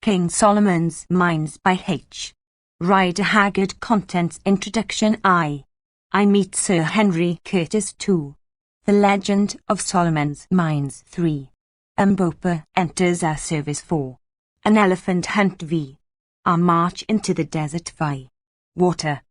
King Solomon's Mines by H. Rider Haggard. Contents. Introduction. I meet Sir Henry Curtis 2. The Legend of Solomon's Mines 3. Mbopa enters our service 4. An elephant hunt v. Our march into the desert v. Water.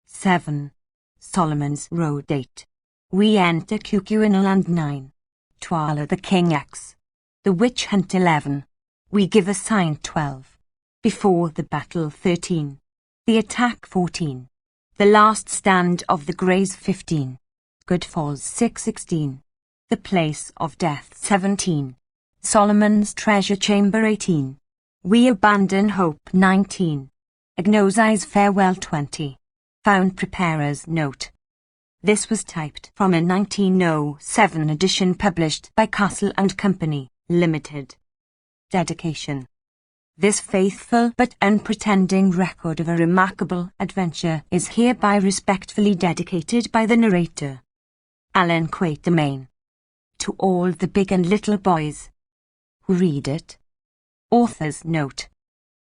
7. Solomon's Road 8. We enter Cucuinaland 9. Twala the King X. The Witch Hunt 11. We give a sign 12. Before the battle 13. The attack 14. The last stand of the Greys 15. Good Falls 6:16. The place of death 17. Solomon's treasure chamber 18. We abandon hope 19. Agnosi's farewell 20. Found preparer's note. This was typed from a 1907 edition published by Castle and Company, Limited. Dedication. This faithful but unpretending record of a remarkable adventure is hereby respectfully dedicated by the narrator, Alan Quatermain, to all the big and little boys who read it. Author's note.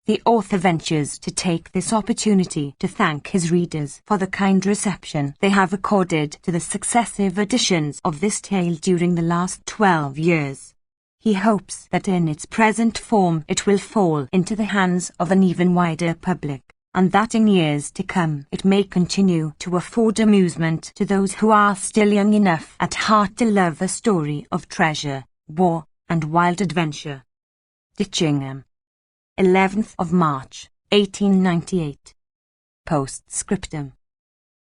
The author ventures to take this opportunity to thank his readers for the kind reception they have accorded to the successive editions of this tale during the last 12 years. He hopes that in its present form it will fall into the hands of an even wider public, and that in years to come it may continue to afford amusement to those who are still young enough at heart to love a story of treasure, war, and wild adventure. Ditchingham, 11th of March, 1898. Postscriptum.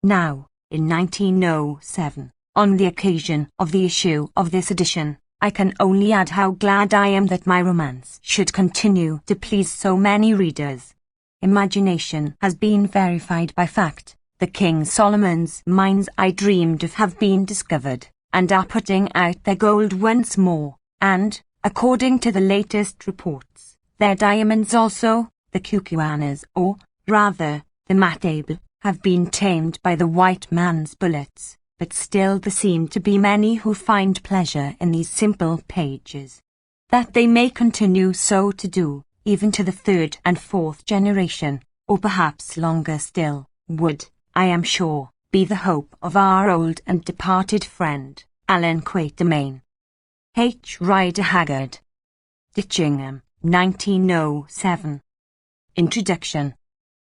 Now, in 1907, on the occasion of the issue of this edition, I can only add how glad I am that my romance should continue to please so many readers. Imagination has been verified by fact. The King Solomon's mines I dreamed of have been discovered, and are putting out their gold once more, and, according to the latest reports, their diamonds also. The Cucuanas, or, rather, the Matable, have been tamed by the white man's bullets. But still there seem to be many who find pleasure in these simple pages. That they may continue so to do, even to the 3rd and 4th generation, or perhaps longer still, would, I am sure, be the hope of our old and departed friend, Alan Quatermain. H. Rider Haggard. Ditchingham, 1907. Introduction.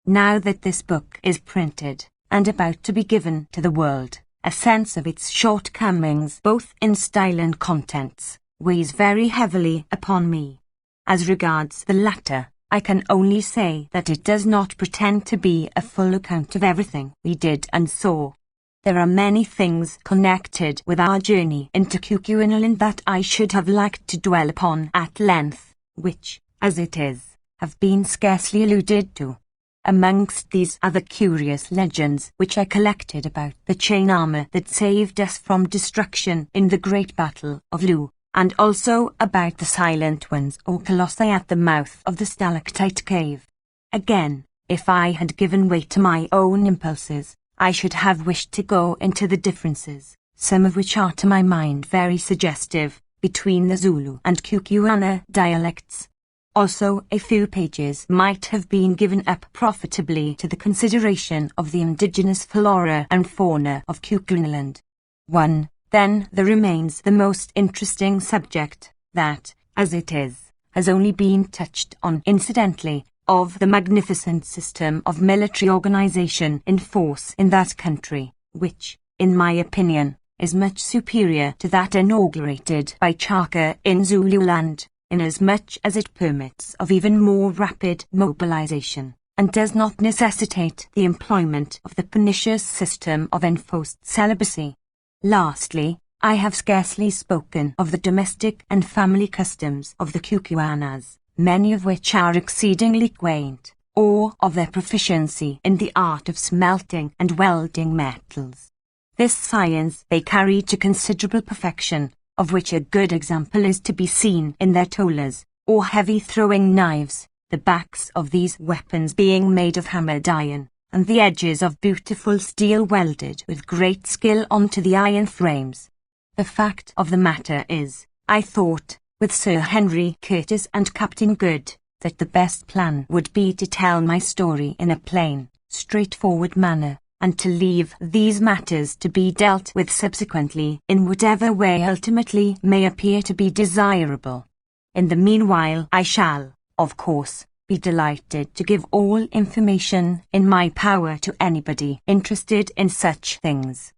Now that this book is printed, and about to be given to the world, a sense of its shortcomings, both in style and contents, weighs very heavily upon me. As regards the latter, I can only say that it does not pretend to be a full account of everything we did and saw. There are many things connected with our journey into Cucuinaland that I should have liked to dwell upon at length, which, as it is, have been scarcely alluded to. Amongst these are the curious legends which I collected about the chain armor that saved us from destruction in the great battle of Loo, and also about the silent ones or colossi at the mouth of the stalactite cave. Again, if I had given way to my own impulses, I should have wished to go into the differences, some of which are to my mind very suggestive, between the Zulu and Cucuana dialects. Also, a few pages might have been given up profitably to the consideration of the indigenous flora and fauna of Cucuinaland. 1. Then there remains the most interesting subject, that, as it is, has only been touched on incidentally, of the magnificent system of military organization in force in that country, which, in my opinion, is much superior to that inaugurated by Chaka in Zululand, inasmuch as it permits of even more rapid mobilization, and does not necessitate the employment of the pernicious system of enforced celibacy. Lastly, I have scarcely spoken of the domestic and family customs of the Cucuanas, many of which are exceedingly quaint, or of their proficiency in the art of smelting and welding metals. This science they carry to considerable perfection, of which a good example is to be seen in their tolas, or heavy throwing knives, the backs of these weapons being made of hammered iron, and the edges of beautiful steel welded with great skill onto the iron frames. The fact of the matter is, I thought, with Sir Henry Curtis and Captain Good, that the best plan would be to tell my story in a plain, straightforward manner, and to leave these matters to be dealt with subsequently in whatever way ultimately may appear to be desirable. In the meanwhile I shall, of course, be delighted to give all information in my power to anybody interested in such things.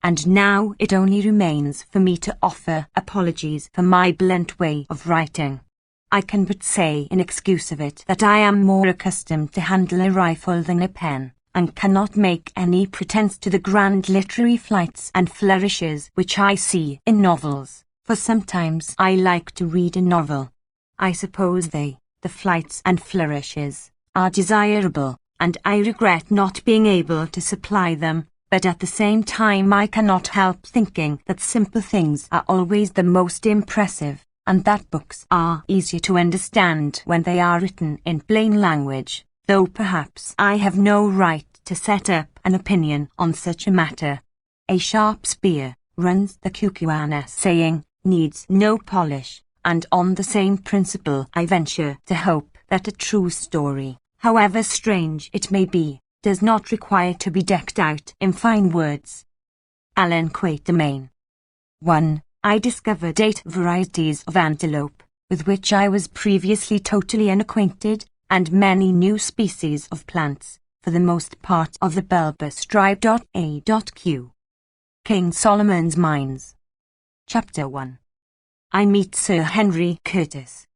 And now it only remains for me to offer apologies for my blunt way of writing. I can but say in excuse of it that I am more accustomed to handle a rifle than a pen, and cannot make any pretence to the grand literary flights and flourishes which I see in novels, for sometimes I like to read a novel. I suppose the flights and flourishes, are desirable, and I regret not being able to supply them, but at the same time I cannot help thinking that simple things are always the most impressive, and that books are easier to understand when they are written in plain language, though perhaps I have no right to set up an opinion on such a matter. A sharp spear, runs the Kukuana saying, needs no polish, and on the same principle I venture to hope that a true story, however strange it may be, does not require to be decked out in fine words. Alan Quatermain. 1. I discovered 8 varieties of antelope, with which I was previously totally unacquainted, and many new species of plants, for the most part of the bulbous tribe. A.Q. King Solomon's Mines. Chapter 1. I meet Sir Henry Curtis.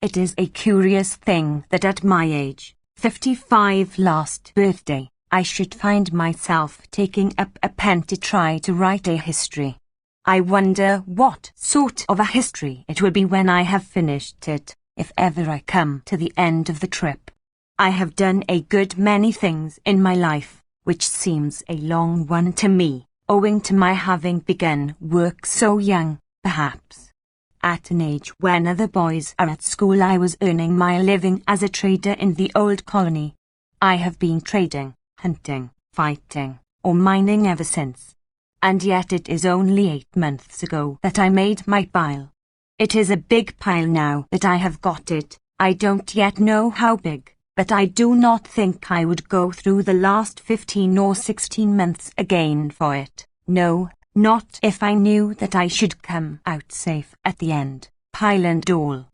It is a curious thing that at my age, 55 last birthday, I should find myself taking up a pen to try to write a history. I wonder what sort of a history it will be when I have finished it, if ever I come to the end of the trip. I have done a good many things in my life, which seems a long one to me, owing to my having begun work so young, perhaps. At an age when other boys are at school I was earning my living as a trader in the old colony. I have been trading, hunting, fighting, or mining ever since. And yet it is only 8 months ago that I made my pile. It is a big pile now that I have got it. I don't yet know how big, but I do not think I would go through the last 15 or 16 months again for it. No, not if I knew that I should come out safe at the end, pile and all.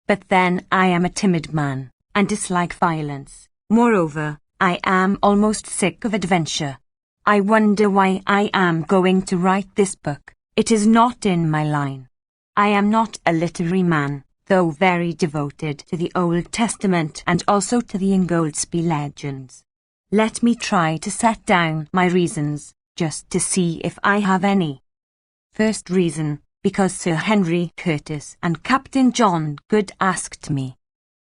But then I am a timid man, and dislike violence. Moreover, I am almost sick of adventure. I wonder why I am going to write this book. It is not in my line. I am not a literary man, though very devoted to the Old Testament and also to the Ingoldsby legends. Let me try to set down my reasons, just to see if I have any. First reason, because Sir Henry Curtis and Captain John Good asked me.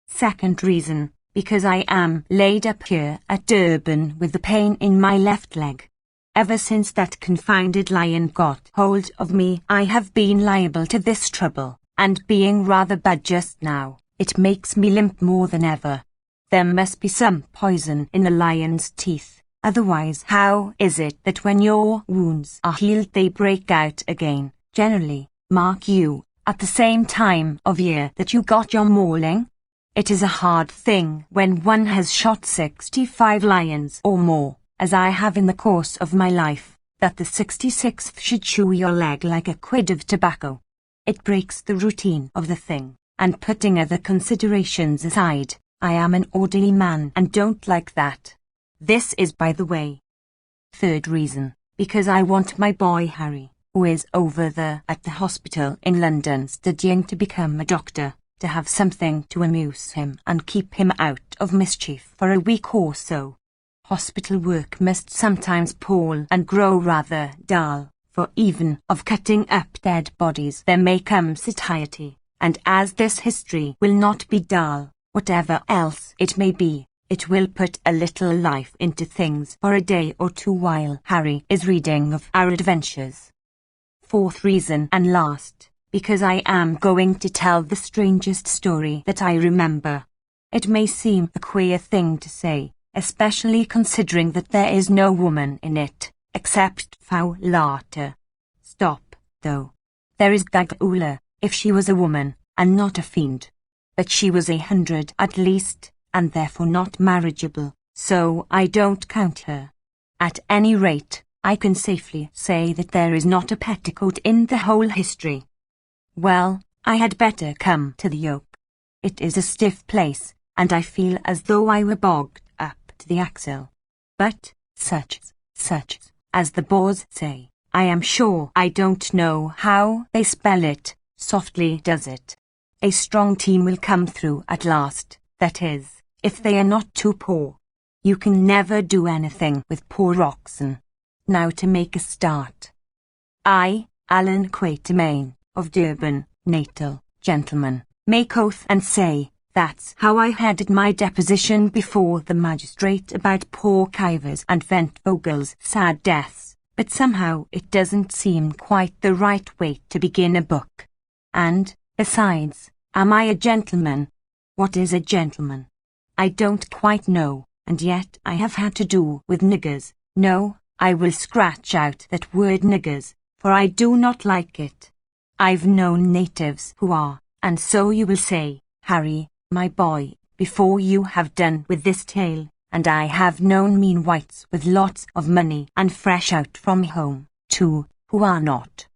Second reason, because I am laid up here at Durban with the pain in my left leg. Ever since that confounded lion got hold of me, I have been liable to this trouble, and being rather bad just now, it makes me limp more than ever. There must be some poison in the lion's teeth, otherwise how is it that when your wounds are healed they break out again, generally, mark you, at the same time of year that you got your mauling? It is a hard thing when one has shot 65 lions or more, as I have in the course of my life, that the 66th should chew your leg like a quid of tobacco. It breaks the routine of the thing, and putting other considerations aside, I am an orderly man and don't like that. This is by the way. Third reason, because I want my boy Harry, who is over there at the hospital in London studying to become a doctor, to have something to amuse him and keep him out of mischief for a week or so. Hospital work must sometimes pall and grow rather dull, for even of cutting up dead bodies there may come satiety, and as this history will not be dull, whatever else it may be, it will put a little life into things for a day or two while Harry is reading of our adventures. Fourth reason and last, because I am going to tell the strangest story that I remember. It may seem a queer thing to say, especially considering that there is no woman in it, except Frau Larter. Stop, though. There is Gagula, if she was a woman, and not a fiend. But she was 100 at least, and therefore not marriageable, so I don't count her. At any rate, I can safely say that there is not a petticoat in the whole history. Well, I had better come to the yoke. It is a stiff place, and I feel as though I were bogged up to the axle. But, such, as the Boers say, I am sure I don't know how they spell it, softly does it. A strong team will come through at last, that is, if they are not too poor. You can never do anything with poor oxen. Now to make a start. I, Alan Quatermain, of Durban, Natal, gentleman, make oath and say, that's how I headed my deposition before the magistrate about poor Kivers and Ventvogel's sad deaths, but somehow it doesn't seem quite the right way to begin a book. And, besides, am I a gentleman? What is a gentleman? I don't quite know, and yet I have had to do with niggers. No, I will scratch out that word niggers, for I do not like it. I've known natives who are, and so you will say, Harry, my boy, before you have done with this tale, and I have known mean whites with lots of money and fresh out from home, too, who are not.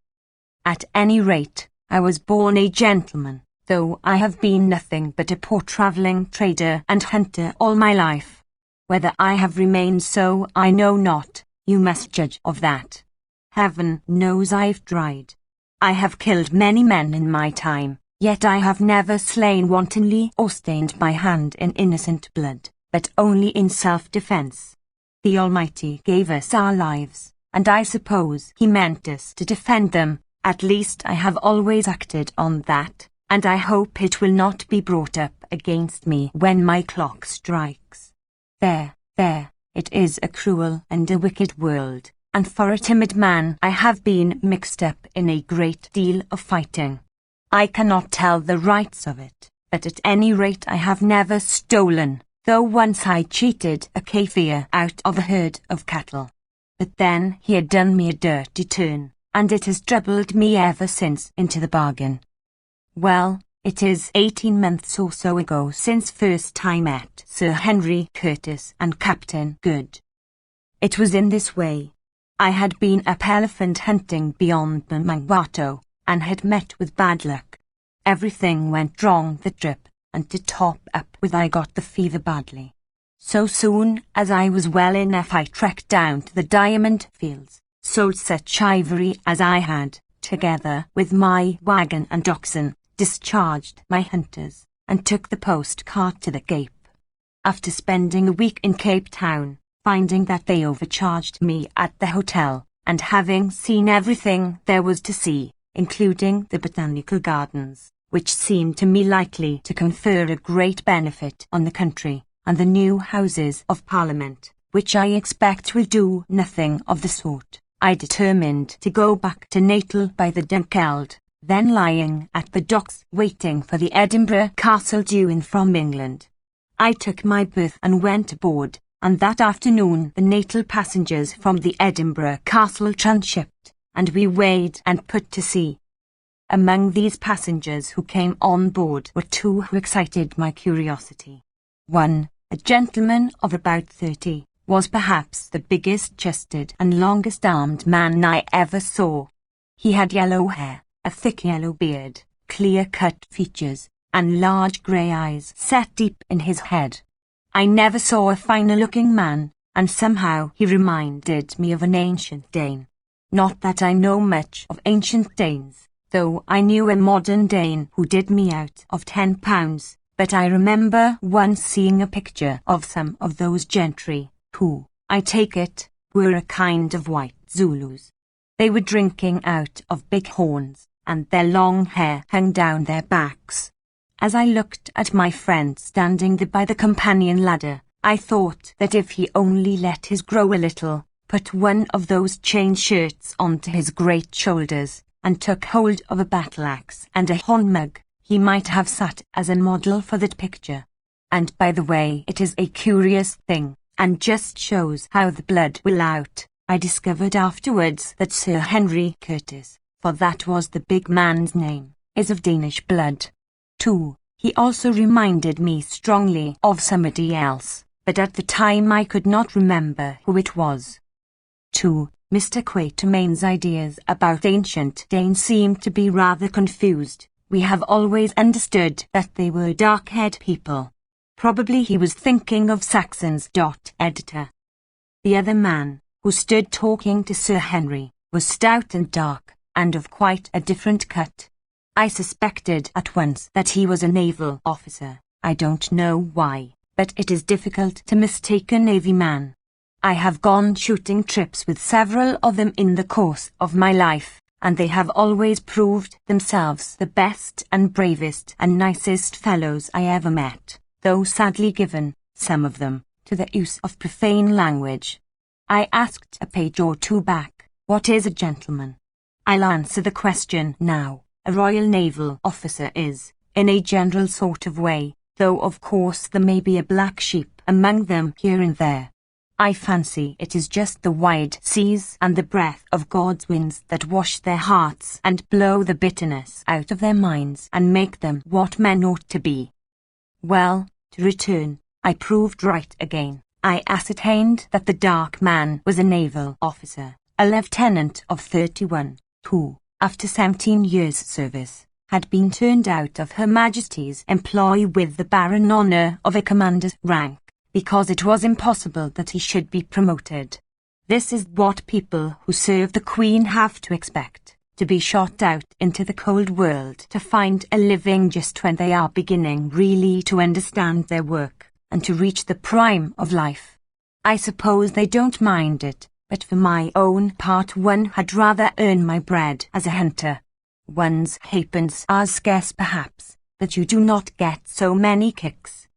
At any rate, I was born a gentleman, though I have been nothing but a poor travelling trader and hunter all my life. Whether I have remained so I know not, you must judge of that. Heaven knows I've tried. I have killed many men in my time, yet I have never slain wantonly or stained my hand in innocent blood, but only in self-defence. The Almighty gave us our lives, and I suppose He meant us to defend them. At least I have always acted on that, and I hope it will not be brought up against me when my clock strikes. There, it is a cruel and a wicked world, and for a timid man I have been mixed up in a great deal of fighting. I cannot tell the rights of it, but at any rate I have never stolen, though once I cheated a Kaffir out of a herd of cattle. But then he had done me a dirty turn, and it has troubled me ever since into the bargain. Well, it is 18 months or so ago since first I met Sir Henry Curtis and Captain Good. It was in this way. I had been up elephant hunting beyond Mangwato, and had met with bad luck. Everything went wrong the trip, and to top up with I got the fever badly. So soon as I was well enough I trekked down to the diamond fields, sold such ivory as I had, together with my wagon and oxen, discharged my hunters, and took the post-cart to the Cape. After spending a week in Cape Town, finding that they overcharged me at the hotel, and having seen everything there was to see, including the botanical gardens, which seemed to me likely to confer a great benefit on the country, and the new Houses of Parliament, which I expect will do nothing of the sort, I determined to go back to Natal by the Dunkeld, then lying at the docks waiting for the Edinburgh Castle due in from England. I took my berth and went aboard, and that afternoon the Natal passengers from the Edinburgh Castle transhipped, and we weighed and put to sea. Among these passengers who came on board were two who excited my curiosity. One, a gentleman of about 30, was perhaps the biggest-chested and longest-armed man I ever saw. He had yellow hair, a thick yellow beard, clear-cut features, and large grey eyes set deep in his head. I never saw a finer-looking man, and somehow he reminded me of an ancient Dane. Not that I know much of ancient Danes, though I knew a modern Dane who did me out of £10, but I remember once seeing a picture of some of those gentry, who, I take it, were a kind of white Zulus. They were drinking out of big horns, and their long hair hung down their backs. As I looked at my friend standing by the companion ladder, I thought that if he only let his grow a little, put one of those chain shirts onto his great shoulders, and took hold of a battle-axe and a horn mug, he might have sat as a model for that picture. And by the way, it is a curious thing, and just shows how the blood will out. I discovered afterwards that Sir Henry Curtis, for that was the big man's name, is of Danish blood. 2. He also reminded me strongly of somebody else, but at the time I could not remember who it was. 2. Mr. Quatermain's ideas about ancient Danes seemed to be rather confused. We have always understood that they were dark-haired people. Probably he was thinking of Saxons. Editor. The other man, who stood talking to Sir Henry, was stout and dark, and of quite a different cut. I suspected at once that he was a naval officer. I don't know why, but it is difficult to mistake a navy man. I have gone shooting trips with several of them in the course of my life, and they have always proved themselves the best and bravest and nicest fellows I ever met, though sadly given, some of them, to the use of profane language. I asked a page or two back, "What is a gentleman?" I'll answer the question now. A Royal Naval officer is, in a general sort of way, though of course there may be a black sheep among them here and there. I fancy it is just the wide seas and the breath of God's winds that wash their hearts and blow the bitterness out of their minds and make them what men ought to be. Well, to return, I proved right again. I ascertained that the dark man was a naval officer, a lieutenant of 31, who, after 17 years' service, had been turned out of Her Majesty's employ with the barren honour of a commander's rank, because it was impossible that he should be promoted. This is what people who serve the Queen have to expect, to be shot out into the cold world to find a living just when they are beginning really to understand their work, and to reach the prime of life. I suppose they don't mind it, but for my own part one had rather earn my bread as a hunter. One's halfpence are scarce perhaps, but you do not get so many kicks.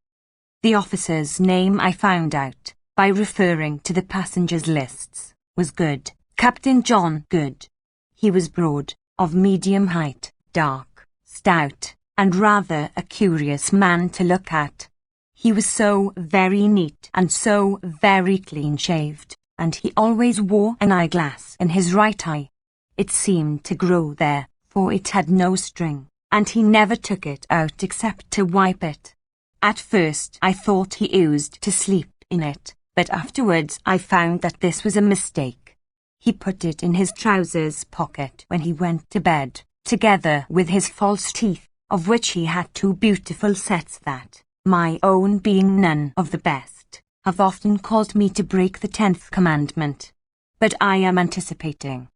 The officer's name I found out, by referring to the passengers' lists, was Good, Captain John Good. He was broad, of medium height, dark, stout, and rather a curious man to look at. He was so very neat and so very clean-shaved, and he always wore an eyeglass in his right eye. It seemed to grow there, for it had no string, and he never took it out except to wipe it. At first I thought he used to sleep in it, but afterwards I found that this was a mistake. He put it in his trousers pocket when he went to bed, together with his false teeth, of which he had 2 beautiful sets that, my own being none of the best, have often caused me to break the 10th commandment. But I am anticipating.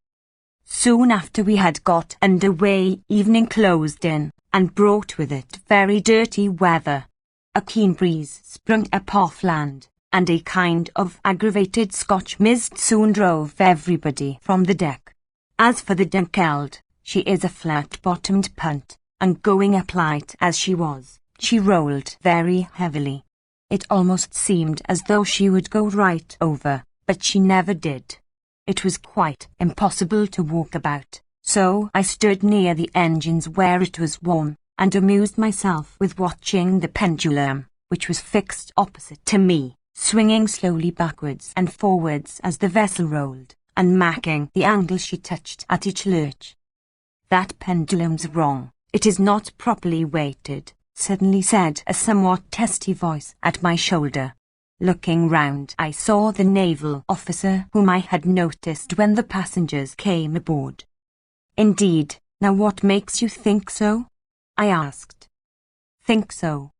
Soon after we had got under way, evening closed in, and brought with it very dirty weather. A keen breeze sprung up off land, and a kind of aggravated Scotch mist soon drove everybody from the deck. As for the Dunkeld, she is a flat-bottomed punt, and going up light as she was, she rolled very heavily. It almost seemed as though she would go right over, but she never did. It was quite impossible to walk about, so I stood near the engines where it was warm, and amused myself with watching the pendulum, which was fixed opposite to me, swinging slowly backwards and forwards as the vessel rolled, and marking the angle she touched at each lurch. "That pendulum's wrong. It is not properly weighted," suddenly said a somewhat testy voice at my shoulder. Looking round, I saw the naval officer whom I had noticed when the passengers came aboard. "Indeed, now what makes you think so?" I asked. "Think so?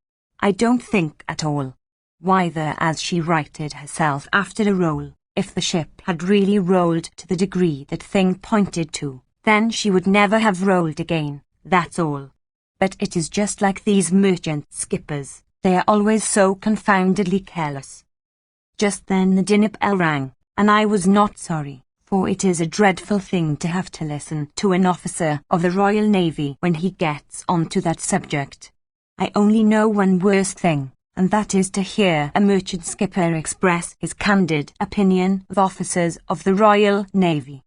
I don't think at all. Whether as she righted herself after a roll, if the ship had really rolled to the degree that thing pointed to, then she would never have rolled again, that's all. But it is just like these merchant skippers, they are always so confoundedly careless." Just then the dinner bell rang, and I was not sorry, for it is a dreadful thing to have to listen to an officer of the Royal Navy when he gets on to that subject. I only know one worse thing, and that is to hear a merchant skipper express his candid opinion of officers of the Royal Navy.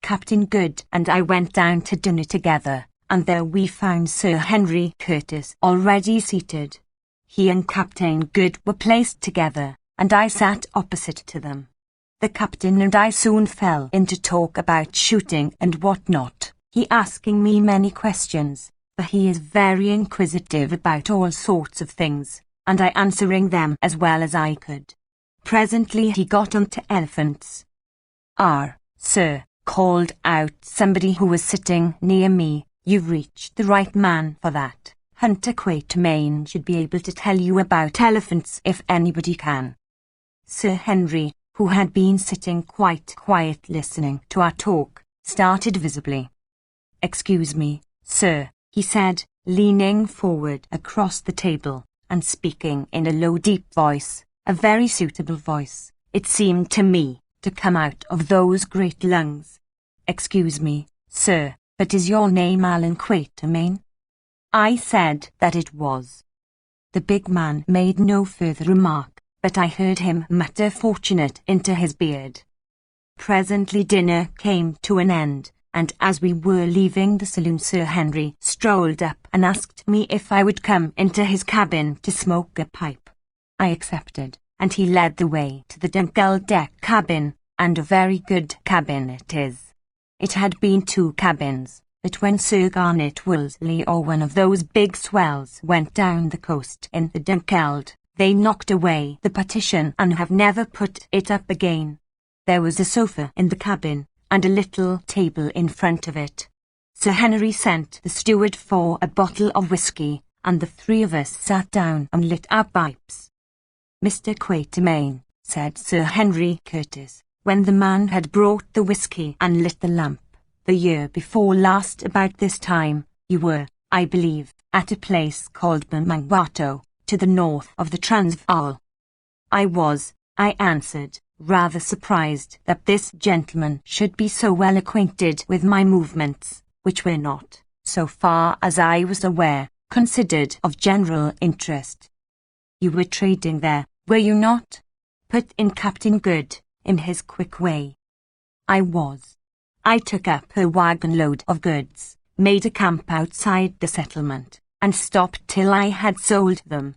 Captain Good and I went down to dinner together, and there we found Sir Henry Curtis already seated. He and Captain Good were placed together, and I sat opposite to them. The captain and I soon fell into talk about shooting and what not, he asking me many questions, for he is very inquisitive about all sorts of things, and I answering them as well as I could. Presently he got on to elephants. Sir, called out somebody who was sitting near me, you've reached the right man for that. Hunter Quatermain should be able to tell you about elephants if anybody can. Sir Henry, who had been sitting quite quiet listening to our talk, started visibly. Excuse me, sir, he said, leaning forward across the table, and speaking in a low deep voice, a very suitable voice, it seemed to me, to come out of those great lungs. Excuse me, sir, but is your name Alan Quatermain? I said that it was. The big man made no further remark, but I heard him mutter fortunate into his beard. Presently dinner came to an end, and as we were leaving the saloon Sir Henry strolled up and asked me if I would come into his cabin to smoke a pipe. I accepted, and he led the way to the double-deck cabin, and a very good cabin it is. It had been 2 cabins, but when Sir Garnet Wolseley or one of those big swells went down the coast in the Dunkeld, they knocked away the partition and have never put it up again. There was a sofa in the cabin, and a little table in front of it. Sir Henry sent the steward for a bottle of whisky, and the 3 of us sat down and lit our pipes. Mr. Quatermain, said Sir Henry Curtis, when the man had brought the whisky and lit the lamp, the year before last about this time, you were, I believe, at a place called Mangwato, to the north of the Transvaal. I was, I answered, rather surprised that this gentleman should be so well acquainted with my movements, which were not, so far as I was aware, considered of general interest. You were trading there, were you not? Put in Captain Good, in his quick way. I was. I took up a wagon load of goods, made a camp outside the settlement, and stopped till I had sold them.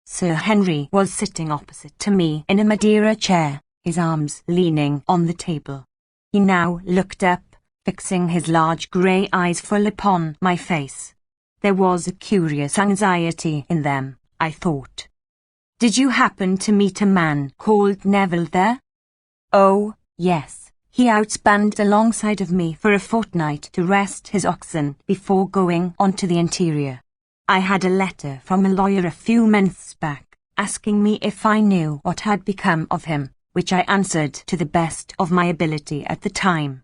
Sir Henry was sitting opposite to me in a Madeira chair, his arms leaning on the table. He now looked up, fixing his large grey eyes full upon my face. There was a curious anxiety in them, I thought. Did you happen to meet a man called Neville there? Oh, yes. He outspanned alongside of me for a fortnight to rest his oxen before going on to the interior. I had a letter from a lawyer a few months back, asking me if I knew what had become of him, which I answered to the best of my ability at the time.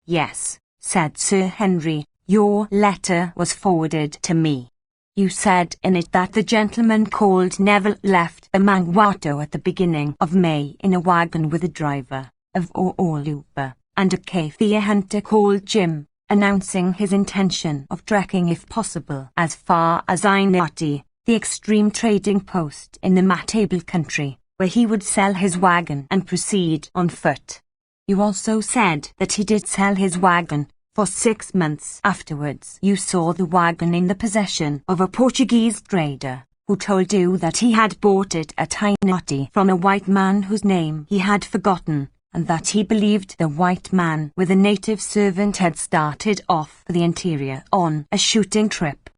Yes, said Sir Henry, your letter was forwarded to me. You said in it that the gentleman called Neville left Mangwato at the beginning of May in a wagon with a driver of Oolupa and a Kaffir hunter called Jim, announcing his intention of trekking if possible as far as Ainati, the extreme trading post in the Matable country, where he would sell his wagon and proceed on foot. You also said that he did sell his wagon. For 6 months afterwards you saw the wagon in the possession of a Portuguese trader, who told you that he had bought it at Ainati from a white man whose name he had forgotten, and that he believed the white man with a native servant had started off for the interior on a shooting trip.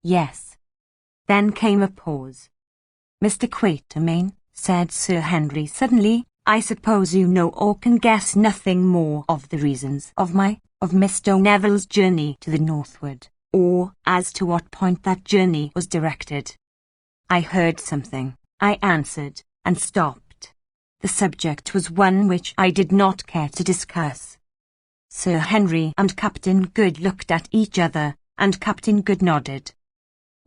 Yes. Then came a pause. Mr. Quatermain, said Sir Henry suddenly, I suppose you know or can guess nothing more of the reasons of Mr. Neville's journey to the northward, or as to what point that journey was directed. I heard something, I answered, and stopped. The subject was one which I did not care to discuss. Sir Henry and Captain Good looked at each other, and Captain Good nodded.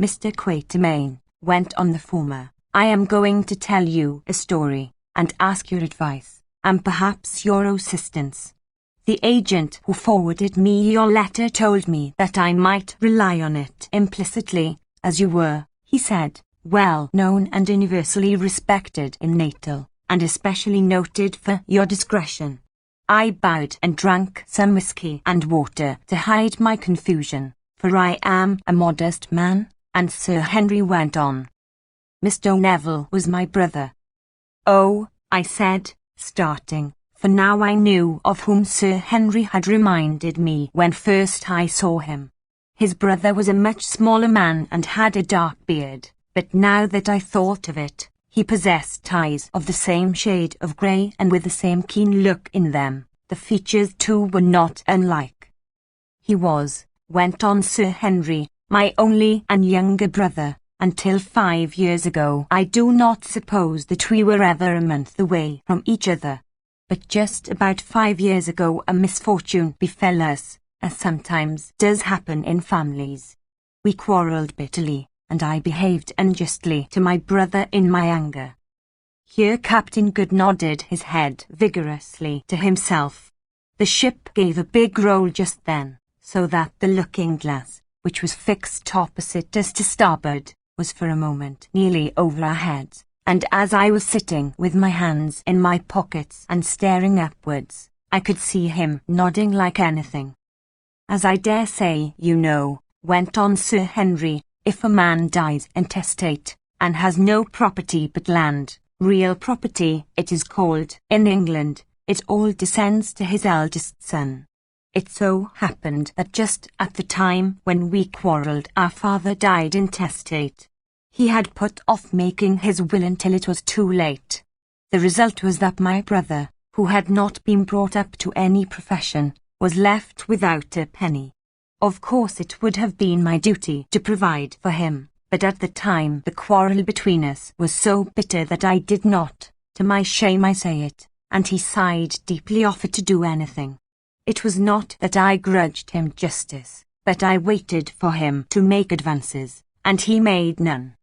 Mr. Quatermain, went on the former, I am going to tell you a story, and ask your advice, and perhaps your assistance. The agent who forwarded me your letter told me that I might rely on it implicitly, as you were, he said, well known and universally respected in Natal, and especially noted for your discretion. I bowed and drank some whisky and water to hide my confusion, for I am a modest man, and Sir Henry went on. Mr. Neville was my brother. Oh, I said, starting, for now I knew of whom Sir Henry had reminded me when first I saw him. His brother was a much smaller man and had a dark beard, but now that I thought of it, he possessed eyes of the same shade of grey and with the same keen look in them. The features too were not unlike. He was, went on Sir Henry, my only and younger brother. Until 5 years ago I do not suppose that we were ever a month away from each other. But just about 5 years ago a misfortune befell us, as sometimes does happen in families. We quarrelled bitterly, and I behaved unjustly to my brother in my anger. Here Captain Good nodded his head vigorously to himself. The ship gave a big roll just then, so that the looking-glass, which was fixed opposite us to starboard, was for a moment nearly over our heads, and as I was sitting with my hands in my pockets and staring upwards, I could see him nodding like anything. As I dare say you know, went on Sir Henry, if a man dies intestate, and has no property but land, real property it is called in England, it all descends to his eldest son. It so happened that just at the time when we quarrelled our father died intestate. He had put off making his will until it was too late. The result was that my brother, who had not been brought up to any profession, was left without a penny. Of course it would have been my duty to provide for him, but at the time the quarrel between us was so bitter that I did not, to my shame I say it, and he sighed deeply, offer to do anything. It was not that I grudged him justice, but I waited for him to make advances, and he made none.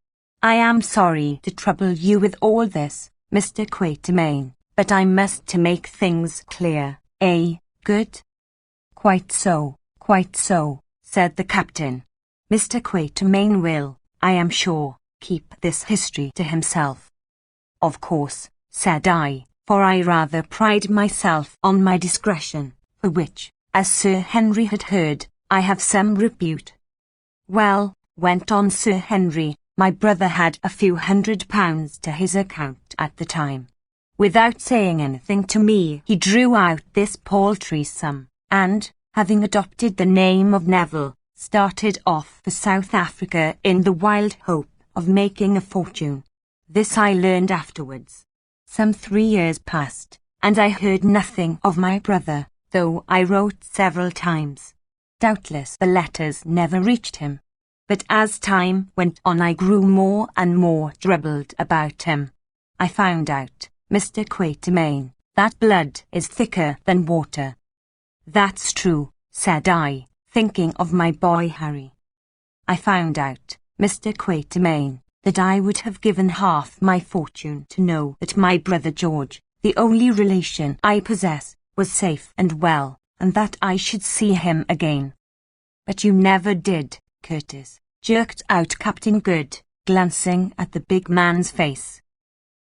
I am sorry to trouble you with all this, Mr. Quatermain, but I must to make things clear, Good? Quite so, said the captain. Mr. Quatermain will, I am sure, keep this history to himself. Of course, said I, for I rather pride myself on my discretion, for which, as Sir Henry had heard, I have some repute. Well, went on Sir Henry, my brother had a few £100 to his account at the time. Without saying anything to me, he drew out this paltry sum, and, having adopted the name of Neville, started off for South Africa in the wild hope of making a fortune. This I learned afterwards. Some 3 years passed, and I heard nothing of my brother, though I wrote several times. Doubtless the letters never reached him. But as time went on I grew more and more troubled about him. I found out, Mr. Quatermain, that blood is thicker than water. That's true, said I, thinking of my boy Harry. I found out, Mr. Quatermain, that I would have given half my fortune to know that my brother George, the only relation I possess, was safe and well, and that I should see him again. But you never did, Curtis, jerked out Captain Good, glancing at the big man's face.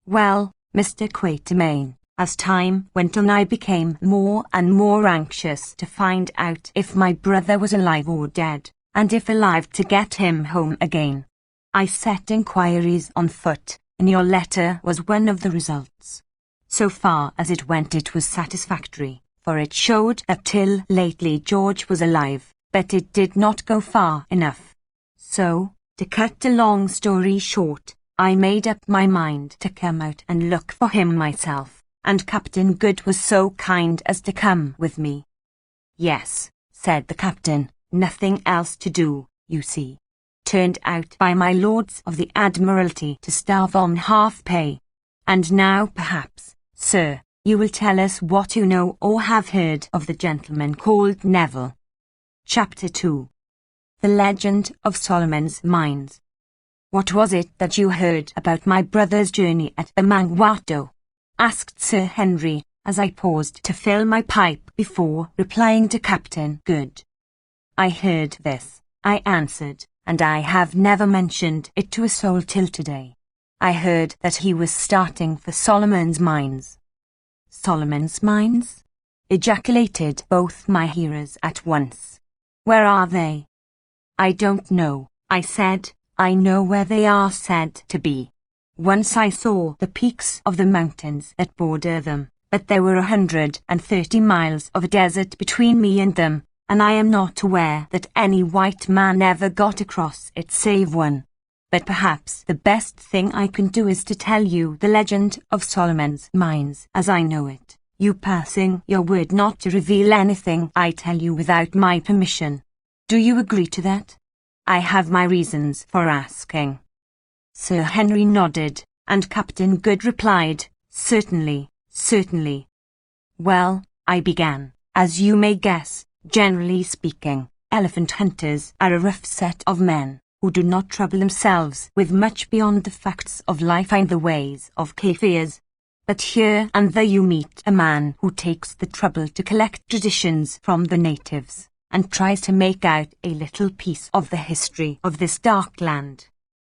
Well, Mr. Quatermain, as time went on I became more and more anxious to find out if my brother was alive or dead, and if alive to get him home again. I set inquiries on foot, and your letter was one of the results. So far as it went it was satisfactory, for it showed that till lately George was alive, but it did not go far enough. So, to cut a long story short, I made up my mind to come out and look for him myself, and Captain Good was so kind as to come with me. Yes, said the captain, nothing else to do, you see. Turned out by my lords of the Admiralty to starve on half pay. And now perhaps, sir, you will tell us what you know or have heard of the gentleman called Neville. Chapter 2. The Legend of Solomon's Mines. What was it that you heard about my brother's journey at Mangwato? Asked Sir Henry, as I paused to fill my pipe before replying to Captain Good. I heard this, I answered, and I have never mentioned it to a soul till today. I heard that he was starting for Solomon's Mines. Solomon's Mines? Ejaculated both my hearers at once. Where are they? I don't know, I said. I know where they are said to be. Once I saw the peaks of the mountains that border them, but there were 130 miles of desert between me and them, and I am not aware that any white man ever got across it save one. But perhaps the best thing I can do is to tell you the legend of Solomon's mines as I know it, you passing your word not to reveal anything I tell you without my permission. Do you agree to that? I have my reasons for asking. Sir Henry nodded, and Captain Good replied, Certainly, certainly. Well, I began, as you may guess, generally speaking, elephant hunters are a rough set of men, who do not trouble themselves with much beyond the facts of life and the ways of Kafirs. But here and there you meet a man who takes the trouble to collect traditions from the natives, and tries to make out a little piece of the history of this dark land.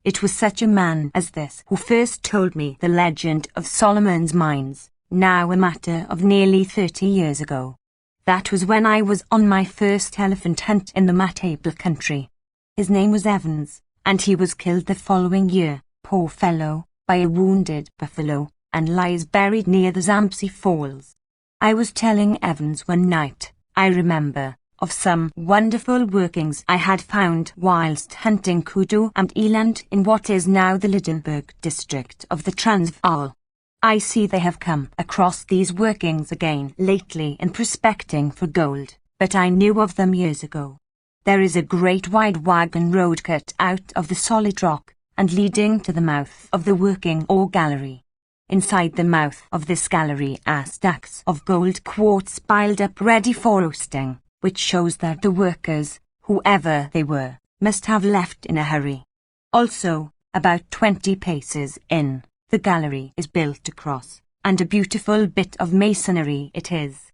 It was such a man as this who first told me the legend of Solomon's mines, now a matter of nearly 30 years ago. That was when I was on my first elephant hunt in the Matable country. His name was Evans, and he was killed the following year, poor fellow, by a wounded buffalo, and lies buried near the Zambesi Falls. I was telling Evans one night, I remember, of some wonderful workings I had found whilst hunting kudu and eland in what is now the Lydenburg district of the Transvaal. I see they have come across these workings again lately in prospecting for gold, but I knew of them years ago. There is a great wide wagon road cut out of the solid rock and leading to the mouth of the working or gallery. Inside the mouth of this gallery are stacks of gold quartz piled up ready for roasting, which shows that the workers, whoever they were, must have left in a hurry. Also, about 20 paces in, the gallery is built across, and a beautiful bit of masonry it is.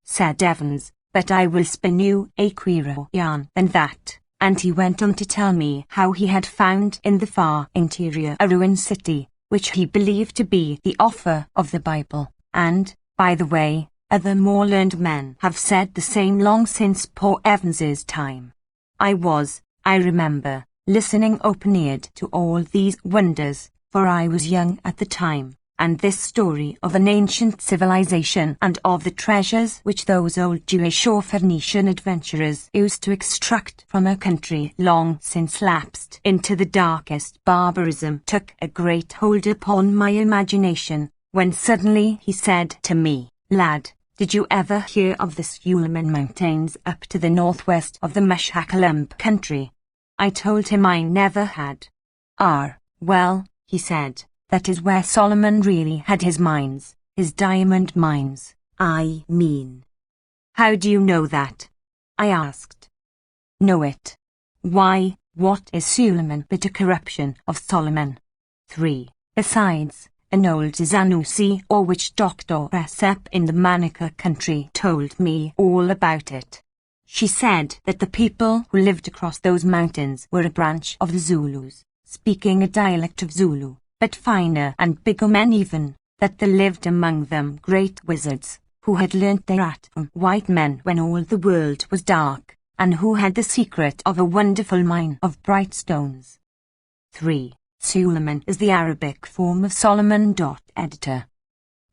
Said Evans, but I will spin you a queerer yarn than that, and he went on to tell me how he had found in the far interior a ruined city, which he believed to be the author of the Bible, and, by the way, other more learned men have said the same long since poor Evans's time. I remember, listening open-eared to all these wonders, for I was young at the time, and this story of an ancient civilization and of the treasures which those old Jewish or Phoenician adventurers used to extract from a country long since lapsed into the darkest barbarism took a great hold upon my imagination, when suddenly he said to me, Lad, did you ever hear of the Suleiman Mountains up to the northwest of the Mashhakalamb country? I told him I never had. Well, he said, that is where Solomon really had his mines, his diamond mines, I mean. How do you know that? I asked. Know it? Why, what is Suleiman but a corruption of Solomon? 3. Besides, an old Zanussi or witch doctoress up in the Manica country told me all about it. She said that the people who lived across those mountains were a branch of the Zulus, speaking a dialect of Zulu, but finer and bigger men even, that there lived among them great wizards, who had learnt their art from white men when all the world was dark, and who had the secret of a wonderful mine of bright stones. 3. Suleiman is the Arabic form of Solomon. Editor.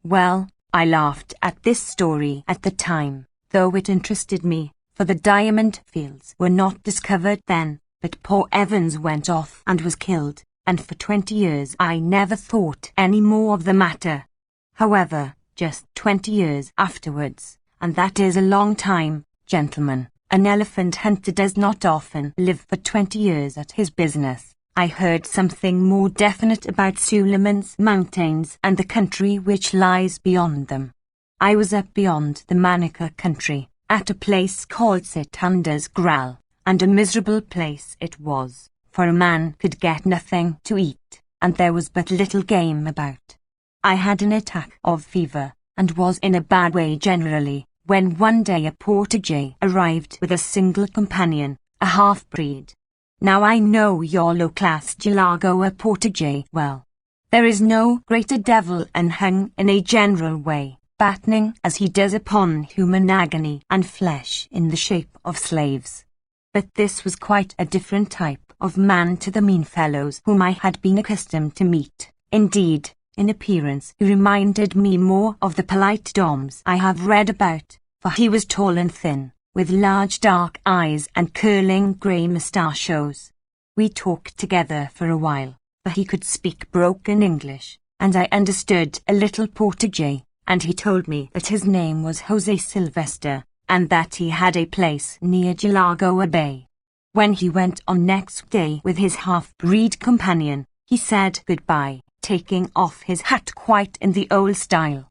Well, I laughed at this story at the time, though it interested me, for the diamond fields were not discovered then, but poor Evans went off and was killed, and for 20 years I never thought any more of the matter. However, just 20 years afterwards, and that is a long time, gentlemen, an elephant hunter does not often live for 20 years at his business. I heard something more definite about Suleiman's mountains and the country which lies beyond them. I was up beyond the Manica country, at a place called Sitanda's Gral, and a miserable place it was, for a man could get nothing to eat, and there was but little game about. I had an attack of fever, and was in a bad way generally, when one day a portage arrived with a single companion, a half-breed. Now I know your low-class Gilago portage well. There is no greater devil unhung in a general way, battening as he does upon human agony and flesh in the shape of slaves. But this was quite a different type of man to the mean fellows whom I had been accustomed to meet. Indeed, in appearance he reminded me more of the polite doms I have read about, for he was tall and thin, with large dark eyes and curling grey moustachios. We talked together for a while, for he could speak broken English, and I understood a little Portuguese, and he told me that his name was Jose Sylvester, and that he had a place near Jalagoa Bay. When he went on next day with his half-breed companion, he said goodbye, taking off his hat quite in the old style.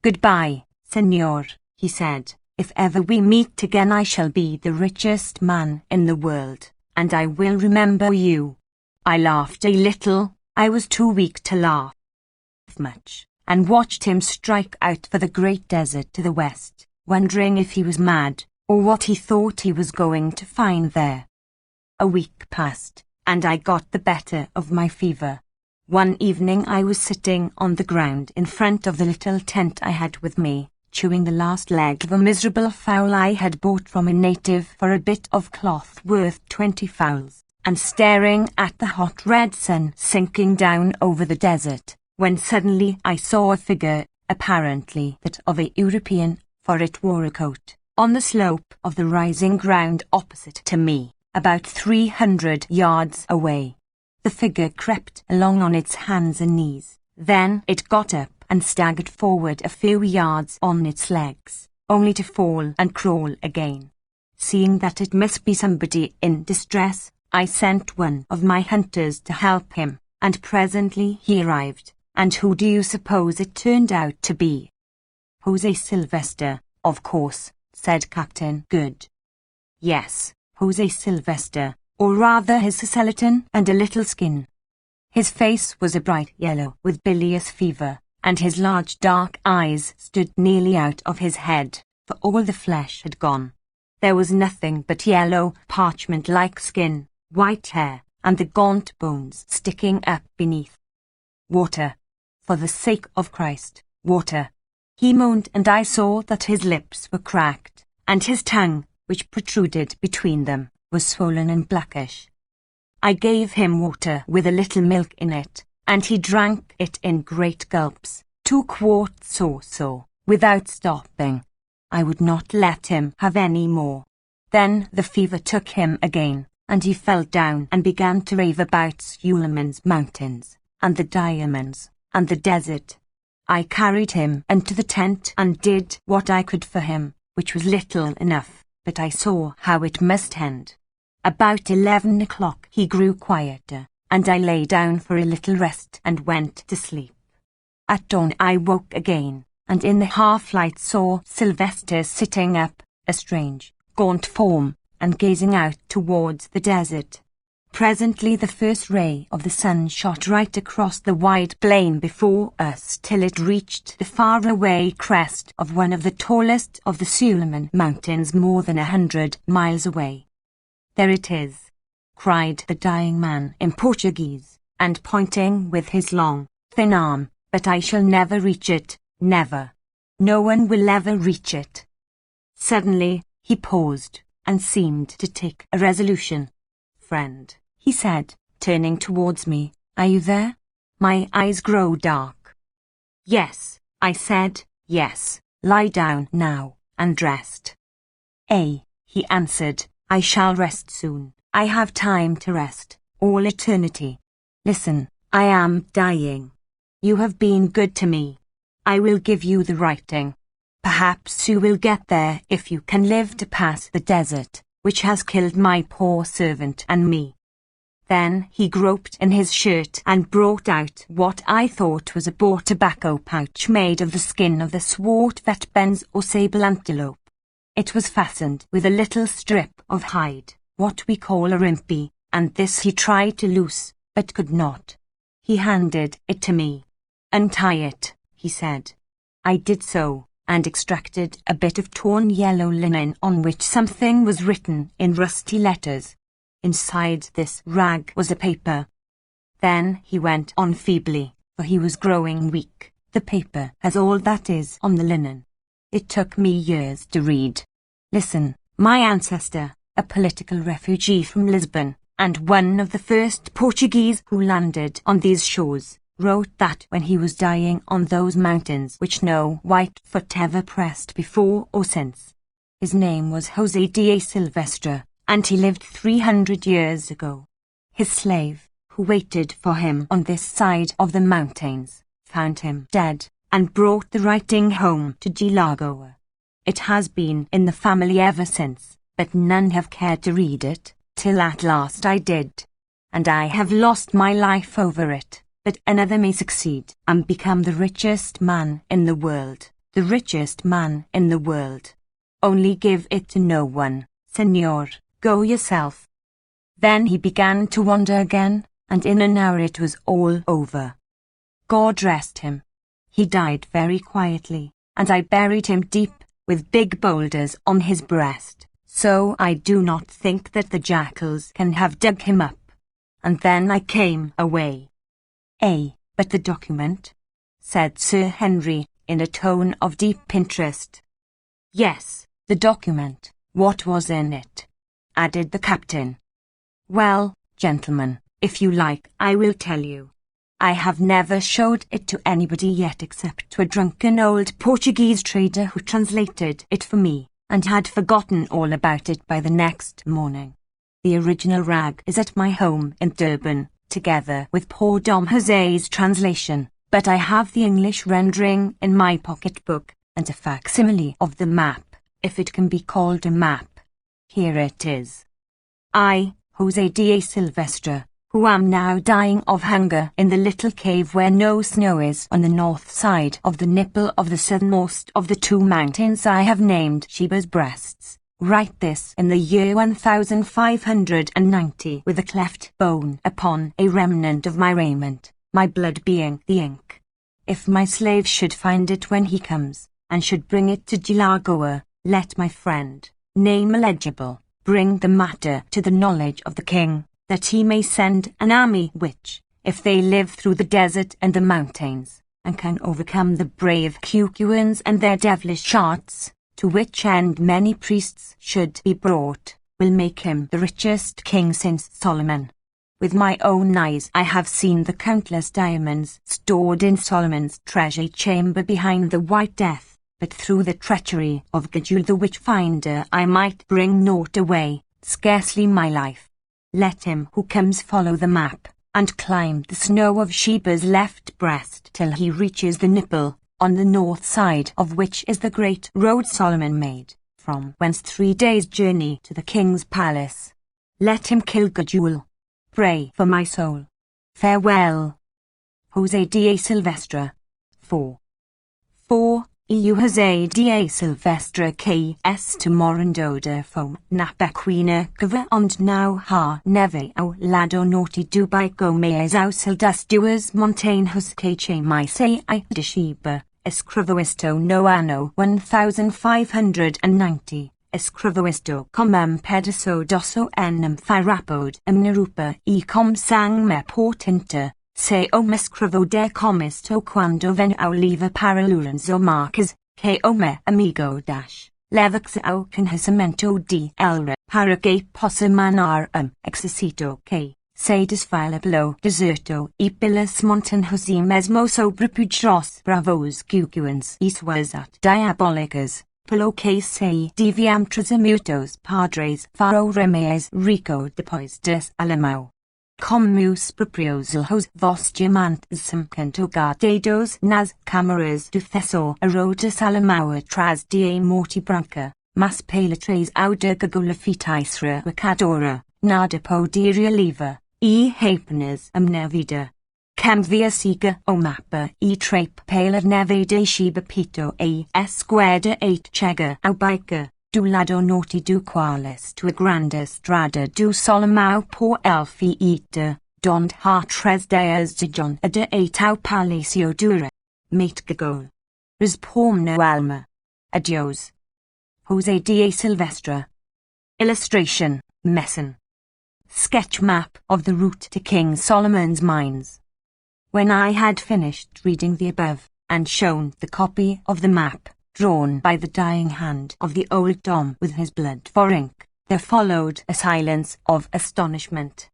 "Goodbye, senor," he said. "If ever we meet again I shall be the richest man in the world, and I will remember you." I laughed a little. I was too weak to laugh much, and watched him strike out for the great desert to the west, wondering if he was mad, or what he thought he was going to find there. A week passed, and I got the better of my fever. One evening I was sitting on the ground in front of the little tent I had with me, chewing the last leg of a miserable fowl I had bought from a native for a bit of cloth worth 20 fowls, and staring at the hot red sun sinking down over the desert, when suddenly I saw a figure, apparently that of a European, for it wore a coat, on the slope of the rising ground opposite to me, about 300 yards away. The figure crept along on its hands and knees, then it got up and staggered forward a few yards on its legs, only to fall and crawl again. Seeing that it must be somebody in distress, I sent one of my hunters to help him, and presently he arrived. And who do you suppose it turned out to be? Jose Sylvester, of course, said Captain Good. Yes, Jose Sylvester, or rather his skeleton and a little skin. His face was a bright yellow with bilious fever, and his large dark eyes stood nearly out of his head, for all the flesh had gone. There was nothing but yellow, parchment-like skin, white hair, and the gaunt bones sticking up beneath. "Water. For the sake of Christ, water," he moaned, and I saw that his lips were cracked, and his tongue, which protruded between them, was swollen and blackish. I gave him water with a little milk in it, and he drank it in great gulps, 2 quarts or so, without stopping. I would not let him have any more. Then the fever took him again, and he fell down and began to rave about Suleiman's mountains, and the diamonds, and the desert. I carried him into the tent and did what I could for him, which was little enough, but I saw how it must end. About 11 o'clock he grew quieter, and I lay down for a little rest and went to sleep. At dawn I woke again, and in the half-light saw Sylvester sitting up, a strange, gaunt form, and gazing out towards the desert. Presently the first ray of the sun shot right across the wide plain before us till it reached the far-away crest of one of the tallest of the Suleiman mountains more than 100 miles away. "There it is," cried the dying man in Portuguese, and pointing with his long, thin arm, "but I shall never reach it, never. No one will ever reach it." Suddenly he paused, and seemed to take a resolution. "Friend," he said, turning towards me, "are you there?" My eyes grow dark. "Yes," I said, "yes, lie down now, and rest." He answered, "I shall rest soon. I have time to rest, all eternity. Listen, I am dying. You have been good to me. I will give you the writing. Perhaps you will get there if you can live to pass the desert, which has killed my poor servant and me." Then he groped in his shirt and brought out what I thought was a boar tobacco pouch made of the skin of the swart vetbens or sable antelope. It was fastened with a little strip of hide, what we call a rimpy, and this he tried to loose, but could not. He handed it to me. "Untie it," he said. I did so, and extracted a bit of torn yellow linen on which something was written in rusty letters. Inside this rag was a paper. Then he went on feebly, for he was growing weak. "The paper has all that is on the linen. It took me years to read. Listen, my ancestor, a political refugee from Lisbon, and one of the first Portuguese who landed on these shores, wrote that when he was dying on those mountains which no white foot ever pressed before or since, His name was Jose de Silvestre, and he lived 300 years ago. His slave, who waited for him on this side of the mountains, found him dead, and brought the writing home to Gilagoa. It has been in the family ever since, but none have cared to read it, till at last I did. And I have lost my life over it, but another may succeed, and become the richest man in the world, the richest man in the world. Only give it to no one, Senor, go yourself. Then he began to wander again, and in an hour it was all over. God rest him. He died very quietly, and I buried him deep, with big boulders on his breast, so I do not think that the jackals can have dug him up. And then I came away. But the document? Said Sir Henry, in a tone of deep interest. Yes, the document. What was in it? Added the captain. Well, gentlemen, if you like, I will tell you. I have never showed it to anybody yet except to a drunken old Portuguese trader who translated it for me, and had forgotten all about it by the next morning. The original rag is at my home in Durban, together with poor Dom Jose's translation, but I have the English rendering in my pocket-book, and a facsimile of the map, if it can be called a map. Here it is. I, Jose de Silvestre, who am now dying of hunger in the little cave where no snow is on the north side of the nipple of the southernmost of the two mountains I have named Sheba's Breasts, write this in the year 1590 with a cleft bone upon a remnant of my raiment, my blood being the ink. If my slave should find it when he comes, and should bring it to Gilagoa, let my friend, name illegible, bring the matter to the knowledge of the king, that he may send an army which, if they live through the desert and the mountains, and can overcome the brave Cucuans and their devilish arts, to which end many priests should be brought, will make him the richest king since Solomon. With my own eyes I have seen the countless diamonds stored in Solomon's treasure chamber behind the White Death, but through the treachery of Gudule the witch-finder I might bring naught away, scarcely my life. Let him who comes follow the map, and climb the snow of Sheba's left breast till he reaches the nipple, on the north side of which is the great road Solomon made, from whence 3 days' journey to the king's palace. Let him kill Gudule. Pray for my soul. Farewell. Jose de Silvestre. 4. Eu Jose de Silvestre que este morando de fome na pequena cova onde não há neve ao lado norte do bairro mais ao das duas montanhas que chamam se de Sheba. Escrevo isto no ano 1590. Escrevo isto como pedaço dosso enem thyrapod narupa e com sang me portenta. Se o me escrevo de como isto quando ven ao livro para Lourenço Marques, que o me amigo dash. Levax ao conhecimento de elra para que possa manar exercito que se desfila pelo deserto e pelas montanhas e mesmo sobre pudros bravos cucuans e suas diabólicas, pelo que se deviam trazer muitos padres faro remeis rico depois des alamau. Como os próprios olhos vos diamantes são cantogados nas câmaras do Thessor a roda salamau atrás de morte branca, mas pela três ao de gagola fitaisra recadora, nada poderia levar, e apenas na vida. Cambia siga o mapa e trape pela neve de Sheba Pito a esquerda chega ao bairro do lado norte do qual a grande estrada do Solomão por el fiita, donde há 3 dias de John a de ao Palácio Dura. Mate Gagol. Respom no alma. Adios. Jose de Silvestre. Illustration, Messon. Sketch map of the route to King Solomon's mines. When I had finished reading the above, and shown the copy of the map, drawn by the dying hand of the old Dom with his blood for ink, there followed a silence of astonishment.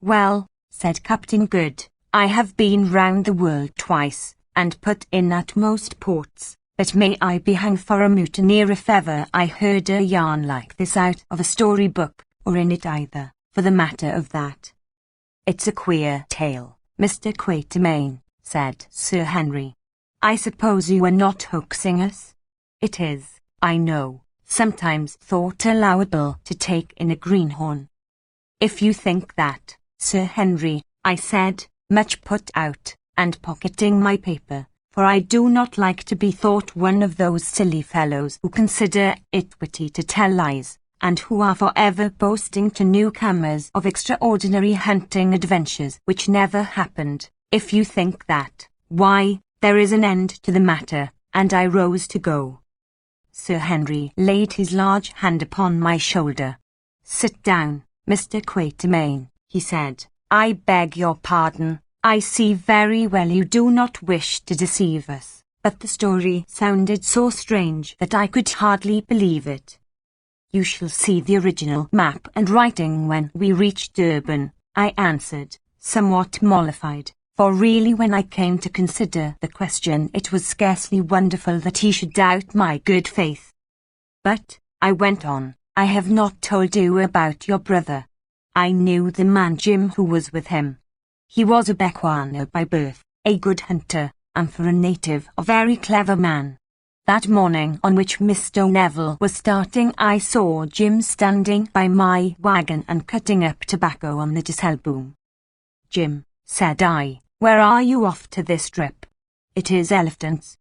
Well, said Captain Good, I have been round the world twice, and put in at most ports, but may I be hanged for a mutineer if ever I heard a yarn like this out of a storybook, or in it either, for the matter of that. It's a queer tale, Mr. Quatermain, said Sir Henry. I suppose you are not hoaxing us? It is, I know, sometimes thought allowable to take in a greenhorn. If you think that, Sir Henry, I said, much put out, and pocketing my paper, for I do not like to be thought one of those silly fellows who consider it witty to tell lies, and who are forever boasting to newcomers of extraordinary hunting adventures which never happened. If you think that, why, there is an end to the matter, and I rose to go. Sir Henry laid his large hand upon my shoulder. Sit down, Mr. Quatermain, he said. I beg your pardon. I see very well you do not wish to deceive us, but the story sounded so strange that I could hardly believe it. You shall see the original map and writing when we reach Durban, I answered, somewhat mollified, for really when I came to consider the question it was scarcely wonderful that he should doubt my good faith. But, I went on, I have not told you about your brother. I knew the man Jim who was with him. He was a Bechuana by birth, a good hunter, and for a native a very clever man. That morning on which Mr. Neville was starting I saw Jim standing by my wagon and cutting up tobacco on the diesel boom. Jim, said I, where are you off to this trip? It is elephants.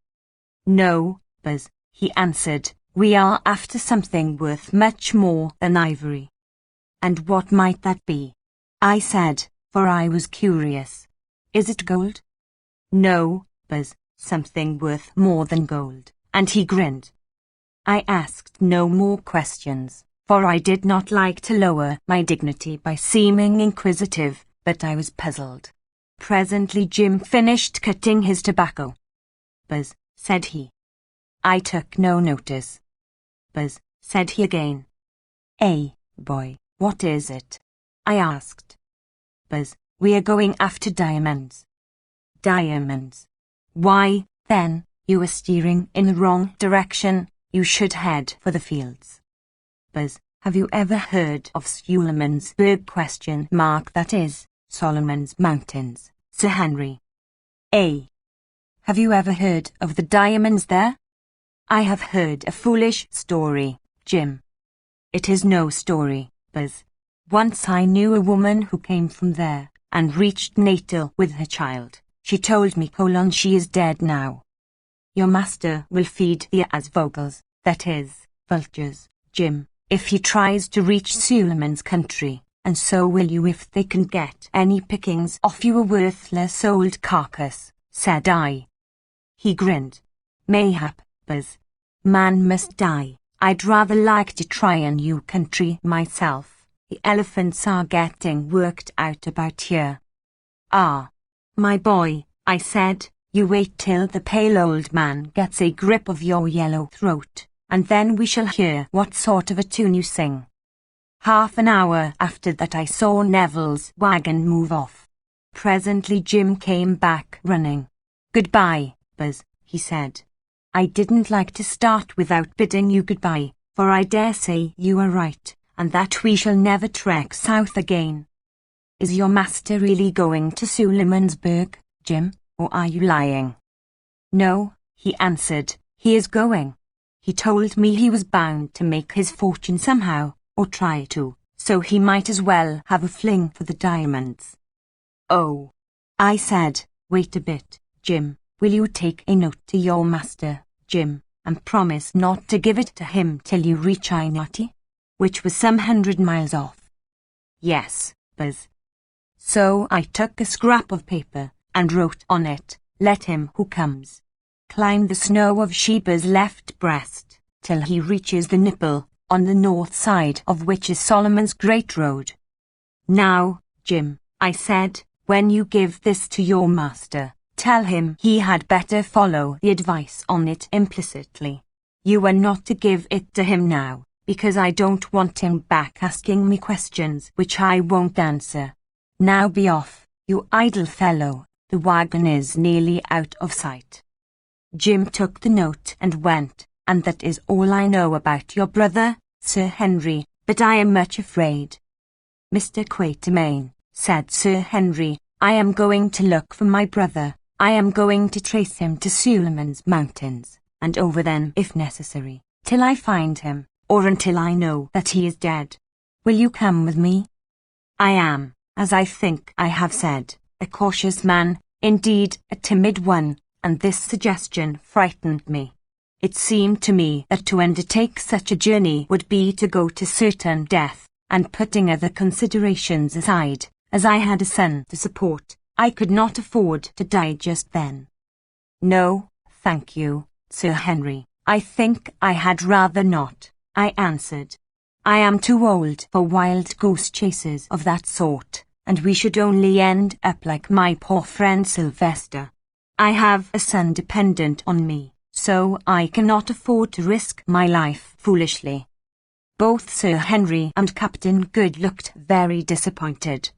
No, Buzz, he answered, we are after something worth much more than ivory. And what might that be? I said, for I was curious. Is it gold? No, Buzz, something worth more than gold, and he grinned. I asked no more questions, for I did not like to lower my dignity by seeming inquisitive, but I was puzzled. Presently Jim finished cutting his tobacco. Buzz, said he. I took no notice. Buzz, said he again. Boy, what is it? I asked. Buzz, we are going after diamonds. Diamonds. Why, then, you are steering in the wrong direction. You should head for the fields. Buzz, have you ever heard of Solomon's Berg ? That is, Solomon's Mountains, Sir Henry. Have you ever heard of the diamonds there? I have heard a foolish story, Jim. It is no story, Buzz. Once I knew a woman who came from there, and reached Natal with her child. She told me, she is dead now. Your master will feed the Asvogels, that is, vultures, Jim, if he tries to reach Solomon's country, and so will you if they can get any pickings off you a worthless old carcass, said I. He grinned. Mayhap, Buzz. Man must die. I'd rather like to try a new country myself. The elephants are getting worked out about here. Ah, my boy, I said, you wait till the pale old man gets a grip of your yellow throat, and then we shall hear what sort of a tune you sing. Half an hour after that I saw Neville's wagon move off. Presently Jim came back running. Goodbye, Buzz, he said. I didn't like to start without bidding you goodbye, for I dare say you are right, and that we shall never trek south again. Is your master really going to Solomon's Berg, Jim, or are you lying? No, he answered, he is going. He told me he was bound to make his fortune somehow, or try to, so he might as well have a fling for the diamonds. Oh, I said, wait a bit, Jim, will you take a note to your master, Jim, and promise not to give it to him till you reach Ainati, which was some 100 miles off. Yes, Buzz. So I took a scrap of paper, and wrote on it, let him who comes climb the snow of Sheba's left breast, till he reaches the nipple, on the north side of which is Solomon's Great Road. Now, Jim, I said, when you give this to your master, tell him he had better follow the advice on it implicitly. You are not to give it to him now, because I don't want him back asking me questions which I won't answer. Now be off, you idle fellow, the wagon is nearly out of sight. Jim took the note and went, and that is all I know about your brother, Sir Henry, but I am much afraid. Mr. Quatermain, said Sir Henry, I am going to look for my brother. I am going to trace him to Suleiman's mountains, and over them if necessary, till I find him, or until I know that he is dead. Will you come with me? I am, as I think I have said, a cautious man, indeed a timid one, and this suggestion frightened me. It seemed to me that to undertake such a journey would be to go to certain death, and putting other considerations aside, as I had a son to support, I could not afford to die just then. No, thank you, Sir Henry, I think I had rather not, I answered. I am too old for wild goose chases of that sort, and we should only end up like my poor friend Sylvester. I have a son dependent on me, so I cannot afford to risk my life foolishly. Both Sir Henry and Captain Good looked very disappointed.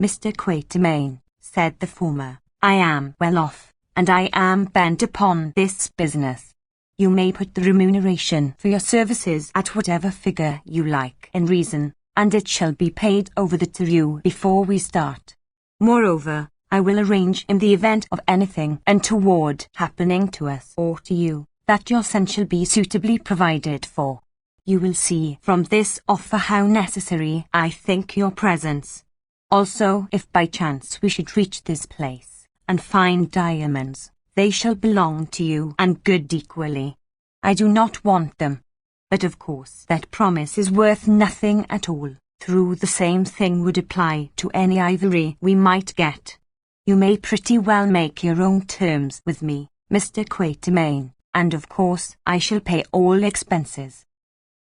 Mr. Quatermain, said the former, I am well off, and I am bent upon this business. You may put the remuneration for your services at whatever figure you like in reason, and it shall be paid over to you before we start. Moreover, I will arrange in the event of anything untoward happening to us or to you, that your son shall be suitably provided for. You will see from this offer how necessary I think your presence. Also, if by chance we should reach this place, and find diamonds, they shall belong to you and Good equally. I do not want them. But of course that promise is worth nothing at all, through the same thing would apply to any ivory we might get. You may pretty well make your own terms with me, Mr. Quatermain, and of course I shall pay all expenses.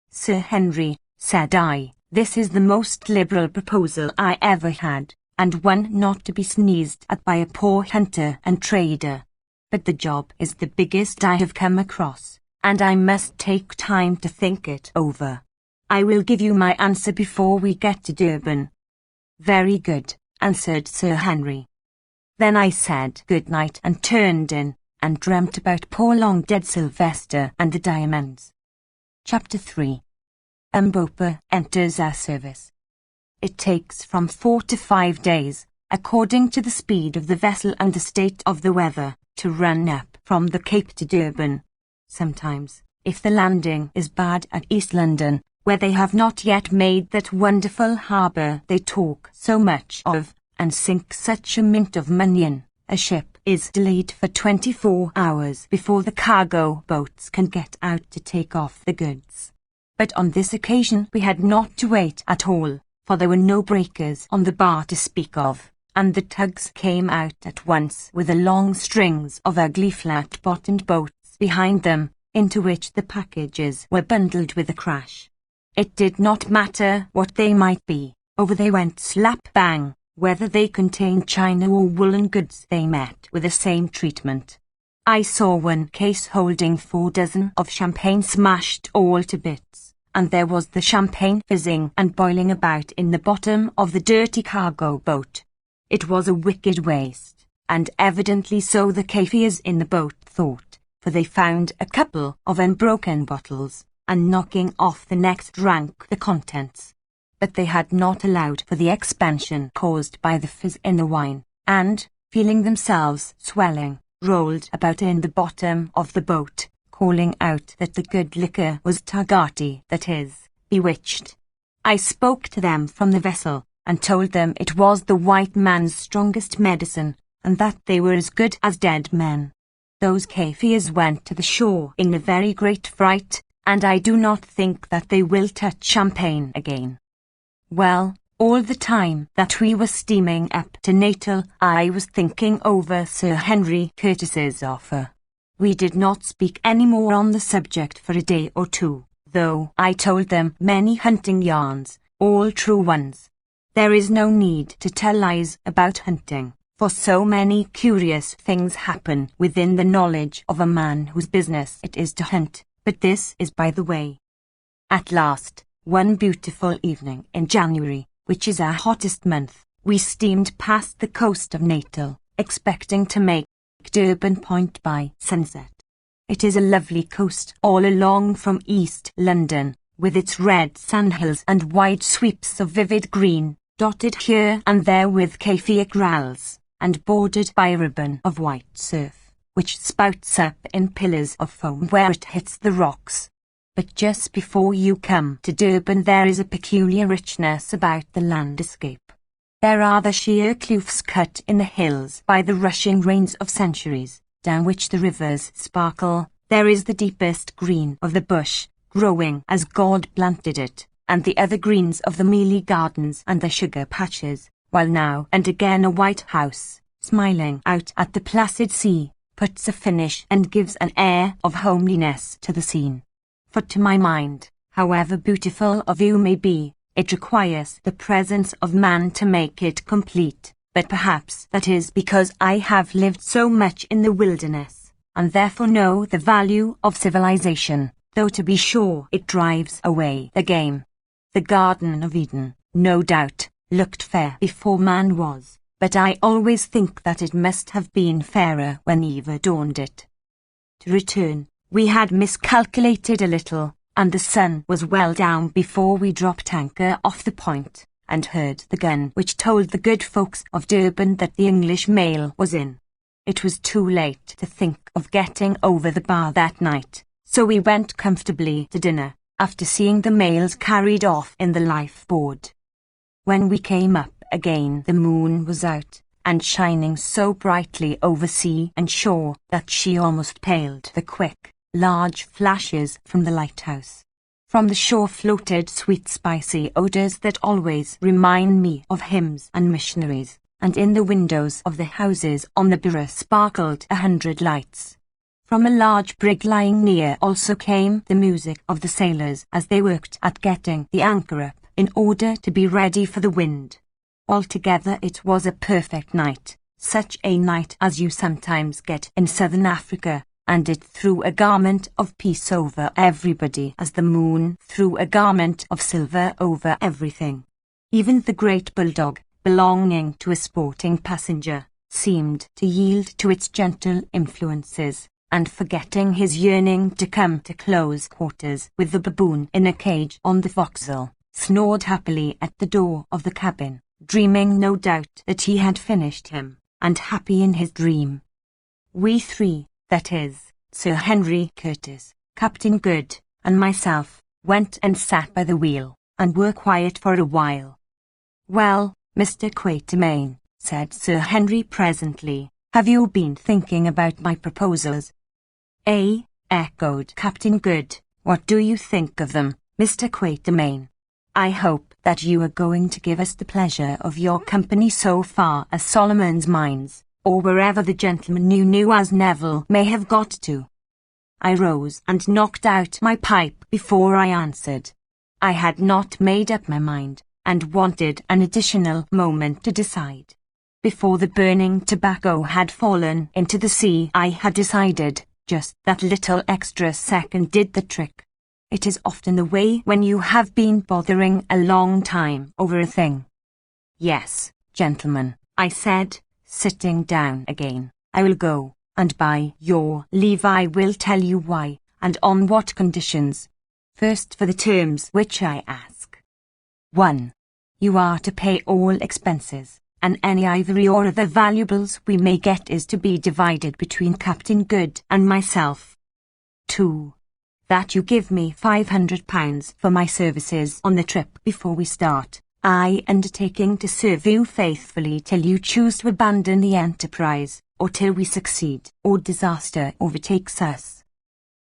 Sir Henry, said I, this is the most liberal proposal I ever had, and one not to be sneezed at by a poor hunter and trader. But the job is the biggest I have come across, and I must take time to think it over. I will give you my answer before we get to Durban. Very good, answered Sir Henry. Then I said good night and turned in, and dreamt about poor long dead Sylvester and the diamonds. Chapter 3. Mbopa enters our service. It takes from 4 to 5 days, according to the speed of the vessel and the state of the weather, to run up from the Cape to Durban. Sometimes, if the landing is bad at East London, where they have not yet made that wonderful harbour they talk so much of, and sink such a mint of money in, a ship is delayed for 24 hours before the cargo boats can get out to take off the goods. But on this occasion we had not to wait at all, for there were no breakers on the bar to speak of, and the tugs came out at once with the long strings of ugly flat-bottomed boats behind them, into which the packages were bundled with a crash. It did not matter what they might be, over they went slap-bang, whether they contained china or woolen goods they met with the same treatment. I saw one case holding 4 dozen of champagne smashed all to bits, and there was the champagne fizzing and boiling about in the bottom of the dirty cargo boat. It was a wicked waste, and evidently so the Kaffirs in the boat thought, for they found a couple of unbroken bottles, and knocking off the next drank the contents. But they had not allowed for the expansion caused by the fizz in the wine, and, feeling themselves swelling, rolled about in the bottom of the boat, calling out that the good liquor was Tagati, that is, bewitched. I spoke to them from the vessel, and told them it was the white man's strongest medicine, and that they were as good as dead men. Those Kaffirs went to the shore in a very great fright, and I do not think that they will touch champagne again. Well, all the time that we were steaming up to Natal, I was thinking over Sir Henry Curtis's offer. We did not speak any more on the subject for a day or two, though I told them many hunting yarns, all true ones. There is no need to tell lies about hunting, for so many curious things happen within the knowledge of a man whose business it is to hunt, but this is by the way. At last, one beautiful evening in January, which is our hottest month, we steamed past the coast of Natal, expecting to make Durban Point by sunset. It is a lovely coast all along from East London, with its red sandhills and wide sweeps of vivid green, dotted here and there with kaffir kraals, and bordered by a ribbon of white surf, which spouts up in pillars of foam where it hits the rocks. But just before you come to Durban there is a peculiar richness about the landscape. There are the sheer kloofs cut in the hills by the rushing rains of centuries, down which the rivers sparkle. There is the deepest green of the bush, growing as God planted it, and the other greens of the mealie gardens and the sugar patches, while now and again a white house, smiling out at the placid sea, puts a finish and gives an air of homeliness to the scene. For to my mind, however beautiful a view may be, it requires the presence of man to make it complete, but perhaps that is because I have lived so much in the wilderness, and therefore know the value of civilization, though to be sure it drives away the game. The Garden of Eden, no doubt, looked fair before man was, but I always think that it must have been fairer when Eve adorned it. To return, we had miscalculated a little, and the sun was well down before we dropped anchor off the point, and heard the gun which told the good folks of Durban that the English mail was in. It was too late to think of getting over the bar that night, so we went comfortably to dinner, after seeing the mails carried off in the lifeboat. When we came up again the moon was out, and shining so brightly over sea and shore that she almost paled the quick, large flashes from the lighthouse. From the shore floated sweet spicy odours that always remind me of hymns and missionaries, and in the windows of the houses on the Borough sparkled 100 lights. From a large brig lying near also came the music of the sailors as they worked at getting the anchor up in order to be ready for the wind. Altogether it was a perfect night, such a night as you sometimes get in southern Africa, and it threw a garment of peace over everybody as the moon threw a garment of silver over everything. Even the great bulldog, belonging to a sporting passenger, seemed to yield to its gentle influences, and forgetting his yearning to come to close quarters with the baboon in a cage on the forecastle, snored happily at the door of the cabin, dreaming no doubt that he had finished him, and happy in his dream. We three, that is, Sir Henry Curtis, Captain Good, and myself, went and sat by the wheel, and were quiet for a while. "Well, Mr. Quatermain," said Sir Henry presently, "have you been thinking about my proposals?" Echoed Captain Good. "What do you think of them, Mr. Quatermain? I hope that you are going to give us the pleasure of your company so far as Solomon's Mines, or wherever the gentleman you knew as Neville may have got to." I rose and knocked out my pipe before I answered. I had not made up my mind, and wanted an additional moment to decide. Before the burning tobacco had fallen into the sea I had decided. Just that little extra second did the trick. It is often the way when you have been bothering a long time over a thing. "Yes, gentlemen," I said, sitting down again, "I will go, and by your leave I will tell you why, and on what conditions. First for the terms which I ask. 1. You are to pay all expenses, and any ivory or other valuables we may get is to be divided between Captain Good and myself. 2. That you give me £500 for my services on the trip before we start, I undertaking to serve you faithfully till you choose to abandon the enterprise, or till we succeed, or disaster overtakes us.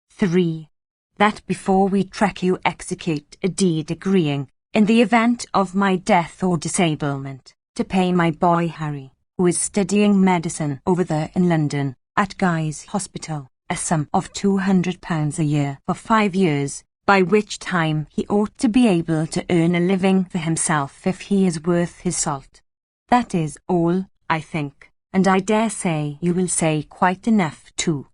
3. That before we trek you execute a deed agreeing, in the event of my death or disablement, to pay my boy Harry, who is studying medicine over there in London, at Guy's Hospital, a sum of £200 a year for 5 years, by which time he ought to be able to earn a living for himself if he is worth his salt. That is all, I think, and I dare say you will say quite enough too."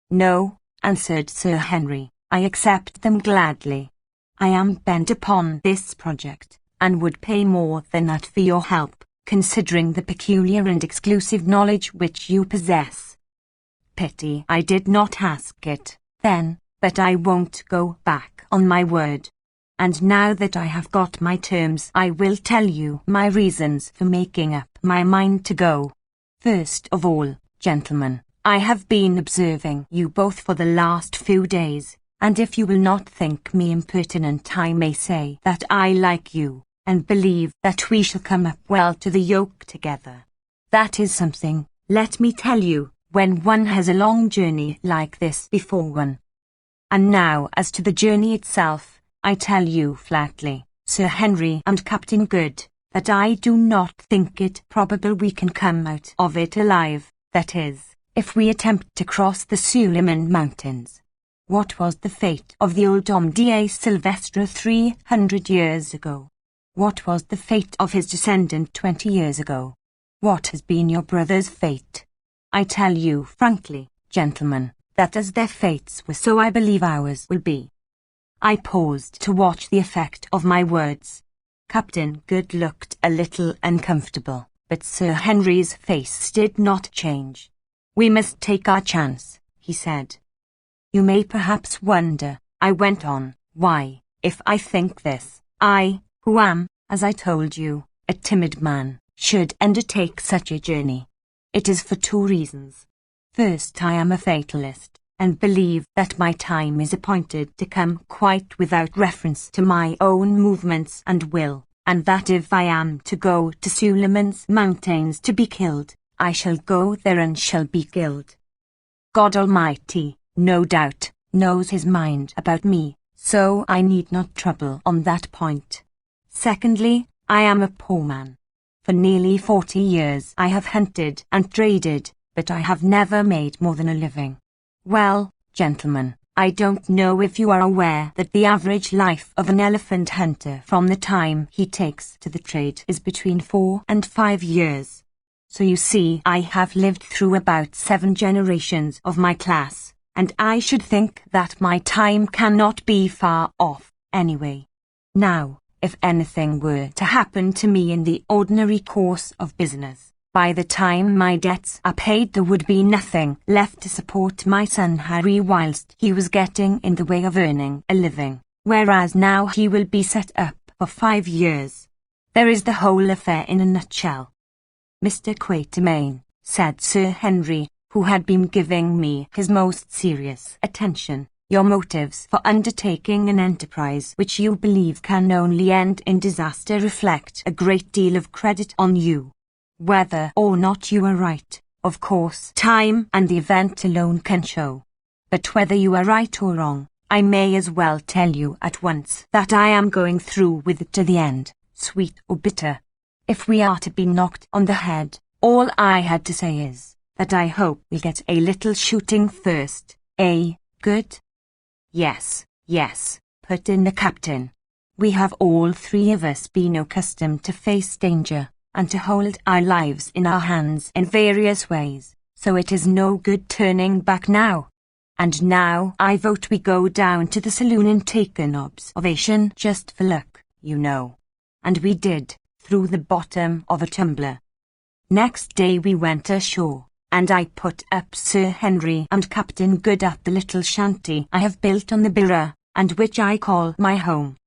"No," answered Sir Henry, "I accept them gladly. I am bent upon this project, and would pay more than that for your help, considering the peculiar and exclusive knowledge which you possess. Pity I did not ask it then, but I won't go back on my word. And now that I have got my terms, I will tell you my reasons for making up my mind to go. First of all, gentlemen, I have been observing you both for the last few days, and if you will not think me impertinent, I may say that I like you, and believe that we shall come up well to the yoke together. That is something, let me tell you, when one has a long journey like this before one. And now as to the journey itself, I tell you flatly, Sir Henry and Captain Good, that I do not think it probable we can come out of it alive, that is, if we attempt to cross the Suleiman Mountains. What was the fate of the old Homme de Sylvestre 300 years ago? What was the fate of his descendant 20 years ago? What has been your brother's fate? I tell you frankly, gentlemen, that as their fates were, so I believe ours will be. I paused to watch the effect of my words. Captain Good looked a little uncomfortable, but Sir Henry's face did not change. We must take our chance, he said. You may perhaps wonder, I went on, why, if I think this, I, who am, as I told you, a timid man, should undertake such a journey. It is for two reasons. First, I am a fatalist, and believe that my time is appointed to come quite without reference to my own movements and will, and that if I am to go to Suleiman's Mountains to be killed, I shall go there and shall be killed. God Almighty, no doubt, knows his mind about me, so I need not trouble on that point. Secondly, I am a poor man. For nearly 40 years I have hunted and traded, but I have never made more than a living. Well, gentlemen, I don't know if you are aware that the average life of an elephant hunter from the time he takes to the trade is between 4 and 5 years. So you see, I have lived through about 7 generations of my class, and I should think that my time cannot be far off, anyway. Now, if anything were to happen to me in the ordinary course of business, by the time my debts are paid there would be nothing left to support my son Harry whilst he was getting in the way of earning a living, whereas now he will be set up for 5 years. There is the whole affair in a nutshell. Mr. Quatermain, said Sir Henry, who had been giving me his most serious attention, your motives for undertaking an enterprise which you believe can only end in disaster reflect a great deal of credit on you. Whether or not you are right, of course, time and the event alone can show. But whether you are right or wrong, I may as well tell you at once that I am going through with it to the end, sweet or bitter. If we are to be knocked on the head, all I had to say is that I hope we get a little shooting first, eh, Good? Yes, yes, put in the captain. We have all 3 of us been accustomed to face danger, and to hold our lives in our hands in various ways, so it is no good turning back now. And now I vote we go down to the saloon and take an observation just for luck, you know. And we did, through the bottom of a tumbler. Next day we went ashore, and I put up Sir Henry and Captain Good at the little shanty I have built on the Bira, and which I call my home.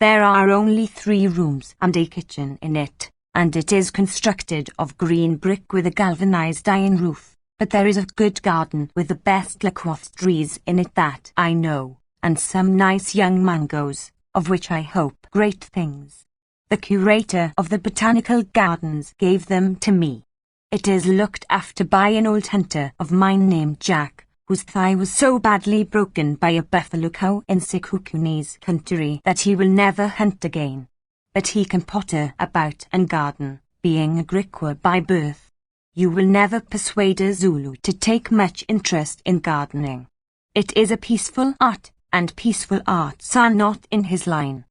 There are only 3 rooms and a kitchen in it, and it is constructed of green brick with a galvanized iron roof, but there is a good garden with the best laquath trees in it that I know, and some nice young mangoes, of which I hope great things. The curator of the botanical gardens gave them to me. It is looked after by an old hunter of mine named Jack, whose thigh was so badly broken by a buffalo cow in Sikukuni's country that he will never hunt again. But he can potter about and garden, being a Griqua by birth. You will never persuade a Zulu to take much interest in gardening. It is a peaceful art, and peaceful arts are not in his line.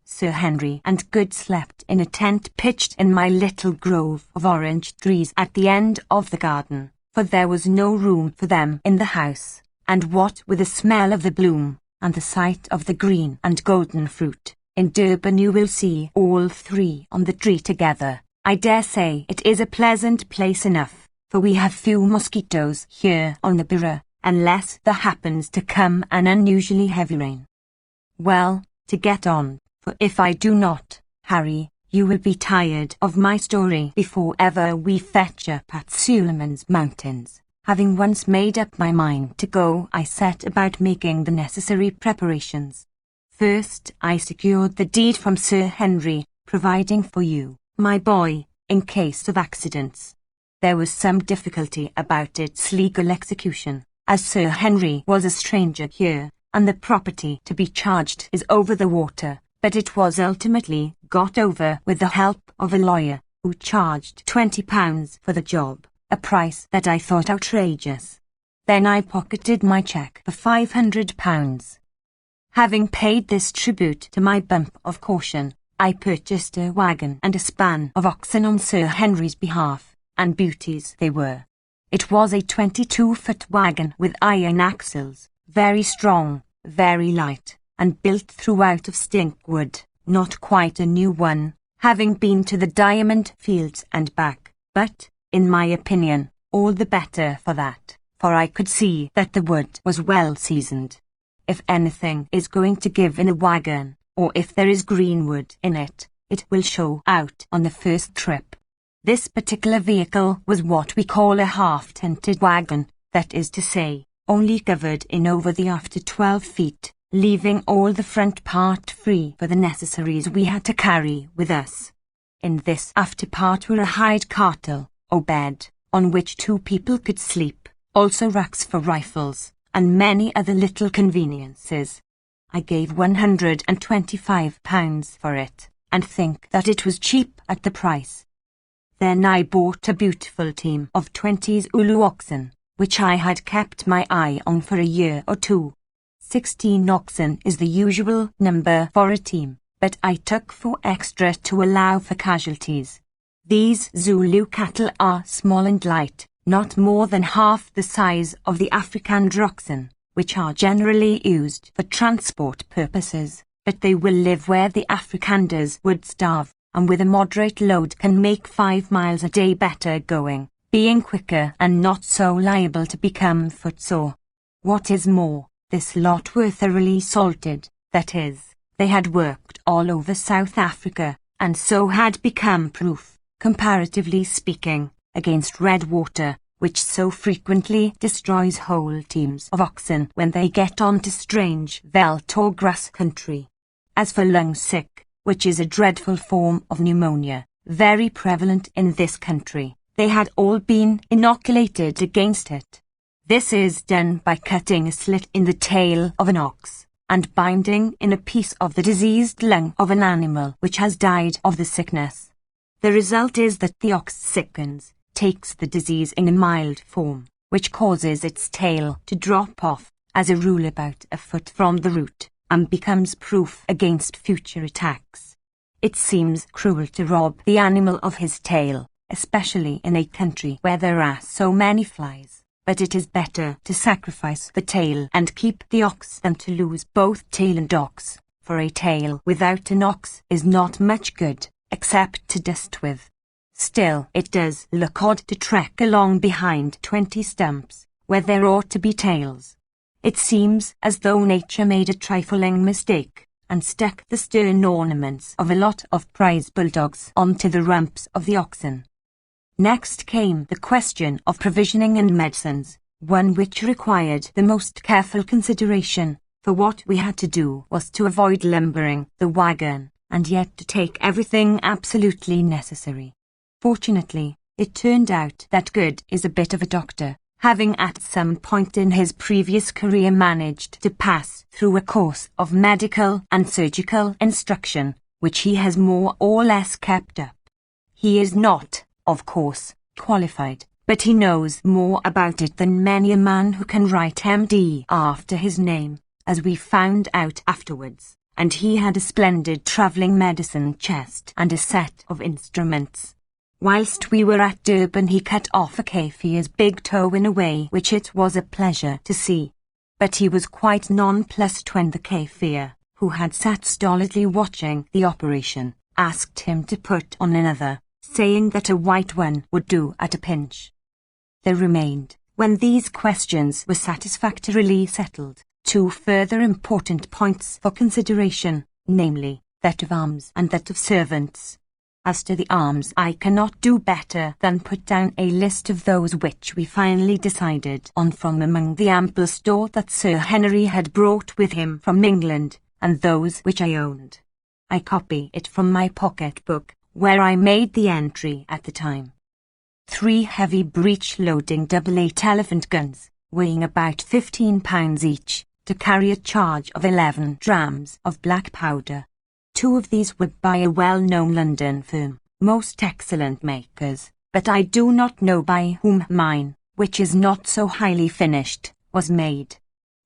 Sir Henry and Good slept in a tent pitched in my little grove of orange trees at the end of the garden, for there was no room for them in the house, and what with the smell of the bloom, and the sight of the green and golden fruit, in Durban you will see all 3 on the tree together. I dare say it is a pleasant place enough, for we have few mosquitoes here on the Bira, unless there happens to come an unusually heavy rain. Well, to get on, for if I do not, Harry, you will be tired of my story before ever we fetch up at Suleiman's Mountains. Having once made up my mind to go, I set about making the necessary preparations. First, I secured the deed from Sir Henry, providing for you, my boy, in case of accidents. There was some difficulty about its legal execution, as Sir Henry was a stranger here, and the property to be charged is over the water, but it was ultimately got over with the help of a lawyer, who charged £20 for the job, a price that I thought outrageous. Then I pocketed my cheque for £500. Having paid this tribute to my bump of caution, I purchased a wagon and a span of oxen on Sir Henry's behalf, and beauties they were. It was a 22-foot wagon with iron axles, very strong, very light, and built throughout of stinkwood, not quite a new one, having been to the diamond fields and back, but, in my opinion, all the better for that, for I could see that the wood was well seasoned. If anything is going to give in a wagon, or if there is green wood in it, it will show out on the first trip. This particular vehicle was what we call a half-tented wagon, that is to say, only covered in over the after 12 feet, leaving all the front part free for the necessaries we had to carry with us. In this after part were a hide cartle, or bed, on which 2 people could sleep, also racks for rifles, and many other little conveniences. I gave £125 for it, and think that it was cheap at the price. Then I bought a beautiful team of 20 Ulu oxen, which I had kept my eye on for a year or 2. 16 oxen is the usual number for a team, but I took 4 extra to allow for casualties. These Zulu cattle are small and light, not more than half the size of the Afrikaner oxen, which are generally used for transport purposes, but they will live where the Afrikaners would starve, and with a moderate load can make 5 miles a day better going, being quicker and not so liable to become footsore. What is more, this lot were thoroughly salted, that is, they had worked all over South Africa, and so had become proof, comparatively speaking, against red water, which so frequently destroys whole teams of oxen when they get on to strange veldt or grass country. As for lung sick, which is a dreadful form of pneumonia, very prevalent in this country, they had all been inoculated against it. This is done by cutting a slit in the tail of an ox, and binding in a piece of the diseased lung of an animal which has died of the sickness. The result is that the ox sickens, takes the disease in a mild form, which causes its tail to drop off, as a rule about a foot from the root, and becomes proof against future attacks. It seems cruel to rob the animal of his tail, especially in a country where there are so many flies, but it is better to sacrifice the tail and keep the ox than to lose both tail and ox, for a tail without an ox is not much good, except to dust with. Still, it does look odd to trek along behind 20 stumps, where there ought to be tails. It seems as though nature made a trifling mistake, and stuck the stern ornaments of a lot of prize bulldogs onto the rumps of the oxen. Next came the question of provisioning and medicines, one which required the most careful consideration, for what we had to do was to avoid lumbering the wagon, and yet to take everything absolutely necessary. Fortunately, it turned out that Good is a bit of a doctor, having at some point in his previous career managed to pass through a course of medical and surgical instruction, which he has more or less kept up. He is not, of course, qualified, but he knows more about it than many a man who can write MD after his name, as we found out afterwards, and he had a splendid travelling medicine chest and a set of instruments. Whilst we were at Durban he cut off a Kafir's big toe in a way which it was a pleasure to see. But he was quite nonplussed when the Kafir, who had sat stolidly watching the operation, asked him to put on another, saying that a white one would do at a pinch. There remained, when these questions were satisfactorily settled, two further important points for consideration, namely, that of arms and that of servants. As to the arms, I cannot do better than put down a list of those which we finally decided on from among the ample store that Sir Henry had brought with him from England, and those which I owned. I copy it from my pocket-book, where I made the entry at the time. 3 heavy breech-loading double-8 elephant guns, weighing about 15 pounds each, to carry a charge of 11 drams of black powder. 2 of these were by a well-known London firm, most excellent makers, but I do not know by whom mine, which is not so highly finished, was made.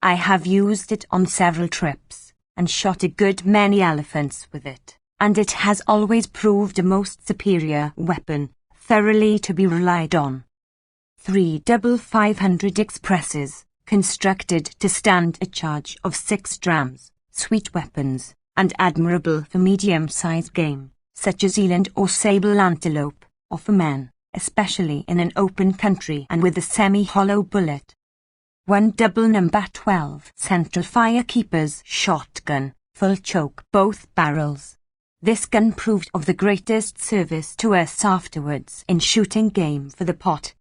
I have used it on several trips, and shot a good many elephants with it, and it has always proved a most superior weapon, thoroughly to be relied on. 3 double 500 expresses, constructed to stand a charge of 6 drams, sweet weapons, and admirable for medium-sized game, such as eland or sable antelope, or for men, especially in an open country and with a semi-hollow bullet. 1 double number 12 central fire-keeper's shotgun, full choke both barrels. This gun proved of the greatest service to us afterwards in shooting game for the pot.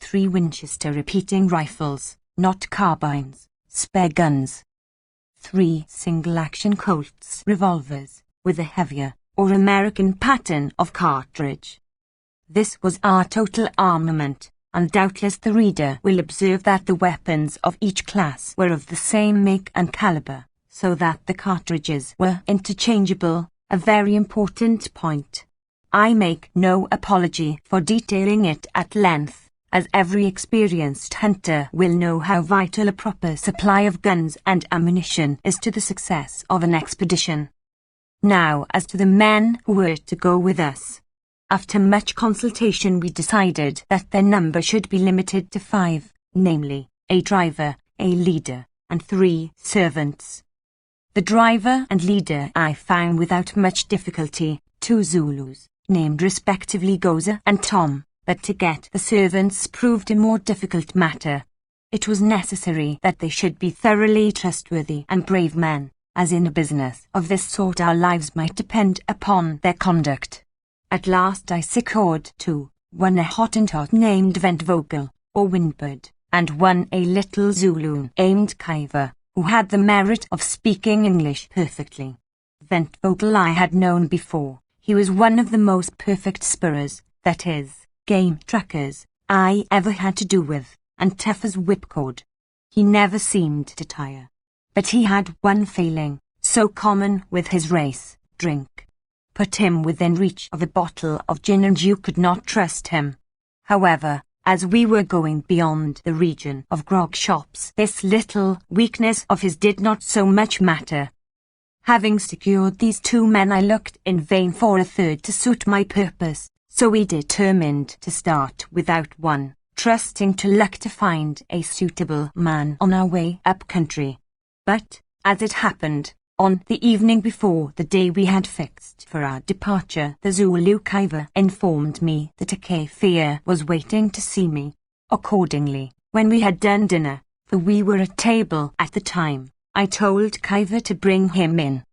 3 Winchester repeating rifles, not carbines, spare guns. 3 single-action Colt's revolvers, with a heavier, or American pattern of cartridge. This was our total armament, and doubtless the reader will observe that the weapons of each class were of the same make and caliber, so that the cartridges were interchangeable, a very important point. I make no apology for detailing it at length, as every experienced hunter will know how vital a proper supply of guns and ammunition is to the success of an expedition. Now, as to the men who were to go with us. After much consultation we decided that their number should be limited to 5, namely, a driver, a leader, and 3 servants. The driver and leader I found without much difficulty, 2 Zulus, named respectively Goza and Tom. But to get the servants proved a more difficult matter. It was necessary that they should be thoroughly trustworthy and brave men, as in a business of this sort our lives might depend upon their conduct. At last I secured 2, one a Hottentot named Ventvogel, or Windbird, and one a little Zulu named Kiver, who had the merit of speaking English perfectly. Ventvogel I had known before. He was one of the most perfect spurrers, that is, game trackers, I ever had to do with, and tough as whipcord. He never seemed to tire. But he had one failing, so common with his race, drink. Put him within reach of a bottle of gin and you could not trust him. However, as we were going beyond the region of grog shops, this little weakness of his did not so much matter. Having secured these 2 men I looked in vain for a third to suit my purpose. So we determined to start without one, trusting to luck to find a suitable man on our way up country. But, as it happened, on the evening before the day we had fixed for our departure, the Zulu Kiver informed me that a Kaffir was waiting to see me. Accordingly, when we had done dinner, for we were at table at the time, I told Kiver to bring him in.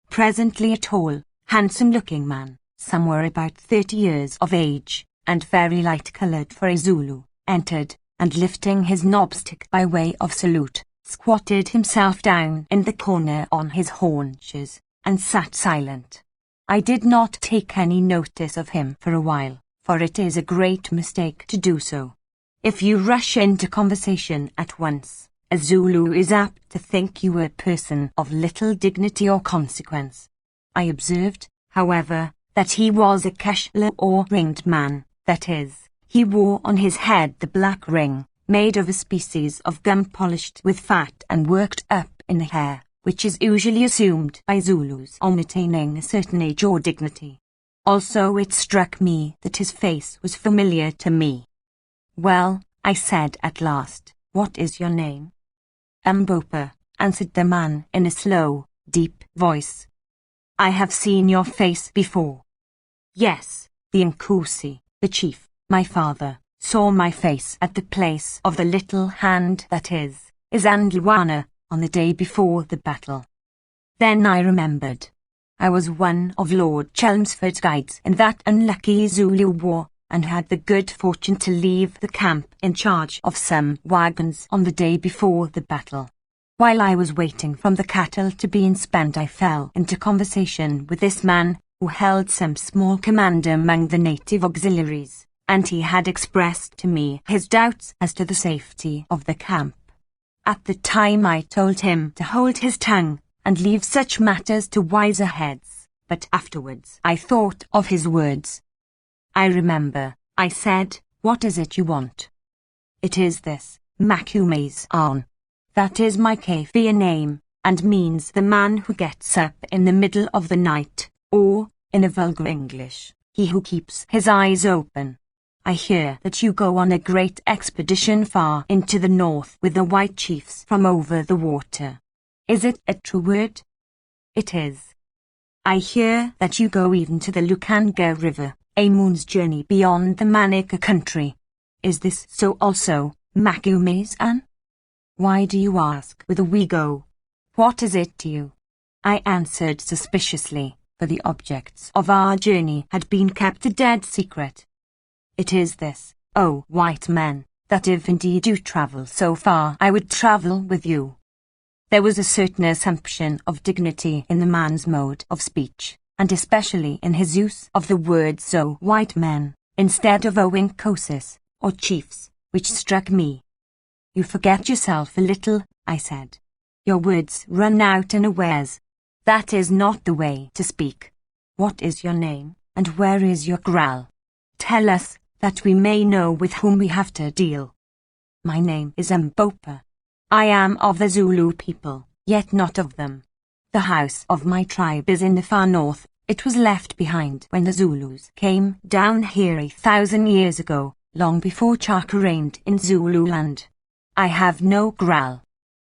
Presently a tall, handsome-looking man, somewhere about 30 years of age, and very light-coloured for a Zulu, entered, and lifting his knobstick by way of salute, squatted himself down in the corner on his haunches, and sat silent. I did not take any notice of him for a while, for it is a great mistake to do so. If you rush into conversation at once, a Zulu is apt to think you a person of little dignity or consequence. I observed, however, that he was a kashla or ringed man, that is, he wore on his head the black ring, made of a species of gum polished with fat and worked up in the hair, which is usually assumed by Zulus on attaining a certain age or dignity. Also it struck me that his face was familiar to me. "Well," I said at last, "what is your name?" "Mbopa," answered the man in a slow, deep voice. "I have seen your face before." "Yes, the Nkosi, the chief, my father, saw my face at the place of the little hand that is Andlwana, on the day before the battle. Then I remembered. I was one of Lord Chelmsford's guides in that unlucky Zulu war, and had the good fortune to leave the camp in charge of some wagons on the day before the battle. While I was waiting for the cattle to be spent, I fell into conversation with this man, who held some small command among the native auxiliaries, and he had expressed to me his doubts as to the safety of the camp. At the time I told him to hold his tongue, and leave such matters to wiser heads, but afterwards I thought of his words. I remember, I said, "What is it you want?" "It is this, Macume's on. That is my Kaffir name, and means the man who gets up in the middle of the night, or, in a vulgar English, he who keeps his eyes open. I hear that you go on a great expedition far into the north with the white chiefs from over the water. Is it a true word?" "It is." "I hear that you go even to the Lukanga River, a moon's journey beyond the Manica country. Is this so also, Macume's Anne?" "Why do you ask whither we go? What is it to you?" I answered suspiciously, for the objects of our journey had been kept a dead secret. "It is this, O white men, that if indeed you travel so far, I would travel with you." There was a certain assumption of dignity in the man's mode of speech, and especially in his use of the word "so white men," instead of Oinkosis, or chiefs, which struck me. "You forget yourself a little," I said. "Your words run out unawares. That is not the way to speak. What is your name, and where is your growl? Tell us, that we may know with whom we have to deal." "My name is Mbopa. I am of the Zulu people, yet not of them. The house of my tribe is in the far north. It was left behind when the Zulus came down here 1,000 years ago, long before Chaka reigned in Zululand. I have no growl.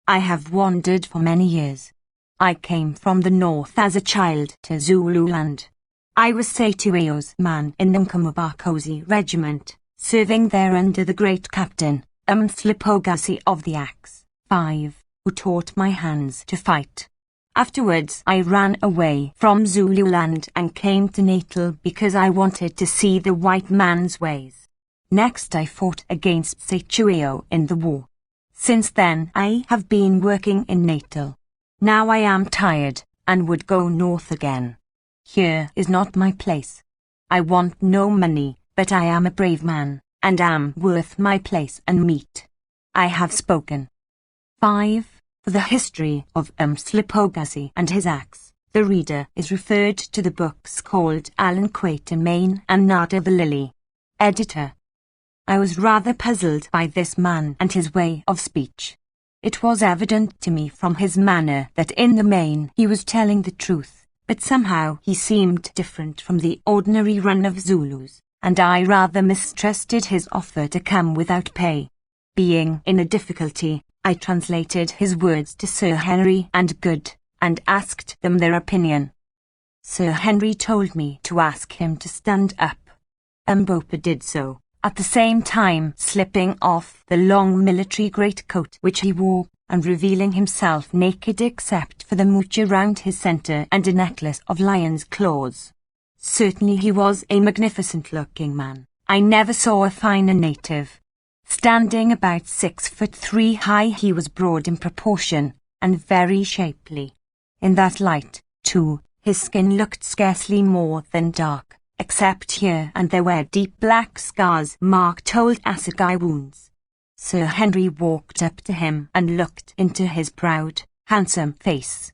I have wandered for many years. I came from the north as a child to Zululand. I was Satuayo's man in the Nkomabakosi regiment, serving there under the great captain, Umslipogasi of the Axe, 5, who taught my hands to fight. Afterwards I ran away from Zululand and came to Natal because I wanted to see the white man's ways. Next I fought against Satuayo in the war. Since then I have been working in Natal. Now I am tired, and would go north again. Here is not my place. I want no money, but I am a brave man, and am worth my place and meat. I have spoken. 5. For the history of Umslipogasi and his axe, the reader is referred to the books called Alan Quatermain and Nada the Lily. Editor. I was rather puzzled by this man and his way of speech. It was evident to me from his manner that in the main he was telling the truth, but somehow he seemed different from the ordinary run of Zulus, and I rather mistrusted his offer to come without pay. Being in a difficulty, I translated his words to Sir Henry and Good, and asked them their opinion. Sir Henry told me to ask him to stand up. Mbopa did so, at the same time slipping off the long military greatcoat which he wore, and revealing himself naked except for the mooch round his centre and a necklace of lion's claws. Certainly he was a magnificent-looking man. I never saw a finer native. Standing about 6'3" high, he was broad in proportion, and very shapely. In that light, too, his skin looked scarcely more than dark, except here and there where deep black scars marked old assegai wounds. Sir Henry walked up to him and looked into his proud, handsome face.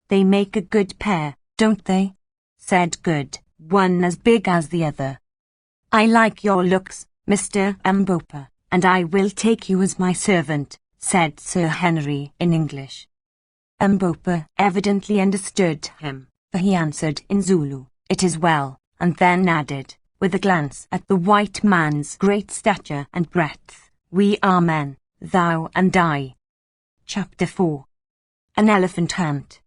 "They make a good pair, don't they?" said Good, one as big as the other. "I like your looks, Mr. Mbopa, and I will take you as my servant," said Sir Henry in English. Mbopa evidently understood him, for he answered in Zulu, "It is well," and then added, with a glance at the white man's great stature and breadth, "We are men, thou and I." Chapter 4. An Elephant Hunt.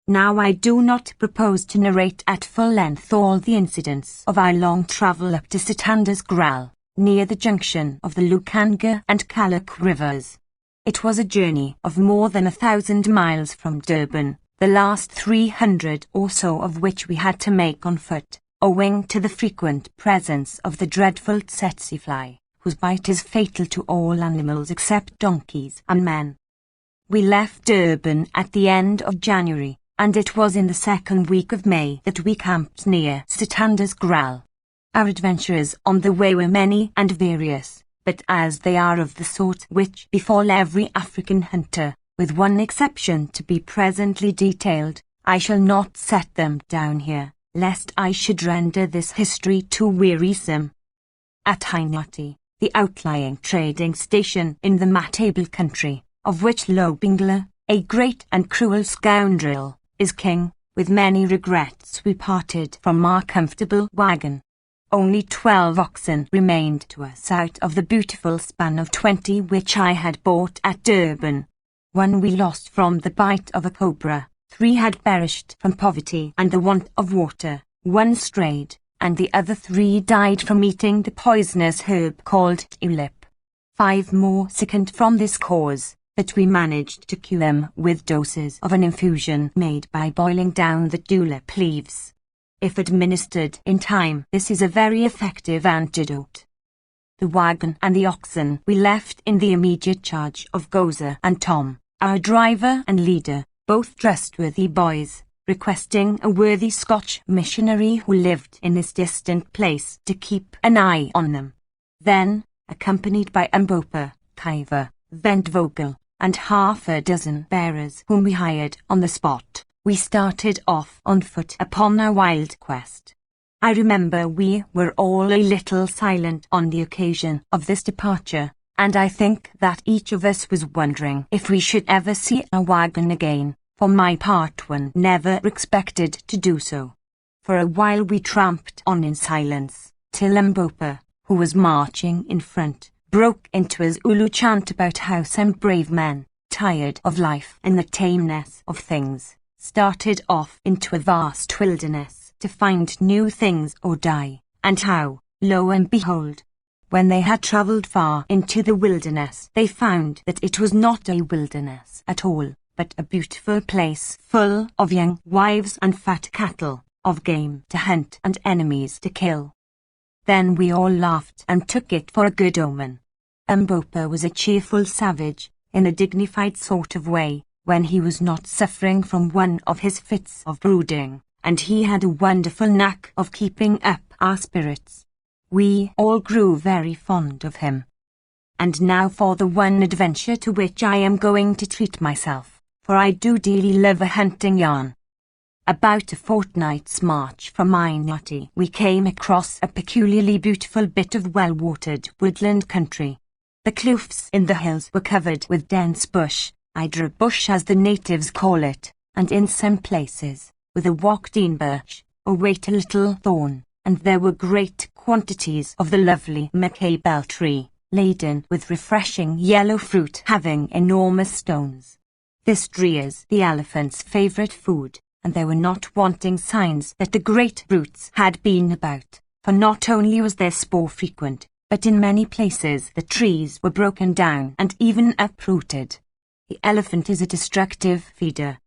Now I do not propose to narrate at full length all the incidents of our long travel up to Sitanda's Kraal, near the junction of the Lukanga and Calac rivers. It was a journey of more than 1,000 miles from Durban, the last 300 or so of which we had to make on foot, owing to the frequent presence of the dreadful tsetse fly, whose bite is fatal to all animals except donkeys and men. We left Durban at the end of January, and it was in the second week of May that we camped near Sitanda's Kraal. Our adventures on the way were many and various, but as they are of the sort which befall every African hunter, with one exception to be presently detailed, I shall not set them down here, lest I should render this history too wearisome. At Hainati, the outlying trading station in the Matable country, of which Lobingla, a great and cruel scoundrel, is king, with many regrets we parted from our comfortable wagon. Only 12 oxen remained to us out of the beautiful span of 20 which I had bought at Durban. One we lost from the bite of a cobra, 3 had perished from poverty and the want of water, 1 strayed, and the other 3 died from eating the poisonous herb called tulip. 5 more sickened from this cause, but we managed to cure them with doses of an infusion made by boiling down the tulip leaves. If administered in time, this is a very effective antidote. The wagon and the oxen we left in the immediate charge of Goza and Tom, our driver and leader, both trustworthy boys, requesting a worthy Scotch missionary who lived in this distant place to keep an eye on them. Then, accompanied by Mbopa, Kaiva, Ventvogel, and half a dozen bearers whom we hired on the spot, we started off on foot upon our wild quest. I remember we were all a little silent on the occasion of this departure, and I think that each of us was wondering if we should ever see our wagon again. For my part, one never expected to do so. For a while we tramped on in silence, till Mbopa, who was marching in front, broke into a Zulu chant about how some brave men, tired of life and the tameness of things, started off into a vast wilderness to find new things or die, and how, lo and behold, when they had travelled far into the wilderness, they found that it was not a wilderness at all, but a beautiful place full of young wives and fat cattle, of game to hunt and enemies to kill. Then we all laughed and took it for a good omen. Mbopa was a cheerful savage, in a dignified sort of way, when he was not suffering from one of his fits of brooding, and he had a wonderful knack of keeping up our spirits. We all grew very fond of him. And now for the one adventure to which I am going to treat myself, for I do dearly love a hunting yarn. About a fortnight's march from Ainati, we came across a peculiarly beautiful bit of well-watered woodland country. The kloofs in the hills were covered with dense bush, hydra bush as the natives call it, and in some places, with a wakdeen birch, or wait a little thorn, and there were great quantities of the lovely Macabre tree, laden with refreshing yellow fruit having enormous stones. This tree is the elephant's favourite food, and there were not wanting signs that the great roots had been about, for not only was their spore frequent, but in many places the trees were broken down and even uprooted. The elephant is a destructive feeder.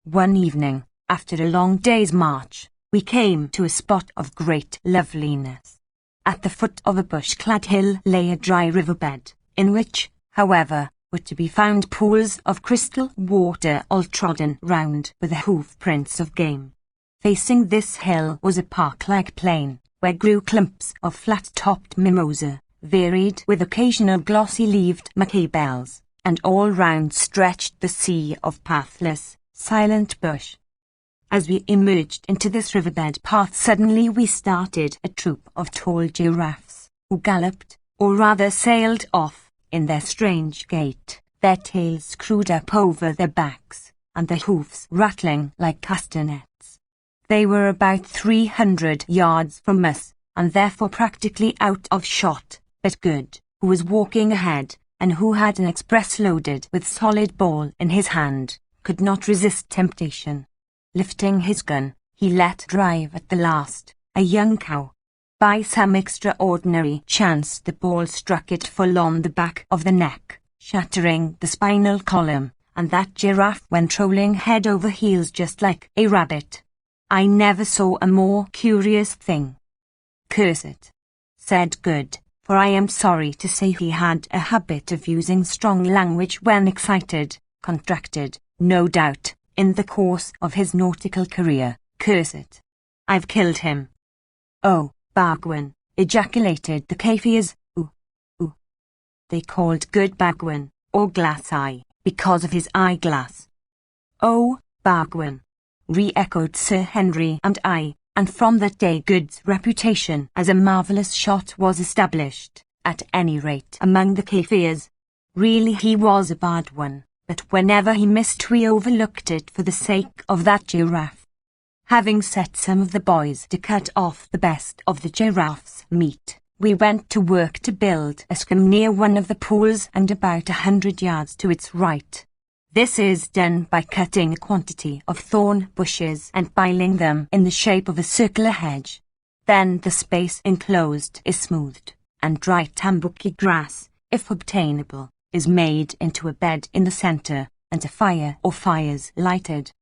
One evening, after a long day's march, we came to a spot of great loveliness. At the foot of a bush-clad hill lay a dry riverbed, in which, however, were to be found pools of crystal water all trodden round with the hoof prints of game. Facing this hill was a park-like plain, where grew clumps of flat-topped mimosa, varied with occasional glossy-leaved macabelles, and all round stretched the sea of pathless, silent bush. As we emerged into this riverbed path, suddenly we started a troop of tall giraffes, who galloped, or rather sailed off, in their strange gait, their tails screwed up over their backs, and their hoofs rattling like castanets. They were about 300 yards from us, and therefore practically out of shot, but Good, who was walking ahead, and who had an express loaded with solid ball in his hand, could not resist temptation. Lifting his gun, he let drive at the last, a young cow. By some extraordinary chance the ball struck it full on the back of the neck, shattering the spinal column, and that giraffe went rolling head over heels just like a rabbit. I never saw a more curious thing. "Curse it," said Good, for I am sorry to say he had a habit of using strong language when excited, contracted, no doubt, in the course of his nautical career. "Curse it. I've killed him." "Oh, Bagwin," ejaculated the Kaffirs. "Ooh, ooh." They called Good Bagwin, or Glass Eye, because of his eyeglass. "Oh, Bagwin," re-echoed Sir Henry and I, and from that day Good's reputation as a marvellous shot was established, at any rate among the Kaffirs. Really he was a bad one, but whenever he missed we overlooked it for the sake of that giraffe. Having set some of the boys to cut off the best of the giraffe's meat, we went to work to build a scrim near one of the pools and about 100 yards to its right. This is done by cutting a quantity of thorn bushes and piling them in the shape of a circular hedge. Then the space enclosed is smoothed, and dry tambouki grass, if obtainable, is made into a bed in the centre, and a fire or fires lighted.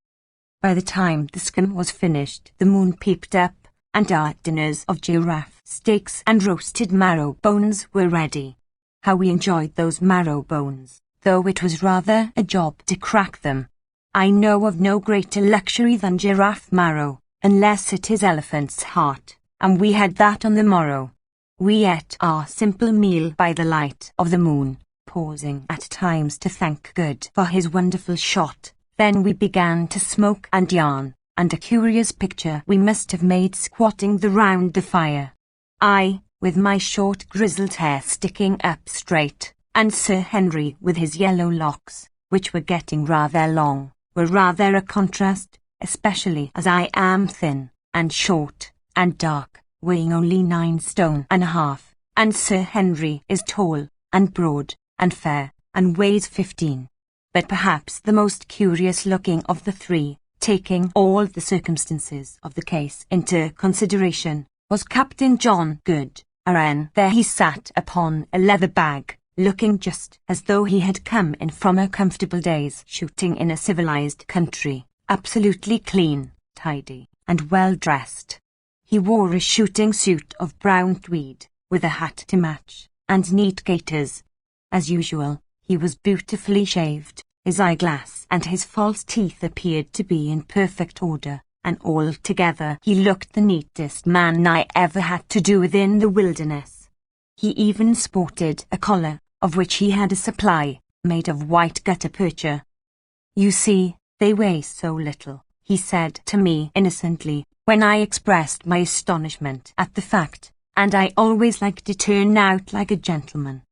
By the time the scrim was finished, the moon peeped up, and our dinners of giraffe steaks and roasted marrow bones were ready. How we enjoyed those marrow bones, though it was rather a job to crack them. I know of no greater luxury than giraffe marrow, unless it is elephant's heart, and we had that on the morrow. We ate our simple meal by the light of the moon, pausing at times to thank Good for his wonderful shot. Then we began to smoke and yarn, and a curious picture we must have made squatting round the fire. I, with my short grizzled hair sticking up straight, and Sir Henry with his yellow locks, which were getting rather long, were rather a contrast, especially as I am thin, and short, and dark, weighing only 9 stone and a half, and Sir Henry is tall, and broad, and fair, and weighs 15. But perhaps the most curious-looking of the three, taking all the circumstances of the case into consideration, was Captain John Good. There he sat upon a leather bag, looking just as though he had come in from a comfortable day's shooting in a civilized country, absolutely clean, tidy, and well-dressed. He wore a shooting suit of brown tweed, with a hat to match, and neat gaiters. As usual, he was beautifully shaved, his eyeglass and his false teeth appeared to be in perfect order, and altogether he looked the neatest man I ever had to do with in the wilderness. He even sported a collar, of which he had a supply, made of white gutta-percha. "You see, they weigh so little," he said to me innocently, when I expressed my astonishment at the fact, "and I always like to turn out like a gentleman."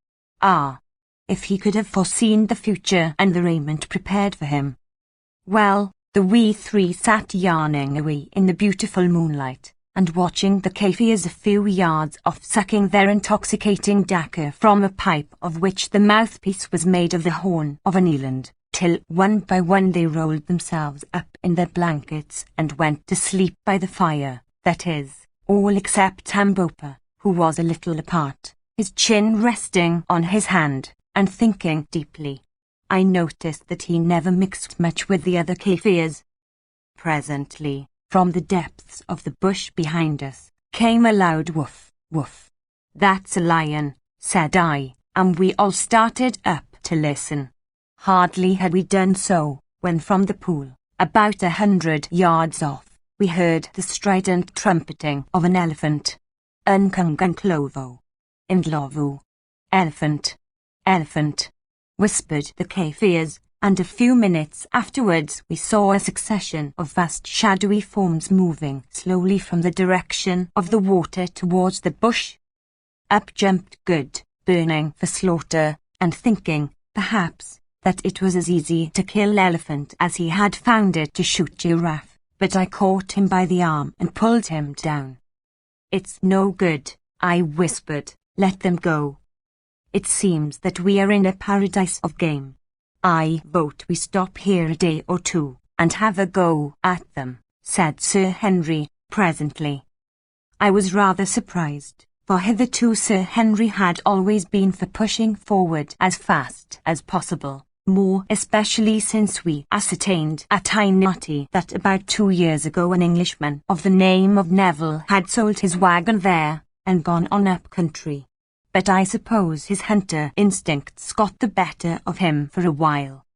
Ah! If he could have foreseen the future and the raiment prepared for him. Well, the we three sat yarning away in the beautiful moonlight, and watching the Kaffirs a few yards off sucking their intoxicating dacre from a pipe of which the mouthpiece was made of the horn of an eland, till one by one they rolled themselves up in their blankets and went to sleep by the fire, that is, all except Tambopa, who was a little apart, his chin resting on his hand, and thinking deeply. I noticed that he never mixed much with the other Kaffirs. Presently, from the depths of the bush behind us, came a loud woof, woof. "That's a lion," said I, and we all started up to listen. Hardly had we done so, when from the pool, about 100 yards off, we heard the strident trumpeting of an elephant. "Unkungunklovo. Indlovu. Elephant. Elephant," whispered the Kaffirs, and a few minutes afterwards we saw a succession of vast shadowy forms moving slowly from the direction of the water towards the bush. Up jumped Good, burning for slaughter, and thinking, perhaps, that it was as easy to kill elephant as he had found it to shoot giraffe, but I caught him by the arm and pulled him down. "It's no good," I whispered, "let them go. It seems that we are in a paradise of game. I vote we stop here a day or two, and have a go at them," said Sir Henry, presently. I was rather surprised, for hitherto Sir Henry had always been for pushing forward as fast as possible, more especially since we ascertained at Ainati that about 2 years ago an Englishman of the name of Neville had sold his wagon there, and gone on up country. But I suppose his hunter instincts got the better of him for a while.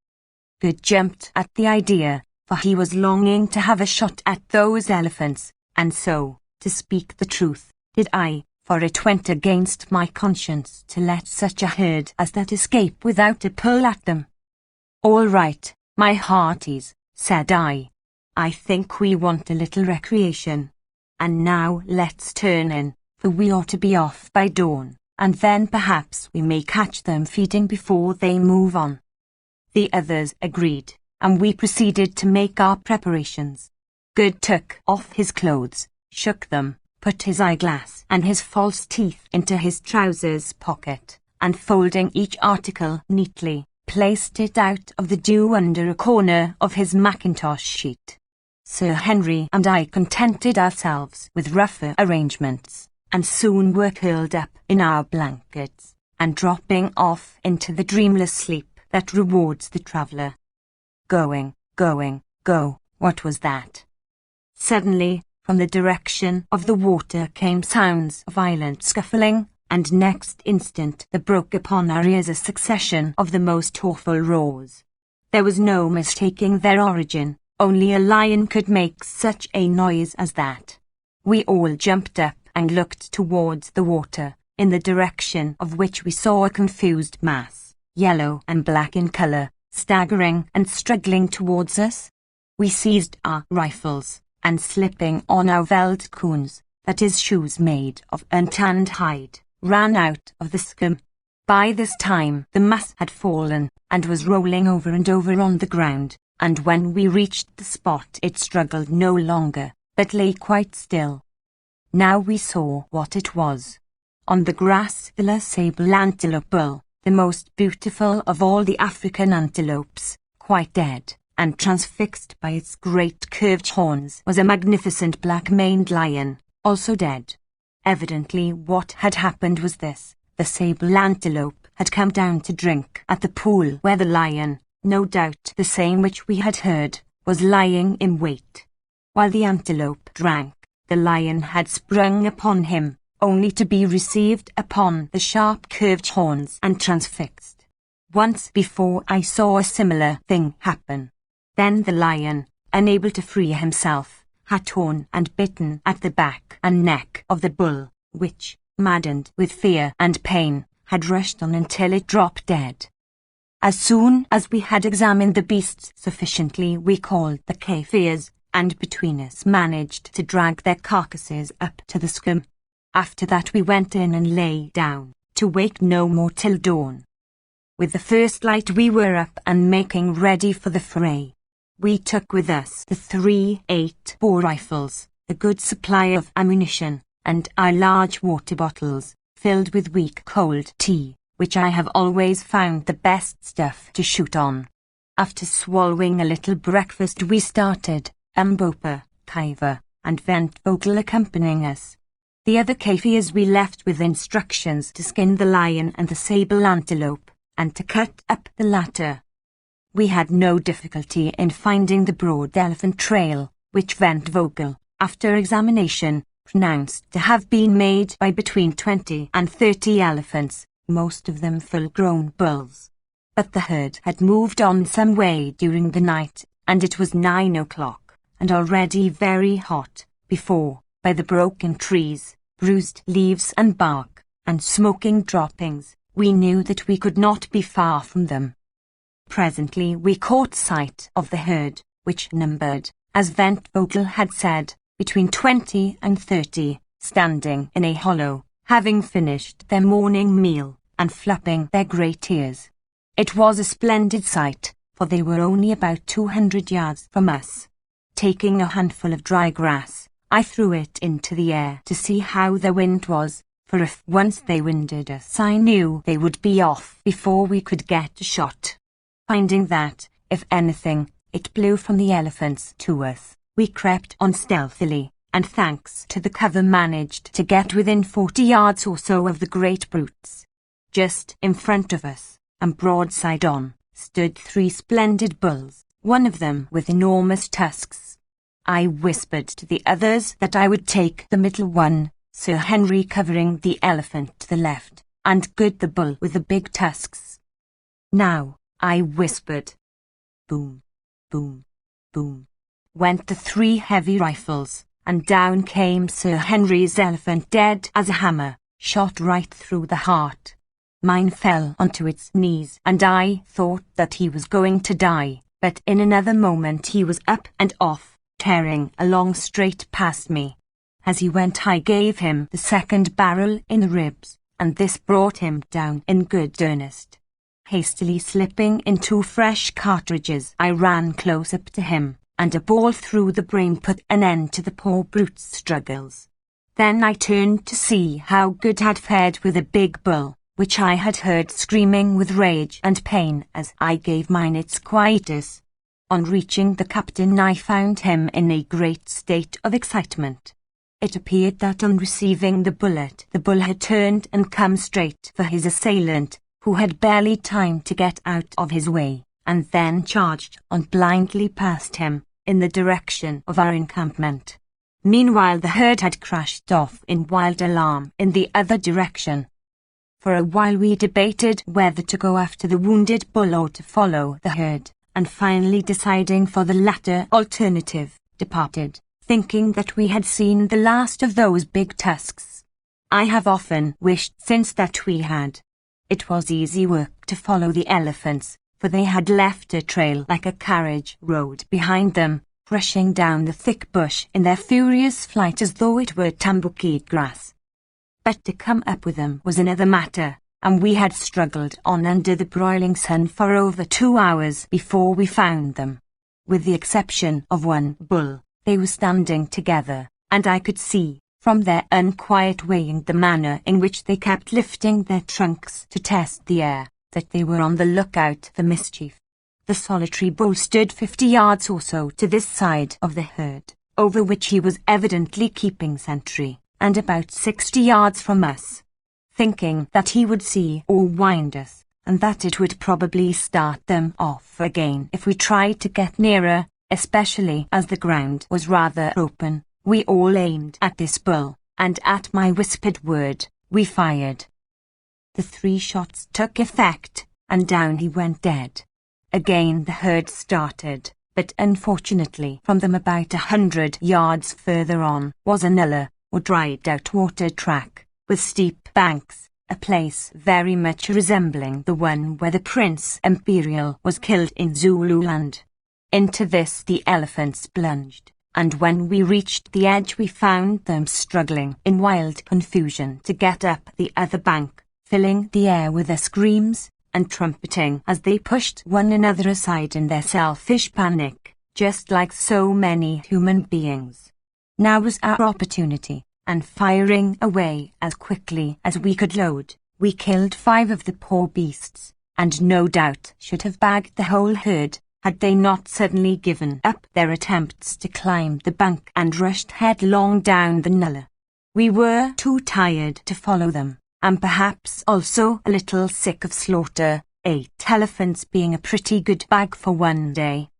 Good jumped at the idea, for he was longing to have a shot at those elephants, and so, to speak the truth, did I, for it went against my conscience to let such a herd as that escape without a pull at them. "All right, my hearties," said I. "I think we want a little recreation. And now let's turn in, for we ought to be off by dawn, and then perhaps we may catch them feeding before they move on." The others agreed, and we proceeded to make our preparations. Good took off his clothes, shook them, put his eyeglass and his false teeth into his trousers pocket, and folding each article neatly, placed it out of the dew under a corner of his mackintosh sheet. Sir Henry and I contented ourselves with rougher arrangements, and soon were curled up in our blankets, and dropping off into the dreamless sleep that rewards the traveller. Going, go, what was that? Suddenly, from the direction of the water came sounds of violent scuffling, and next instant there broke upon our ears a succession of the most awful roars. There was no mistaking their origin, only a lion could make such a noise as that. We all jumped up and looked towards the water, in the direction of which we saw a confused mass, yellow and black in colour, staggering and struggling towards us. We seized our rifles, and slipping on our veldtskoens, that is shoes made of untanned hide, ran out of the scum. By this time the mass had fallen, and was rolling over and over on the ground, and when we reached the spot it struggled no longer, but lay quite still. Now we saw what it was. On the grass the sable antelope bull, the most beautiful of all the African antelopes, quite dead, and transfixed by its great curved horns, was a magnificent black-maned lion, also dead. Evidently what had happened was this: the sable antelope had come down to drink at the pool where the lion, no doubt the same which we had heard, was lying in wait. While the antelope drank, the lion had sprung upon him, only to be received upon the sharp curved horns and transfixed. Once before I saw a similar thing happen. Then the lion, unable to free himself, had torn and bitten at the back and neck of the bull, which, maddened with fear and pain, had rushed on until it dropped dead. As soon as we had examined the beasts sufficiently, we called the Kaffirs, and between us managed to drag their carcasses up to the scum. After that we went in and lay down, to wake no more till dawn. With the first light we were up and making ready for the fray. We took with us the 3 8-bore rifles, a good supply of ammunition, and our large water bottles, filled with weak cold tea, which I have always found the best stuff to shoot on. After swallowing a little breakfast we started, Mbopa, Kaiva, and Ventvogel accompanying us. The other Kaffirs we left with instructions to skin the lion and the sable antelope, and to cut up the latter. We had no difficulty in finding the broad elephant trail, which Ventvogel, after examination, pronounced to have been made by between 20 and 30 elephants, most of them full-grown bulls. But the herd had moved on some way during the night, and it was 9 o'clock, and already very hot, before, by the broken trees, bruised leaves and bark, and smoking droppings, we knew that we could not be far from them. Presently we caught sight of the herd, which numbered, as Ventvogel had said, between 20 and 30, standing in a hollow, having finished their morning meal, and flapping their great ears. It was a splendid sight, for they were only about 200 yards from us. Taking a handful of dry grass, I threw it into the air to see how the wind was, for if once they winded us I knew they would be off before we could get a shot. Finding that, if anything, it blew from the elephants to us, we crept on stealthily, and thanks to the cover managed to get within 40 yards or so of the great brutes. Just in front of us, and broadside on, stood 3 splendid bulls, one of them with enormous tusks. I whispered to the others that I would take the middle one, Sir Henry covering the elephant to the left, and Good the bull with the big tusks. Now, I whispered. Boom, boom, boom, went the 3 heavy rifles, and down came Sir Henry's elephant dead as a hammer, shot right through the heart. Mine fell onto its knees, and I thought that he was going to die, but in another moment he was up and off, tearing along straight past me. As he went I gave him the second barrel in the ribs, and this brought him down in good earnest. Hastily slipping in 2 fresh cartridges, I ran close up to him, and a ball through the brain put an end to the poor brute's struggles. Then I turned to see how Good had fared with a big bull, which I had heard screaming with rage and pain as I gave mine its quietus. On reaching the captain I found him in a great state of excitement. It appeared that on receiving the bullet the bull had turned and come straight for his assailant, who had barely time to get out of his way, and then charged on blindly past him, in the direction of our encampment. Meanwhile the herd had crashed off in wild alarm in the other direction. For a while we debated whether to go after the wounded bull or to follow the herd, and finally deciding for the latter alternative, departed, thinking that we had seen the last of those big tusks. I have often wished since that we had. It was easy work to follow the elephants, for they had left a trail like a carriage road behind them, rushing down the thick bush in their furious flight as though it were tumbleweed grass. But to come up with them was another matter, and we had struggled on under the broiling sun for over 2 hours before we found them. With the exception of one bull, they were standing together, and I could see, from their unquiet way and the manner in which they kept lifting their trunks to test the air, that they were on the lookout for mischief. The solitary bull stood 50 yards or so to this side of the herd, over which he was evidently keeping sentry, and about 60 yards from us, thinking that he would see or wind us, and that it would probably start them off again if we tried to get nearer, especially as the ground was rather open. We all aimed at this bull, and at my whispered word, we fired. The 3 shots took effect, and down he went dead. Again the herd started, but unfortunately from them about 100 yards further on was another, or dried-out water track, with steep banks, a place very much resembling the one where the Prince Imperial was killed in Zululand. Into this the elephants plunged, and when we reached the edge we found them struggling in wild confusion to get up the other bank, filling the air with their screams and trumpeting as they pushed one another aside in their selfish panic, just like so many human beings. Now was our opportunity, and firing away as quickly as we could load, we killed 5 of the poor beasts, and no doubt should have bagged the whole herd, had they not suddenly given up their attempts to climb the bank and rushed headlong down the nullah. We were too tired to follow them, and perhaps also a little sick of slaughter, 8 elephants being a pretty good bag for one day.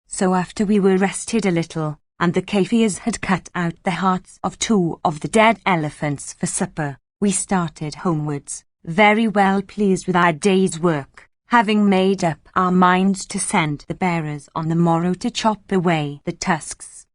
So after we were rested a little, and the Kafirs had cut out the hearts of 2 of the dead elephants for supper, we started homewards, very well pleased with our day's work, having made up our minds to send the bearers on the morrow to chop away the tusks.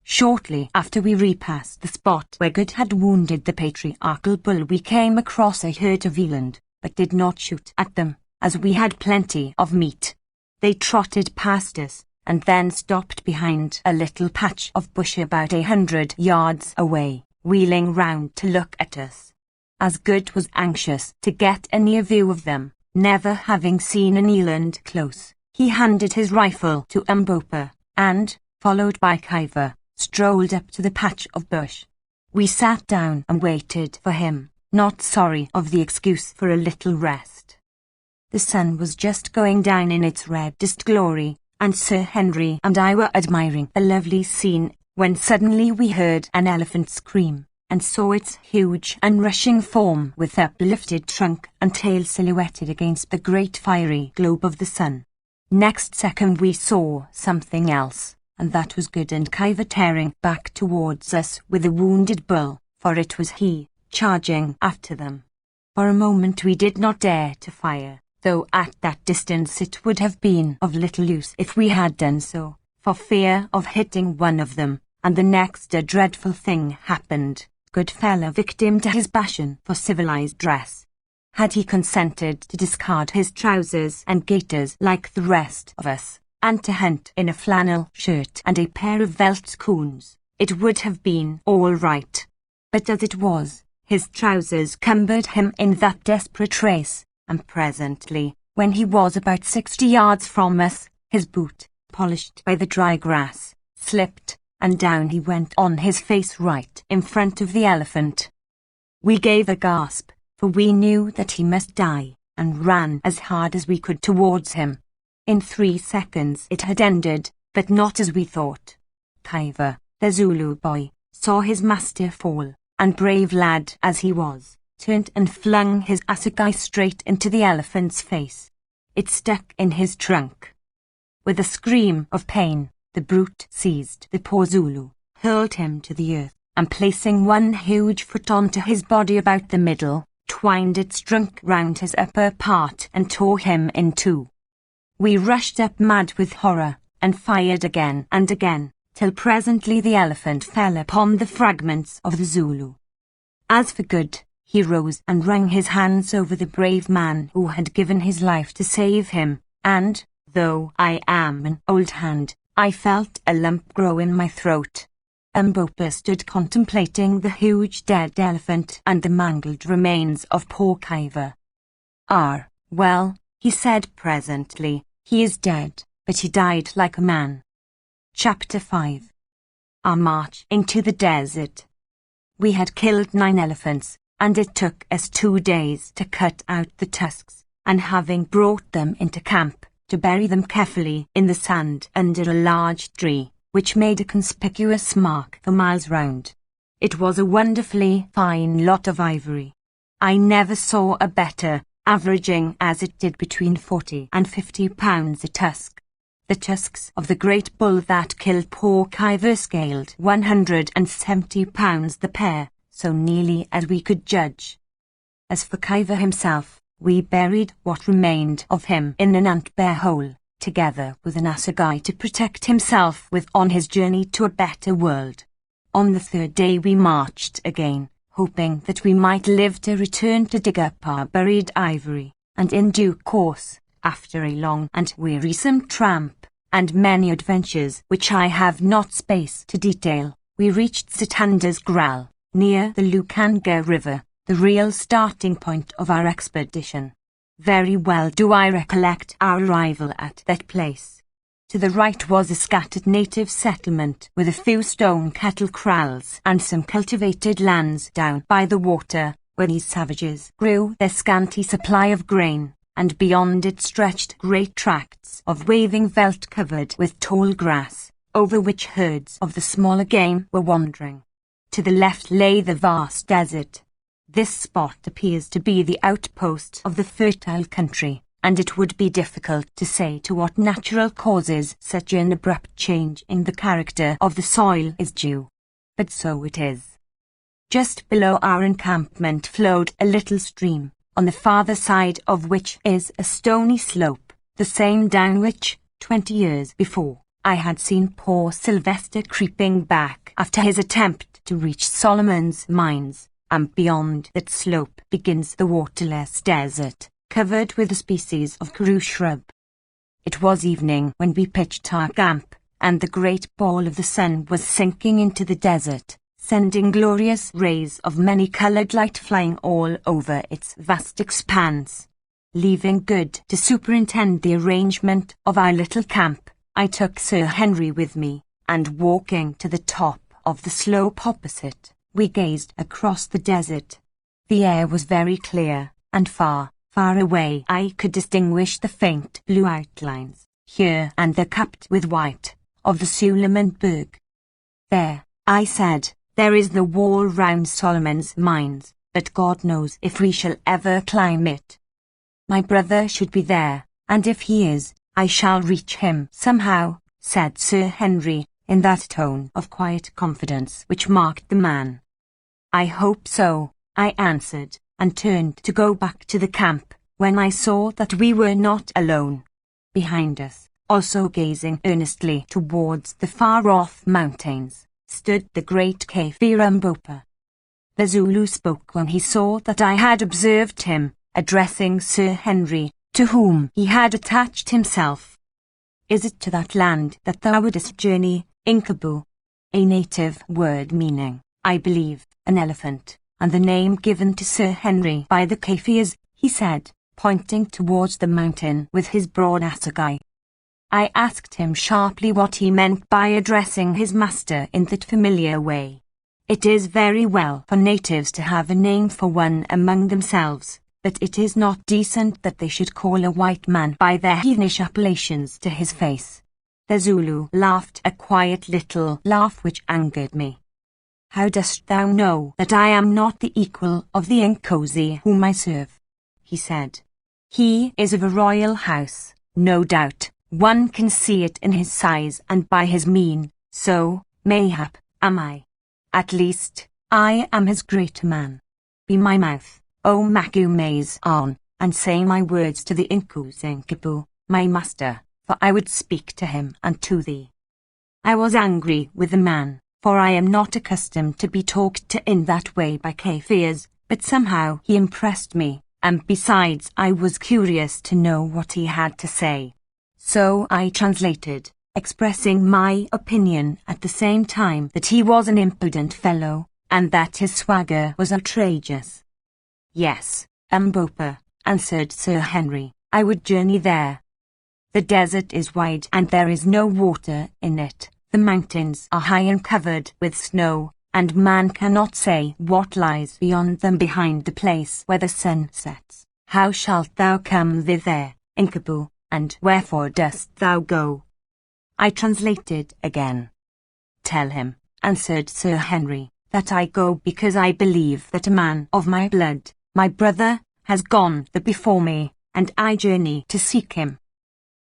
Shortly after we repassed the spot where Good had wounded the patriarchal bull we came across a herd of eland, but did not shoot at them, as we had plenty of meat. They trotted past us, and then stopped behind a little patch of bush about 100 yards away, wheeling round to look at us. As Good was anxious to get a near view of them, never having seen an eland close, he handed his rifle to Umbopa, and, followed by Kiva, strolled up to the patch of bush. We sat down and waited for him, not sorry of the excuse for a little rest. The sun was just going down in its reddest glory, and Sir Henry and I were admiring a lovely scene when suddenly we heard an elephant scream, and saw its huge and rushing form with uplifted trunk and tail silhouetted against the great fiery globe of the sun. Next second we saw something else, and that was Good and Kaiver tearing back towards us with a wounded bull, for it was he, charging after them. For a moment we did not dare to fire, though at that distance it would have been of little use if we had done so, for fear of hitting one of them, and the next a dreadful thing happened. Good fell a victim to his passion for civilized dress. Had he consented to discard his trousers and gaiters like the rest of us, and to hunt in a flannel shirt and a pair of veldt-schoons, it would have been all right. But as it was, his trousers cumbered him in that desperate race, and presently, when he was about 60 yards from us, his boot, polished by the dry grass, slipped, and down he went on his face right in front of the elephant. We gave a gasp, for we knew that he must die, and ran as hard as we could towards him. In 3 seconds it had ended, but not as we thought. Kaiver, the Zulu boy, saw his master fall, and brave lad as he was, turned and flung his assegai straight into the elephant's face. It stuck in his trunk. With a scream of pain, the brute seized the poor Zulu, hurled him to the earth, and placing one huge foot onto his body about the middle, twined its trunk round his upper part and tore him in two. We rushed up mad with horror, and fired again and again, till presently the elephant fell upon the fragments of the Zulu. As for Good, he rose and wrung his hands over the brave man who had given his life to save him, and, though I am an old hand, I felt a lump grow in my throat. Mbopa stood contemplating the huge dead elephant and the mangled remains of poor Kaiver. Well, he said presently, he is dead, but he died like a man. Chapter 5. Our march into the desert. We had killed 9 elephants, and it took us 2 days to cut out the tusks, and having brought them into camp, to bury them carefully in the sand under a large tree, which made a conspicuous mark for miles round. It was a wonderfully fine lot of ivory. I never saw a better, averaging as it did between 40 and 50 pounds a tusk. The tusks of the great bull that killed poor Kaiver scaled 170 pounds the pair, so nearly as we could judge. As for Kaiver himself, we buried what remained of him in an ant-bear hole, together with an assegai to protect himself with on his journey to a better world. On the 3rd day we marched again, hoping that we might live to return to dig up our buried ivory, and in due course, after a long and wearisome tramp, and many adventures which I have not space to detail, we reached Sitanda's Kraal, near the Lukanga River, the real starting point of our expedition. Very well do I recollect our arrival at that place. To the right was a scattered native settlement with a few stone cattle kraals and some cultivated lands down by the water, where these savages grew their scanty supply of grain, and beyond it stretched great tracts of waving veldt covered with tall grass, over which herds of the smaller game were wandering. To the left lay the vast desert. This spot appears to be the outpost of the fertile country, and it would be difficult to say to what natural causes such an abrupt change in the character of the soil is due. But so it is. Just below our encampment flowed a little stream, on the farther side of which is a stony slope, the same down which, 20 years before, I had seen poor Sylvester creeping back after his attempt to reach Solomon's mines, and beyond that slope begins the waterless desert, covered with a species of karoo shrub. It was evening when we pitched our camp, and the great ball of the sun was sinking into the desert, sending glorious rays of many-coloured light flying all over its vast expanse. Leaving Good to superintend the arrangement of our little camp, I took Sir Henry with me, and walking to the top of the slope opposite, we gazed across the desert. The air was very clear, and far, far away I could distinguish the faint blue outlines, here and there capped with white, of the Suleiman Berg. There, I said, there is the wall round Solomon's mines, but God knows if we shall ever climb it. My brother should be there, and if he is, I shall reach him somehow, said Sir Henry, in that tone of quiet confidence which marked the man. I hope so, I answered, and turned to go back to the camp, when I saw that we were not alone. Behind us, also gazing earnestly towards the far-off mountains, stood the great Kafir Mbopa. The Zulu spoke when he saw that I had observed him, addressing Sir Henry, to whom he had attached himself. Is it to that land that thou wouldest journey, Inkabu? A native word meaning, I believe, an elephant, and the name given to Sir Henry by the Kafirs, he said, pointing towards the mountain with his broad assegai. I asked him sharply what he meant by addressing his master in that familiar way. It is very well for natives to have a name for one among themselves, but it is not decent that they should call a white man by their heathenish appellations to his face. The Zulu laughed a quiet little laugh which angered me. How dost thou know that I am not the equal of the Nkosi whom I serve? He said. He is of a royal house, no doubt. One can see it in his size and by his mien, so, mayhap, am I. At least, I am his greater man. Be my mouth, O Macumays on, and say my words to the Nkuzenkibu, my master, for I would speak to him and to thee. I was angry with the man, for I am not accustomed to be talked to in that way by Kafirs, but somehow he impressed me, and besides I was curious to know what he had to say. So I translated, expressing my opinion at the same time that he was an impudent fellow, and that his swagger was outrageous. Yes, Mbopa, answered Sir Henry, I would journey there. The desert is wide and there is no water in it, the mountains are high and covered with snow, and man cannot say what lies beyond them behind the place where the sun sets. How shalt thou come thither, Inkabu, and wherefore dost thou go? I translated again. Tell him, answered Sir Henry, that I go because I believe that a man of my blood, my brother, has gone the before me, and I journey to seek him.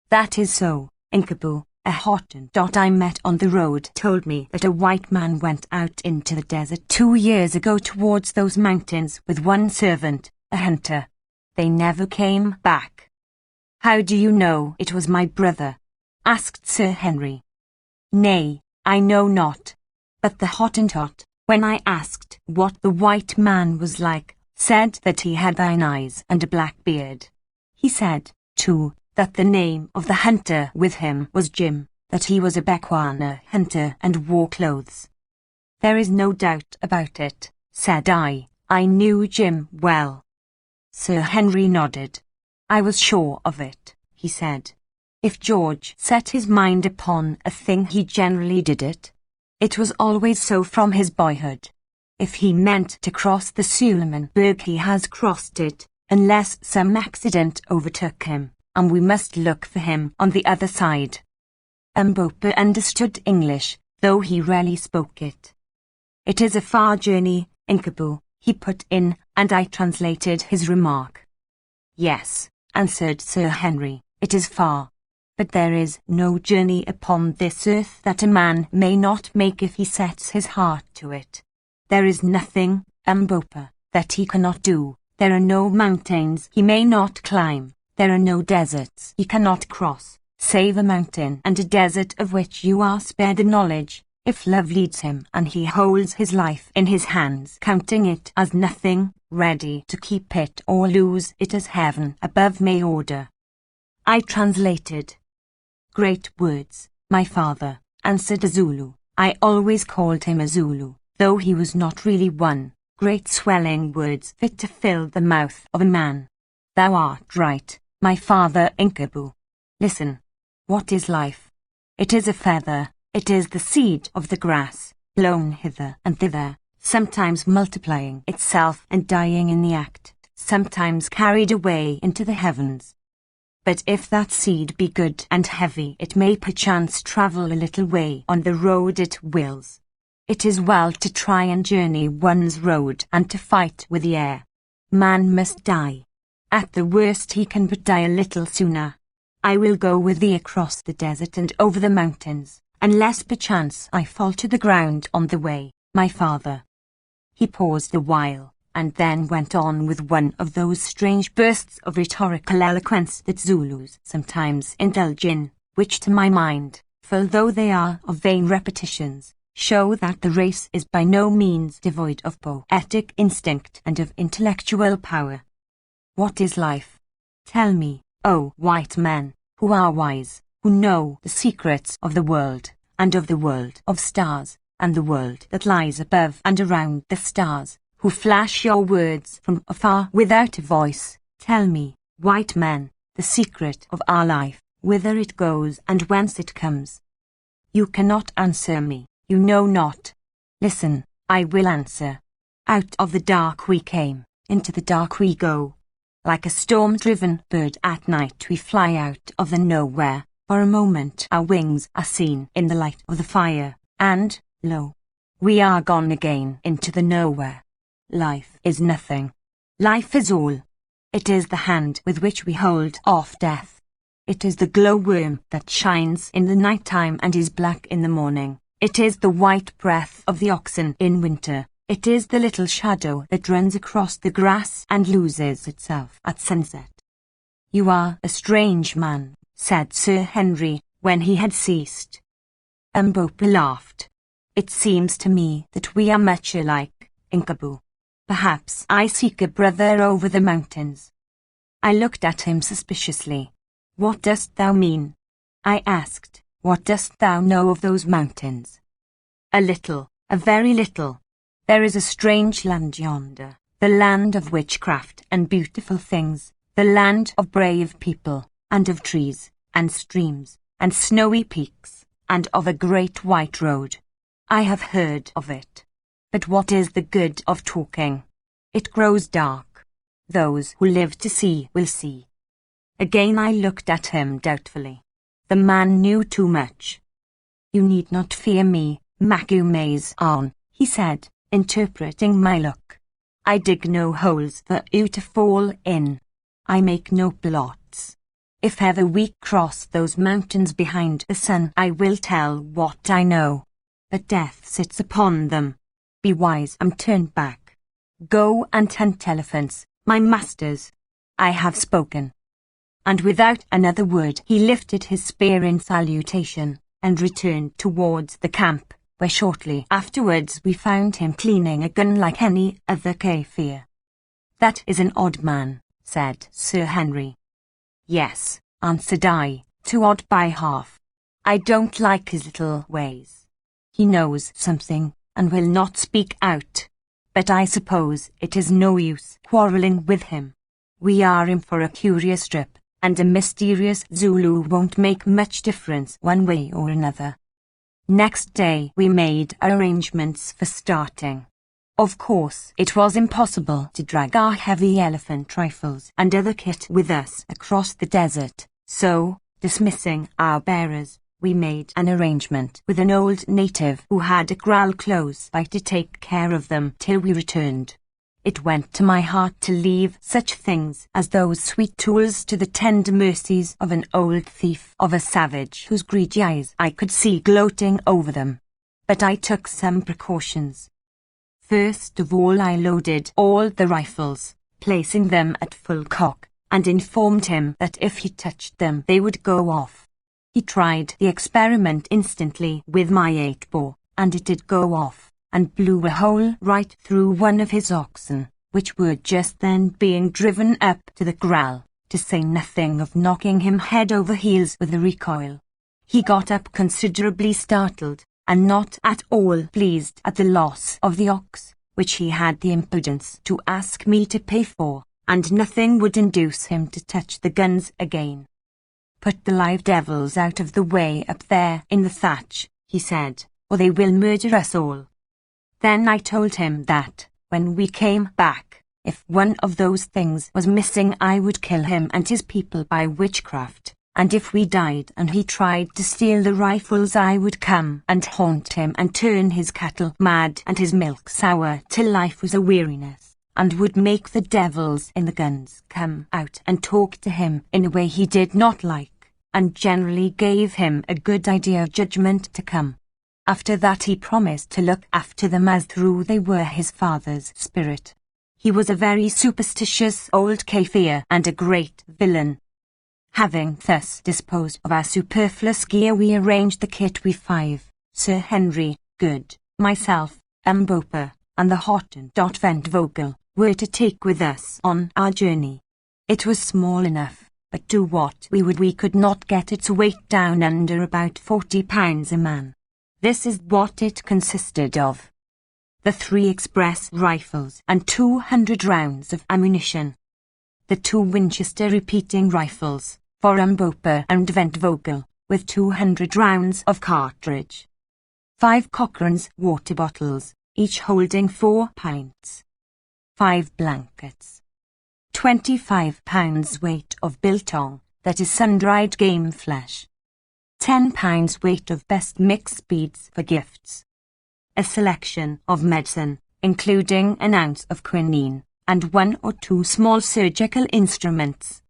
That is so, Inkabu. A Hottentot I met on the road told me that a white man went out into the desert 2 years ago towards those mountains with one servant, a hunter. They never came back. How do you know it was my brother? Asked Sir Henry. Nay, I know not. But the Hottentot, when I asked what the white man was like, said that he had thine eyes and a black beard. He said, too, that the name of the hunter with him was Jim, that he was a Bechuana hunter and wore clothes. There is no doubt about it, said I knew Jim well. Sir Henry nodded. I was sure of it, he said. If George set his mind upon a thing he generally did it. It was always so from his boyhood. If he meant to cross the Suleimanberg he has crossed it, unless some accident overtook him, and we must look for him on the other side. Mbopa understood English, though he rarely spoke it. It is a far journey, Inkabu, he put in, and I translated his remark. Yes, answered Sir Henry, it is far. But there is no journey upon this earth that a man may not make if he sets his heart to it. There is nothing, Mbopa, that he cannot do. There are no mountains he may not climb. There are no deserts he cannot cross, save a mountain and a desert of which you are spared the knowledge, if love leads him and he holds his life in his hands, counting it as nothing, ready to keep it or lose it as heaven above may order. I translated. Great words, my father, answered a Zulu. I always called him a Zulu, though he was not really one. Great swelling words fit to fill the mouth of a man. Thou art right, my father Inkabu. Listen. What is life? It is a feather, it is the seed of the grass, blown hither and thither, sometimes multiplying itself and dying in the act, sometimes carried away into the heavens. But if that seed be good and heavy, it may perchance travel a little way on the road it wills. It is well to try and journey one's road and to fight with the air. Man must die. At the worst he can but die a little sooner. I will go with thee across the desert and over the mountains, unless perchance I fall to the ground on the way, my father. He paused a while, and then went on with one of those strange bursts of rhetorical eloquence that Zulus sometimes indulge in, which to my mind, full though they are of vain repetitions, show that the race is by no means devoid of poetic instinct and of intellectual power. What is life? Tell me, O white men, who are wise, who know the secrets of the world, and of the world of stars, and the world that lies above and around the stars, who flash your words from afar without a voice. Tell me, white men, the secret of our life, whither it goes and whence it comes. You cannot answer me, you know not. Listen, I will answer. Out of the dark we came, into the dark we go. Like a storm-driven bird at night we fly out of the nowhere. For a moment our wings are seen in the light of the fire, and, lo, we are gone again into the nowhere. Life is nothing. Life is all. It is the hand with which we hold off death. It is the glowworm that shines in the night time and is black in the morning. It is the white breath of the oxen in winter. It is the little shadow that runs across the grass and loses itself at sunset. You are a strange man, said Sir Henry, when he had ceased. Mbopa laughed. It seems to me that we are much alike, Inkabu. Perhaps I seek a brother over the mountains. I looked at him suspiciously. What dost thou mean? I asked. What dost thou know of those mountains? A little, a very little. There is a strange land yonder, the land of witchcraft and beautiful things, the land of brave people, and of trees, and streams, and snowy peaks, and of a great white road. I have heard of it. But what is the good of talking? It grows dark. Those who live to see will see. Again I looked at him doubtfully. The man knew too much. You need not fear me, Macumazahn, he said, interpreting my look. I dig no holes for you to fall in. I make no plots. If ever we cross those mountains behind the sun, I will tell what I know. But death sits upon them. Be wise and turn back. Go and hunt elephants, my masters. I have spoken. And without another word he lifted his spear in salutation, and returned towards the camp, where shortly afterwards we found him cleaning a gun like any other Kaffir. That is an odd man, said Sir Henry. Yes, answered I, too odd by half. I don't like his little ways. He knows something, and will not speak out. But I suppose it is no use quarrelling with him. We are in for a curious trip, and a mysterious Zulu won't make much difference one way or another. Next day we made arrangements for starting. Of course, it was impossible to drag our heavy elephant rifles and other kit with us across the desert, so, dismissing our bearers, we made an arrangement with an old native who had a kraal close by to take care of them till we returned. It went to my heart to leave such things as those sweet tools to the tender mercies of an old thief of a savage whose greedy eyes I could see gloating over them. But I took some precautions. First of all I loaded all the rifles, placing them at full cock, and informed him that if he touched them they would go off. He tried the experiment instantly with my 8-bore, and it did go off, and blew a hole right through one of his oxen, which were just then being driven up to the kraal, to say nothing of knocking him head over heels with the recoil. He got up considerably startled, and not at all pleased at the loss of the ox, which he had the impudence to ask me to pay for, and nothing would induce him to touch the guns again. Put the live devils out of the way up there in the thatch, he said, or they will murder us all. Then I told him that, when we came back, if one of those things was missing I would kill him and his people by witchcraft, and if we died and he tried to steal the rifles, I would come and haunt him and turn his cattle mad and his milk sour till life was a weariness, and would make the devils in the guns come out and talk to him in a way he did not like, and generally gave him a good idea of judgment to come. After that he promised to look after them as though they were his father's spirit. He was a very superstitious old Kaffir and a great villain. Having thus disposed of our superfluous gear, we arranged the kit we five, Sir Henry, Good, myself, Mbopa, and the Hottentot Ventvogel, were to take with us on our journey. It was small enough, but do what we would we could not get its weight down under about 40 pounds a man. This is what it consisted of: the 3 express rifles and 200 rounds of ammunition, the 2 Winchester repeating rifles for Mbopa and Ventvogel, with 200 rounds of cartridge, 5 Cochrane's water bottles, each holding 4 pints, 5 blankets, 25 pounds weight of biltong, that is sun-dried game flesh, 10 pounds weight of best mixed beads for gifts, a selection of medicine, including an ounce of quinine, and 1 or 2 small surgical instruments.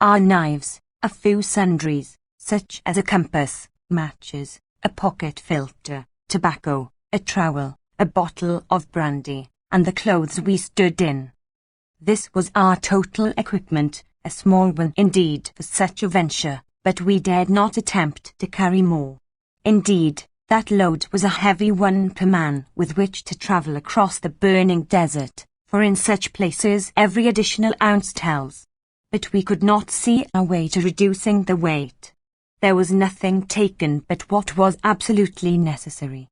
Our knives, a few sundries, such as a compass, matches, a pocket filter, tobacco, a trowel, a bottle of brandy, and the clothes we stood in. This was our total equipment, a small one indeed for such a venture, but we dared not attempt to carry more. Indeed, that load was a heavy one per man with which to travel across the burning desert, for in such places every additional ounce tells. But we could not see our way to reducing the weight. There was nothing taken but what was absolutely necessary.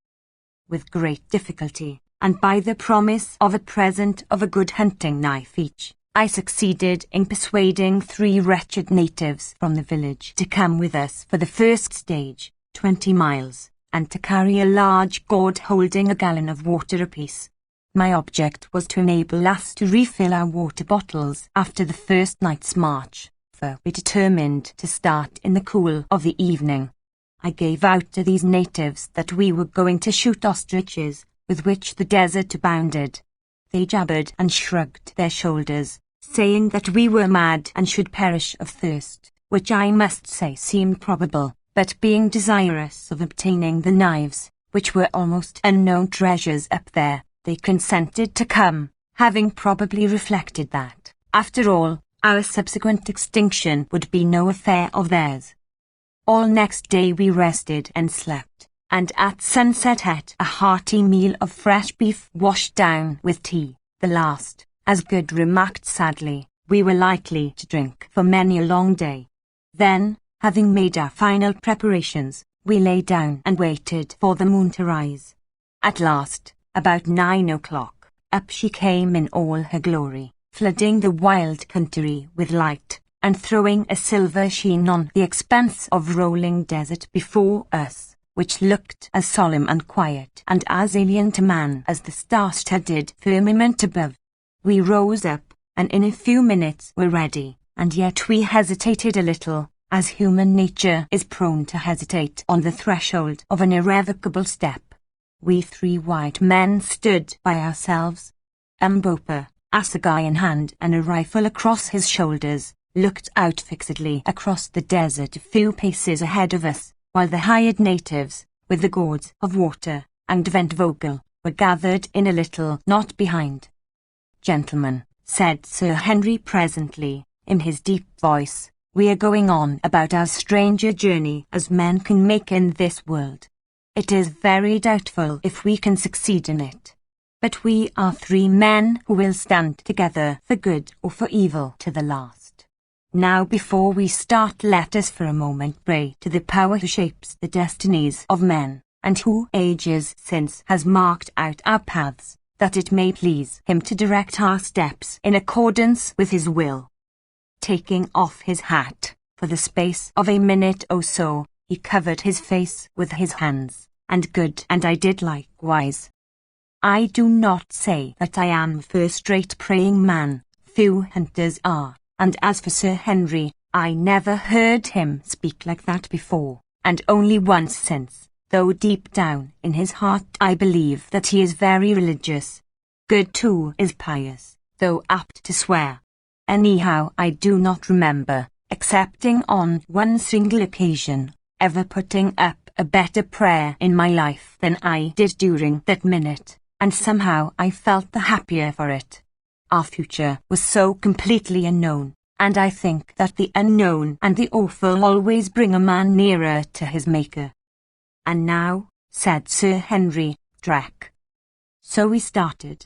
With great difficulty, and by the promise of a present of a good hunting knife each, I succeeded in persuading 3 wretched natives from the village to come with us for the first stage, 20 miles, and to carry a large gourd holding a gallon of water apiece. My object was to enable us to refill our water bottles after the first night's march, for we determined to start in the cool of the evening. I gave out to these natives that we were going to shoot ostriches, with which the desert abounded. They jabbered and shrugged their shoulders, saying that we were mad and should perish of thirst, which I must say seemed probable, but being desirous of obtaining the knives, which were almost unknown treasures up there, they consented to come, having probably reflected that, after all, our subsequent extinction would be no affair of theirs. All next day we rested and slept, and at sunset ate a hearty meal of fresh beef washed down with tea, the last, as Good remarked sadly, we were likely to drink for many a long day. Then, having made our final preparations, we lay down and waited for the moon to rise. At last, about 9 o'clock, up she came in all her glory, flooding the wild country with light, and throwing a silver sheen on the expanse of rolling desert before us, which looked as solemn and quiet and as alien to man as the star-studded firmament above. We rose up, and in a few minutes were ready, and yet we hesitated a little, as human nature is prone to hesitate on the threshold of an irrevocable step. We 3 white men stood by ourselves. Mbopa, assegai in hand and a rifle across his shoulders, looked out fixedly across the desert a few paces ahead of us, while the hired natives, with the gourds of water, and Ventvogel, were gathered in a little knot behind. "Gentlemen," said Sir Henry presently, in his deep voice, "we are going on about as strange a journey as men can make in this world. It is very doubtful if we can succeed in it. But we are 3 men who will stand together for good or for evil to the last. Now before we start, let us for a moment pray to the power who shapes the destinies of men, and who ages since has marked out our paths, that it may please him to direct our steps in accordance with his will." Taking off his hat, for the space of a minute or so, he covered his face with his hands, and Good and I did likewise. I do not say that I am a first-rate praying man, few hunters are, and as for Sir Henry, I never heard him speak like that before, and only once since, though deep down in his heart I believe that he is very religious. Good too is pious, though apt to swear. Anyhow, I do not remember, excepting on one single occasion, ever putting up a better prayer in my life than I did during that minute, and somehow I felt the happier for it. Our future was so completely unknown, and I think that the unknown and the awful always bring a man nearer to his Maker. And now, said Sir Henry Drake. So we started.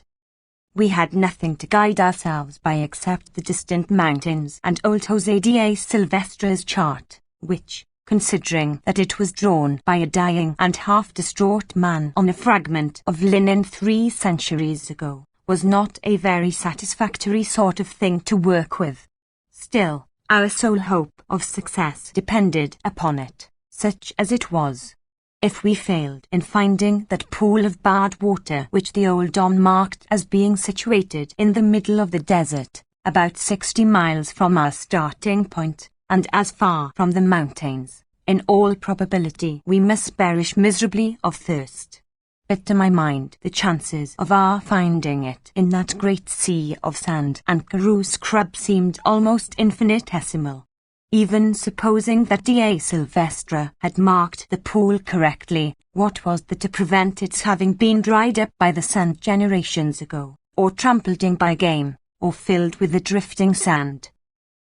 We had nothing to guide ourselves by except the distant mountains and old Jose de Silvestra's chart, which, considering that it was drawn by a dying and half-distraught man on a fragment of linen 3 centuries ago, was not a very satisfactory sort of thing to work with. Still, our sole hope of success depended upon it, such as it was. If we failed in finding that pool of bad water which the old Don marked as being situated in the middle of the desert, about 60 miles from our starting point, and as far from the mountains, in all probability we must perish miserably of thirst. But to my mind the chances of our finding it in that great sea of sand and karoo scrub seemed almost infinitesimal. Even supposing that de Silvestra had marked the pool correctly, what was there to prevent its having been dried up by the sun generations ago, or trampled in by game, or filled with the drifting sand?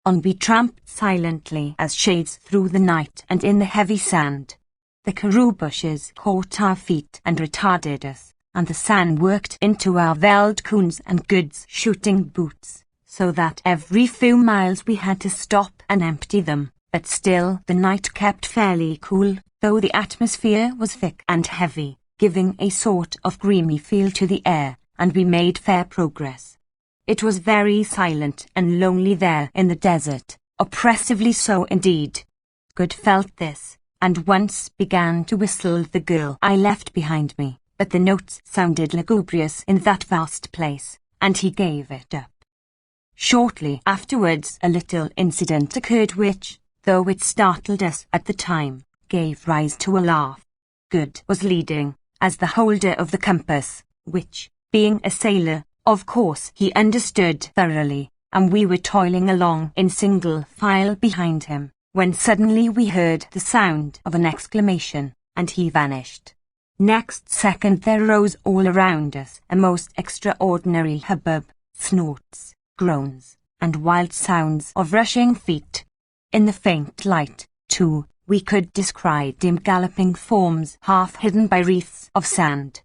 On we tramped silently as shades through the night and in the heavy sand. The karoo bushes caught our feet and retarded us, and the sand worked into our veldcoons and goods shooting boots, so that every few miles we had to stop and empty them, but still the night kept fairly cool, though the atmosphere was thick and heavy, giving a sort of grimy feel to the air, and we made fair progress. It was very silent and lonely there in the desert, oppressively so indeed. Good felt this, and once began to whistle the girl I left behind me, but the notes sounded lugubrious in that vast place, and he gave it up. Shortly afterwards a little incident occurred which, though it startled us at the time, gave rise to a laugh. Good was leading, as the holder of the compass, which, being a sailor, of course he understood thoroughly, and we were toiling along in single file behind him, when suddenly we heard the sound of an exclamation, and he vanished. Next second there rose all around us a most extraordinary hubbub, snorts, groans, and wild sounds of rushing feet. In the faint light, too, we could descry dim galloping forms half hidden by wreaths of sand.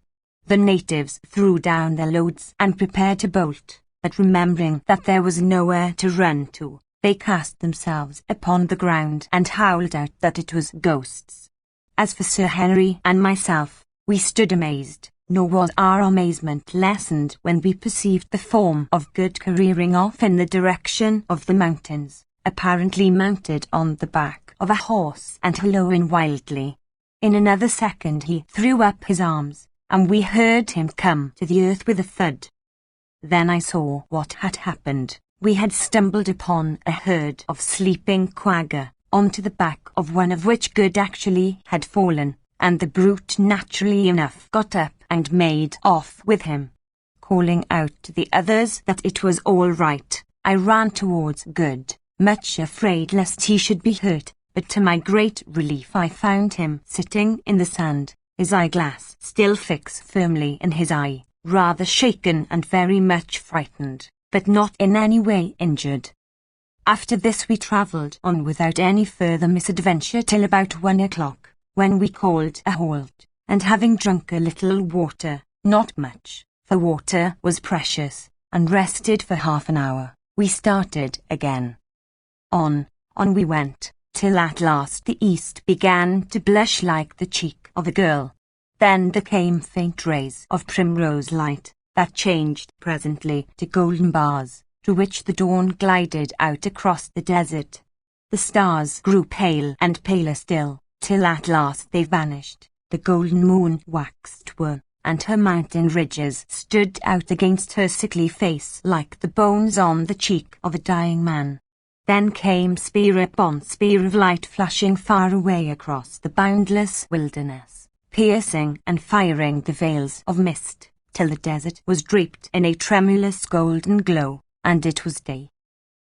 The natives threw down their loads and prepared to bolt, but remembering that there was nowhere to run to, they cast themselves upon the ground and howled out that it was ghosts. As for Sir Henry and myself, we stood amazed, nor was our amazement lessened when we perceived the form of Good careering off in the direction of the mountains, apparently mounted on the back of a horse and hallooing wildly. In another second he threw up his arms, and we heard him come to the earth with a thud. Then I saw what had happened. We had stumbled upon a herd of sleeping quagga, onto the back of one of which Good actually had fallen, and the brute naturally enough got up and made off with him. Calling out to the others that it was all right, I ran towards Good, much afraid lest he should be hurt, but to my great relief I found him sitting in the sand, his eyeglass still fixed firmly in his eye, rather shaken and very much frightened, but not in any way injured. After this we travelled on without any further misadventure till about 1 o'clock, when we called a halt, and having drunk a little water, not much, for water was precious, and rested for half an hour, we started again. On we went, till at last the east began to blush like the cheek of a girl. Then there came faint rays of primrose light, that changed presently to golden bars, through which the dawn glided out across the desert. The stars grew pale and paler still, till at last they vanished. The golden moon waxed wan, and her mountain ridges stood out against her sickly face like the bones on the cheek of a dying man. Then came spear upon spear of light flashing far away across the boundless wilderness, piercing and firing the veils of mist, till the desert was draped in a tremulous golden glow, and it was day.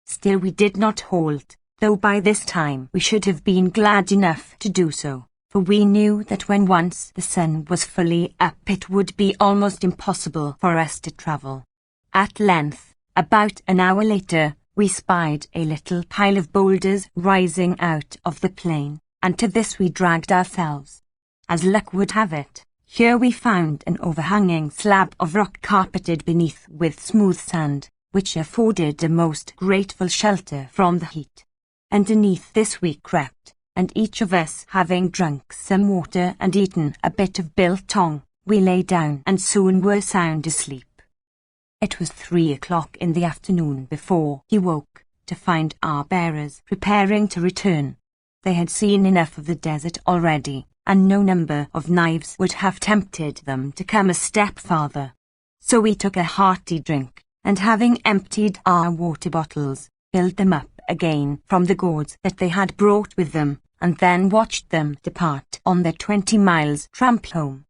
Still we did not halt, though by this time we should have been glad enough to do so, for we knew that when once the sun was fully up it would be almost impossible for us to travel. At length, about an hour later, we spied a little pile of boulders rising out of the plain, and to this we dragged ourselves. As luck would have it, here we found an overhanging slab of rock carpeted beneath with smooth sand, which afforded a most grateful shelter from the heat. Underneath this we crept, and each of us having drunk some water and eaten a bit of biltong, we lay down and soon were sound asleep. It was 3 o'clock in the afternoon before he woke, to find our bearers preparing to return. They had seen enough of the desert already, and no number of knives would have tempted them to come a step farther. So we took a hearty drink, and having emptied our water bottles, filled them up again from the gourds that they had brought with them, and then watched them depart on their 20 miles tramp home.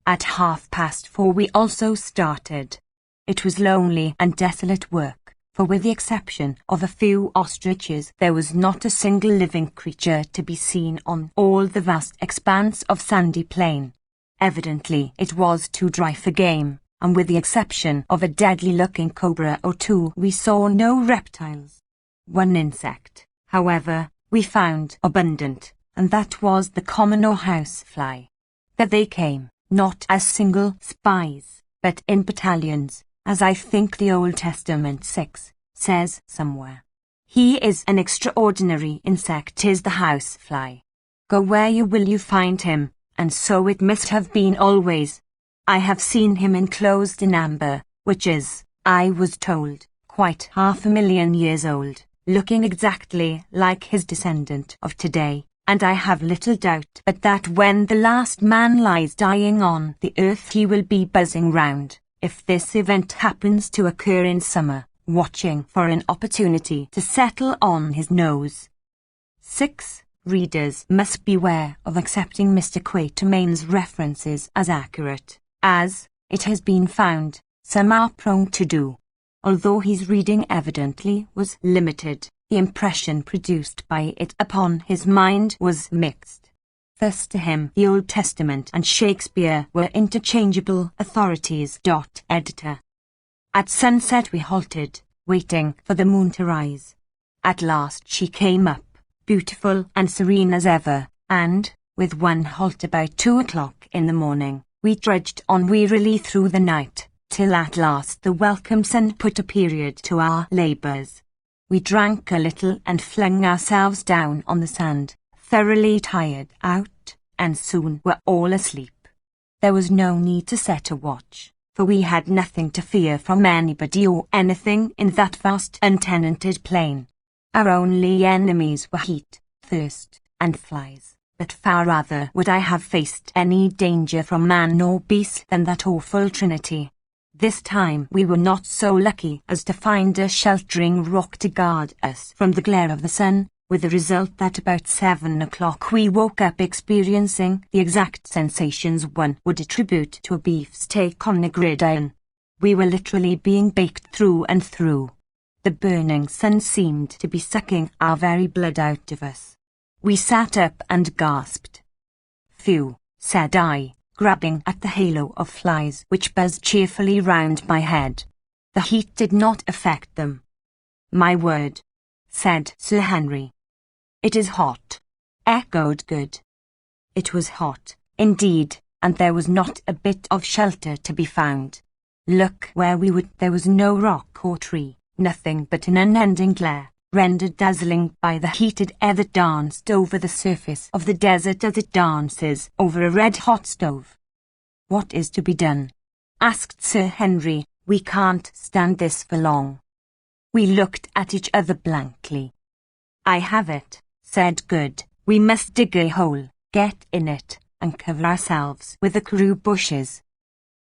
At 4:30 we also started. It was lonely and desolate work, for with the exception of a few ostriches there was not a single living creature to be seen on all the vast expanse of sandy plain. Evidently it was too dry for game, and with the exception of a deadly-looking cobra or two we saw no reptiles. One insect, however, we found abundant, and that was the common or house fly. That they came, not as single spies, but in battalions, as I think the Old Testament 6 says somewhere. He is an extraordinary insect, is the house fly. Go where you will you find him, and so it must have been always. I have seen him enclosed in amber, which is, I was told, quite 500,000 years old, looking exactly like his descendant of today, and I have little doubt but that when the last man lies dying on the earth he will be buzzing round, if this event happens to occur in summer, watching for an opportunity to settle on his nose. 6. Readers must beware of accepting Mr. Quatermain's references as accurate, as, it has been found, some are prone to do. Although his reading evidently was limited, the impression produced by it upon his mind was mixed. Thus to him the Old Testament and Shakespeare were interchangeable authorities. Editor. At sunset we halted, waiting for the moon to rise. At last she came up, beautiful and serene as ever, and, with one halt about 2 o'clock in the morning, we trudged on wearily through the night, till at last the welcome sun put a period to our labours. We drank a little and flung ourselves down on the sand, thoroughly tired out, and soon were all asleep. There was no need to set a watch, for we had nothing to fear from anybody or anything in that vast untenanted plain. Our only enemies were heat, thirst, and flies, but far rather would I have faced any danger from man or beast than that awful trinity. This time we were not so lucky as to find a sheltering rock to guard us from the glare of the sun, with the result that about 7 o'clock we woke up experiencing the exact sensations one would attribute to a beefsteak on a gridiron. We were literally being baked through and through. The burning sun seemed to be sucking our very blood out of us. We sat up and gasped. "Phew," said I, grabbing at the halo of flies which buzzed cheerfully round my head. The heat did not affect them. "My word," said Sir Henry. "It is hot," echoed Good. It was hot, indeed, and there was not a bit of shelter to be found. Look where we would, there was no rock or tree, nothing but an unending glare, rendered dazzling by the heated air that danced over the surface of the desert as it dances over a red-hot stove. "What is to be done?" asked Sir Henry. "We can't stand this for long." We looked at each other blankly. "I have it," said Good. "We must dig a hole, get in it, and cover ourselves with the karoo bushes."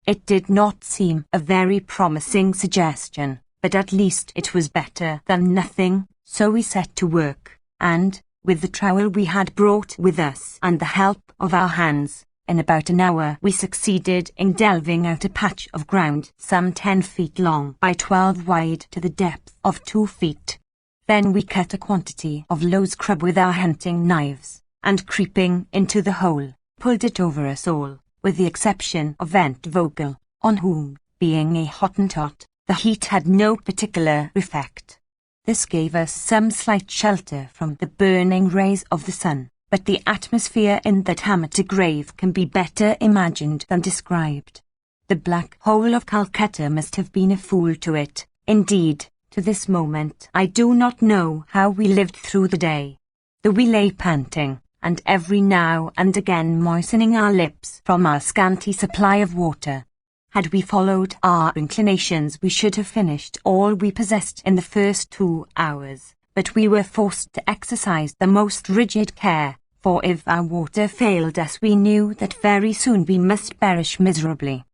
It did not seem a very promising suggestion, but at least it was better than nothing, So we set to work, and, with the trowel we had brought with us and the help of our hands, in about an hour we succeeded in delving out a patch of ground some 10 feet long by 12 wide to the depth of 2 feet. Then we cut a quantity of low scrub with our hunting knives, and creeping into the hole, pulled it over us all, with the exception of Vent Vogel, on whom, being a Hottentot, the heat had no particular effect. This gave us some slight shelter from the burning rays of the sun, but the atmosphere in that amateur grave can be better imagined than described. The black hole of Calcutta must have been a fool to it. Indeed, to this moment I do not know how we lived through the day. Though we lay panting, and every now and again moistening our lips from our scanty supply of water. Had we followed our inclinations we should have finished all we possessed in the first 2 hours, but we were forced to exercise the most rigid care, for if our water failed us we knew that very soon we must perish miserably.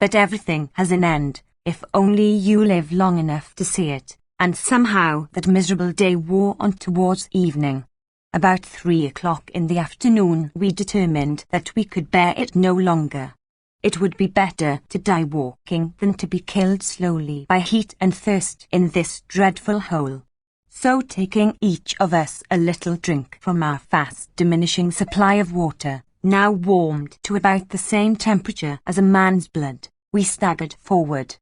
But everything has an end, if only you live long enough to see it, and somehow that miserable day wore on towards evening. About 3 o'clock in the afternoon we determined that we could bear it no longer. It would be better to die walking than to be killed slowly by heat and thirst in this dreadful hole. So taking each of us a little drink from our fast diminishing supply of water, now warmed to about the same temperature as a man's blood, we staggered forward.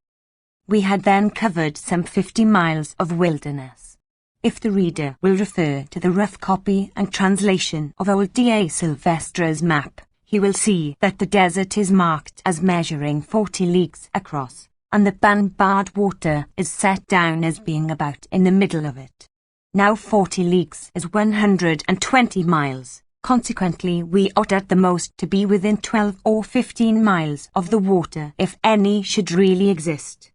We had then covered some 50 miles of wilderness. If the reader will refer to the rough copy and translation of old D.A. Silvestra's map, he will see that the desert is marked as measuring 40 leagues across, and the Banbard water is set down as being about in the middle of it. Now 40 leagues is 120 miles, consequently we ought at the most to be within 12 or 15 miles of the water if any should really exist.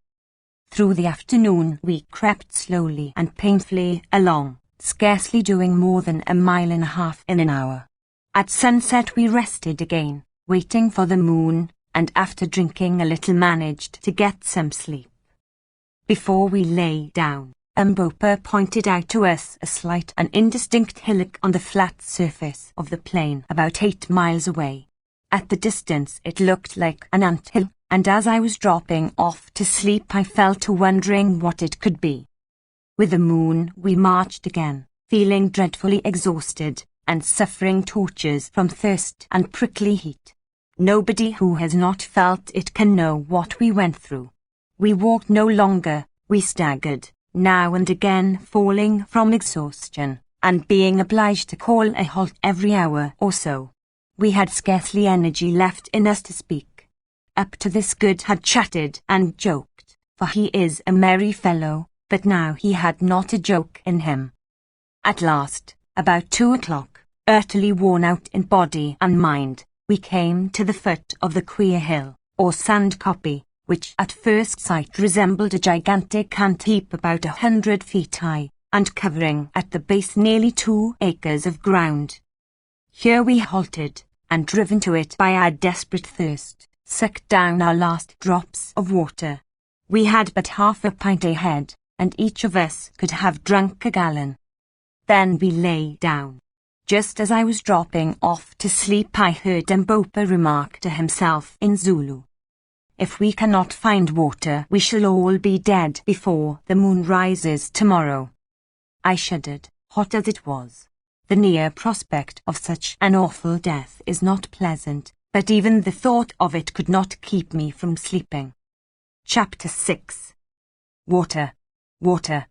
Through the afternoon we crept slowly and painfully along, scarcely doing more than 1.5 miles in an hour. At sunset we rested again, waiting for the moon, and after drinking a little managed to get some sleep. Before we lay down, Mbopa pointed out to us a slight and indistinct hillock on the flat surface of the plain about 8 miles away. At the distance it looked like an ant-hill, and as I was dropping off to sleep I fell to wondering what it could be. With the moon we marched again, feeling dreadfully exhausted, and suffering tortures from thirst and prickly heat. Nobody who has not felt it can know what we went through. We walked no longer, we staggered, now and again falling from exhaustion, and being obliged to call a halt every hour or so. We had scarcely energy left in us to speak. Up to this Good had chatted and joked, for he is a merry fellow, but now he had not a joke in him. At last, about 2 o'clock, utterly worn out in body and mind, we came to the foot of the queer hill, or sand kopje, which at first sight resembled a gigantic ant heap about 100 feet high, and covering at the base nearly 2 acres of ground. Here we halted, and driven to it by our desperate thirst, sucked down our last drops of water. We had but half a pint ahead, and each of us could have drunk a gallon. Then we lay down. Just as I was dropping off to sleep I heard Mbopa remark to himself in Zulu, "If we cannot find water we shall all be dead before the moon rises tomorrow." I shuddered, hot as it was. The near prospect of such an awful death is not pleasant, but even the thought of it could not keep me from sleeping. Chapter 6. Water. Water.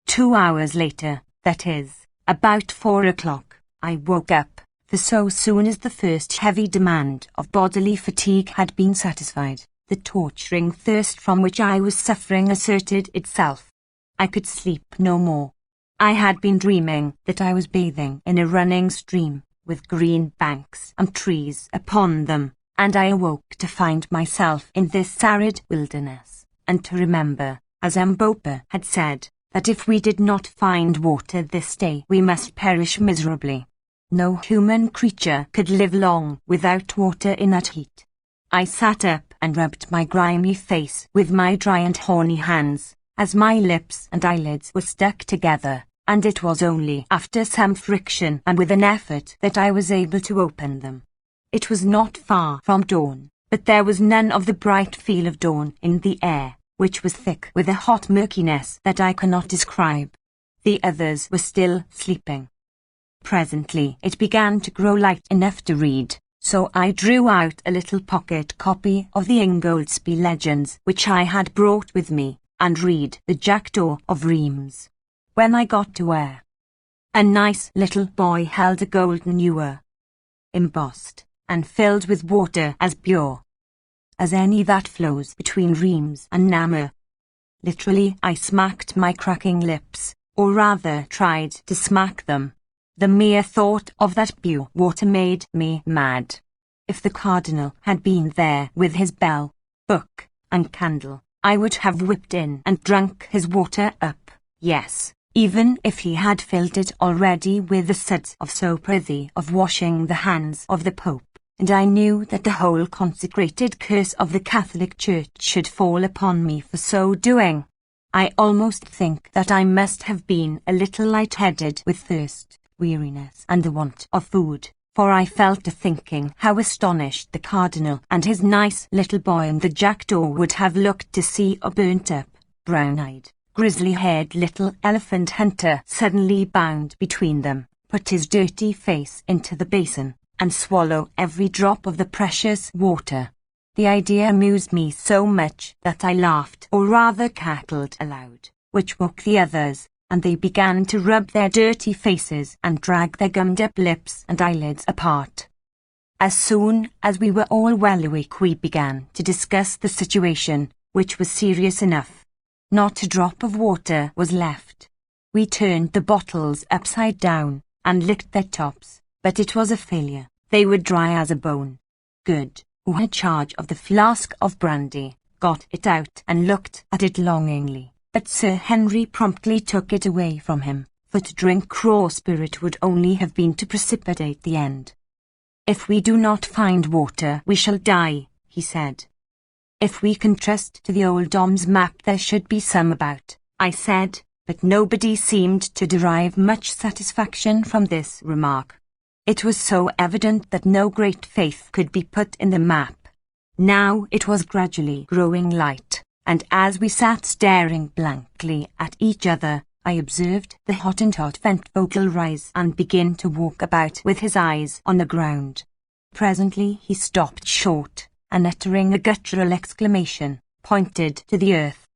2 hours later, that is, about 4 o'clock, I woke up, for so soon as the first heavy demand of bodily fatigue had been satisfied, the torturing thirst from which I was suffering asserted itself. I could sleep no more. I had been dreaming that I was bathing in a running stream, with green banks and trees upon them, and I awoke to find myself in this arid wilderness, and to remember, as Mbopa had said, that if we did not find water this day we must perish miserably. No human creature could live long without water in that heat. I sat up and rubbed my grimy face with my dry and horny hands, as my lips and eyelids were stuck together, and it was only after some friction and with an effort that I was able to open them. It was not far from dawn, but there was none of the bright feel of dawn in the air, which was thick with a hot murkiness that I cannot describe. The others were still sleeping. Presently it began to grow light enough to read, so I drew out a little pocket copy of the Ingoldsby Legends which I had brought with me, and read The Jackdaw of Reims. When I got to where a nice little boy held a golden ewer, embossed, and filled with water as pure as any that flows between Reims and Namur. Literally I smacked my cracking lips, or rather tried to smack them. The mere thought of that pure water made me mad. If the Cardinal had been there with his bell, book, and candle, I would have whipped in and drunk his water up, yes, even if he had filled it already with the suds of soap worthy of washing the hands of the Pope, and I knew that the whole consecrated curse of the Catholic Church should fall upon me for so doing. I almost think that I must have been a little light-headed with thirst, weariness, and the want of food, for I fell to thinking how astonished the Cardinal and his nice little boy and the jackdaw would have looked to see a burnt-up, brown-eyed, grizzly-haired little elephant hunter suddenly bound between them, put his dirty face into the basin, and swallow every drop of the precious water. The idea amused me so much that I laughed, or rather cackled aloud, which woke the others, and they began to rub their dirty faces and drag their gummed-up lips and eyelids apart. As soon as we were all well awake, we began to discuss the situation, which was serious enough. Not a drop of water was left. We turned the bottles upside down and licked their tops, but it was a failure. They were dry as a bone. Good, who had charge of the flask of brandy, got it out and looked at it longingly, but Sir Henry promptly took it away from him, for to drink raw spirit would only have been to precipitate the end. "If we do not find water, we shall die," he said. "If we can trust to the old Dom's map, there should be some about," I said, but nobody seemed to derive much satisfaction from this remark. It was so evident that no great faith could be put in the map. Now it was gradually growing light, and as we sat staring blankly at each other, I observed the Hottentot Ventvogel rise and begin to walk about with his eyes on the ground. Presently he stopped short, and uttering a guttural exclamation, pointed to the earth.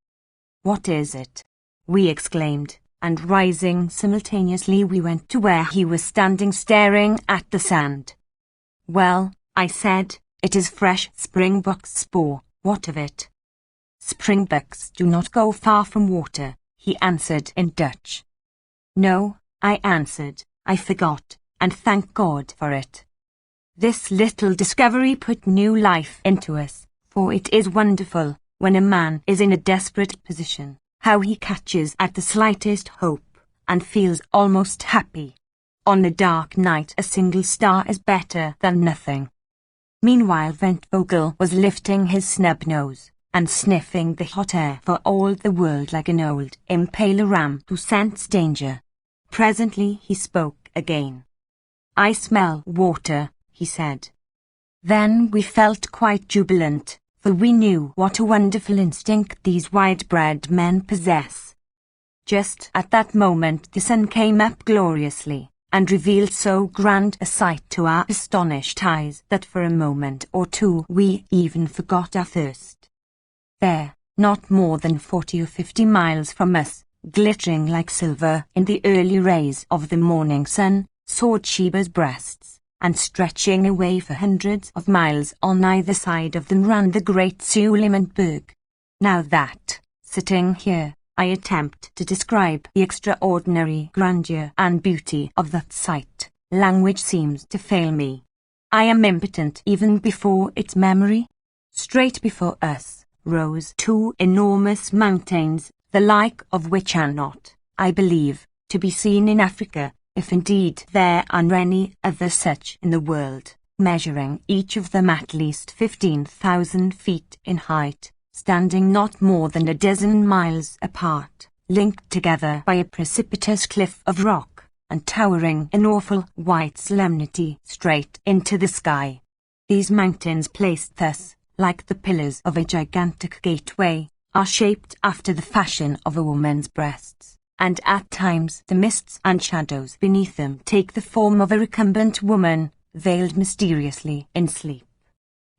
"What is it?" we exclaimed, and rising simultaneously we went to where he was standing staring at the sand. "Well," I said, "it is fresh springbuck's spoor. What of it?" "Springbucks do not go far from water," he answered in Dutch. "No," I answered, "I forgot, and thank God for it." This little discovery put new life into us, for it is wonderful, when a man is in a desperate position, how he catches at the slightest hope, and feels almost happy. On a dark night a single star is better than nothing. Meanwhile Ventvogel was lifting his snub nose, and sniffing the hot air for all the world like an old impaler ram who scents danger. Presently he spoke again. "I smell water," he said. Then we felt quite jubilant, for we knew what a wonderful instinct these wide-bred men possess. Just at that moment the sun came up gloriously, and revealed so grand a sight to our astonished eyes that for a moment or two we even forgot our thirst. There, not more than 40 or 50 miles from us, glittering like silver in the early rays of the morning sun, soared Sheba's breasts, and stretching away for hundreds of miles on either side of them ran the great Suleimanberg. Now that, sitting here, I attempt to describe the extraordinary grandeur and beauty of that sight, language seems to fail me. I am impotent even before its memory. Straight before us rose two enormous mountains, the like of which are not, I believe, to be seen in Africa, if indeed there are any other such in the world, measuring each of them at least 15,000 feet in height, standing not more than a dozen miles apart, linked together by a precipitous cliff of rock, and towering in awful white solemnity straight into the sky. These mountains placed thus, like the pillars of a gigantic gateway, are shaped after the fashion of a woman's breasts, and at times the mists and shadows beneath them take the form of a recumbent woman, veiled mysteriously in sleep.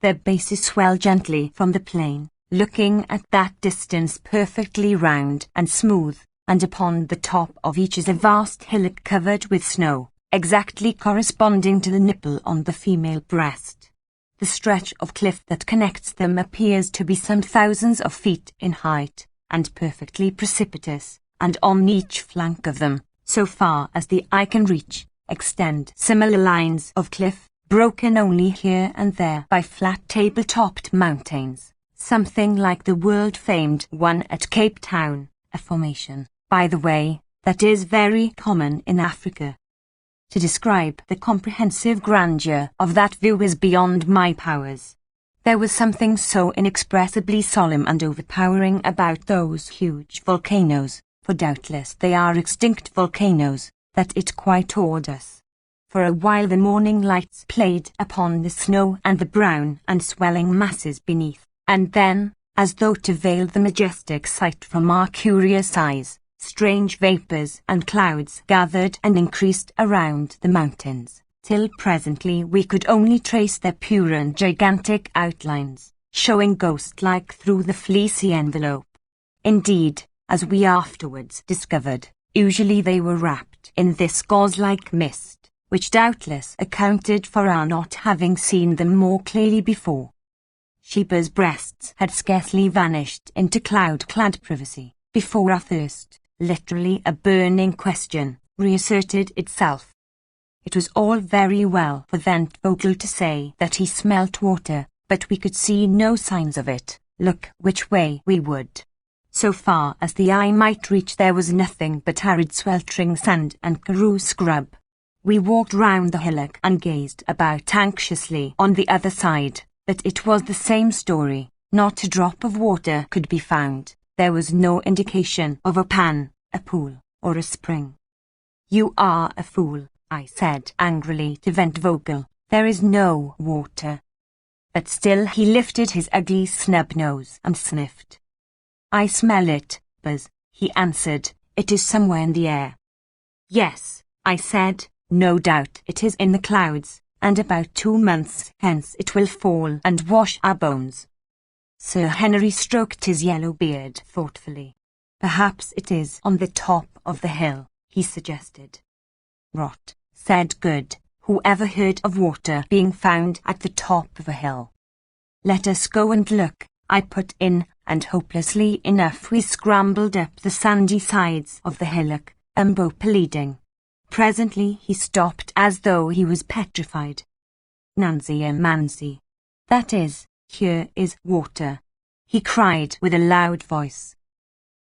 Their bases swell gently from the plain, looking at that distance perfectly round and smooth, and upon the top of each is a vast hillock covered with snow, exactly corresponding to the nipple on the female breast. The stretch of cliff that connects them appears to be some thousands of feet in height, and perfectly precipitous, and on each flank of them, so far as the eye can reach, extend similar lines of cliff, broken only here and there by flat table-topped mountains, something like the world-famed one at Cape Town, a formation, by the way, that is very common in Africa. To describe the comprehensive grandeur of that view is beyond my powers. There was something so inexpressibly solemn and overpowering about those huge volcanoes, for doubtless they are extinct volcanoes, that it quite awed us. For a while the morning lights played upon the snow and the brown and swelling masses beneath, and then, as though to veil the majestic sight from our curious eyes, strange vapours and clouds gathered and increased around the mountains, till presently we could only trace their pure and gigantic outlines, showing ghost-like through the fleecy envelope. Indeed, as we afterwards discovered, usually they were wrapped in this gauze-like mist, which doubtless accounted for our not having seen them more clearly before. Sheba's breasts had scarcely vanished into cloud-clad privacy, before our thirst, literally a burning question, reasserted itself. It was all very well for Vogel to say that he smelt water, but we could see no signs of it, look which way we would. So far as the eye might reach there was nothing but arid sweltering sand and karoo scrub. We walked round the hillock and gazed about anxiously on the other side, but it was the same story. Not a drop of water could be found. There was no indication of a pan, a pool, or a spring. "You are a fool," I said angrily to Vogel. "There is no water." But still he lifted his ugly snub nose and sniffed. "I smell it, Buzz," he answered. "It is somewhere in the air." "Yes," I said, "no doubt it is in the clouds, and about 2 months hence it will fall and wash our bones." Sir Henry stroked his yellow beard thoughtfully. "Perhaps it is on the top of the hill," he suggested. "Rot," said Good. "Who ever heard of water being found at the top of a hill?" "Let us go and look," I put in, and hopelessly enough we scrambled up the sandy sides of the hillock, Umbopa leading. Presently he stopped as though he was petrified. "Nancy and Mancy. That is, here is water," he cried with a loud voice.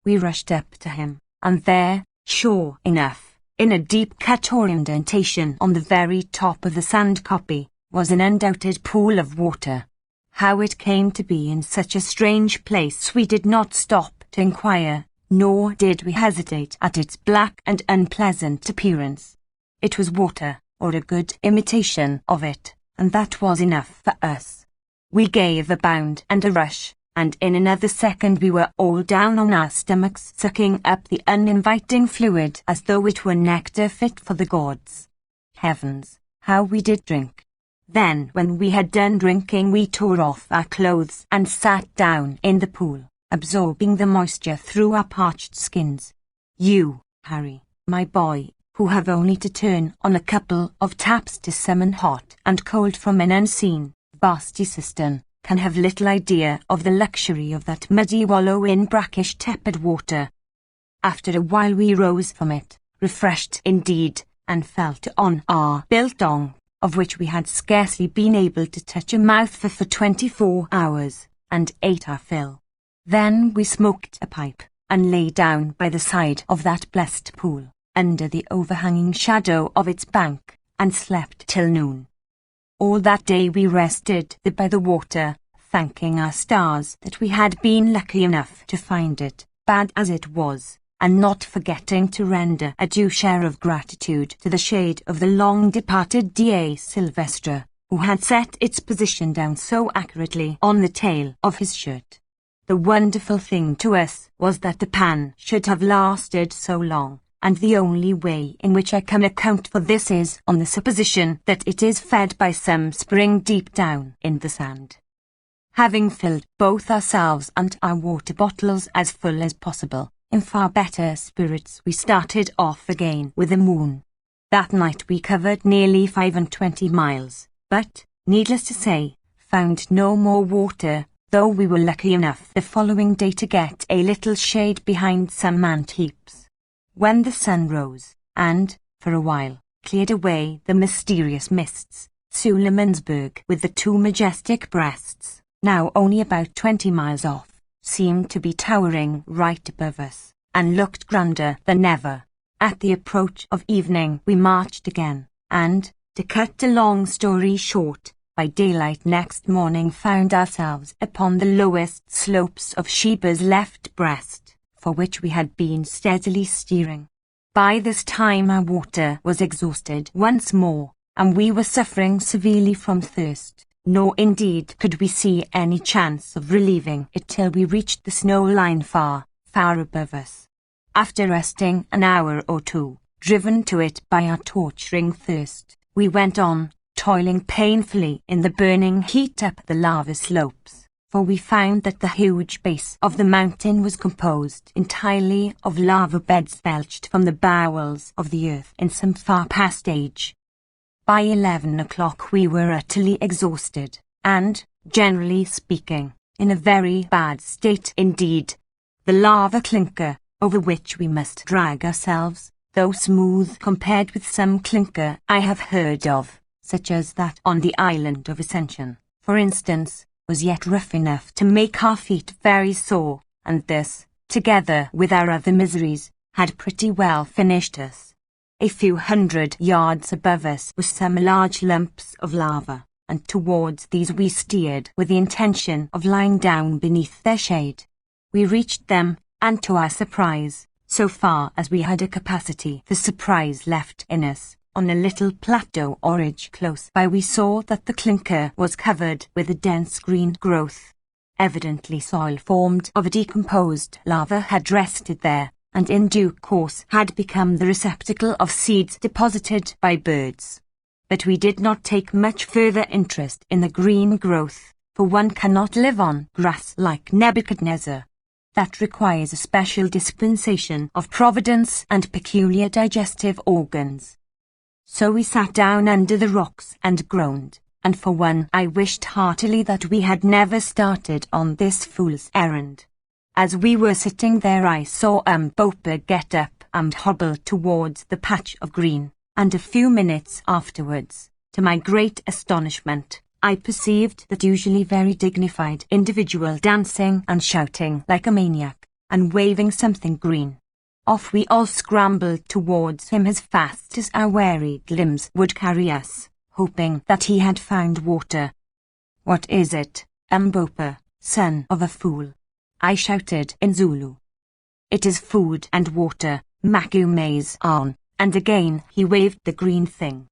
We rushed up to him, and there, sure enough, in a deep-cut indentation on the very top of the sand copy, was an undoubted pool of water. How it came to be in such a strange place we did not stop to inquire, nor did we hesitate at its black and unpleasant appearance. It was water, or a good imitation of it, and that was enough for us. We gave a bound and a rush, and in another second we were all down on our stomachs sucking up the uninviting fluid as though it were nectar fit for the gods. Heavens, how we did drink! Then when we had done drinking we tore off our clothes and sat down in the pool, absorbing the moisture through our parched skins. You, Harry, my boy, who have only to turn on a couple of taps to summon hot and cold from an unseen, vasty cistern, can have little idea of the luxury of that muddy wallow in brackish tepid water. After a while we rose from it, refreshed indeed, and felt on our biltong, of which we had scarcely been able to touch a mouthful for 24 hours, and ate our fill. Then we smoked a pipe, and lay down by the side of that blessed pool, under the overhanging shadow of its bank, and slept till noon. All that day we rested by the water, thanking our stars that we had been lucky enough to find it, bad as it was, and not forgetting to render a due share of gratitude to the shade of the long-departed D.A. Sylvestre, who had set its position down so accurately on the tail of his shirt. The wonderful thing to us was that the pan should have lasted so long, and the only way in which I can account for this is on the supposition that it is fed by some spring deep down in the sand. Having filled both ourselves and our water bottles as full as possible, in far better spirits we started off again with the moon. That night we covered nearly 25 miles, but, needless to say, found no more water, though we were lucky enough the following day to get a little shade behind some ant heaps. When the sun rose, and, for a while, cleared away the mysterious mists, Sulemansburg, with the two majestic breasts, now only about 20 miles off, seemed to be towering right above us, and looked grander than ever. At the approach of evening we marched again, and, to cut a long story short, by daylight next morning found ourselves upon the lowest slopes of Sheba's left breast, for which we had been steadily steering. By this time our water was exhausted once more, and we were suffering severely from thirst, nor indeed could we see any chance of relieving it till we reached the snow line far, far above us. After resting an hour or two, driven to it by our torturing thirst, we went on, toiling painfully in the burning heat up the lava slopes, for we found that the huge base of the mountain was composed entirely of lava beds belched from the bowels of the earth in some far past age. By 11 o'clock we were utterly exhausted, and, generally speaking, in a very bad state indeed. The lava clinker, over which we must drag ourselves, though smooth compared with some clinker I have heard of, such as that on the island of Ascension, for instance, was yet rough enough to make our feet very sore, and this, together with our other miseries, had pretty well finished us. A few hundred yards above us were some large lumps of lava, and towards these we steered with the intention of lying down beneath their shade. We reached them, and to our surprise, so far as we had a capacity for surprise left in us, on a little plateau or ridge close by we saw that the clinker was covered with a dense green growth. Evidently soil formed of a decomposed lava had rested there, and in due course had become the receptacle of seeds deposited by birds. But we did not take much further interest in the green growth, for one cannot live on grass like Nebuchadnezzar. That requires a special dispensation of Providence and peculiar digestive organs. So we sat down under the rocks and groaned, and for one I wished heartily that we had never started on this fool's errand. As we were sitting there I saw Bopa get up and hobble towards the patch of green, and a few minutes afterwards, to my great astonishment, I perceived that usually very dignified individual dancing and shouting like a maniac, and waving something green. Off we all scrambled towards him as fast as our wearied limbs would carry us, hoping that he had found water. "What is it, Mbopa, son of a fool?" I shouted in Zulu. "It is food and water, Macume's on," and again he waved the green thing.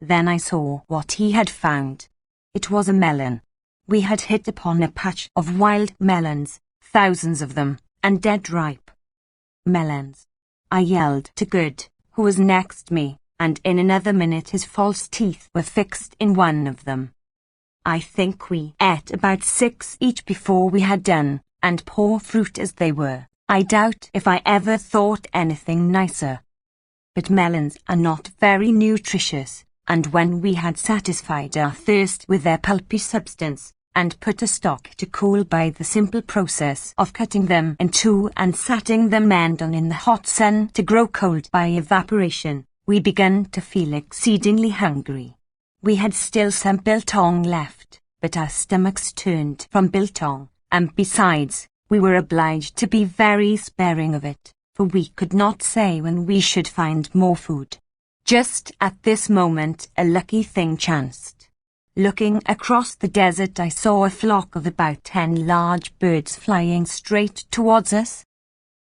Then I saw what he had found. It was a melon. We had hit upon a patch of wild melons, thousands of them, and dead ripe. "Melons!" I yelled to Good, who was next me, and in another minute his false teeth were fixed in one of them. I think we ate about 6 each before we had done, and poor fruit as they were, I doubt if I ever thought anything nicer. But melons are not very nutritious, and when we had satisfied our thirst with their pulpy substance, and put a stock to cool by the simple process of cutting them in two and setting them end on in the hot sun to grow cold by evaporation, we began to feel exceedingly hungry. We had still some biltong left, but our stomachs turned from biltong, and besides, we were obliged to be very sparing of it, for we could not say when we should find more food. Just at this moment a lucky thing chanced. Looking across the desert, I saw a flock of about 10 large birds flying straight towards us.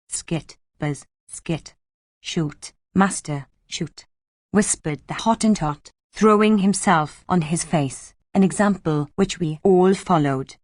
Skit, buzz, skit. Shoot, master, shoot, whispered the Hottentot, throwing himself on his face, an example which we all followed.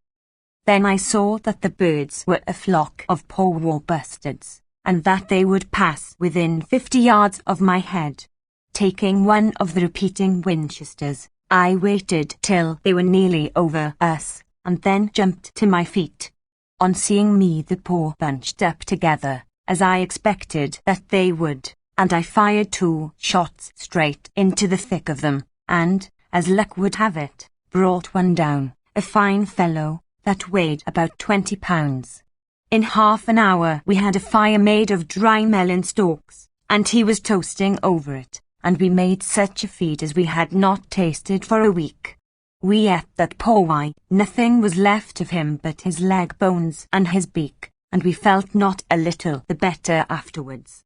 Then I saw that the birds were a flock of poor war bastards, and that they would pass within 50 yards of my head. Taking one of the repeating Winchesters, I waited till they were nearly over us, and then jumped to my feet. On seeing me, the poor bunched up together, as I expected that they would, and I fired 2 shots straight into the thick of them, and, as luck would have it, brought one down, a fine fellow, that weighed about 20 pounds. In half an hour we had a fire made of dry melon stalks, and he was toasting over it, and we made such a feed as we had not tasted for a week. We ate that powai, nothing was left of him but his leg bones and his beak, and we felt not a little the better afterwards.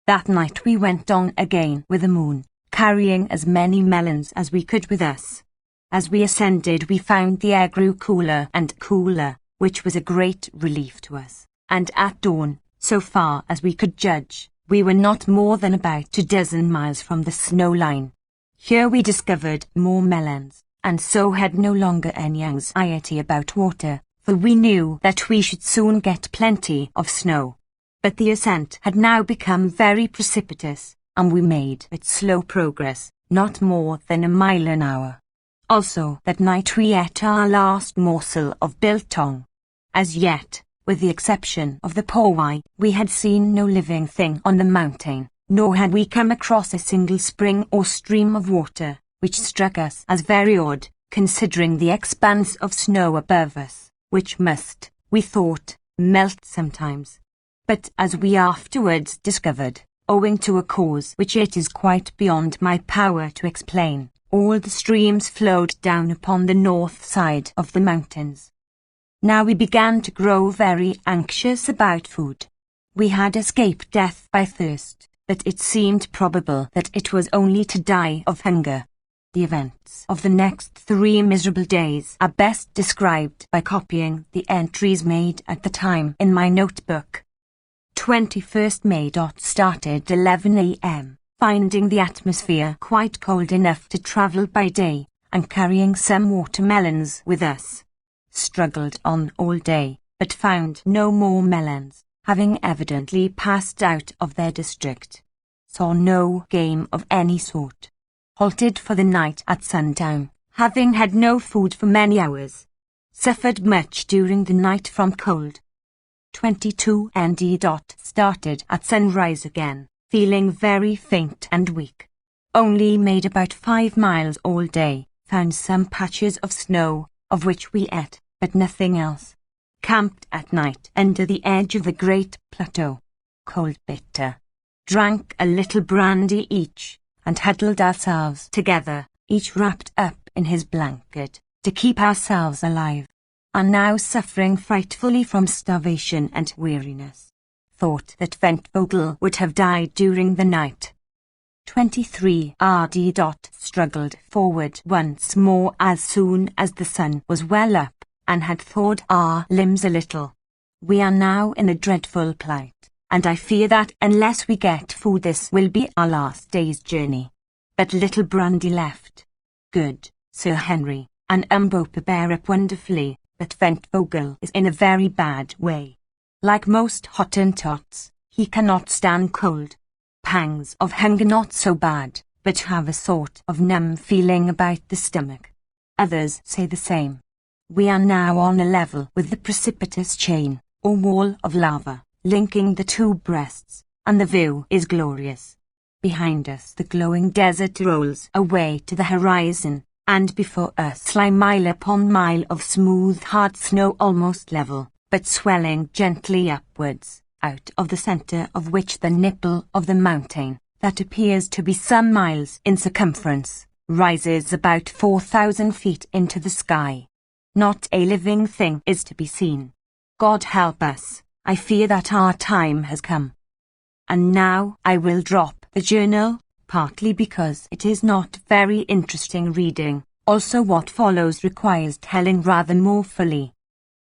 That night we went on again with the moon, carrying as many melons as we could with us. As we ascended we found the air grew cooler and cooler, which was a great relief to us, and at dawn, so far as we could judge, we were not more than about 24 miles from the snow line. Here we discovered more melons, and so had no longer any anxiety about water, for we knew that we should soon get plenty of snow. But the ascent had now become very precipitous, and we made but slow progress, not more than a mile an hour. Also, that night we ate our last morsel of biltong. As yet, with the exception of the powai, we had seen no living thing on the mountain, nor had we come across a single spring or stream of water, which struck us as very odd, considering the expanse of snow above us, which must, we thought, melt sometimes. But as we afterwards discovered, owing to a cause which it is quite beyond my power to explain, all the streams flowed down upon the north side of the mountains. Now we began to grow very anxious about food. We had escaped death by thirst, but it seemed probable that it was only to die of hunger. The events of the next 3 miserable days are best described by copying the entries made at the time in my notebook. 21st May. Started 11 a.m., finding the atmosphere quite cold enough to travel by day, and carrying some watermelons with us. Struggled on all day, but found no more melons, having evidently passed out of their district. Saw no game of any sort. Halted for the night at sundown, having had no food for many hours. Suffered much during the night from cold. 22 ND. Started at sunrise again, feeling very faint and weak. Only made about 5 miles all day, found some patches of snow, of which we ate, but nothing else. Camped at night under the edge of the great plateau. Cold bitter. Drank a little brandy each, and huddled ourselves together, each wrapped up in his blanket, to keep ourselves alive. Are now suffering frightfully from starvation and weariness. Thought that Ventvogel would have died during the night. 23 RD. Struggled forward once more as soon as the sun was well up, and had thawed our limbs a little. We are now in a dreadful plight, and I fear that unless we get food this will be our last day's journey. But little brandy left. Good, Sir Henry, and Umbopa bear up wonderfully, but Ventvogel is in a very bad way. Like most Hottentots, he cannot stand cold. Pangs of hunger not so bad, but have a sort of numb feeling about the stomach. Others say the same. We are now on a level with the precipitous chain, or wall of lava, linking the 2 breasts, and the view is glorious. Behind us the glowing desert rolls away to the horizon, and before us lie mile upon mile of smooth hard snow almost level, but swelling gently upwards, out of the centre of which the nipple of the mountain, that appears to be some miles in circumference, rises about 4,000 feet into the sky. Not a living thing is to be seen. God help us, I fear that our time has come. And now I will drop the journal, partly because it is not very interesting reading, Also what follows requires telling rather more fully.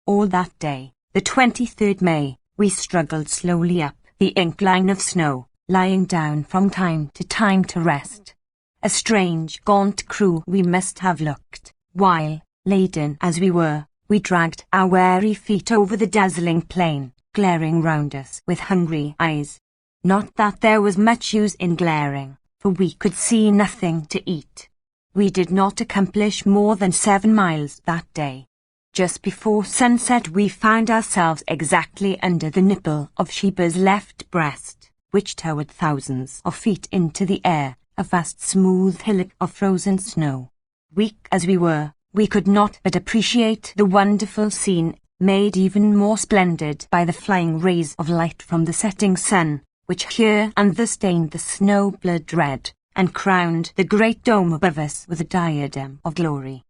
All that day, the 23rd May, we struggled slowly up the incline of snow, lying down from time to rest. A strange, gaunt crew we must have looked, while, laden as we were, we dragged our weary feet over the dazzling plain, glaring round us with hungry eyes. Not that there was much use in glaring, for we could see nothing to eat. We did not accomplish more than 7 miles that day. Just before sunset we found ourselves exactly under the nipple of Sheba's left breast, which towered thousands of feet into the air, a vast smooth hillock of frozen snow. Weak as we were, we could not but appreciate the wonderful scene, made even more splendid by the flying rays of light from the setting sun, which here and there stained the snow blood red, and crowned the great dome above us with a diadem of glory.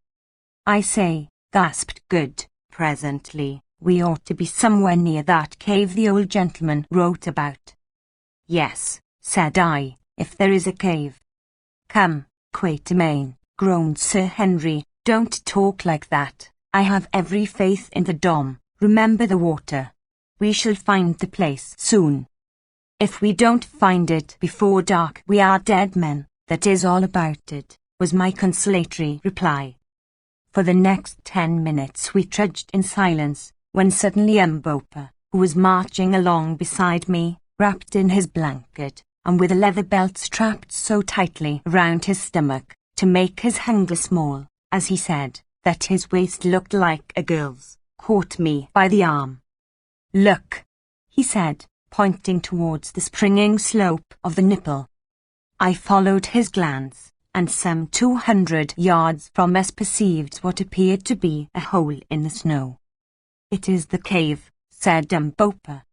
"I say," gasped Good, presently, "we ought to be somewhere near that cave the old gentleman wrote about." "Yes," said I, "if there is a cave." "Come, Quatermain," groaned Sir Henry, "don't talk like that. I have every faith in the Dom. Remember the water. We shall find the place soon. If we don't find it before dark we are dead men, that is all about it," was my consolatory reply. For the next 10 minutes we trudged in silence, when suddenly Mbopa, who was marching along beside me, wrapped in his blanket, and with a leather belt strapped so tightly round his stomach, to make his hunger small, as he said, that his waist looked like a girl's, caught me by the arm. "Look," he said, pointing towards the springing slope of the nipple. I followed his glance, and some 200 yards from us perceived what appeared to be a hole in the snow. "It is the cave," said Mbopa.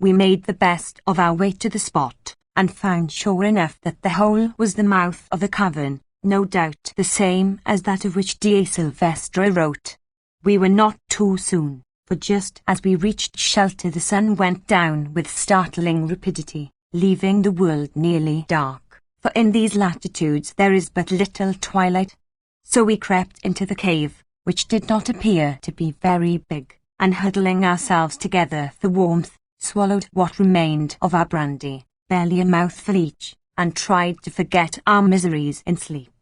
We made the best of our way to the spot, and found sure enough that the hole was the mouth of a cavern, no doubt the same as that of which De Silvestre wrote. We were not too soon, for just as we reached shelter the sun went down with startling rapidity, leaving the world nearly dark, for in these latitudes there is but little twilight. So we crept into the cave, which did not appear to be very big, and huddling ourselves together for warmth, swallowed what remained of our brandy, barely a mouthful each, and tried to forget our miseries in sleep.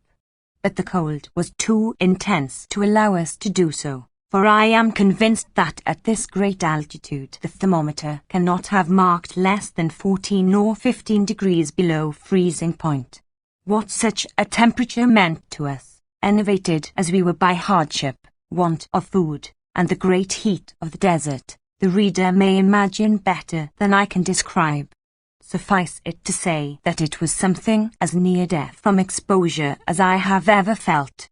But the cold was too intense to allow us to do so, for I am convinced that at this great altitude the thermometer cannot have marked less than 14 or 15 degrees below freezing point. What such a temperature meant to us, enervated as we were by hardship, want of food, and the great heat of the desert, the reader may imagine better than I can describe. Suffice it to say that it was something as near death from exposure as I have ever felt.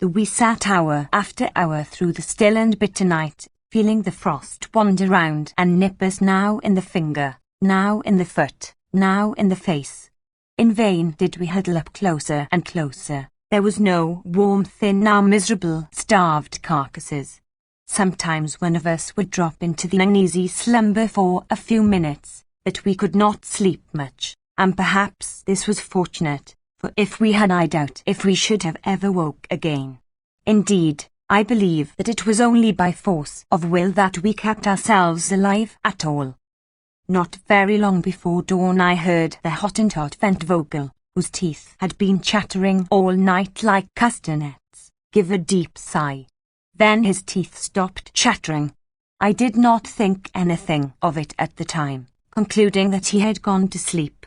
We sat hour after hour through the still and bitter night, feeling the frost wander round and nip us now in the finger, now in the foot, now in the face. In vain did we huddle up closer and closer. There was no warmth in our miserable, starved carcasses. Sometimes one of us would drop into the uneasy slumber for a few minutes, but we could not sleep much, and perhaps this was fortunate, for if we had I doubt if we should have ever woke again. Indeed, I believe that it was only by force of will that we kept ourselves alive at all. Not very long before dawn I heard the Hottentot Ventvogel, whose teeth had been chattering all night like castanets, give a deep sigh. Then his teeth stopped chattering. I did not think anything of it at the time, concluding that he had gone to sleep.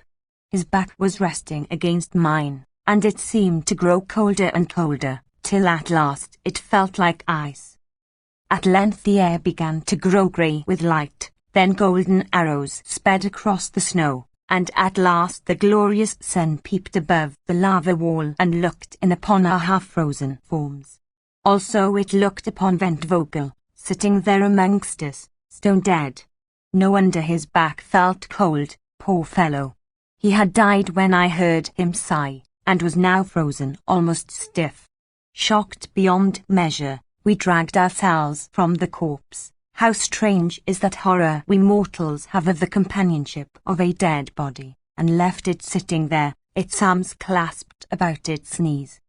His back was resting against mine, and it seemed to grow colder and colder, till at last it felt like ice. At length the air began to grow grey with light, then golden arrows sped across the snow, and at last the glorious sun peeped above the lava wall and looked in upon our half-frozen forms. Also it looked upon Ventvogel, sitting there amongst us, stone dead. No wonder his back felt cold, poor fellow. He had died when I heard him sigh, and was now frozen almost stiff. Shocked beyond measure, we dragged ourselves from the corpse. How strange is that horror we mortals have of the companionship of a dead body, and left it sitting there, its arms clasped about its knees.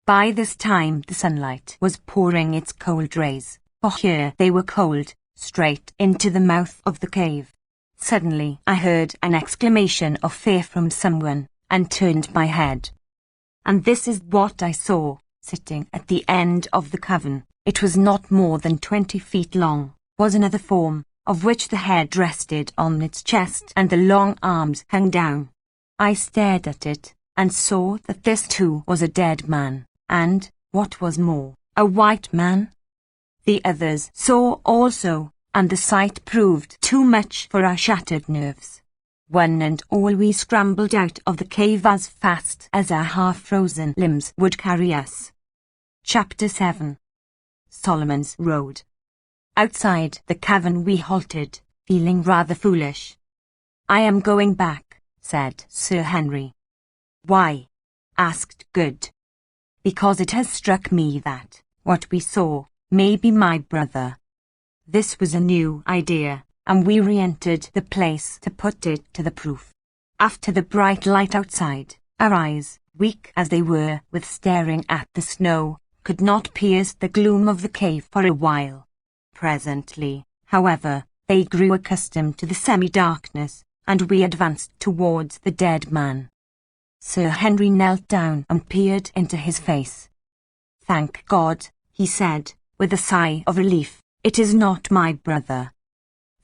By this time the sunlight was pouring its cold rays, for here they were cold, straight into the mouth of the cave. Suddenly I heard an exclamation of fear from someone, and turned my head. And this is what I saw, sitting at the end of the cavern. It was not more than 20 feet long, was another form, of which the head rested on its chest and the long arms hung down. I stared at it, and saw that this too was a dead man, and, what was more, a white man. The others saw also, and the sight proved too much for our shattered nerves. One and all we scrambled out of the cave as fast as our half-frozen limbs would carry us. Chapter 7. Solomon's Road. Outside the cavern we halted, feeling rather foolish. "I am going back," said Sir Henry. "Why?" asked Good. "Because it has struck me that what we saw may be my brother." This was a new idea, and we re-entered the place to put it to the proof. After the bright light outside, our eyes, weak as they were with staring at the snow, could not pierce the gloom of the cave for a while. Presently, however, they grew accustomed to the semi-darkness, and we advanced towards the dead man. Sir Henry knelt down and peered into his face. "Thank God," he said, with a sigh of relief, "it is not my brother."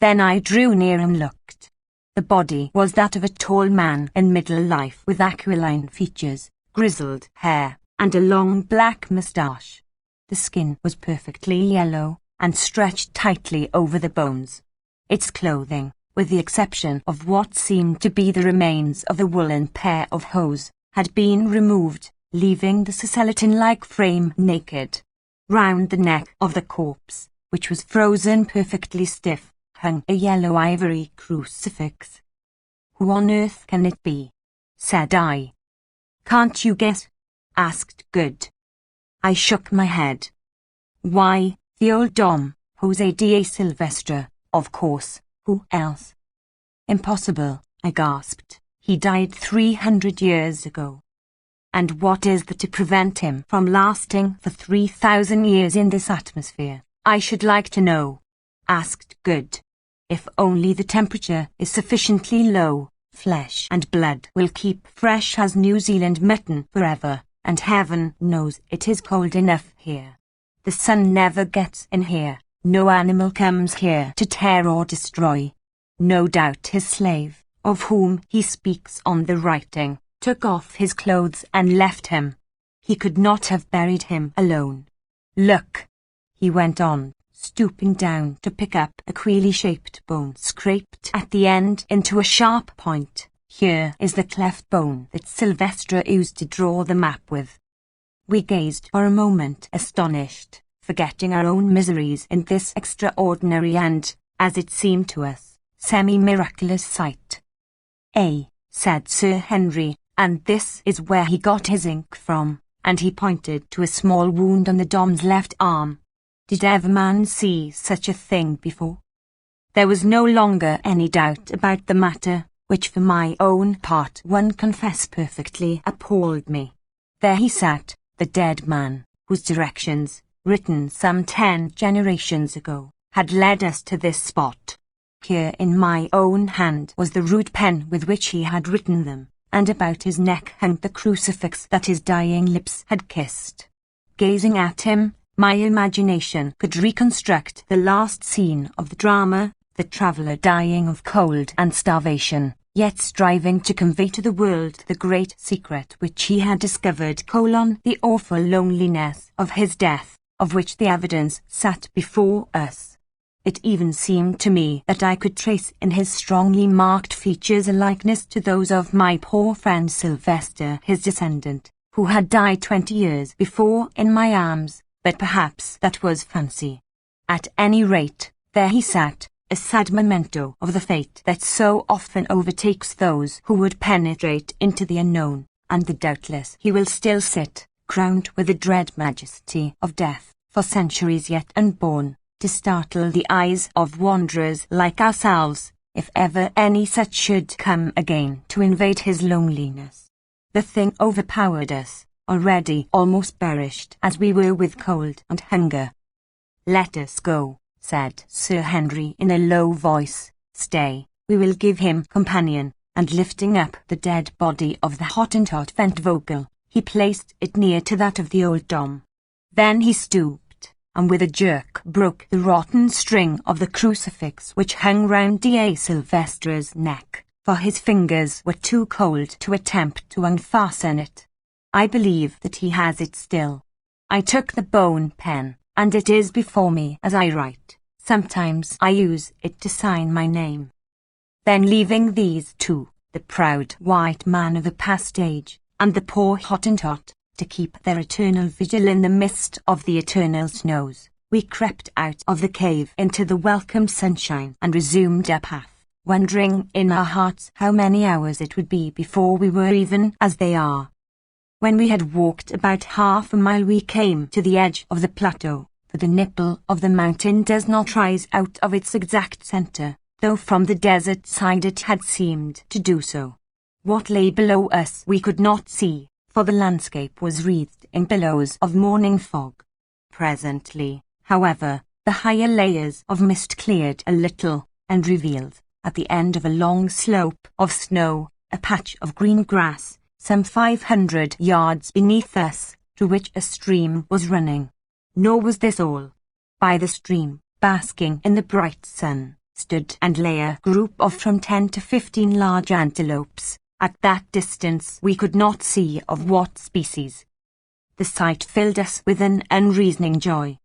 Then I drew near and looked. The body was that of a tall man in middle life with aquiline features, grizzled hair, and a long black moustache. The skin was perfectly yellow, and stretched tightly over the bones. Its clothing, with the exception of what seemed to be the remains of a woolen pair of hose, had been removed, leaving the skeleton-like frame naked. Round the neck of the corpse, which was frozen perfectly stiff, hung a yellow ivory crucifix. "Who on earth can it be?" said I. "Can't you guess?" asked Good. I shook my head. "Why, the old Dom, Jose da Silvestre, of course. Who else?" "Impossible," I gasped. "He died 300 years ago." "And what is there to prevent him from lasting for 3,000 years in this atmosphere, I should like to know?" asked Good. "If only the temperature is sufficiently low, flesh and blood will keep fresh as New Zealand mutton forever, and heaven knows it is cold enough here. The sun never gets in here, no animal comes here to tear or destroy. No doubt his slave, of whom he speaks on the writing, took off his clothes and left him. He could not have buried him alone. Look," he went on, stooping down to pick up a queerly-shaped bone scraped at the end into a sharp point. "Here is the cleft bone that Silvestre used to draw the map with." We gazed for a moment astonished, forgetting our own miseries in this extraordinary and, as it seemed to us, semi-miraculous sight. Said Sir Henry, "and this is where he got his ink from," and he pointed to a small wound on the Dom's left arm. "Did ever man see such a thing before?" There was no longer any doubt about the matter, which for my own part one confess perfectly appalled me. There he sat, the dead man, whose directions, written some 10 generations ago, had led us to this spot. Here in my own hand was the rude pen with which he had written them, and about his neck hung the crucifix that his dying lips had kissed. Gazing at him, my imagination could reconstruct the last scene of the drama, the traveller dying of cold and starvation, yet striving to convey to the world the great secret which he had discovered, the awful loneliness of his death, of which the evidence sat before us. It even seemed to me that I could trace in his strongly marked features a likeness to those of my poor friend Sylvester, his descendant, who had died 20 years before in my arms, but perhaps that was fancy. At any rate, there he sat, a sad memento of the fate that so often overtakes those who would penetrate into the unknown, and doubtless he will still sit, crowned with the dread majesty of death, for centuries yet unborn, to startle the eyes of wanderers like ourselves, if ever any such should come again to invade his loneliness. The thing overpowered us, already almost perished as we were with cold and hunger. "Let us go," said Sir Henry in a low voice. "Stay, we will give him companion," and lifting up the dead body of the Hottentot Ventvogle, he placed it near to that of the old Dom. Then he stooped, and with a jerk broke the rotten string of the crucifix which hung round D.A. Sylvester's neck, for his fingers were too cold to attempt to unfasten it. I believe that he has it still. I took the bone pen, and it is before me as I write. Sometimes I use it to sign my name. Then leaving these two, the proud white man of the past age, and the poor Hottentot, to keep their eternal vigil in the midst of the eternal snows, we crept out of the cave into the welcome sunshine and resumed our path, wondering in our hearts how many hours it would be before we were even as they are. When we had walked about half a mile we came to the edge of the plateau, for the nipple of the mountain does not rise out of its exact centre, though from the desert side it had seemed to do so. What lay below us we could not see, for the landscape was wreathed in billows of morning fog. Presently, however, the higher layers of mist cleared a little, and revealed, at the end of a long slope of snow, a patch of green grass, some 500 yards beneath us, through which a stream was running. Nor was this all. By the stream, basking in the bright sun, stood and lay a group of from 10 to 15 large antelopes. At that distance we could not see of what species. The sight filled us with an unreasoning joy.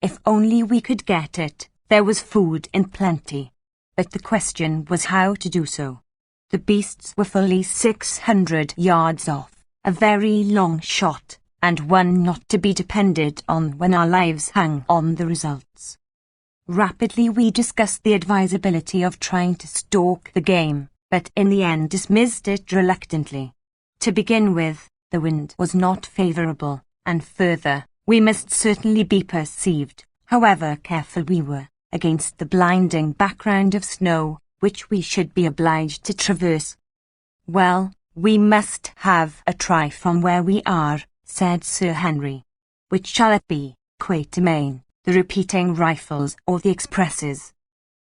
If only we could get it, there was food in plenty. But the question was how to do so. The beasts were fully 600 yards off, a very long shot, and one not to be depended on when our lives hung on the results. Rapidly we discussed the advisability of trying to stalk the game, but in the end dismissed it reluctantly. To begin with, the wind was not favourable, and further, we must certainly be perceived, however careful we were, against the blinding background of snow, which we should be obliged to traverse. "Well, we must have a try from where we are," said Sir Henry. "Which shall it be, Quatermain, the repeating rifles or the expresses?"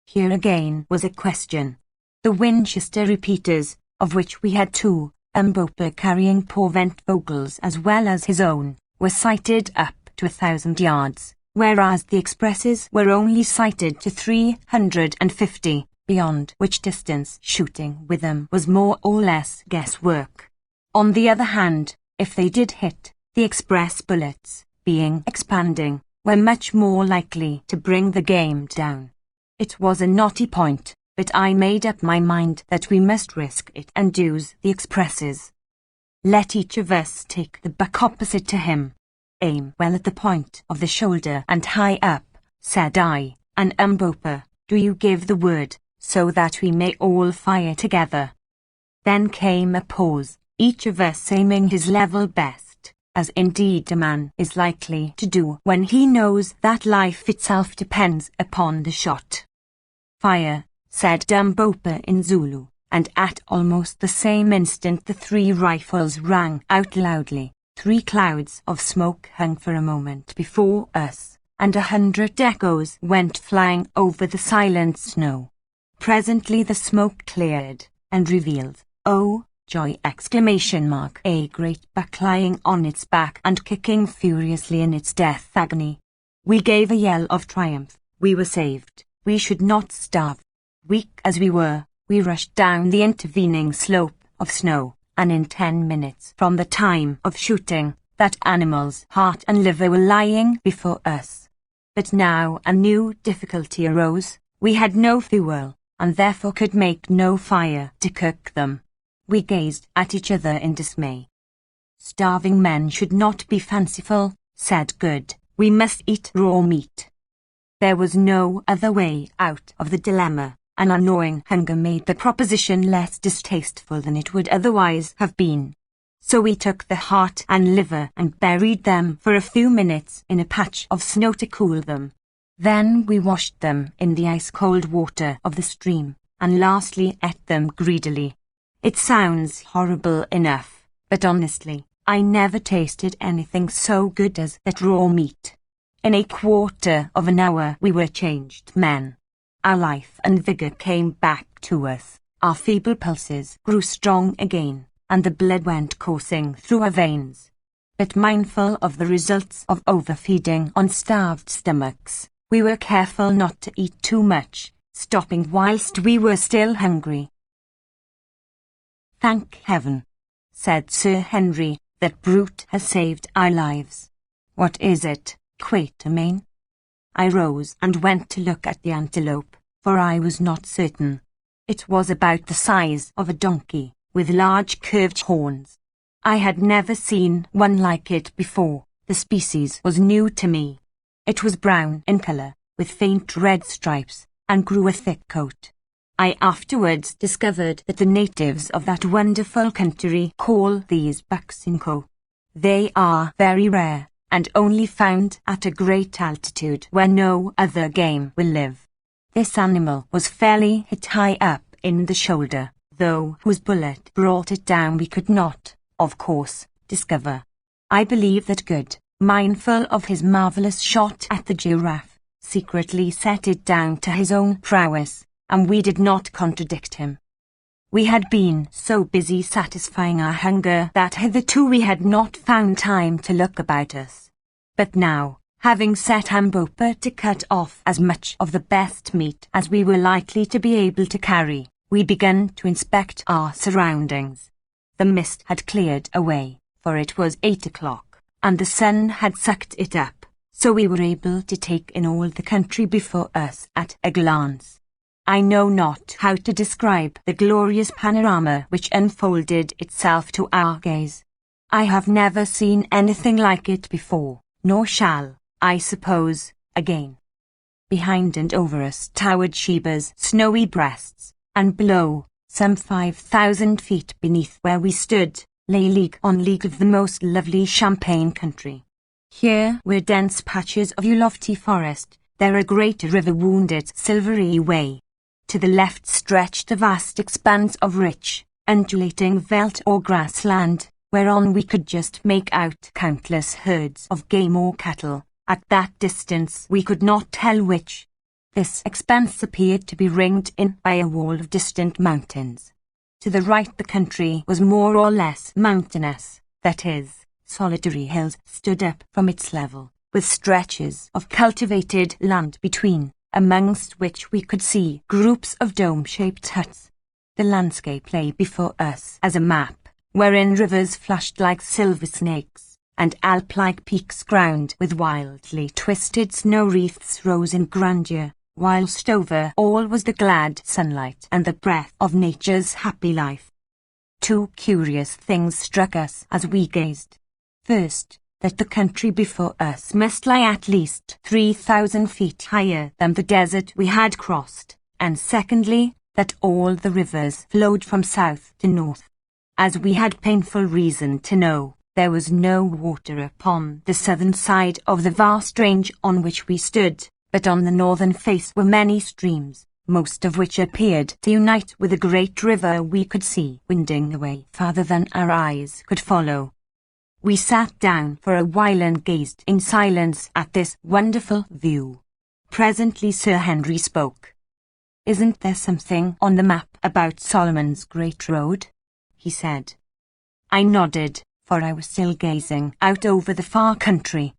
Here again was a question. The Winchester repeaters, of which we had two, Umbopa carrying poor Ventvogle's as well as his own, were sighted up to 1,000 yards, whereas the expresses were only sighted to 350, beyond which distance shooting with them was more or less guesswork. On the other hand, if they did hit, the express bullets, being expanding, were much more likely to bring the game down. It was a knotty point, but I made up my mind that we must risk it and use the expresses. "Let each of us take the buck opposite to him. Aim well at the point of the shoulder and high up," said I, "and Umbopa, do you give the word, so that we may all fire together." Then came a pause, each of us aiming his level best, as indeed a man is likely to do when he knows that life itself depends upon the shot. "Fire," said Umbopa in Zulu, and at almost the same instant the 3 rifles rang out loudly. 3 clouds of smoke hung for a moment before us, and 100 echoes went flying over the silent snow. Presently the smoke cleared, and revealed, oh, joy! A great buck lying on its back and kicking furiously in its death agony. We gave a yell of triumph. We were saved. We should not starve. Weak as we were, we rushed down the intervening slope of snow, and in 10 minutes from the time of shooting, that animal's heart and liver were lying before us. But now a new difficulty arose. We had no fuel, and therefore could make no fire to cook them. We gazed at each other in dismay. "Starving men should not be fanciful," said Good. "We must eat raw meat." There was no other way out of the dilemma. An annoying hunger made the proposition less distasteful than it would otherwise have been. So we took the heart and liver and buried them for a few minutes in a patch of snow to cool them. Then we washed them in the ice-cold water of the stream, and lastly ate them greedily. It sounds horrible enough, but honestly, I never tasted anything so good as that raw meat. In a quarter of an hour we were changed men. Our life and vigor came back to us, our feeble pulses grew strong again, and the blood went coursing through our veins. But mindful of the results of overfeeding on starved stomachs, we were careful not to eat too much, stopping whilst we were still hungry. "Thank heaven," said Sir Henry, "that brute has saved our lives. What is it, Quatermain?" I rose and went to look at the antelope, for I was not certain. It was about the size of a donkey, with large curved horns. I had never seen one like it before. The species was new to me. It was brown in colour, with faint red stripes, and grew a thick coat. I afterwards discovered that the natives of that wonderful country call these bucksinco. They are very rare, and only found at a great altitude where no other game will live. This animal was fairly hit high up in the shoulder, though whose bullet brought it down we could not, of course, discover. I believe that Good, mindful of his marvellous shot at the giraffe, secretly set it down to his own prowess, and we did not contradict him. We had been so busy satisfying our hunger that hitherto we had not found time to look about us. But now, having set Ambopa to cut off as much of the best meat as we were likely to be able to carry, we began to inspect our surroundings. The mist had cleared away, for it was 8 o'clock, and the sun had sucked it up, so we were able to take in all the country before us at a glance. I know not how to describe the glorious panorama which unfolded itself to our gaze. I have never seen anything like it before, nor shall, I suppose, again. Behind and over us towered Sheba's snowy breasts, and below, some 5,000 feet beneath where we stood, lay league on league of the most lovely champaign country. Here were dense patches of lofty forest, there a great river wound its silvery way. To the left stretched a vast expanse of rich, undulating veldt or grassland, whereon we could just make out countless herds of game or cattle. At that distance we could not tell which. This expanse appeared to be ringed in by a wall of distant mountains. To the right the country was more or less mountainous, that is, solitary hills stood up from its level, with stretches of cultivated land between, amongst which we could see groups of dome-shaped huts. The landscape lay before us as a map, wherein rivers flashed like silver snakes, and Alp-like peaks crowned with wildly twisted snow wreaths rose in grandeur, whilst over all was the glad sunlight and the breath of nature's happy life. Two curious things struck us as we gazed. First, that the country before us must lie at least 3,000 feet higher than the desert we had crossed, and secondly, that all the rivers flowed from south to north. As we had painful reason to know, there was no water upon the southern side of the vast range on which we stood, but on the northern face were many streams, most of which appeared to unite with a great river we could see winding away farther than our eyes could follow. We sat down for a while and gazed in silence at this wonderful view. Presently Sir Henry spoke. "Isn't there something on the map about Solomon's Great Road?" he said. I nodded, for I was still gazing out over the far country.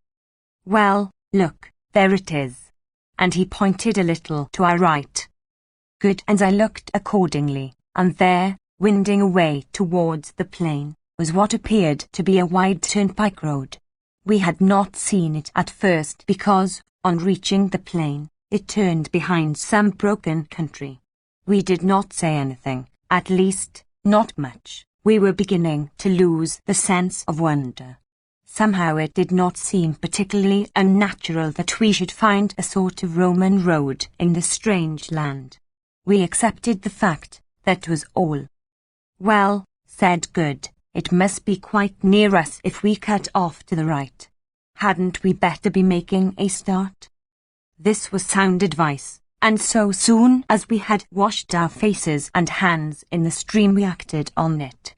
"Well, look, there it is." And he pointed a little to our right. Good, and I looked accordingly, and there, winding away towards the plain, was what appeared to be a wide turnpike road. We had not seen it at first because, on reaching the plain, it turned behind some broken country. We did not say anything, at least, not much. We were beginning to lose the sense of wonder. Somehow it did not seem particularly unnatural that we should find a sort of Roman road in this strange land. We accepted the fact, that was all. "Well," said Good, "it must be quite near us if we cut off to the right. Hadn't we better be making a start?" This was sound advice, and so soon as we had washed our faces and hands in the stream we acted on it.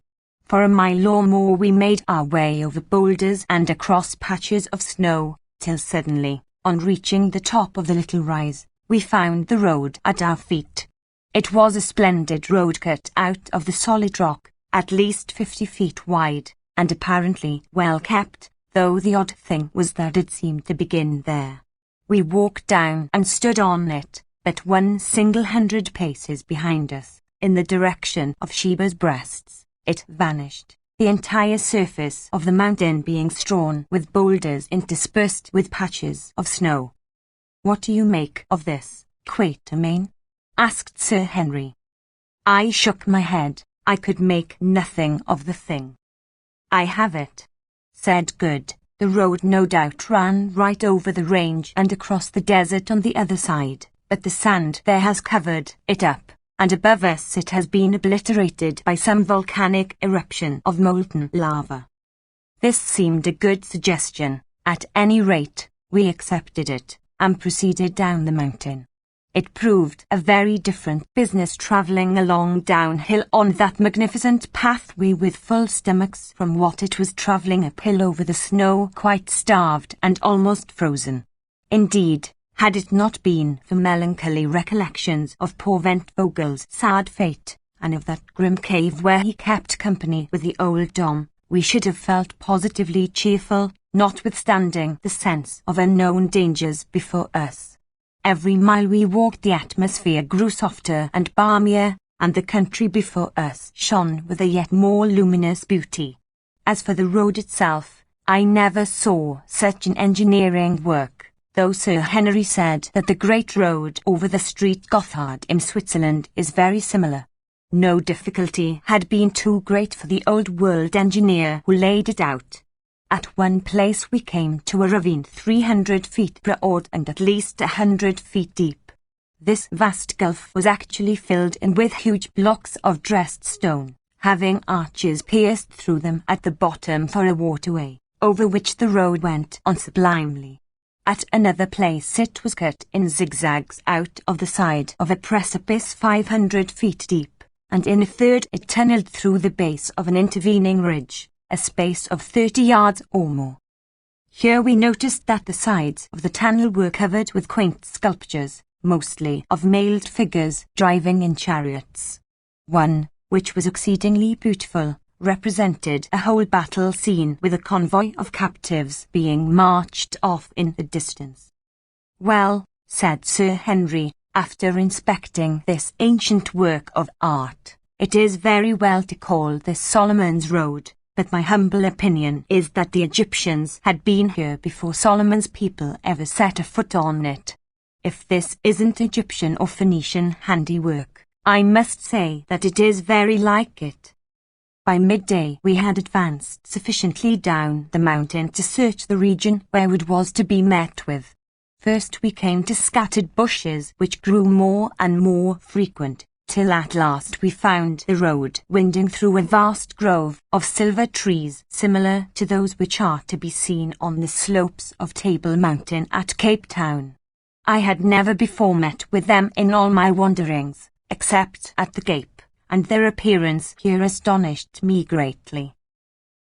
For a mile or more we made our way over boulders and across patches of snow, till suddenly, on reaching the top of the little rise, we found the road at our feet. It was a splendid road cut out of the solid rock, at least 50 feet wide, and apparently well kept, though the odd thing was that it seemed to begin there. We walked down and stood on it, but 100 paces behind us, in the direction of Sheba's breasts. It vanished, the entire surface of the mountain being strewn with boulders interspersed with patches of snow. "What do you make of this, Quatermain?" asked Sir Henry. I shook my head. I could make nothing of the thing. "I have it," said Good. "The road no doubt ran right over the range and across the desert on the other side, but the sand there has covered it up, and above us it has been obliterated by some volcanic eruption of molten lava." This seemed a good suggestion. At any rate, we accepted it, and proceeded down the mountain. It proved a very different business travelling along downhill on that magnificent pathway with full stomachs from what it was travelling uphill over the snow, quite starved and almost frozen. Indeed, had it not been for melancholy recollections of poor Ventvogel's sad fate, and of that grim cave where he kept company with the old Dom, we should have felt positively cheerful, notwithstanding the sense of unknown dangers before us. Every mile we walked the atmosphere grew softer and balmier, and the country before us shone with a yet more luminous beauty. As for the road itself, I never saw such an engineering work, though Sir Henry said that the great road over the street Gotthard in Switzerland is very similar. No difficulty had been too great for the old-world engineer who laid it out. At one place we came to a ravine 300 feet broad and at least 100 feet deep. This vast gulf was actually filled in with huge blocks of dressed stone, having arches pierced through them at the bottom for a waterway, over which the road went on sublimely. At another place it was cut in zigzags out of the side of a precipice 500 feet deep, and in a third it tunnelled through the base of an intervening ridge, a space of 30 yards or more. Here we noticed that the sides of the tunnel were covered with quaint sculptures, mostly of mailed figures driving in chariots. One, which was exceedingly beautiful, represented a whole battle scene with a convoy of captives being marched off in the distance. "Well," said Sir Henry, after inspecting this ancient work of art, "it is very well to call this Solomon's Road, but my humble opinion is that the Egyptians had been here before Solomon's people ever set a foot on it. If this isn't Egyptian or Phoenician handiwork, I must say that it is very like it." By midday we had advanced sufficiently down the mountain to search the region where it was to be met with. First we came to scattered bushes which grew more and more frequent, till at last we found the road winding through a vast grove of silver trees similar to those which are to be seen on the slopes of Table Mountain at Cape Town. I had never before met with them in all my wanderings, except at the Cape, and their appearance here astonished me greatly.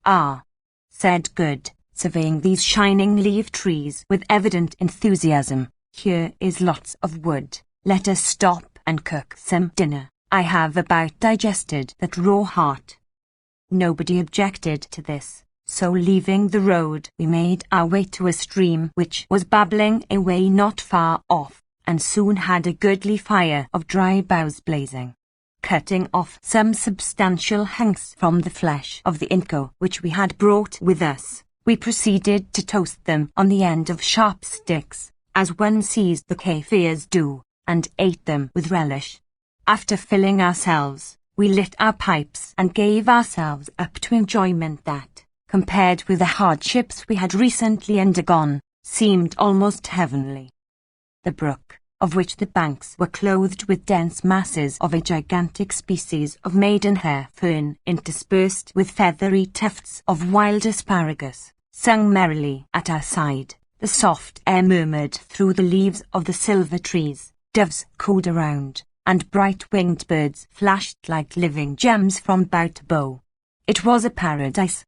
"Ah," said Good, surveying these shining-leaved trees with evident enthusiasm, "here is lots of wood. Let us stop and cook some dinner. I have about digested that raw heart." Nobody objected to this, so leaving the road we made our way to a stream which was babbling away not far off, and soon had a goodly fire of dry boughs blazing. Cutting off some substantial hunks from the flesh of the inco which we had brought with us, we proceeded to toast them on the end of sharp sticks, as one sees the Kafirs do, and ate them with relish. After filling ourselves, we lit our pipes and gave ourselves up to enjoyment that, compared with the hardships we had recently undergone, seemed almost heavenly. The brook, of which the banks were clothed with dense masses of a gigantic species of maidenhair fern interspersed with feathery tufts of wild asparagus, sung merrily at our side. The soft air murmured through the leaves of the silver trees. Doves cooed around, and bright-winged birds flashed like living gems from bow to bow. It was a paradise.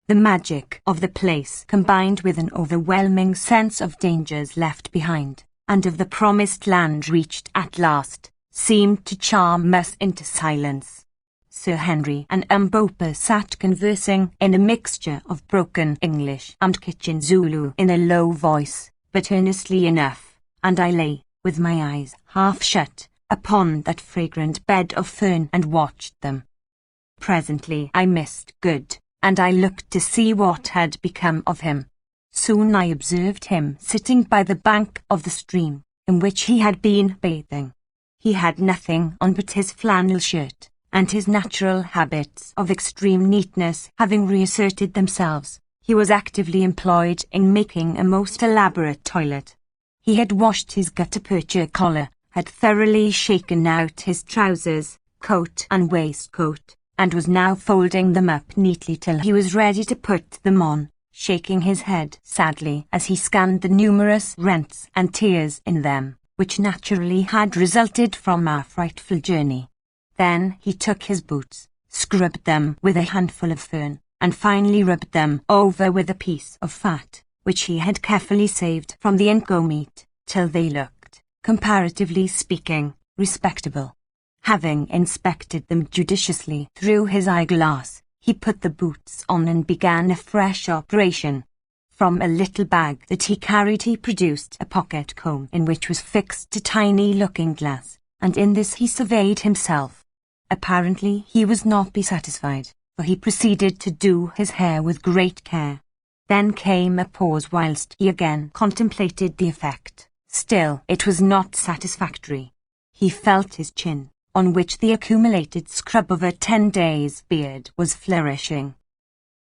The magic of the place, combined with an overwhelming sense of dangers left behind, and of the promised land reached at last, seemed to charm us into silence. Sir Henry and Mbopa sat conversing in a mixture of broken English and kitchen Zulu in a low voice, but earnestly enough, and I lay, with my eyes half shut, upon that fragrant bed of fern and watched them. Presently I missed Good, and I looked to see what had become of him. Soon I observed him sitting by the bank of the stream, in which he had been bathing. He had nothing on but his flannel shirt, and his natural habits of extreme neatness having reasserted themselves, he was actively employed in making a most elaborate toilet. He had washed his gutta-percha collar, had thoroughly shaken out his trousers, coat and waistcoat, and was now folding them up neatly till he was ready to put them on, shaking his head sadly as he scanned the numerous rents and tears in them, which naturally had resulted from our frightful journey. Then he took his boots, scrubbed them with a handful of fern, and finally rubbed them over with a piece of fat, which he had carefully saved from the inco meat, till they looked, comparatively speaking, respectable. Having inspected them judiciously through his eyeglass, he put the boots on and began a fresh operation. From a little bag that he carried he produced a pocket comb in which was fixed a tiny looking-glass, and in this he surveyed himself. Apparently he was not satisfied, for he proceeded to do his hair with great care. Then came a pause whilst he again contemplated the effect. Still it was not satisfactory. He felt his chin, on which the accumulated scrub of a 10 days' beard was flourishing.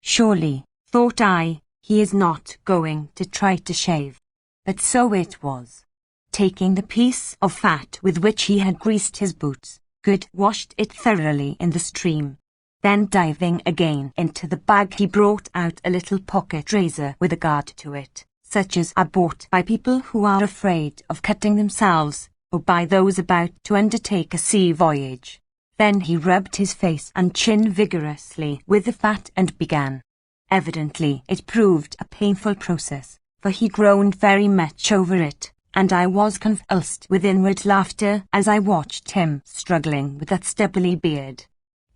Surely, thought I, he is not going to try to shave. But so it was. Taking the piece of fat with which he had greased his boots, Good washed it thoroughly in the stream. Then diving again into the bag he brought out a little pocket razor with a guard to it, such as are bought by people who are afraid of cutting themselves, or by those about to undertake a sea voyage. Then he rubbed his face and chin vigorously with the fat and began. Evidently it proved a painful process, for he groaned very much over it, and I was convulsed with inward laughter as I watched him struggling with that stubbly beard.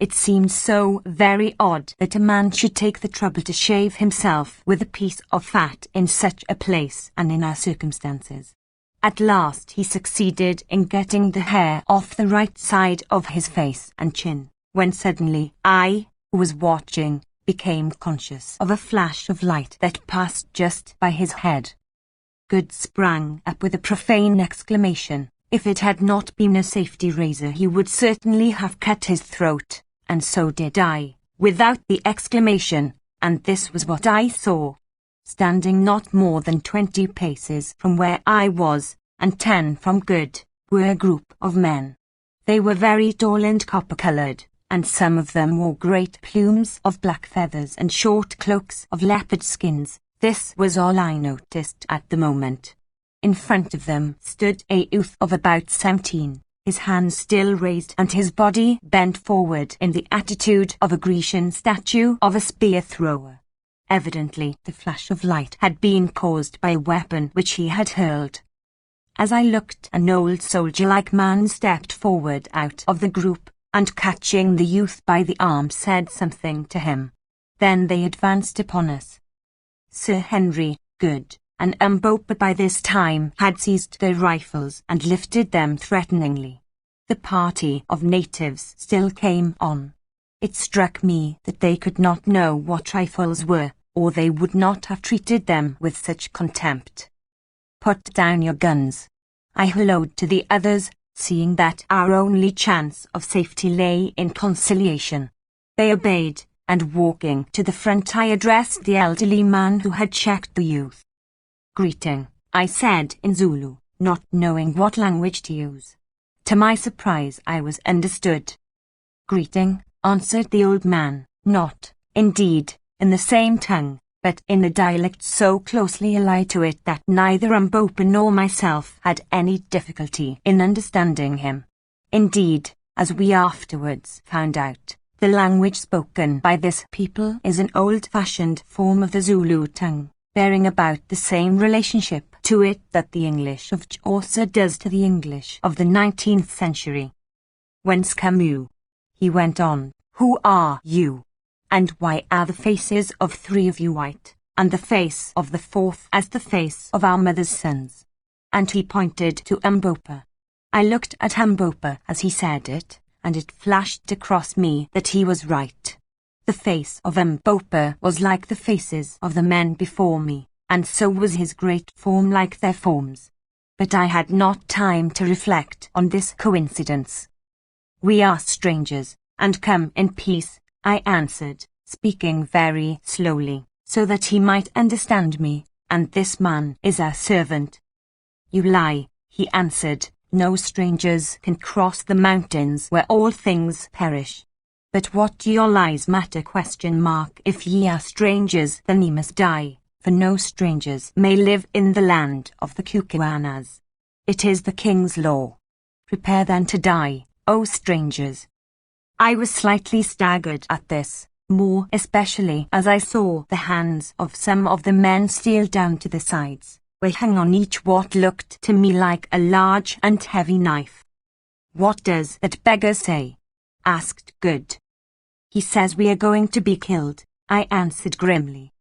It seemed so very odd that a man should take the trouble to shave himself with a piece of fat in such a place and in our circumstances. At last he succeeded in getting the hair off the right side of his face and chin, when suddenly I, who was watching, became conscious of a flash of light that passed just by his head. Good sprang up with a profane exclamation. If it had not been a safety razor he would certainly have cut his throat, and so did I, without the exclamation, and this was what I saw. Standing not more than 20 paces from where I was, and 10 from Good, were a group of men. They were very tall and copper-coloured, and some of them wore great plumes of black feathers and short cloaks of leopard skins. This was all I noticed at the moment. In front of them stood a youth of about 17, his hands still raised and his body bent forward in the attitude of a Grecian statue of a spear-thrower. Evidently the flash of light had been caused by a weapon which he had hurled. As I looked, an old soldier-like man stepped forward out of the group, and catching the youth by the arm said something to him. Then they advanced upon us. Sir Henry, Good, and Mbopa by this time had seized their rifles and lifted them threateningly. The party of natives still came on. It struck me that they could not know what rifles were, or they would not have treated them with such contempt. "Put down your guns," I hallooed to the others, seeing that our only chance of safety lay in conciliation. They obeyed, and walking to the front I addressed the elderly man who had checked the youth. "Greeting," I said in Zulu, not knowing what language to use. To my surprise I was understood. "Greeting," answered the old man, not, indeed, in the same tongue, but in a dialect so closely allied to it that neither Mbopa nor myself had any difficulty in understanding him. Indeed, as we afterwards found out, The language spoken by this people is an old-fashioned form of the Zulu tongue, bearing about the same relationship to it that the English of Chaucer does to the English of the 19th century. "Whence come you?" he went on. "Who are you? And why are the faces of 3 of you white, and the face of the 4th as the face of our mother's sons?" And he pointed to Mbopa. I looked at Mbopa as he said it, and it flashed across me that he was right. The face of Mbopa was like the faces of the men before me, and so was his great form like their forms. But I had not time to reflect on this coincidence. "We are strangers, and come in peace," I answered, speaking very slowly, so that he might understand me, "and this man is our servant." "You lie," he answered. "No strangers can cross the mountains where all things perish. But what do your lies matter? ? If ye are strangers, then ye must die, for no strangers may live in the land of the Kukuanas. It is the king's law. Prepare then to die, O strangers." I was slightly staggered at this, more especially as I saw the hands of some of the men steal down to the sides, where hung on each what looked to me like a large and heavy knife. "What does that beggar say?" asked Good. "He says we are going to be killed," I answered grimly.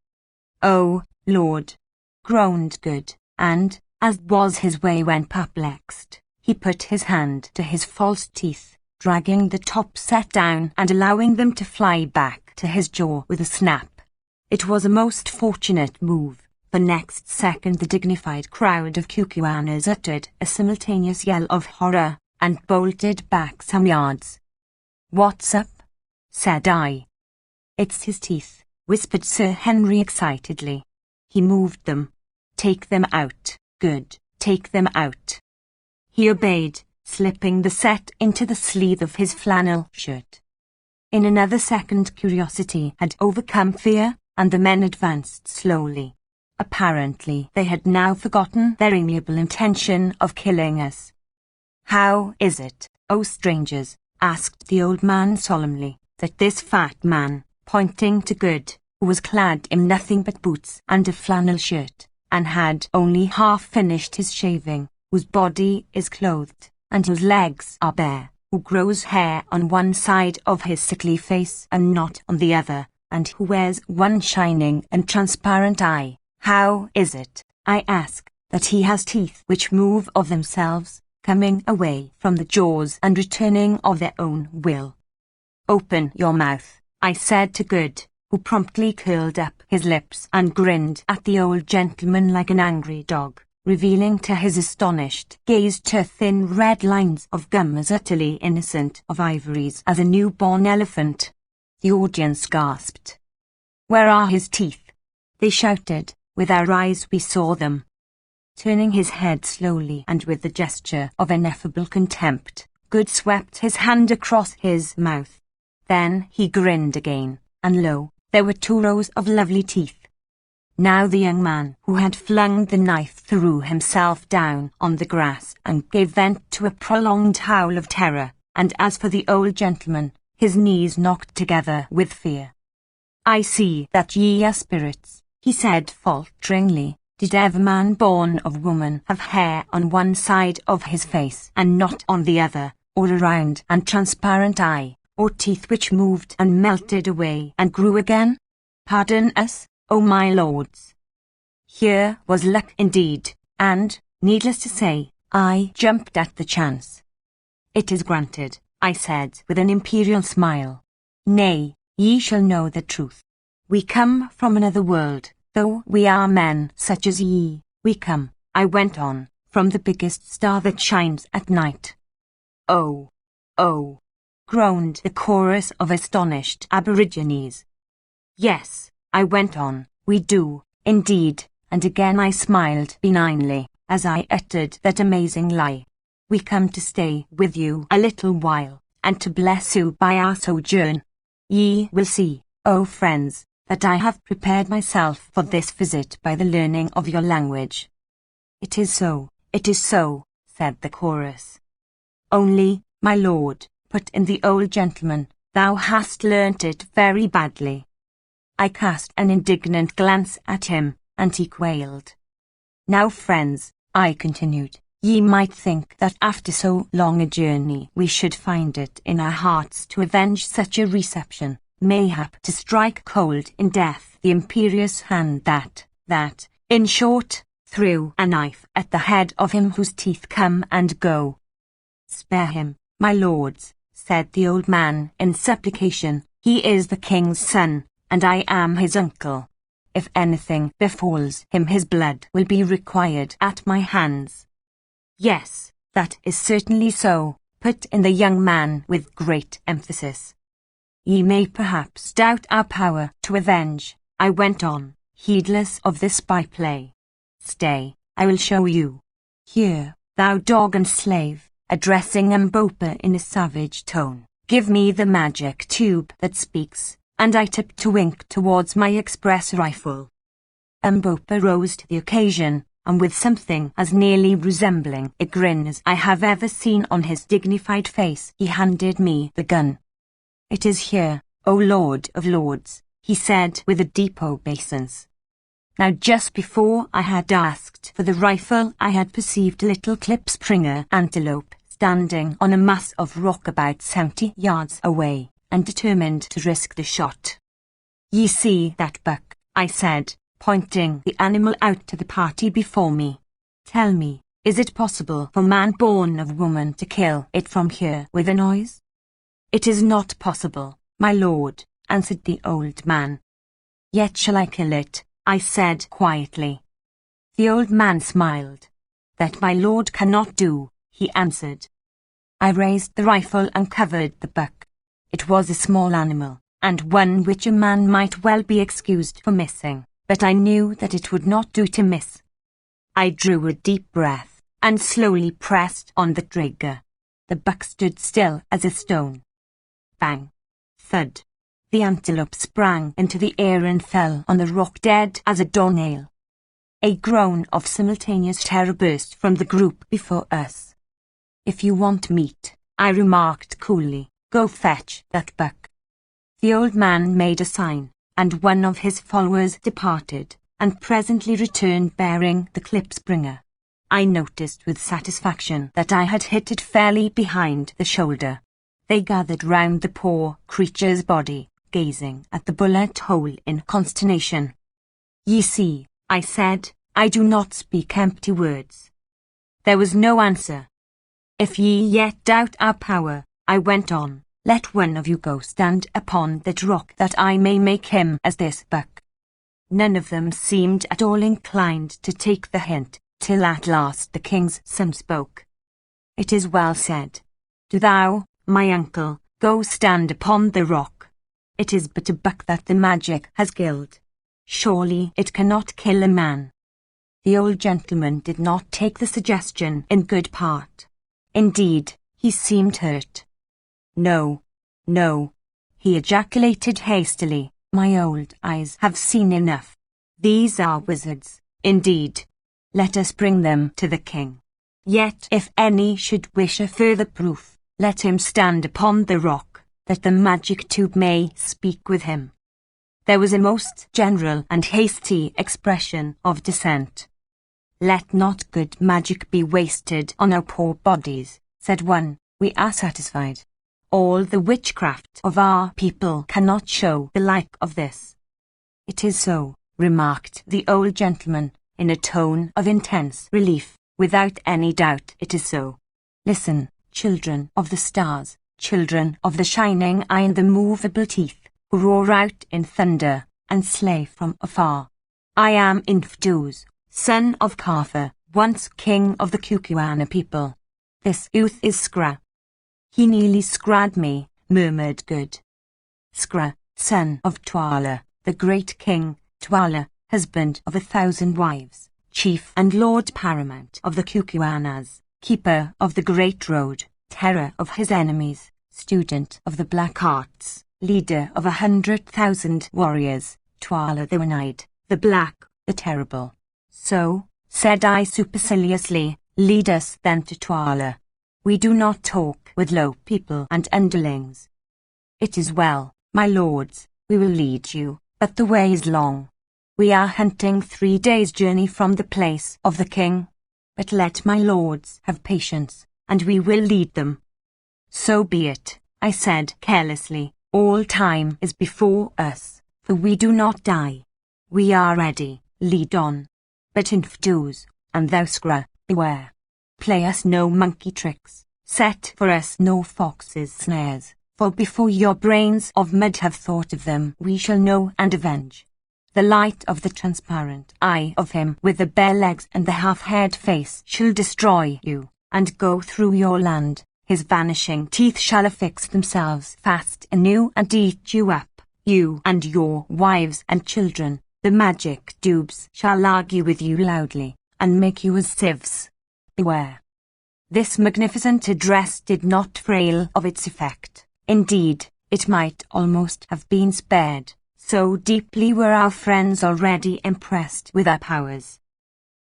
"Oh, Lord," groaned Good, and, as was his way when perplexed, he put his hand to his false teeth, dragging the top set down and allowing them to fly back to his jaw with a snap. It was a most fortunate move, for next second the dignified crowd of Kukuanas uttered a simultaneous yell of horror, and bolted back some yards. "What's up?" said I. "It's his teeth," whispered Sir Henry excitedly. He moved them. "Take them out, Good, take them out." He obeyed, slipping the set into the sleeve of his flannel shirt. In another second curiosity had overcome fear, and the men advanced slowly. Apparently they had now forgotten their amiable intention of killing us. "How is it, O strangers," asked the old man solemnly, "that this fat man," pointing to Good, who was clad in nothing but boots and a flannel shirt, and had only half finished his shaving, whose body is clothed, and whose legs are bare, who grows hair on one side of his sickly face and not on the other, and who wears one shining and transparent eye, how is it, I ask, that he has teeth which move of themselves, coming away from the jaws and returning of their own will? "Open your mouth," I said to Good, who promptly curled up his lips and grinned at the old gentleman like an angry dog, revealing to his astonished gaze 2 thin red lines of gum as utterly innocent of ivories as a newborn elephant. The audience gasped. "Where are his teeth?" they shouted. With our eyes we saw them. Turning his head slowly and with the gesture of ineffable contempt, Good swept his hand across his mouth. Then he grinned again, and lo, there were 2 rows of lovely teeth. Now the young man who had flung the knife threw himself down on the grass and gave vent to a prolonged howl of terror, and as for the old gentleman, his knees knocked together with fear. "I see that ye are spirits," he said falteringly. "Did ever man born of woman have hair on one side of his face and not on the other, or a round and transparent eye, or teeth which moved and melted away and grew again? Pardon us, O my lords." Here was luck indeed, and, needless to say, I jumped at the chance. "It is granted," I said with an imperial smile. "Nay, ye shall know the truth. We come from another world, though we are men such as ye. We come," I went on, "from the biggest star that shines at night." "Oh, oh," groaned the chorus of astonished aborigines. "Yes," I went on, "we do, indeed," and again I smiled benignly as I uttered that amazing lie. "We come to stay with you a little while, and to bless you by our sojourn. Ye will see, O friends, that I have prepared myself for this visit by the learning of your language." It is so," said the chorus. "Only, my lord," put in the old gentleman, Thou hast learnt it very badly. I cast an indignant glance at him, and he quailed. Now friends, I continued, ye might think that after so long a journey we should find it in our hearts to avenge such a reception, mayhap to strike cold in death the imperious hand that, in short, threw a knife at the head of him whose teeth come and go. Spare him, my lords, said the old man in supplication, he is the king's son, and I am his uncle. If anything befalls him his blood will be required at my hands. Yes, that is certainly so, put in the young man with great emphasis. Ye may perhaps doubt our power to avenge, I went on, heedless of this by-play. Stay, I will show you. Here, thou dog and slave, addressing Mbopa in a savage tone, give me the magic tube that speaks, and I tipped to wink towards my express rifle. Mbopa rose to the occasion, and with something as nearly resembling a grin as I have ever seen on his dignified face, he handed me the gun. It is here, O Lord of Lords, he said with a deep obeisance. Now just before I had asked for the rifle I had perceived a little klipspringer antelope standing on a mass of rock about 70 yards away, and determined to risk the shot. Ye see that buck, I said, pointing the animal out to the party before me. Tell me, is it possible for man born of woman to kill it from here with a noise? It is not possible, my lord, answered the old man. Yet shall I kill it, I said quietly. The old man smiled. That my lord cannot do, he answered. I raised the rifle and covered the buck. It was a small animal, and one which a man might well be excused for missing, but I knew that it would not do to miss. I drew a deep breath, and slowly pressed on the trigger. The buck stood still as a stone. Bang! Thud! The antelope sprang into the air and fell on the rock dead as a doornail. A groan of simultaneous terror burst from the group before us. If you want meat, I remarked coolly, go fetch that buck. The old man made a sign, and one of his followers departed, and presently returned bearing the klipspringer. I noticed with satisfaction that I had hit it fairly behind the shoulder. They gathered round the poor creature's body, gazing at the bullet hole in consternation. Ye see, I said, I do not speak empty words. There was no answer. If ye yet doubt our power, I went on, let one of you go stand upon that rock that I may make him as this buck. None of them seemed at all inclined to take the hint, till at last the king's son spoke. It is well said. Do thou, my uncle, go stand upon the rock. It is but a buck that the magic has killed. Surely it cannot kill a man. The old gentleman did not take the suggestion in good part. Indeed, he seemed hurt. No, no, he ejaculated hastily, my old eyes have seen enough. These are wizards, indeed. Let us bring them to the king. Yet if any should wish a further proof, let him stand upon the rock, that the magic tube may speak with him. There was a most general and hasty expression of dissent. Let not good magic be wasted on our poor bodies, said one, we are satisfied. All the witchcraft of our people cannot show the like of this. It is so, remarked the old gentleman, in a tone of intense relief, without any doubt it is so. Listen, children of the stars, children of the shining eye and the movable teeth, who roar out in thunder, and slay from afar. I am Infduz, son of Kafur, once king of the Kukuana people. This youth is Skra. He nearly scrad me, murmured Good. Skra, son of Twala, the great king, Twala, husband of 1,000 wives, chief and lord paramount of the Kukuanas, keeper of the great road, terror of his enemies, student of the black arts, leader of 100,000 warriors, Twala the one-eyed, the black, the terrible. So, said I superciliously, lead us then to Twala. We do not talk with low people and underlings. It is well, my lords, we will lead you, but the way is long. We are hunting 3 days' journey from the place of the king. But let my lords have patience, and we will lead them. So be it, I said carelessly, all time is before us, for we do not die. We are ready, lead on. But Infdus, and thou Scra, beware. Play us no monkey tricks, set for us no fox's snares, for before your brains of mud have thought of them we shall know and avenge. The light of the transparent eye of him with the bare legs and the half-haired face shall destroy you, and go through your land. His vanishing teeth shall affix themselves fast in you and eat you up, you and your wives and children. The magic dubs shall argue with you loudly, and make you as sieves. Beware. This magnificent address did not fail of its effect. Indeed, it might almost have been spared. So deeply were our friends already impressed with our powers.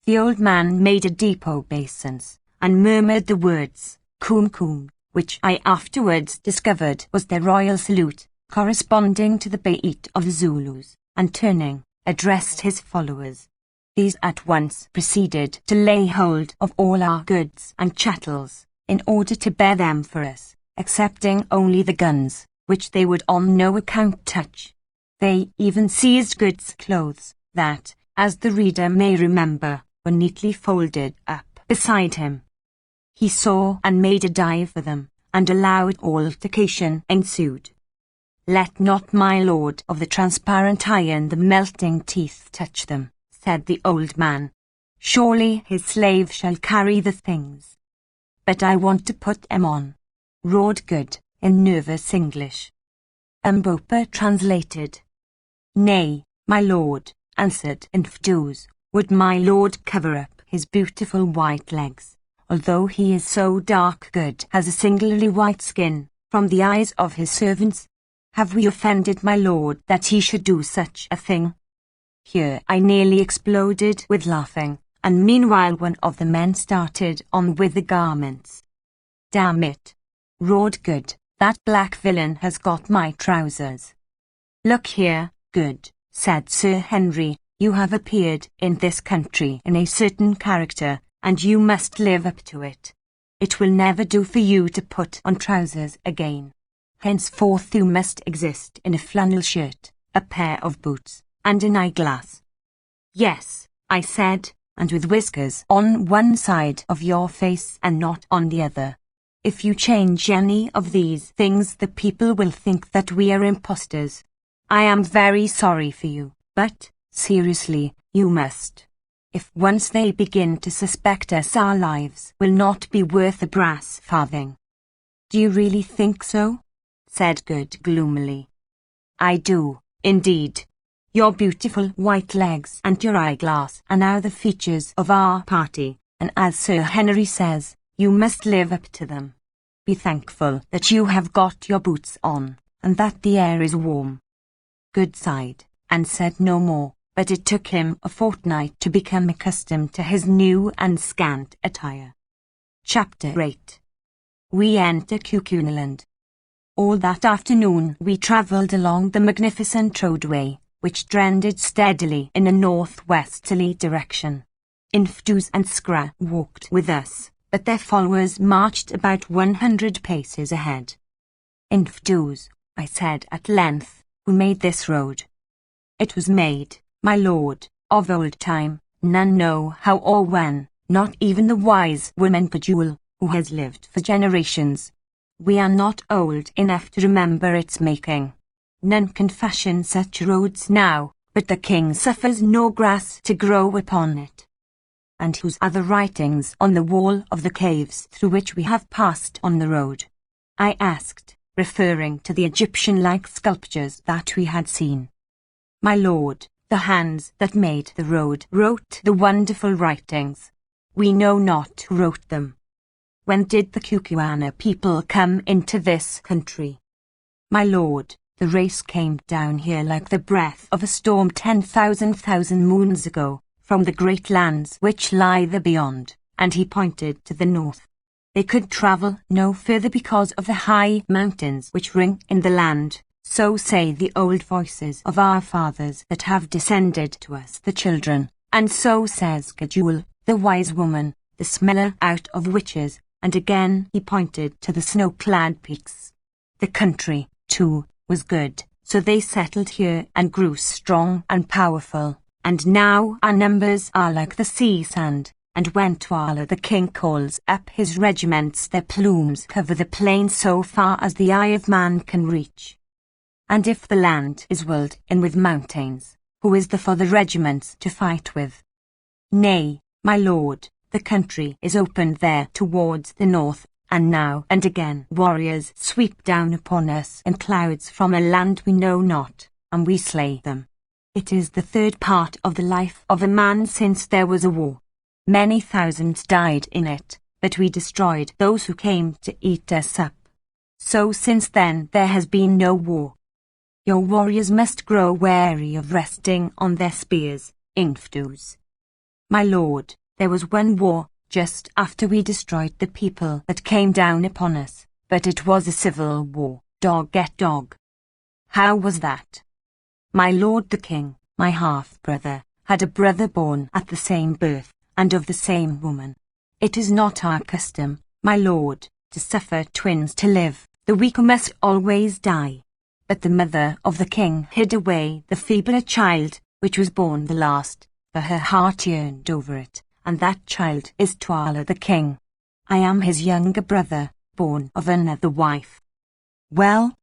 The old man made a deep obeisance, and murmured the words, "Coom coom," which I afterwards discovered was their royal salute, corresponding to the Bait of the Zulus, and turning, addressed his followers. These at once proceeded to lay hold of all our goods and chattels, in order to bear them for us, excepting only the guns, which they would on no account touch. They even seized Good's clothes, that, as the reader may remember, were neatly folded up beside him. He saw and made a dive for them, and a loud altercation ensued. "Let not my lord of the transparent eye and the melting teeth touch them," said the old man. "Surely his slave shall carry the things." "But I want to put 'em on," roared Good, in nervous English. Umbopa translated. "Nay, my lord," answered Infdus, "would my lord cover up his beautiful white legs, although he is so dark? Good has a singularly white skin, from the eyes of his servants. Have we offended my lord that he should do such a thing?" Here I nearly exploded with laughing, and meanwhile one of the men started on with the garments. "Damn it," roared Good, "that black villain has got my trousers." "Look here, Good," said Sir Henry, "you have appeared in this country in a certain character, and you must live up to it. It will never do for you to put on trousers again. Henceforth you must exist in a flannel shirt, a pair of boots, and an eyeglass." "Yes," I said, "and with whiskers on one side of your face and not on the other. If you change any of these things the people will think that we are impostors. I am very sorry for you, but, seriously, you must. If once they begin to suspect us, our lives will not be worth a brass farthing." "Do you really think so?" said Good gloomily. "I do, indeed. Your beautiful white legs and your eyeglass are now the features of our party, and as Sir Henry says, you must live up to them. Be thankful that you have got your boots on, and that the air is warm." Good sighed, and said no more, but it took him a fortnight to become accustomed to his new and scant attire. Chapter 8. We enter Cucunaland. All that afternoon we travelled along the magnificent roadway, which trended steadily in a northwesterly direction. Infdus and Scra walked with us, but their followers marched about 100 paces ahead. "Infdus," I said at length, "who made this road?" "It was made, my lord, of old time, none know how or when, not even the wise woman Bejewel, who has lived for generations. We are not old enough to remember its making. None can fashion such roads now, but the king suffers no grass to grow upon it." "And whose are the writings on the wall of the caves through which we have passed on the road?" I asked, referring to the Egyptian-like sculptures that we had seen. "My lord, the hands that made the road wrote the wonderful writings. We know not who wrote them." "When did the Cucuana people come into this country?" "My lord, the race came down here like the breath of a storm 10,000 moons ago, from the great lands which lie there beyond," and he pointed to the north. They could travel no further because of the high mountains which ring in the land. So say the old voices of our fathers that have descended to us the children. And so says Gajul, the wise woman, the smeller out of witches. And again he pointed to the snow-clad peaks. The country, too, was good, so they settled here and grew strong and powerful. And now our numbers are like the sea sand. And when Twala the king calls up his regiments, their plumes cover the plain so far as the eye of man can reach. And if the land is walled in with mountains, who is there for the regiments to fight with? Nay, my lord, the country is opened there towards the north, and now and again warriors sweep down upon us in clouds from a land we know not, and we slay them. It is the third part of the life of a man since there was a war. Many thousands died in it, but we destroyed those who came to eat us up. So since then there has been no war. Your warriors must grow weary of resting on their spears, Infdus. My lord, there was one war just after we destroyed the people that came down upon us, but it was a civil war, dog get dog. How was that? My lord the king, my half-brother, had a brother born at the same birth, and of the same woman. It is not our custom, my lord, to suffer twins to live. The weaker must always die. But the mother of the king hid away the feebler child, which was born the last, for her heart yearned over it, and that child is Twala the king. I am his younger brother, born of another wife. Well,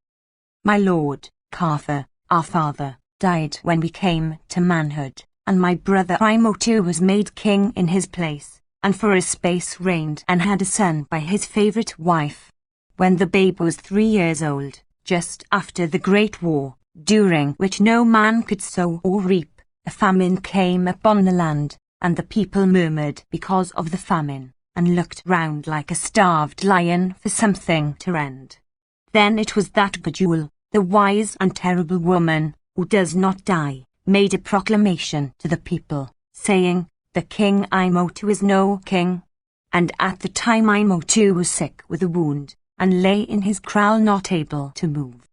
my lord, Carver, our father, died when we came to manhood, and my brother Imotu was made king in his place, and for a space reigned and had a son by his favourite wife. When the babe was 3 years old, just after the Great War, during which no man could sow or reap, a famine came upon the land, and the people murmured because of the famine, and looked round like a starved lion for something to rend. Then it was that Gajul, the wise and terrible woman, who does not die, made a proclamation to the people, saying, the king Imotu is no king. And at the time Imotu was sick with a wound, and lay in his kraal not able to move.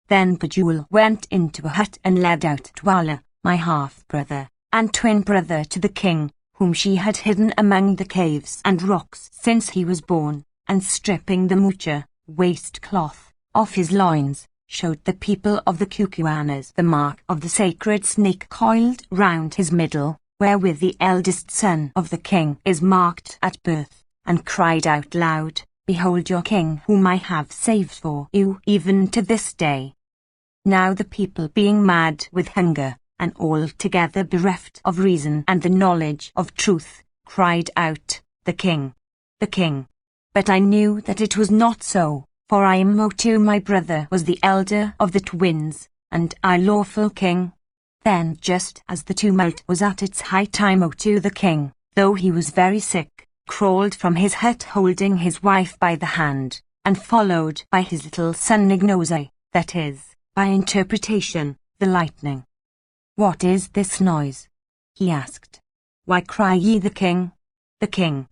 Then Gajul went into a hut and led out Twala, my half-brother, and twin brother to the king, whom she had hidden among the caves and rocks since he was born, and stripping the mucha, waist cloth, off his loins, showed the people of the Kukuanas the mark of the sacred snake coiled round his middle, wherewith the eldest son of the king is marked at birth, and cried out loud, behold your king whom I have saved for you even to this day. Now the people being mad with hunger, and altogether bereft of reason and the knowledge of truth, cried out, the king, the king. But I knew that it was not so, for Imotu my brother was the elder of the twins, and I lawful king. Then just as the tumult was at its height, Imotu the king, though he was very sick, crawled from his hut holding his wife by the hand, and followed by his little son Ignose, that is, by interpretation, the lightning. What is this noise? He asked. Why cry ye the king? The king.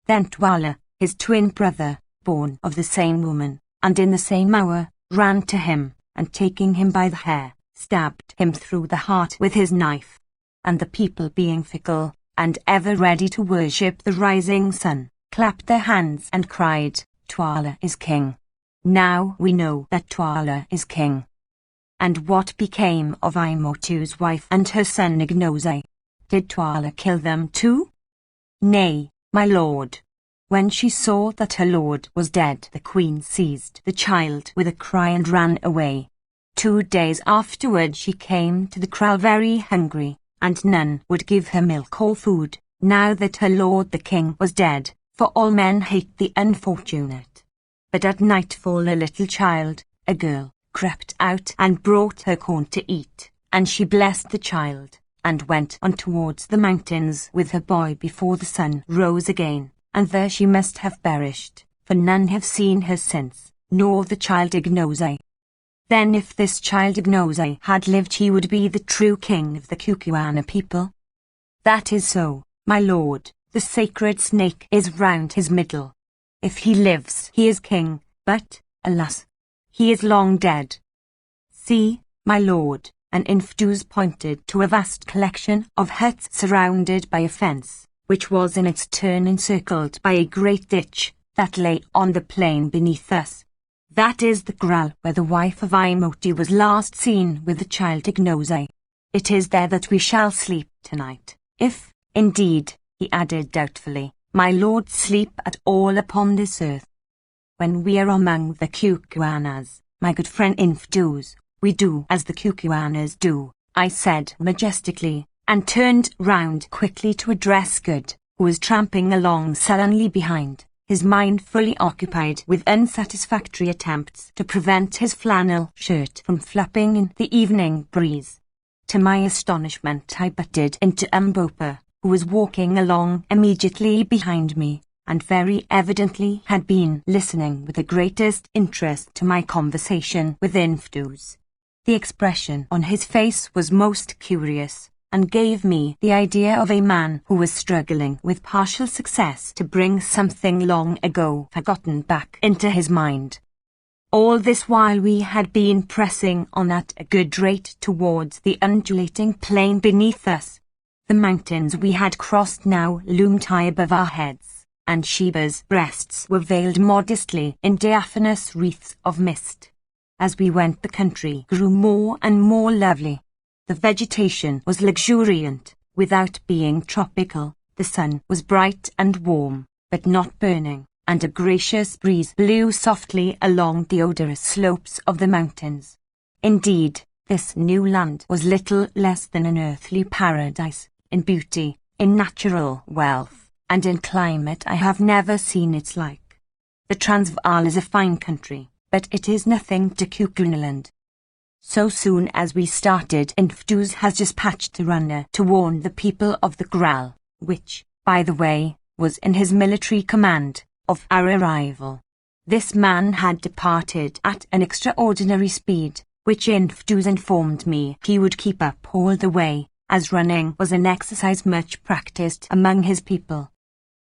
Then Twala, his twin brother, born of the same woman, and in the same hour, ran to him, and taking him by the hair, stabbed him through the heart with his knife. And the people being fickle, and ever ready to worship the rising sun, clapped their hands and cried, Twala is king. Now we know that Twala is king. And what became of Imotu's wife and her son Ignose? Did Twala kill them too? Nay, my lord. When she saw that her lord was dead, the queen seized the child with a cry and ran away. 2 days afterward she came to the kraal very hungry, and none would give her milk or food, now that her lord the king was dead, for all men hate the unfortunate. But at nightfall a little child, a girl, crept out and brought her corn to eat, and she blessed the child, and went on towards the mountains with her boy before the sun rose again, and there she must have perished, for none have seen her since, nor the child Ignose. Then if this child Ignose had lived, he would be the true king of the Kukuana people. That is so, my lord, the sacred snake is round his middle. If he lives, he is king, but, alas, he is long dead. See, my lord, and Infdus pointed to a vast collection of huts surrounded by a fence, which was in its turn encircled by a great ditch that lay on the plain beneath us. That is the kraal where the wife of Imoti was last seen with the child Ignosi. It is there that we shall sleep tonight, if, indeed, he added doubtfully, my lord sleep at all upon this earth. When we are among the Kukuanas, my good friend Infdus, we do as the Kukuanas do, I said majestically, and turned round quickly to address Good, who was tramping along sullenly behind, his mind fully occupied with unsatisfactory attempts to prevent his flannel shirt from flapping in the evening breeze. To my astonishment I butted into Mbopa, who was walking along immediately behind me, and very evidently had been listening with the greatest interest to my conversation with Infdus. The expression on his face was most curious, and gave me the idea of a man who was struggling with partial success to bring something long ago forgotten back into his mind. All this while we had been pressing on at a good rate towards the undulating plain beneath us. The mountains we had crossed now loomed high above our heads, and Sheba's breasts were veiled modestly in diaphanous wreaths of mist. As we went the country grew more and more lovely. The vegetation was luxuriant, without being tropical, the sun was bright and warm, but not burning, and a gracious breeze blew softly along the odorous slopes of the mountains. Indeed, this new land was little less than an earthly paradise, in beauty, in natural wealth, and in climate I have never seen its like. The Transvaal is a fine country, but it is nothing to Kukunaland. So soon as we started, Infdus has dispatched a runner to warn the people of the kraal, which, by the way, was in his military command, of our arrival. This man had departed at an extraordinary speed, which Infdus informed me he would keep up all the way, as running was an exercise much practiced among his people.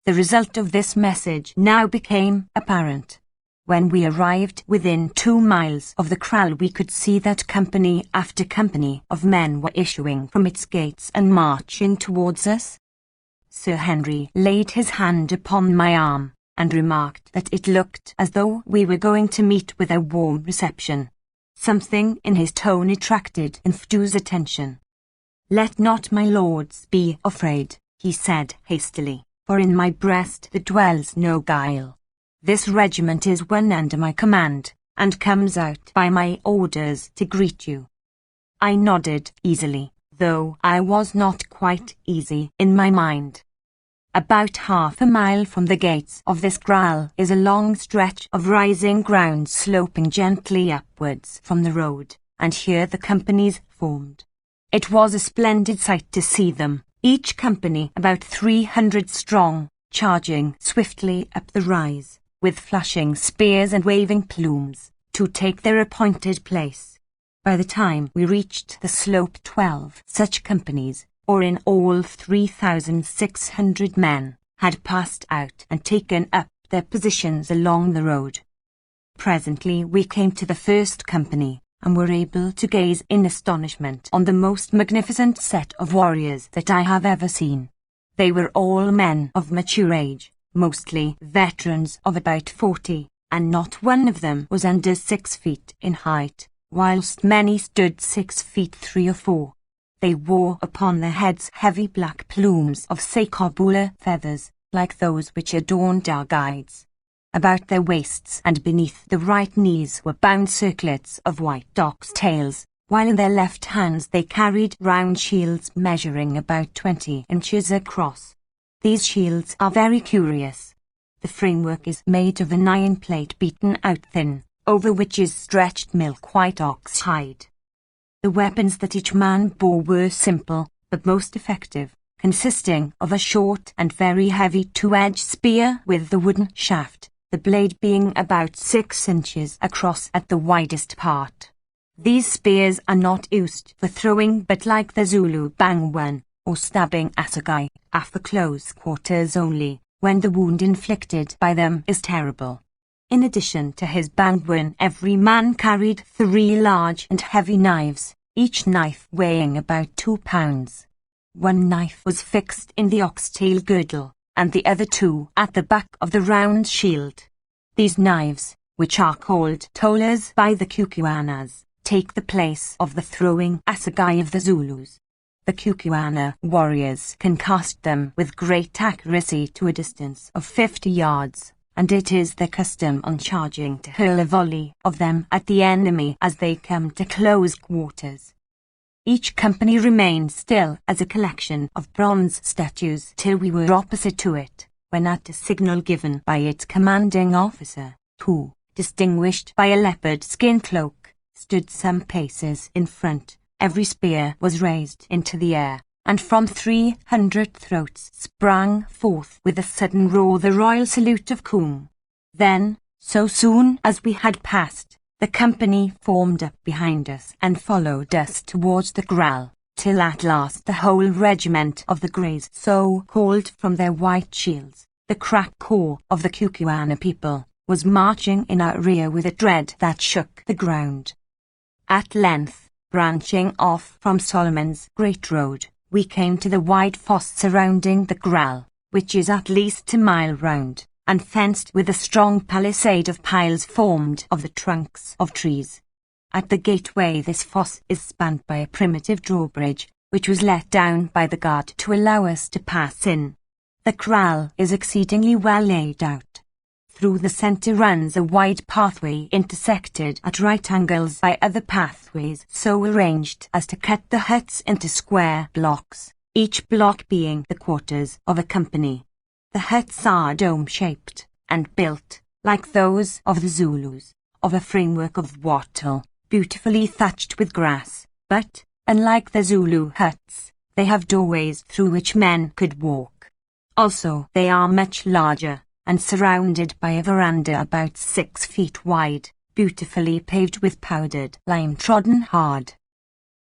The result of this message now became apparent. When we arrived within 2 miles of the kraal we could see that company after company of men were issuing from its gates and marching towards us. Sir Henry laid his hand upon my arm, and remarked that it looked as though we were going to meet with a warm reception. Something in his tone attracted Infdus' attention. "Let not my lords be afraid," he said hastily, "for in my breast there dwells no guile. This regiment is one under my command, and comes out by my orders to greet you." I nodded easily, though I was not quite easy in my mind. About half a mile from the gates of this kraal is a long stretch of rising ground sloping gently upwards from the road, and here the companies formed. It was a splendid sight to see them, each company about 300 strong, charging swiftly up the rise, with flashing spears and waving plumes, to take their appointed place. By the time we reached the slope 12 such companies, or in all 3,600 men, had passed out and taken up their positions along the road. Presently we came to the first company, and were able to gaze in astonishment on the most magnificent set of warriors that I have ever seen. They were all men of mature age, mostly veterans of about 40, and not one of them was under 6 feet in height, whilst many stood 6 feet 3 or 4. They wore upon their heads heavy black plumes of sakobula feathers, like those which adorned our guides. About their waists and beneath the right knees were bound circlets of white ox tails, while in their left hands they carried round shields measuring about 20 inches across. These shields are very curious. The framework is made of an iron plate beaten out thin, over which is stretched milk-white ox hide. The weapons that each man bore were simple, but most effective, consisting of a short and very heavy 2-edged spear with the wooden shaft, the blade being about 6 inches across at the widest part. These spears are not used for throwing but like the Zulu bangwan, or stabbing assegai, are for close quarters only, when the wound inflicted by them is terrible. In addition to his bangwin, every man carried 3 large and heavy knives, each knife weighing about 2 pounds. One knife was fixed in the oxtail girdle, and the other 2 at the back of the round shield. These knives, which are called tolas by the Kukuanas, take the place of the throwing assegai of the Zulus. The Kukuana warriors can cast them with great accuracy to a distance of 50 yards, and it is their custom on charging to hurl a volley of them at the enemy as they come to close quarters. Each company remained still as a collection of bronze statues till we were opposite to it, when at a signal given by its commanding officer, who, distinguished by a leopard skin cloak, stood some paces in front, every spear was raised into the air, and from 300 throats sprang forth with a sudden roar the royal salute of Coom. Then, so soon as we had passed, the company formed up behind us and followed us towards the Graal, till at last the whole regiment of the Greys, so called from their white shields, the crack corps of the Kukuana people, was marching in our rear with a dread that shook the ground. At length, branching off from Solomon's Great Road, we came to the wide fosse surrounding the Graal, which is at least a mile round, and fenced with a strong palisade of piles formed of the trunks of trees. At the gateway this fosse is spanned by a primitive drawbridge, which was let down by the guard to allow us to pass in. The kraal is exceedingly well laid out. Through the centre runs a wide pathway intersected at right angles by other pathways so arranged as to cut the huts into square blocks, each block being the quarters of a company. The huts are dome-shaped, and built, like those of the Zulus, of a framework of wattle, beautifully thatched with grass, but, unlike the Zulu huts, they have doorways through which men could walk. Also, they are much larger, and surrounded by a veranda about 6 feet wide, beautifully paved with powdered lime trodden hard.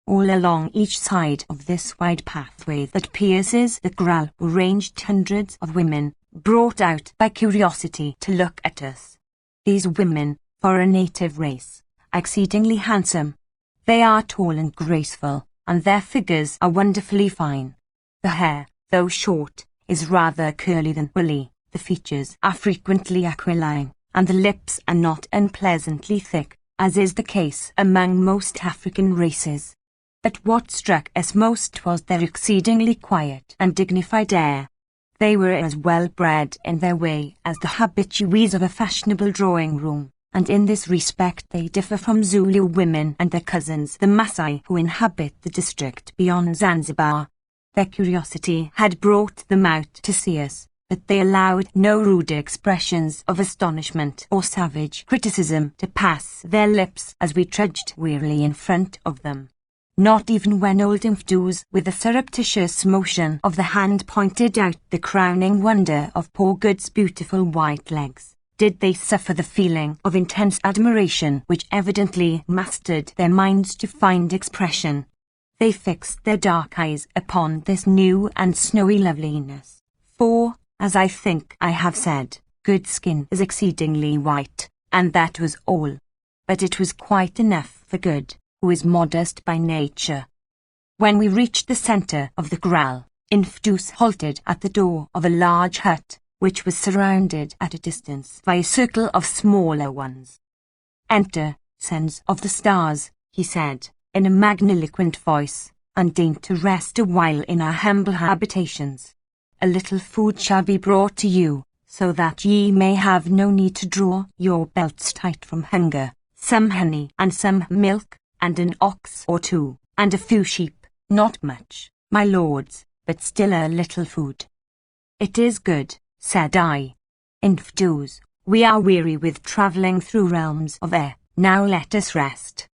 All along each side of this wide pathway that pierces the Graal were ranged hundreds of women, brought out by curiosity to look at us. These women, for a native race, are exceedingly handsome. They are tall and graceful, and their figures are wonderfully fine. The hair, though short, is rather curly than woolly, the features are frequently aquiline, and the lips are not unpleasantly thick, as is the case among most African races. But what struck us most was their exceedingly quiet and dignified air. They were as well bred in their way as the habitués of a fashionable drawing-room, and in this respect they differ from Zulu women and their cousins the Masai who inhabit the district beyond Zanzibar. Their curiosity had brought them out to see us, but they allowed no rude expressions of astonishment or savage criticism to pass their lips as we trudged wearily in front of them. Not even when old Infdus, with a surreptitious motion of the hand, pointed out the crowning wonder of poor Good's beautiful white legs, did they suffer the feeling of intense admiration which evidently mastered their minds to find expression. They fixed their dark eyes upon this new and snowy loveliness, for, as I think I have said, Good's skin is exceedingly white, and that was all. But it was quite enough for Good, who is modest by nature. When we reached the centre of the Graal, Infdus halted at the door of a large hut, which was surrounded at a distance by a circle of smaller ones. "Enter, sons of the stars," he said, in a magniloquent voice, "and deign to rest a while in our humble habitations. A little food shall be brought to you, so that ye may have no need to draw your belts tight from hunger, some honey and some milk, and an ox or 2, and a few sheep, not much, my lords, but still a little food." "It is good," said I. "Infdus, we are weary with travelling through realms of air, now let us rest."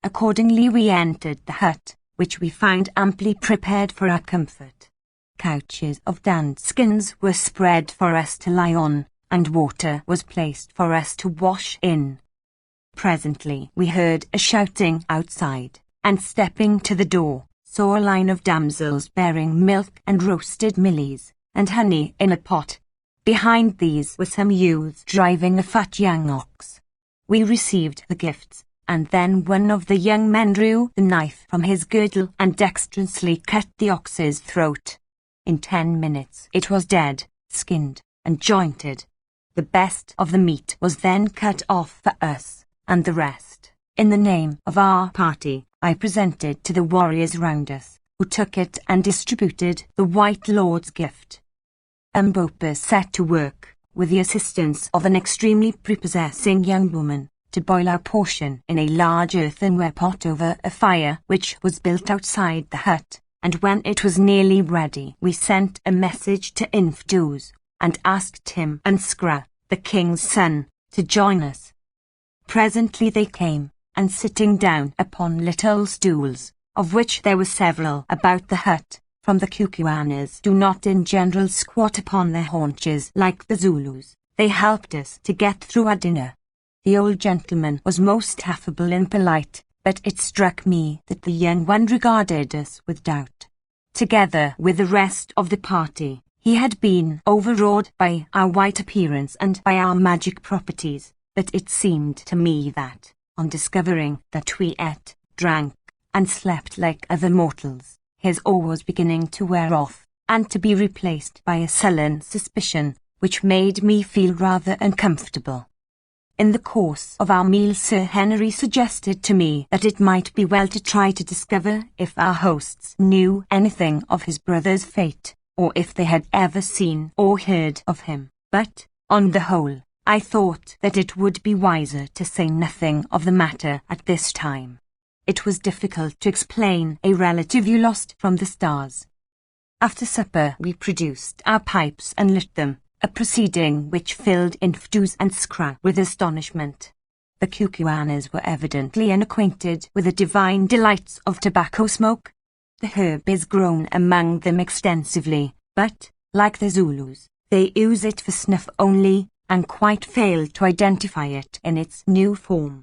Accordingly we entered the hut, which we found amply prepared for our comfort. Couches of tanned skins were spread for us to lie on, and water was placed for us to wash in. Presently we heard a shouting outside, and stepping to the door, saw a line of damsels bearing milk and roasted millies, and honey in a pot. Behind these were some youths driving a fat young ox. We received the gifts, and then one of the young men drew the knife from his girdle and dexterously cut the ox's throat. In 10 minutes it was dead, skinned, and jointed. The best of the meat was then cut off for us, and the rest, in the name of our party, I presented to the warriors round us, who took it and distributed the White Lord's gift. Umbopa set to work, with the assistance of an extremely prepossessing young woman, to boil our portion in a large earthenware pot over a fire which was built outside the hut, and when it was nearly ready we sent a message to Infdus, and asked him and Skra, the king's son, to join us. Presently they came, and sitting down upon little stools, of which there were several about the hut, from the Kukuanas do not in general squat upon their haunches like the Zulus, they helped us to get through our dinner. The old gentleman was most affable and polite, but it struck me that the young one regarded us with doubt. Together with the rest of the party, he had been overawed by our white appearance and by our magic properties, but it seemed to me that, on discovering that we ate, drank, and slept like other mortals, his awe was beginning to wear off, and to be replaced by a sullen suspicion, which made me feel rather uncomfortable. In the course of our meal Sir Henry suggested to me that it might be well to try to discover if our hosts knew anything of his brother's fate, or if they had ever seen or heard of him, but, on the whole, I thought that it would be wiser to say nothing of the matter at this time. It was difficult to explain a relative you lost from the stars. After supper we produced our pipes and lit them, a proceeding which filled Infdus and Skra with astonishment. The Kukuanas were evidently unacquainted with the divine delights of tobacco smoke. The herb is grown among them extensively, but, like the Zulus, they use it for snuff only, and quite fail to identify it in its new form.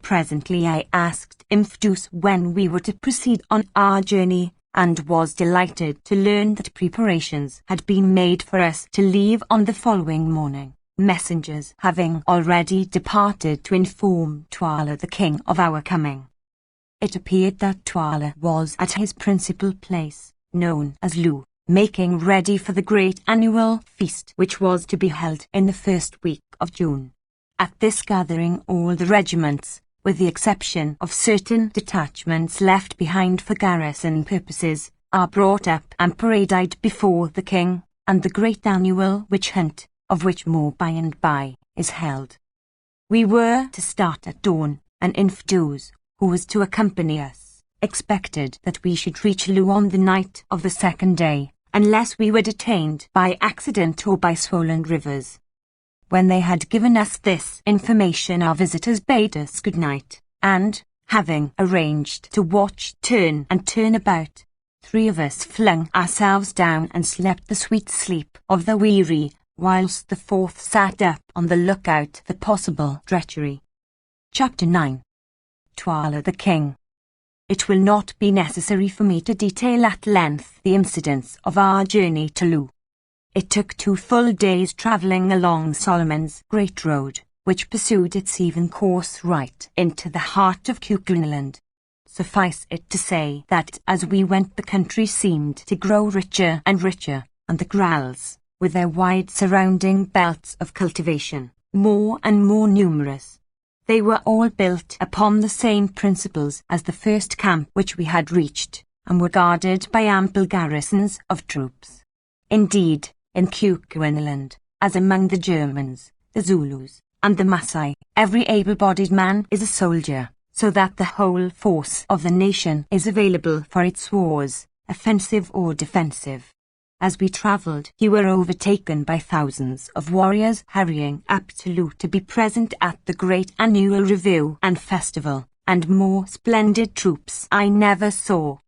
Presently I asked Infdus when we were to proceed on our journey, and was delighted to learn that preparations had been made for us to leave on the following morning, messengers having already departed to inform Twala the king of our coming. It appeared that Twala was at his principal place, known as Lu, making ready for the great annual feast which was to be held in the first week of June. At this gathering all the regiments, with the exception of certain detachments left behind for garrison purposes, are brought up and paraded before the king, and the great annual witch hunt, of which more by and by, is held. We were to start at dawn, and Infdus, who was to accompany us, expected that we should reach Lu on the night of the second day, unless we were detained by accident or by swollen rivers. When they had given us this information our visitors bade us good night, and, having arranged to watch turn and turn about, 3 of us flung ourselves down and slept the sweet sleep of the weary, whilst the 4th sat up on the lookout for possible treachery. Chapter 9. Twala the King. It will not be necessary for me to detail at length the incidents of our journey to Lu. It took 2 full days travelling along Solomon's Great Road, which pursued its even course right into the heart of Kukunaland. Suffice it to say that as we went the country seemed to grow richer and richer, and the growls, with their wide surrounding belts of cultivation, more and more numerous. They were all built upon the same principles as the first camp which we had reached, and were guarded by ample garrisons of troops. Indeed, in Kukuanaland, as among the Germans, the Zulus, and the Masai, every able-bodied man is a soldier, so that the whole force of the nation is available for its wars, offensive or defensive. As we travelled, we were overtaken by thousands of warriors hurrying up to Lu to be present at the great annual review and festival, and more splendid troops I never saw.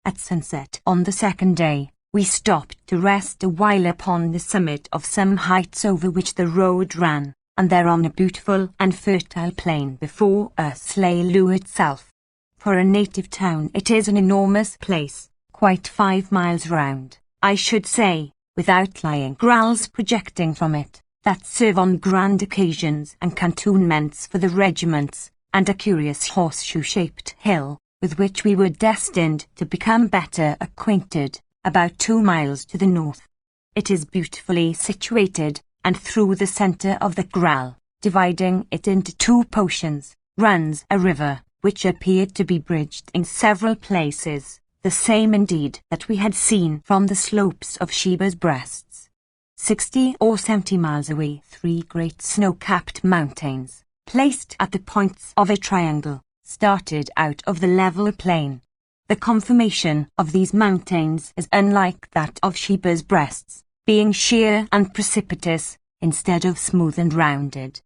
At sunset on the second day, we stopped to rest a while upon the summit of some heights over which the road ran, and there on a beautiful and fertile plain before us lay Lu itself. For a native town it is an enormous place, quite 5 miles round, I should say, with outlying growls projecting from it, that serve on grand occasions and cantonments for the regiments, and a curious horseshoe-shaped hill, with which we were destined to become better acquainted, about 2 miles to the north. It is beautifully situated, and through the centre of the Graal, dividing it into 2 portions, runs a river, which appeared to be bridged in several places, the same indeed that we had seen from the slopes of Sheba's Breasts. 60 or 70 miles away, 3 great snow-capped mountains, placed at the points of a triangle, started out of the level plain. The conformation of these mountains is unlike that of Sheba's Breasts, being sheer and precipitous, instead of smooth and rounded.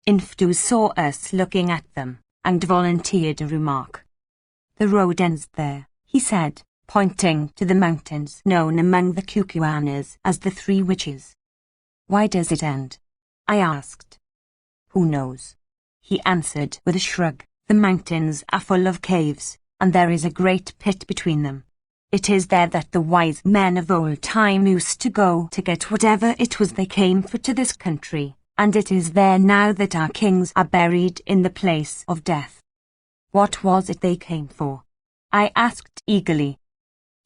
Infdu saw us looking at them, and volunteered a remark. "The road ends there," he said, pointing to the mountains known among the Kukuanas as the 3 Witches. "Why does it end?" I asked. "Who knows?" he answered with a shrug. "The mountains are full of caves, and there is a great pit between them. It is there that the wise men of old time used to go to get whatever it was they came for to this country, and it is there now that our kings are buried in the place of death." "What was it they came for?" I asked eagerly.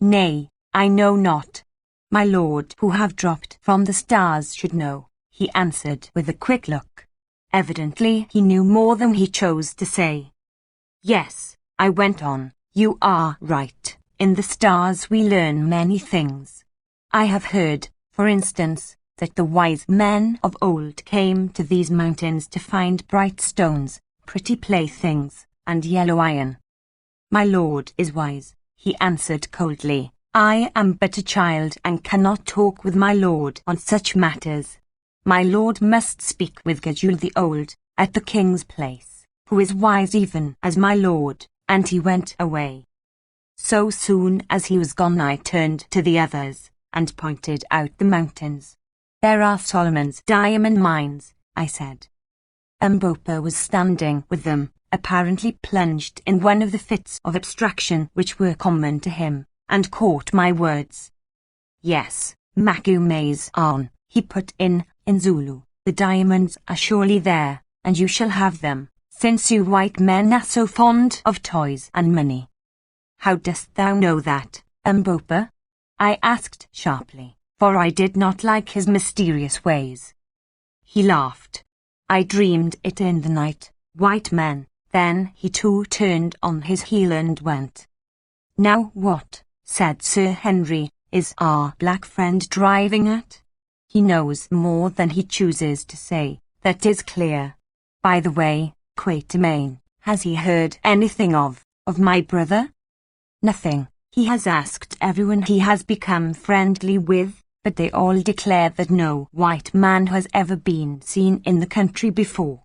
"Nay, I know not. My lord, who have dropped from the stars, should know," he answered with a quick look. Evidently he knew more than he chose to say. "Yes," I went on, "you are right. In the stars we learn many things. I have heard, for instance, that the wise men of old came to these mountains to find bright stones, pretty playthings, and yellow iron." "My lord is wise," he answered coldly. "I am but a child and cannot talk with my lord on such matters. My lord must speak with Gajul the Old, at the king's place, who is wise even as my lord," and he went away. So soon as he was gone I turned to the others, and pointed out the mountains. "There are Solomon's diamond mines," I said. Umbopa was standing with them, apparently plunged in one of the fits of abstraction which were common to him, and caught my words. "Yes, Makume's on," he put in Zulu. "The diamonds are surely there, and you shall have them, since you white men are so fond of toys and money." "How dost thou know that, Umbopa?" I asked sharply, for I did not like his mysterious ways. He laughed. "I dreamed it in the night, white men." Then he too turned on his heel and went. "Now what," said Sir Henry, "is our black friend driving at?" "He knows more than he chooses to say, that is clear. By the way, Quatermain, has he heard anything of my brother?" "Nothing. He has asked everyone he has become friendly with, but they all declare that no white man has ever been seen in the country before."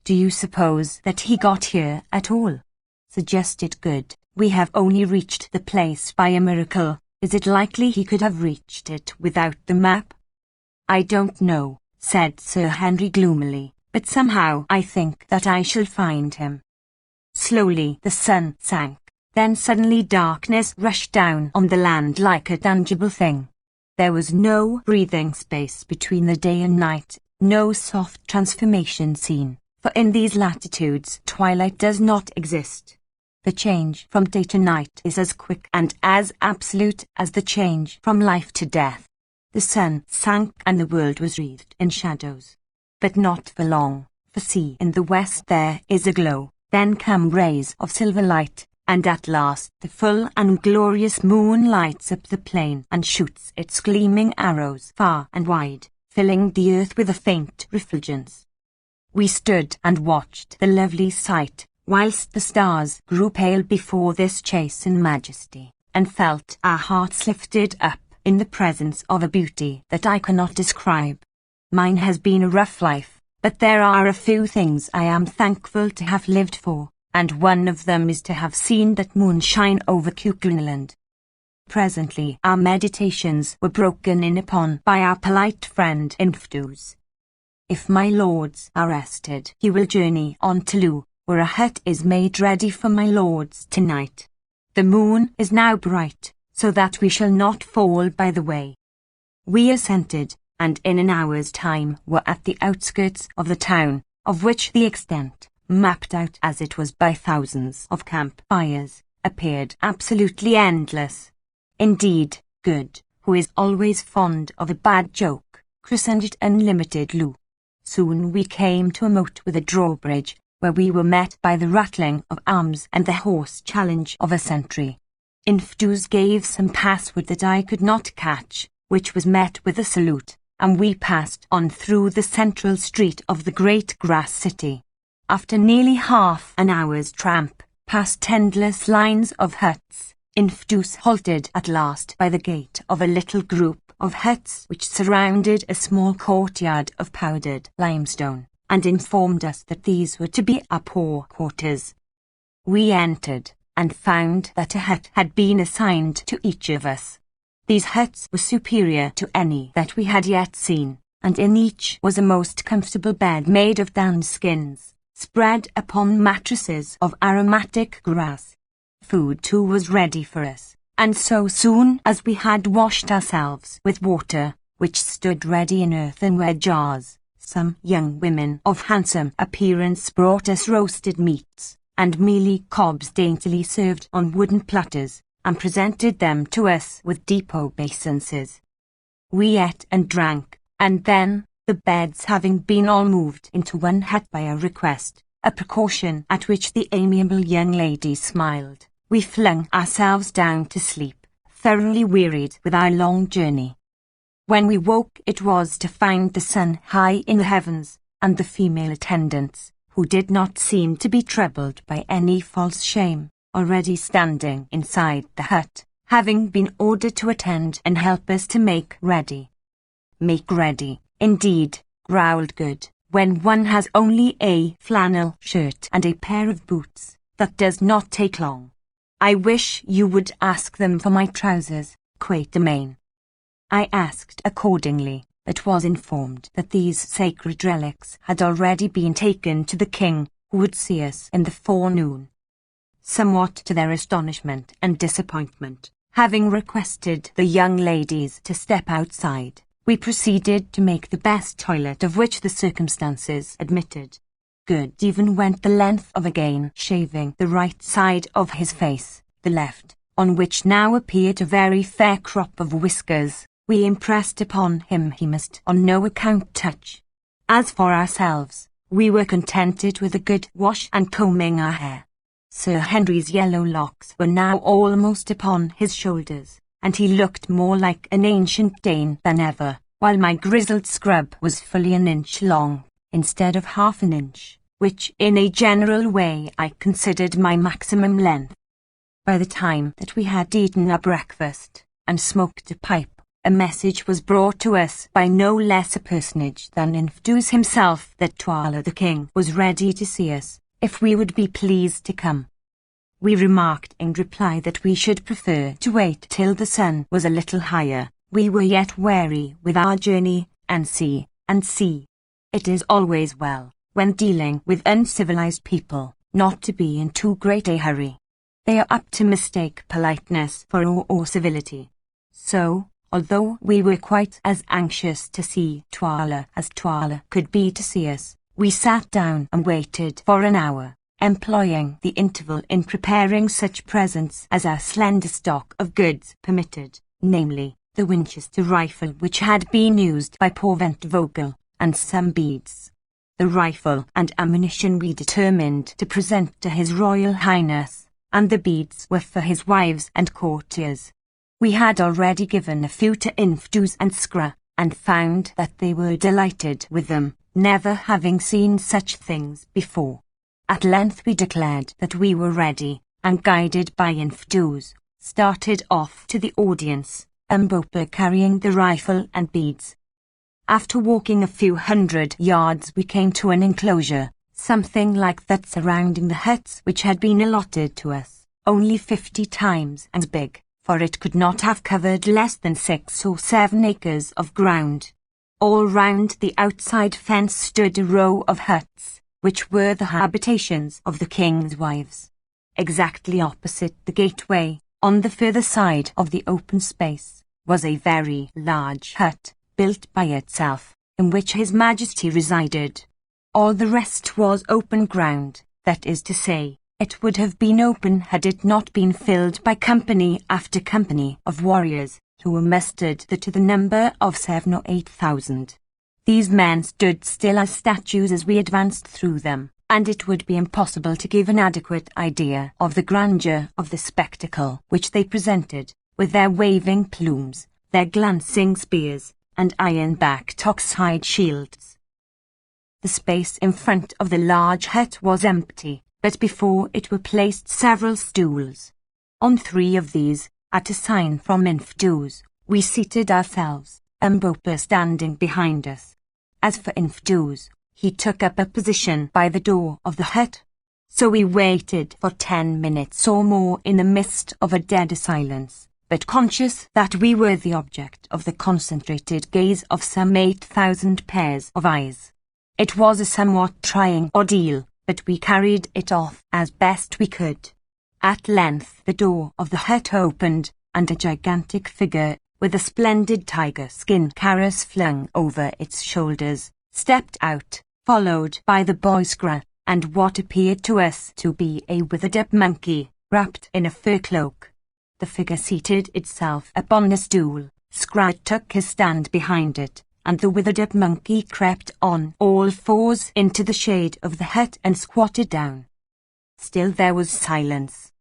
"Do you suppose that he got here at all?" suggested Good. "We have only reached the place by a miracle. Is it likely he could have reached it without the map?" "I don't know," said Sir Henry gloomily, "but somehow I think that I shall find him." Slowly the sun sank, then suddenly darkness rushed down on the land like a tangible thing. There was no breathing space between the day and night, no soft transformation seen, for in these latitudes twilight does not exist. The change from day to night is as quick and as absolute as the change from life to death. The sun sank and the world was wreathed in shadows. But not for long, for see, in the west there is a glow, then come rays of silver light, and at last the full and glorious moon lights up the plain and shoots its gleaming arrows far and wide, filling the earth with a faint refulgence. We stood and watched the lovely sight, whilst the stars grew pale before this chastened majesty, and felt our hearts lifted up in the presence of a beauty that I cannot describe. Mine has been a rough life, but there are a few things I am thankful to have lived for, and one of them is to have seen that moon shine over Kukunaland. Presently our meditations were broken in upon by our polite friend Infdus. "If my lords are rested, he will journey on to Lu, where a hut is made ready for my lords tonight. The moon is now bright, so that we shall not fall by the way." We assented, and in an hour's time were at the outskirts of the town, of which the extent, mapped out as it was by thousands of campfires, appeared absolutely endless. Indeed, Good, who is always fond of a bad joke, christened it Unlimited Loo. Soon we came to a moat with a drawbridge, where we were met by the rattling of arms and the hoarse challenge of a sentry. Infidus gave some password that I could not catch, which was met with a salute, and we passed on through the central street of the great grass city. After nearly half an hour's tramp, past endless lines of huts, Infidus halted at last by the gate of a little group of huts which surrounded a small courtyard of powdered limestone, and informed us that these were to be our poor quarters. We entered, and found that a hut had been assigned to each of us. These huts were superior to any that we had yet seen, and in each was a most comfortable bed made of down skins, spread upon mattresses of aromatic grass. Food too was ready for us, and so soon as we had washed ourselves with water, which stood ready in earthenware jars, some young women of handsome appearance brought us roasted meats, and mealy cobs daintily served on wooden platters, and presented them to us with deep obeisances. We ate and drank, and then, the beds having been all moved into one hut by our request, a precaution at which the amiable young lady smiled, we flung ourselves down to sleep, thoroughly wearied with our long journey. When we woke it was to find the sun high in the heavens, and the female attendants, who did not seem to be troubled by any false shame, already standing inside the hut, having been ordered to attend and help us to make ready. Make ready, indeed, growled Good, when one has only a flannel shirt and a pair of boots. That does not take long. I wish you would ask them for my trousers, Quatermain. I asked accordingly, but was informed that these sacred relics had already been taken to the king, who would see us in the forenoon. Somewhat to their astonishment and disappointment, having requested the young ladies to step outside, we proceeded to make the best toilet of which the circumstances admitted. Good even went the length of again shaving the right side of his face, the left, on which now appeared a very fair crop of whiskers, we impressed upon him he must on no account touch. As for ourselves, we were contented with a good wash and combing our hair. Sir Henry's yellow locks were now almost upon his shoulders, and he looked more like an ancient Dane than ever, while my grizzled scrub was fully an inch long, instead of half an inch, which in a general way I considered my maximum length. By the time that we had eaten our breakfast, and smoked a pipe, a message was brought to us by no less a personage than Infidus himself that Twala the king was ready to see us, if we would be pleased to come. We remarked in reply that we should prefer to wait till the sun was a little higher. We were yet weary with our journey, and see. It is always well, when dealing with uncivilized people, not to be in too great a hurry. They are apt to mistake politeness for or civility. So, although we were quite as anxious to see Twala as Twala could be to see us, we sat down and waited for an hour, employing the interval in preparing such presents as our slender stock of goods permitted, namely, the Winchester rifle which had been used by poor Ventvogel, and some beads. The rifle and ammunition we determined to present to His Royal Highness, and the beads were for his wives and courtiers. We had already given a few to Infidus and Scra, and found that they were delighted with them, never having seen such things before. At length we declared that we were ready, and guided by Infidus, started off to the audience, Umbopa carrying the rifle and beads. After walking a few hundred yards we came to an enclosure, something like that surrounding the huts which had been allotted to us, only 50 times as big, for it could not have covered less than 6 or 7 acres of ground. All round the outside fence stood a row of huts, which were the habitations of the king's wives. Exactly opposite the gateway, on the further side of the open space, was a very large hut, built by itself, in which His Majesty resided. All the rest was open ground, that is to say, it would have been open had it not been filled by company after company of warriors, who were mustered to the number of 7 or 8,000. These men stood still as statues as we advanced through them, and it would be impossible to give an adequate idea of the grandeur of the spectacle which they presented, with their waving plumes, their glancing spears, and iron-backed ox-hide shields. The space in front of the large hut was empty, but before it were placed several stools. On 3 of these, at a sign from Infdus, we seated ourselves, Mbopa standing behind us. As for Infdus, he took up a position by the door of the hut. So we waited for 10 minutes or more in the midst of a dead silence, but conscious that we were the object of the concentrated gaze of some 8,000 pairs of eyes. It was a somewhat trying ordeal, but we carried it off as best we could. At length the door of the hut opened, and a gigantic figure, with a splendid tiger skin karas flung over its shoulders, stepped out, followed by the boy Scra, and what appeared to us to be a withered-up monkey, wrapped in a fur cloak. The figure seated itself upon a stool, Scra took his stand behind it, and the withered-up monkey crept on all 4s into the shade of the hut and squatted down. Still there was silence.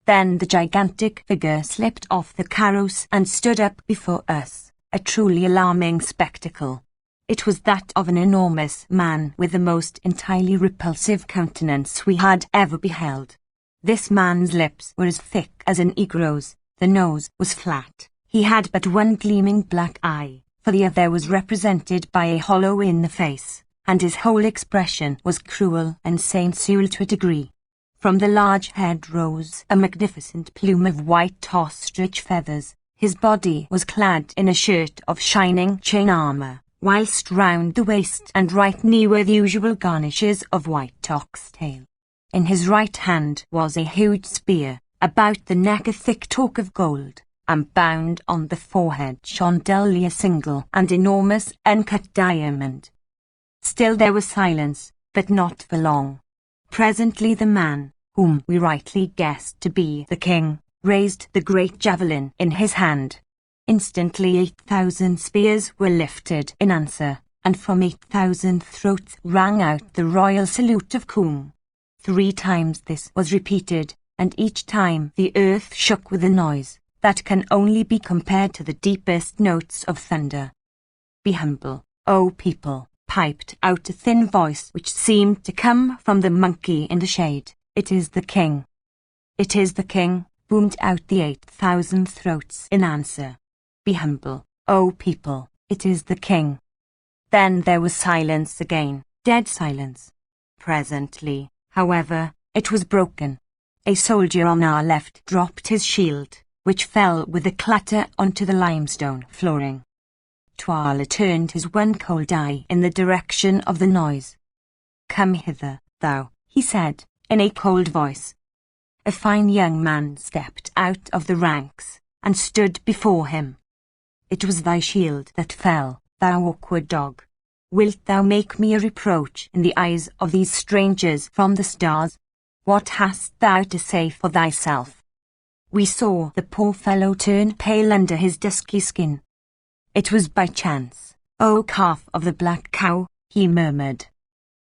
Then the gigantic figure slipped off the carouse and stood up before us, a truly alarming spectacle. It was that of an enormous man with the most entirely repulsive countenance we had ever beheld. This man's lips were as thick as an eagle's, the nose was flat, he had but one gleaming black eye, for the other was represented by a hollow in the face, and his whole expression was cruel and sensual to a degree. From the large head rose a magnificent plume of white ostrich feathers. His body was clad in a shirt of shining chain armor, whilst round the waist and right knee were the usual garnishes of white oxtail. In his right hand was a huge spear, about the neck a thick torque of gold, and bound on the forehead shone dully a single and enormous uncut diamond. Still there was silence, but not for long. Presently the man, whom we rightly guessed to be the king, raised the great javelin in his hand. Instantly 8,000 spears were lifted in answer, and from 8,000 throats rang out the royal salute of Coom. 3 times this was repeated, and each time the earth shook with a noise that can only be compared to the deepest notes of thunder. "Be humble, O people," piped out a thin voice which seemed to come from the monkey in the shade. "It is the king." "It is the king," boomed out the 8,000 throats in answer. "Be humble, O people, it is the king." Then there was silence again, dead silence. Presently, however, it was broken. A soldier on our left dropped his shield, which fell with a clatter onto the limestone flooring. Twala turned his one cold eye in the direction of the noise. "Come hither, thou," he said, in a cold voice. A fine young man stepped out of the ranks, and stood before him. "It was thy shield that fell, thou awkward dog. Wilt thou make me a reproach in the eyes of these strangers from the stars? What hast thou to say for thyself?" We saw the poor fellow turn pale under his dusky skin. "It was by chance, O calf of the black cow," he murmured.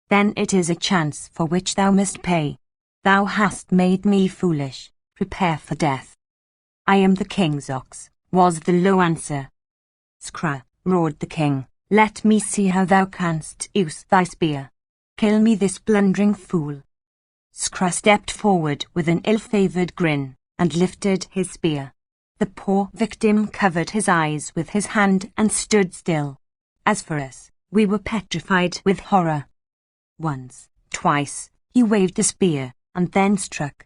"Then it is a chance for which thou must pay. Thou hast made me foolish. Prepare for death." "I am the king's ox," was the low answer. "Scra," roared the king, "let me see how thou canst use thy spear. Kill me this blundering fool." Scra stepped forward with an ill-favoured grin, and lifted his spear. The poor victim covered his eyes with his hand and stood still. As for us, we were petrified with horror. Once, twice, he waved the spear, and then struck.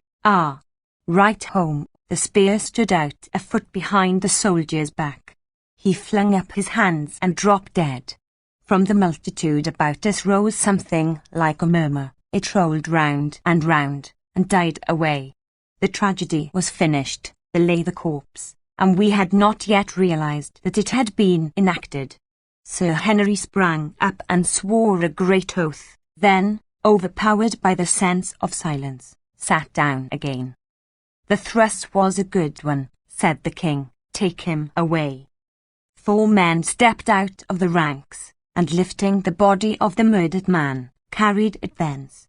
Right home. The spear stood out a foot behind the soldier's back. He flung up his hands and dropped dead. From the multitude about us rose something like a murmur. It rolled round, and died away. The tragedy was finished. There lay the corpse, and we had not yet realized that it had been enacted. Sir Henry sprang up and swore a great oath, then, overpowered by the sense of silence, sat down again. "The thrust was a good one," said the king. "Take him away." 4 men stepped out of the ranks, and lifting the body of the murdered man, carried it thence.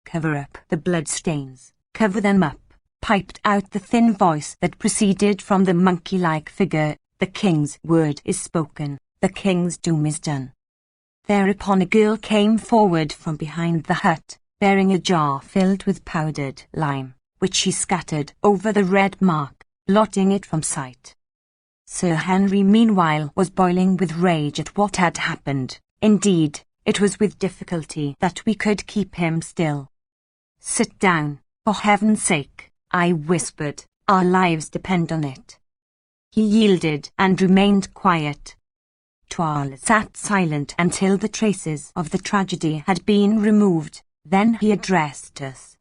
"Cover up the bloodstains, cover them up," piped out the thin voice that proceeded from the monkey-like figure. "The king's word is spoken, the king's doom is done." Thereupon a girl came forward from behind the hut, bearing a jar filled with powdered lime, which she scattered over the red mark, blotting it from sight. Sir Henry meanwhile was boiling with rage at what had happened. Indeed, it was with difficulty that we could keep him still. "Sit down, for heaven's sake," I whispered. "Our lives depend on it." He yielded and remained quiet. Tuala sat silent until the traces of the tragedy had been removed. Then he addressed us.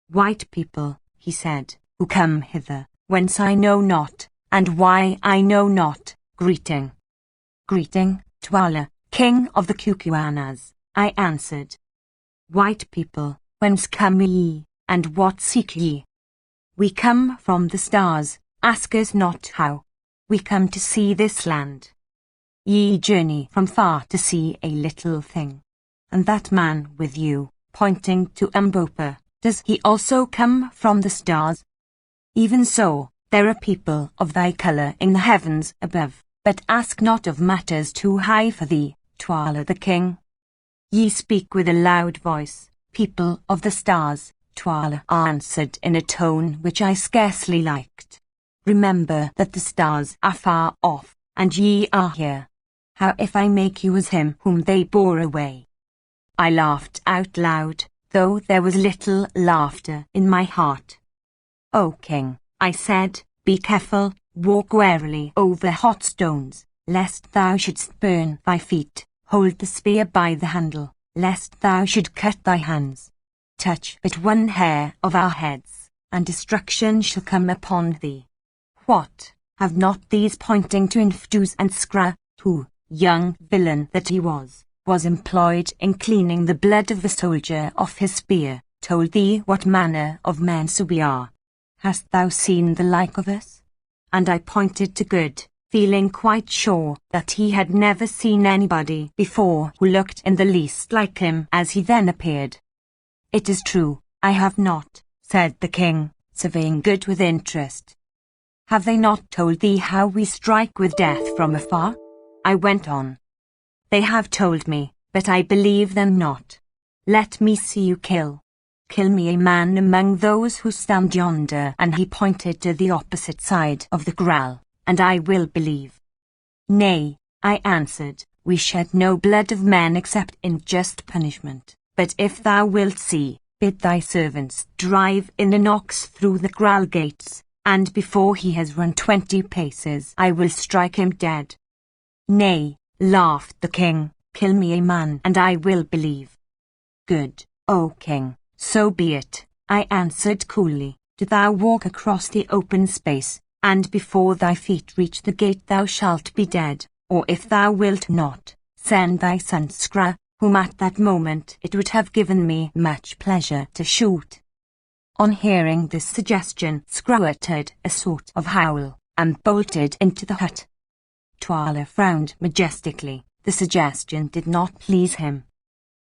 "White people," he said, "who come hither, whence I know not, and why I know not, greeting." "Greeting, Tuala, king of the Kukuanas," I answered. "White people, whence come ye, and what seek ye?" "We come from the stars, ask us not how. We come to see this land." "Ye journey from far to see a little thing. And that man with you," pointing to Umbopa, "does he also come from the stars?" "Even so, there are people of thy colour in the heavens above, but ask not of matters too high for thee, Tuala the king." "Ye speak with a loud voice, people of the stars," Tuala answered in a tone which I scarcely liked. "Remember that the stars are far off, and ye are here. How if I make you as him whom they bore away?" I laughed out loud, though there was little laughter in my heart. "O king," I said, "be careful, walk warily over hot stones, lest thou shouldst burn thy feet, hold the spear by the handle, lest thou should cut thy hands. Touch but one hair of our heads, and destruction shall come upon thee." What, have not these, pointing to Infdus and Scra, who, young villain that he was employed in cleaning the blood of the soldier off his spear, told thee what manner of men so we are? Hast thou seen the like of us? And I pointed to Good, feeling quite sure that he had never seen anybody before who looked in the least like him as he then appeared. "It is true, I have not," said the king, surveying Good with interest. "Have they not told thee how we strike with death from afar?" I went on. "They have told me, but I believe them not. Let me see you kill. Kill me a man among those who stand yonder," and he pointed to the opposite side of the kraal, "and I will believe." "Nay," I answered, "we shed no blood of men except in just punishment. But if thou wilt see, bid thy servants drive in an ox through the kraal gates, and before he has run 20 paces I will strike him dead." "Nay," laughed the king, "kill me a man and I will believe." "Good, O king, so be it," I answered coolly. "Do thou walk across the open space, and before thy feet reach the gate thou shalt be dead, or if thou wilt not, send thy son Scra, whom at that moment it would have given me much pleasure to shoot." On hearing this suggestion, Scra uttered a sort of howl, and bolted into the hut. Tuala frowned majestically. The suggestion did not please him.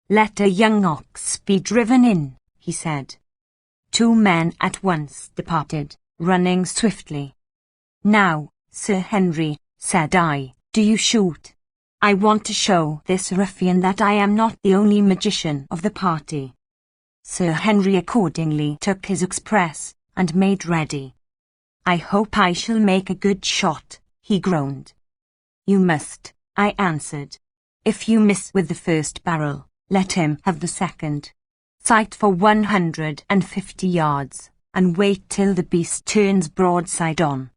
"Let a young ox be driven in," he said. 2 men at once departed, running swiftly. "Now, Sir Henry," said I, "do you shoot? I want to show this ruffian that I am not the only magician of the party." Sir Henry accordingly took his express, and made ready. "I hope I shall make a good shot," he groaned. "You must," I answered. "If you miss with the first barrel, let him have the second. Sight for 150 yards, and wait till the beast turns broadside on."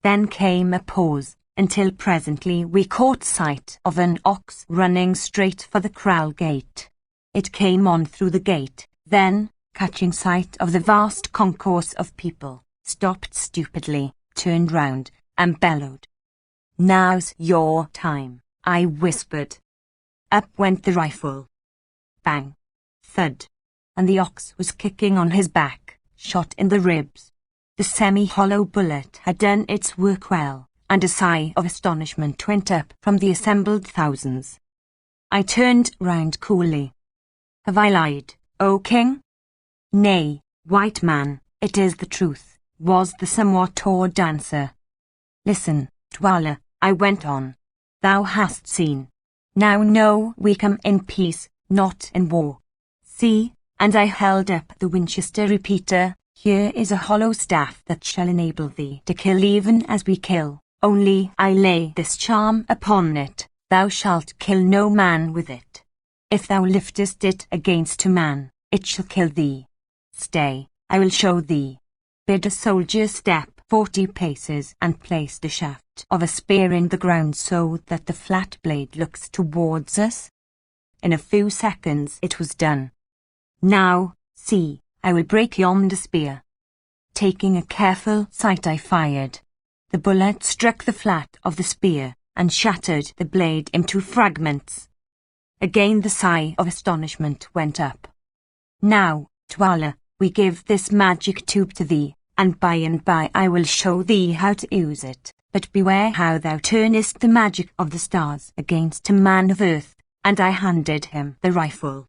Then came a pause, until presently we caught sight of an ox running straight for the kraal gate. It came on through the gate, then, catching sight of the vast concourse of people, stopped stupidly, turned round and bellowed. "Now's your time," I whispered. Up went the rifle. Bang! Thud! And the ox was kicking on his back, shot in the ribs. The semi-hollow bullet had done its work well, and a sigh of astonishment went up from the assembled thousands. I turned round coolly. "Have I lied, O king?" "Nay, white man, it is the truth," was the somewhat awed answer. "Listen, Twala," I went on. "Thou hast seen. Now know we come in peace, not in war. See," and I held up the Winchester repeater, "here is a hollow staff that shall enable thee to kill even as we kill. Only I lay this charm upon it, thou shalt kill no man with it. If thou liftest it against a man, it shall kill thee. Stay, I will show thee." Bid a soldier step 40 paces and place the shaft of a spear in the ground so that the flat blade looks towards us. In a few seconds it was done. "Now, see, I will break yonder spear." Taking a careful sight, I fired. The bullet struck the flat of the spear and shattered the blade into fragments. Again the sigh of astonishment went up. "Now, Twala, we give this magic tube to thee, and by I will show thee how to use it. But beware how thou turnest the magic of the stars against a man of earth," and I handed him the rifle.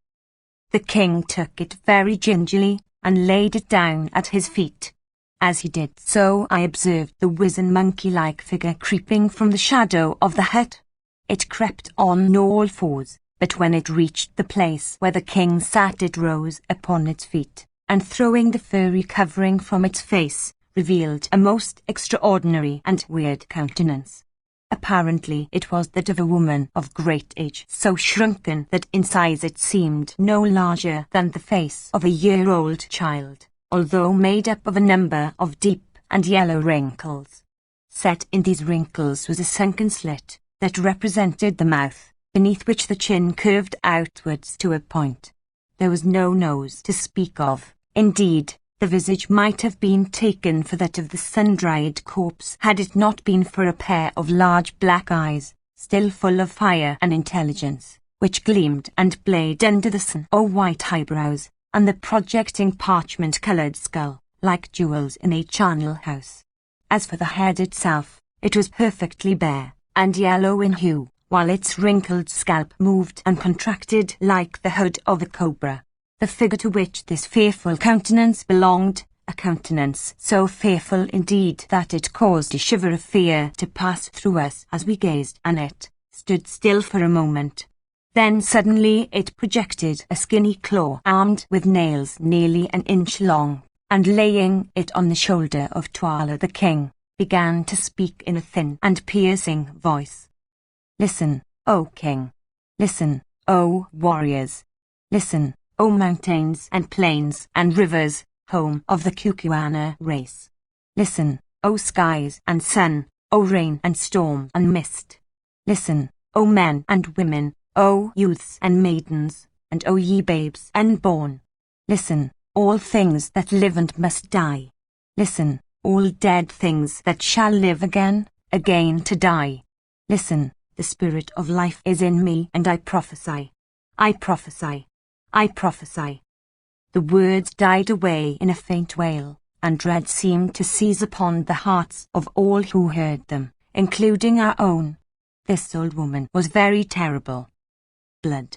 The king took it very gingerly and laid it down at his feet. As he did so, I observed the wizen monkey-like figure creeping from the shadow of the hut. It crept on all fours, but when it reached the place where the king sat, it rose upon its feet, and throwing the furry covering from its face, revealed a most extraordinary and weird countenance. Apparently it was that of a woman of great age, so shrunken that in size it seemed no larger than the face of a year-old child, although made up of a number of deep and yellow wrinkles. Set in these wrinkles was a sunken slit that represented the mouth, beneath which the chin curved outwards to a point. There was no nose to speak of. Indeed, the visage might have been taken for that of the sun-dried corpse had it not been for a pair of large black eyes, still full of fire and intelligence, which gleamed and blazed under the sun, or white eyebrows, and the projecting parchment-coloured skull, like jewels in a charnel house. As for the head itself, it was perfectly bare, and yellow in hue, while its wrinkled scalp moved and contracted like the hood of a cobra. The figure to which this fearful countenance belonged, a countenance so fearful indeed that it caused a shiver of fear to pass through us as we gazed on it, stood still for a moment. Then suddenly it projected a skinny claw armed with nails nearly an inch long, and laying it on the shoulder of Twala the king, began to speak in a thin and piercing voice. "Listen, O king. Listen, O warriors. Listen, O mountains and plains and rivers, home of the Kukuana race. Listen, O skies and sun, O rain and storm and mist. Listen, O men and women, O youths and maidens, and O ye babes unborn. Listen, all things that live and must die. Listen, all dead things that shall live again to die. Listen, the spirit of life is in me, and I prophesy. I prophesy. I prophesy." The words died away in a faint wail, and dread seemed to seize upon the hearts of all who heard them, including our own. This old woman was very terrible. Blood,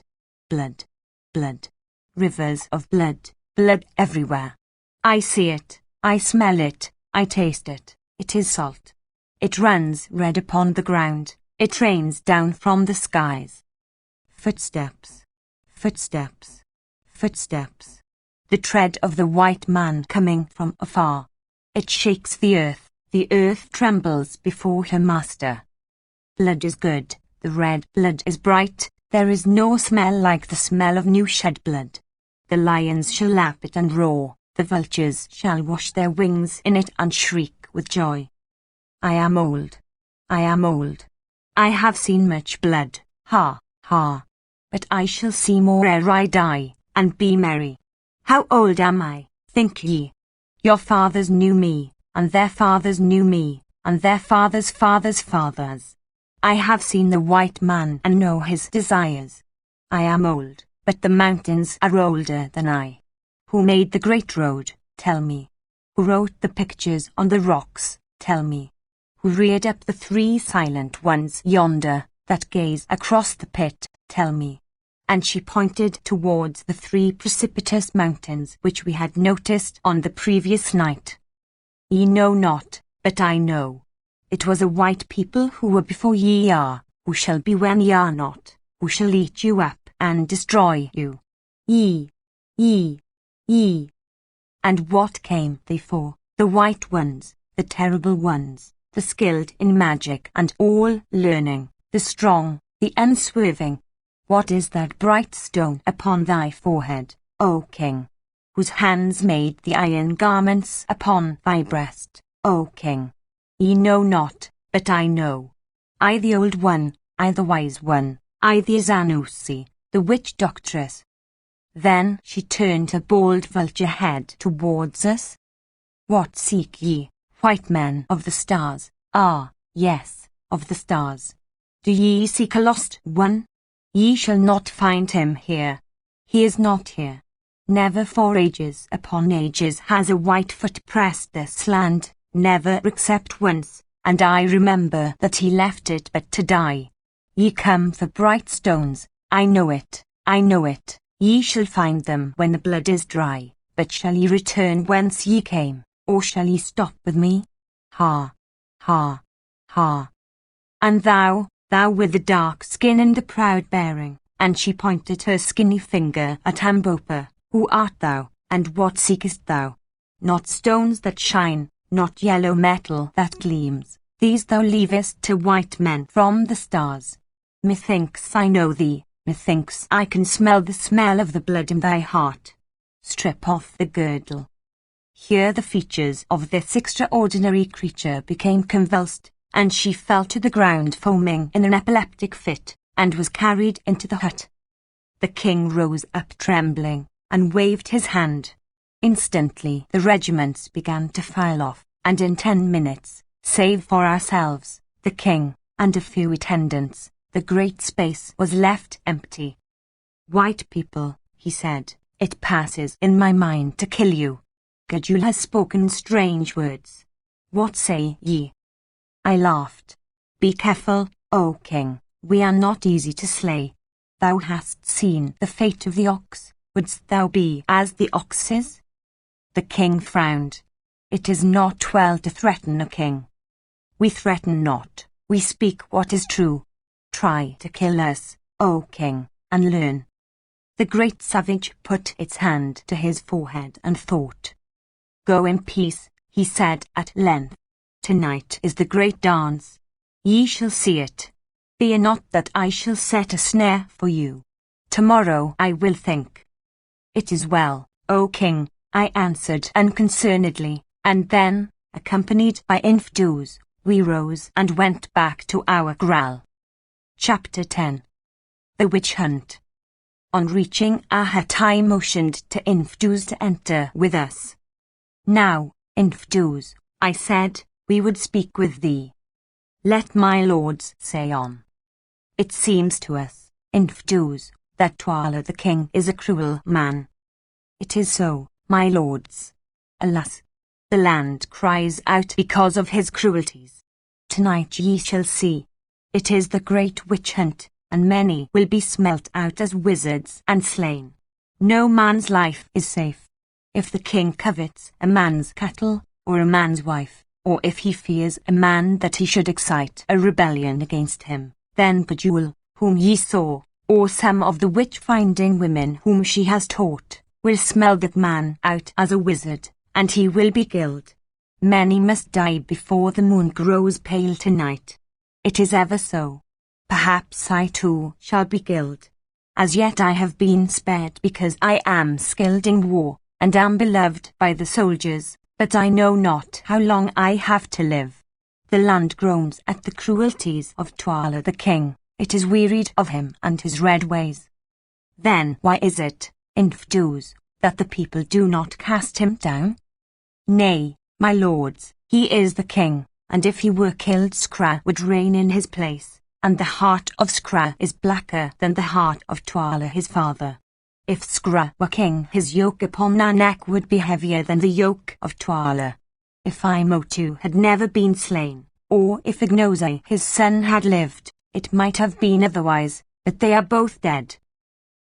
blood, blood. Rivers of blood, blood everywhere. I see it, I smell it, I taste it. It is salt. It runs red upon the ground. It rains down from the skies. Footsteps, footsteps. Footsteps. The tread of the white man coming from afar. It shakes the earth trembles before her master. Blood is good, the red blood is bright, there is no smell like the smell of new shed blood. The lions shall lap it and roar, the vultures shall wash their wings in it and shriek with joy. I am old. I am old. I have seen much blood, ha, ha. But I shall see more ere I die, and be merry. How old am I, think ye? Your fathers knew me, and their fathers knew me, and their fathers' fathers' fathers. I have seen the white man and know his desires. I am old, but the mountains are older than I. Who made the great road, tell me? Who wrote the pictures on the rocks, tell me? Who reared up the 3 silent ones yonder, that gaze across the pit, tell me? And she pointed towards the 3 precipitous mountains which we had noticed on the previous night. Ye know not, but I know. It was a white people who were before ye are, who shall be when ye are not, who shall eat you up and destroy you. Ye. And what came they for? The white ones, the terrible ones, the skilled in magic and all learning, the strong, the unswerving. What is that bright stone upon thy forehead, O king? Whose hands made the iron garments upon thy breast, O king? Ye know not, but I know. I the old one, I the wise one, I the Zanussi, the witch doctress. Then she turned her bald vulture head towards us. What seek ye, white men of the stars? Ah, yes, of the stars. Do ye seek a lost one? Ye shall not find him here. He is not here. Never for ages upon ages has a white foot pressed this land, never except once, and I remember that he left it but to die. Ye come for bright stones, I know it, I know it. Ye shall find them when the blood is dry, but shall ye return whence ye came, or shall ye stop with me? Ha, ha, ha. And thou with the dark skin and the proud bearing, and she pointed her skinny finger at Ambopa, who art thou, and what seekest thou? Not stones that shine, not yellow metal that gleams, these thou leavest to white men from the stars. Methinks I know thee. Methinks I can smell the smell of the blood in thy heart. Strip off the girdle. Here the features of this extraordinary creature became convulsed, and she fell to the ground foaming in an epileptic fit, and was carried into the hut. The king rose up trembling, and waved his hand. Instantly the regiments began to file off, and in 10 minutes, save for ourselves, the king, and a few attendants, the great space was left empty. White people, he said, it passes in my mind to kill you. Gudule has spoken strange words. What say ye? I laughed. Be careful, O king, we are not easy to slay. Thou hast seen the fate of the ox, wouldst thou be as the oxes? The king frowned. It is not well to threaten a king. We threaten not, we speak what is true. Try to kill us, O king, and learn. The great savage put its hand to his forehead and thought. Go in peace, he said at length. Tonight is the great dance. Ye shall see it. Fear not that I shall set a snare for you. Tomorrow I will think. It is well, O king, I answered unconcernedly, and then, accompanied by Infdus, we rose and went back to our kraal. Chapter 10. The Witch Hunt. On reaching our hut I motioned to Infdus to enter with us. Now, Infdus, I said, we would speak with thee. Let my lords say on. It seems to us, Infdus, that Twala the king is a cruel man. It is so, my lords. Alas, the land cries out because of his cruelties. Tonight ye shall see. It is the great witch hunt, and many will be smelt out as wizards and slain. No man's life is safe. If the king covets a man's cattle, or a man's wife, or if he fears a man that he should excite a rebellion against him, then Gudule, whom ye saw, or some of the witch-finding women whom she has taught, will smell that man out as a wizard, and he will be killed. Many must die before the moon grows pale tonight. It is ever so. Perhaps I too shall be killed. As yet I have been spared because I am skilled in war, and am beloved by the soldiers, but I know not how long I have to live. The land groans at the cruelties of Twala the king. It is wearied of him and his red ways. Then why is it, Infdus, that the people do not cast him down? Nay, my lords, He is the king, and if he were killed Skra would reign in his place, and the heart of Skra is blacker than the heart of Twala his father. If Skra were king his yoke upon our neck would be heavier than the yoke of Twala. If Imotu had never been slain, or if Ignozai his son had lived, it might have been otherwise, but they are both dead.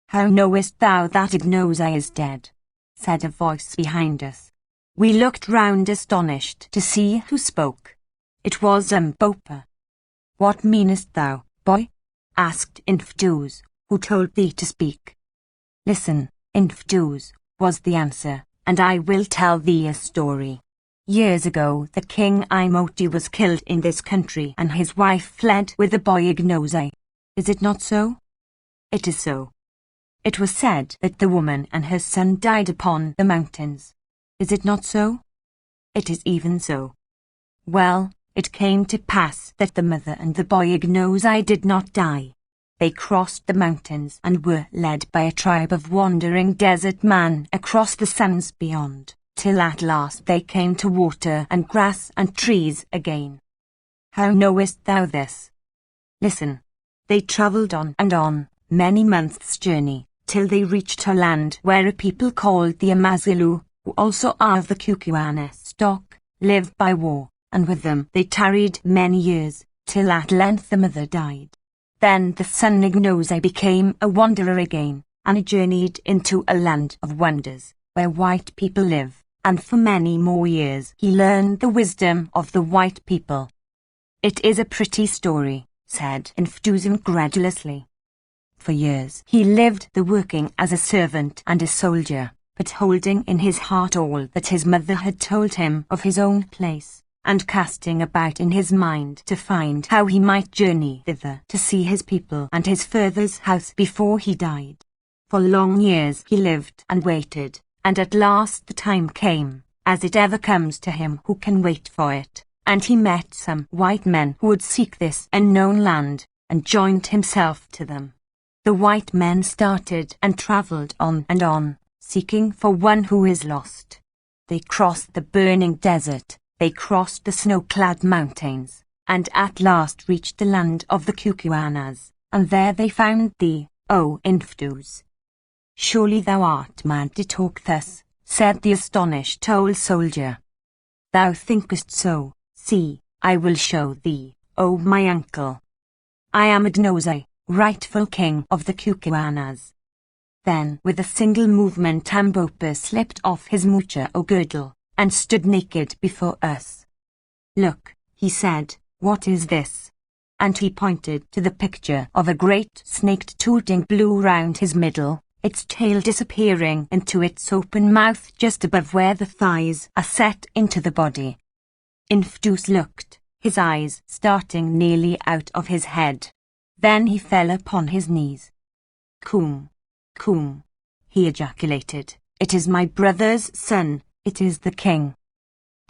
How knowest thou that Ignozai is dead? Said a voice behind us. We looked round astonished to see who spoke. It was Mbopa. What meanest thou, boy? Asked Infduz, who told thee to speak. Listen, Infduz, was the answer, and I will tell thee a story. Years ago the king Imoti was killed in this country and his wife fled with the boy Ignozai. Is it not so? It is so. It was said that the woman and her son died upon the mountains. Is it not so? It is even so. Well, it came to pass that the mother and the boy Ignozai did not die. They crossed the mountains and were led by a tribe of wandering desert men across the sands beyond, till at last they came to water and grass and trees again. How knowest thou this? Listen. They travelled on and on, many months' journey, till they reached a land where a people called the Amazilu, who also are of the Kukuana stock, live by war, and with them they tarried many years, till at length the mother died. Then the son Ignozai became a wanderer again, and journeyed into a land of wonders, where white people live, and for many more years he learned the wisdom of the white people. It is a pretty story, said Infduz incredulously. For years he lived the working as a servant and a soldier, but holding in his heart all that his mother had told him of his own place, and casting about in his mind to find how he might journey thither to see his people and his father's house before he died. For long years he lived and waited, and at last the time came, as it ever comes to him who can wait for it, and he met some white men who would seek this unknown land, and joined himself to them. The white men started and travelled on and on, seeking for one who is lost. They crossed the burning desert, they crossed the snow-clad mountains, and at last reached the land of the Kukuanas, and there they found thee, O Infduz. Surely thou art mad to talk thus, said the astonished old soldier. Thou thinkest so. See, I will show thee, O my uncle. I am Ignozai, rightful king of the Kukuanas. Then with a single movement Mbopa slipped off his mucha o girdle, and stood naked before us. Look, he said, what is this? And he pointed to the picture of a great snake tooting blue round his middle, its tail disappearing into its open mouth just above where the thighs are set into the body. Infduz looked, his eyes starting nearly out of his head. Then he fell upon his knees. Kum, Kum, he ejaculated, it is my brother's son, it is the king.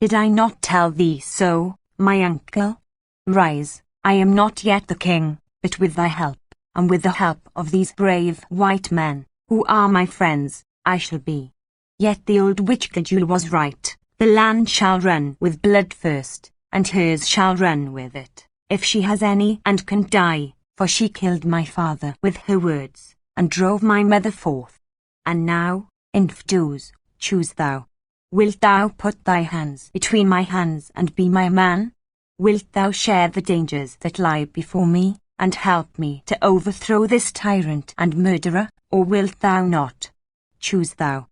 Did I not tell thee so, my uncle? Rise, I am not yet the king, but with thy help, and with the help of these brave white men, who are my friends, I shall be. Yet the old witch Gajul was right. The land shall run with blood first, and hers shall run with it, if she has any and can die, for she killed my father with her words, and drove my mother forth. And now, Infduz, choose thou. Wilt thou put thy hands between my hands and be my man? Wilt thou share the dangers that lie before me, and help me to overthrow this tyrant and murderer, or wilt thou not? Choose thou.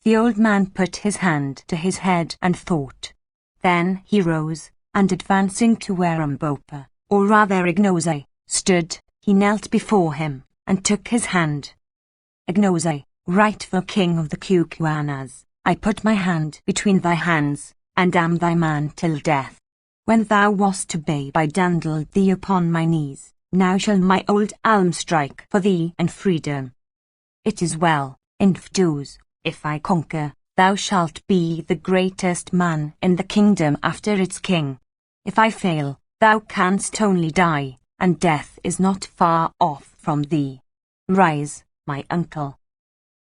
The old man put his hand to his head and thought. Then he rose, and advancing to where Mbopa, or rather Ignozai, stood, he knelt before him, and took his hand. Ignozai, rightful king of the Kukuanas, I put my hand between thy hands, and am thy man till death. When thou wast a babe I dandled thee upon my knees, now shall my old alm strike for thee and freedom. It is well, Infduz. If I conquer, thou shalt be the greatest man in the kingdom after its king. If I fail, thou canst only die, and death is not far off from thee. Rise, my uncle.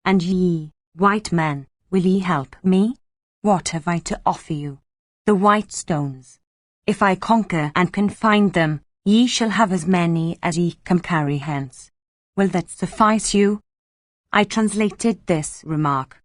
And ye, white men, will ye help me? What have I to offer you? the white stones. If I conquer and can find them, ye shall have as many as ye can carry hence. Will that suffice you?" I translated this remark.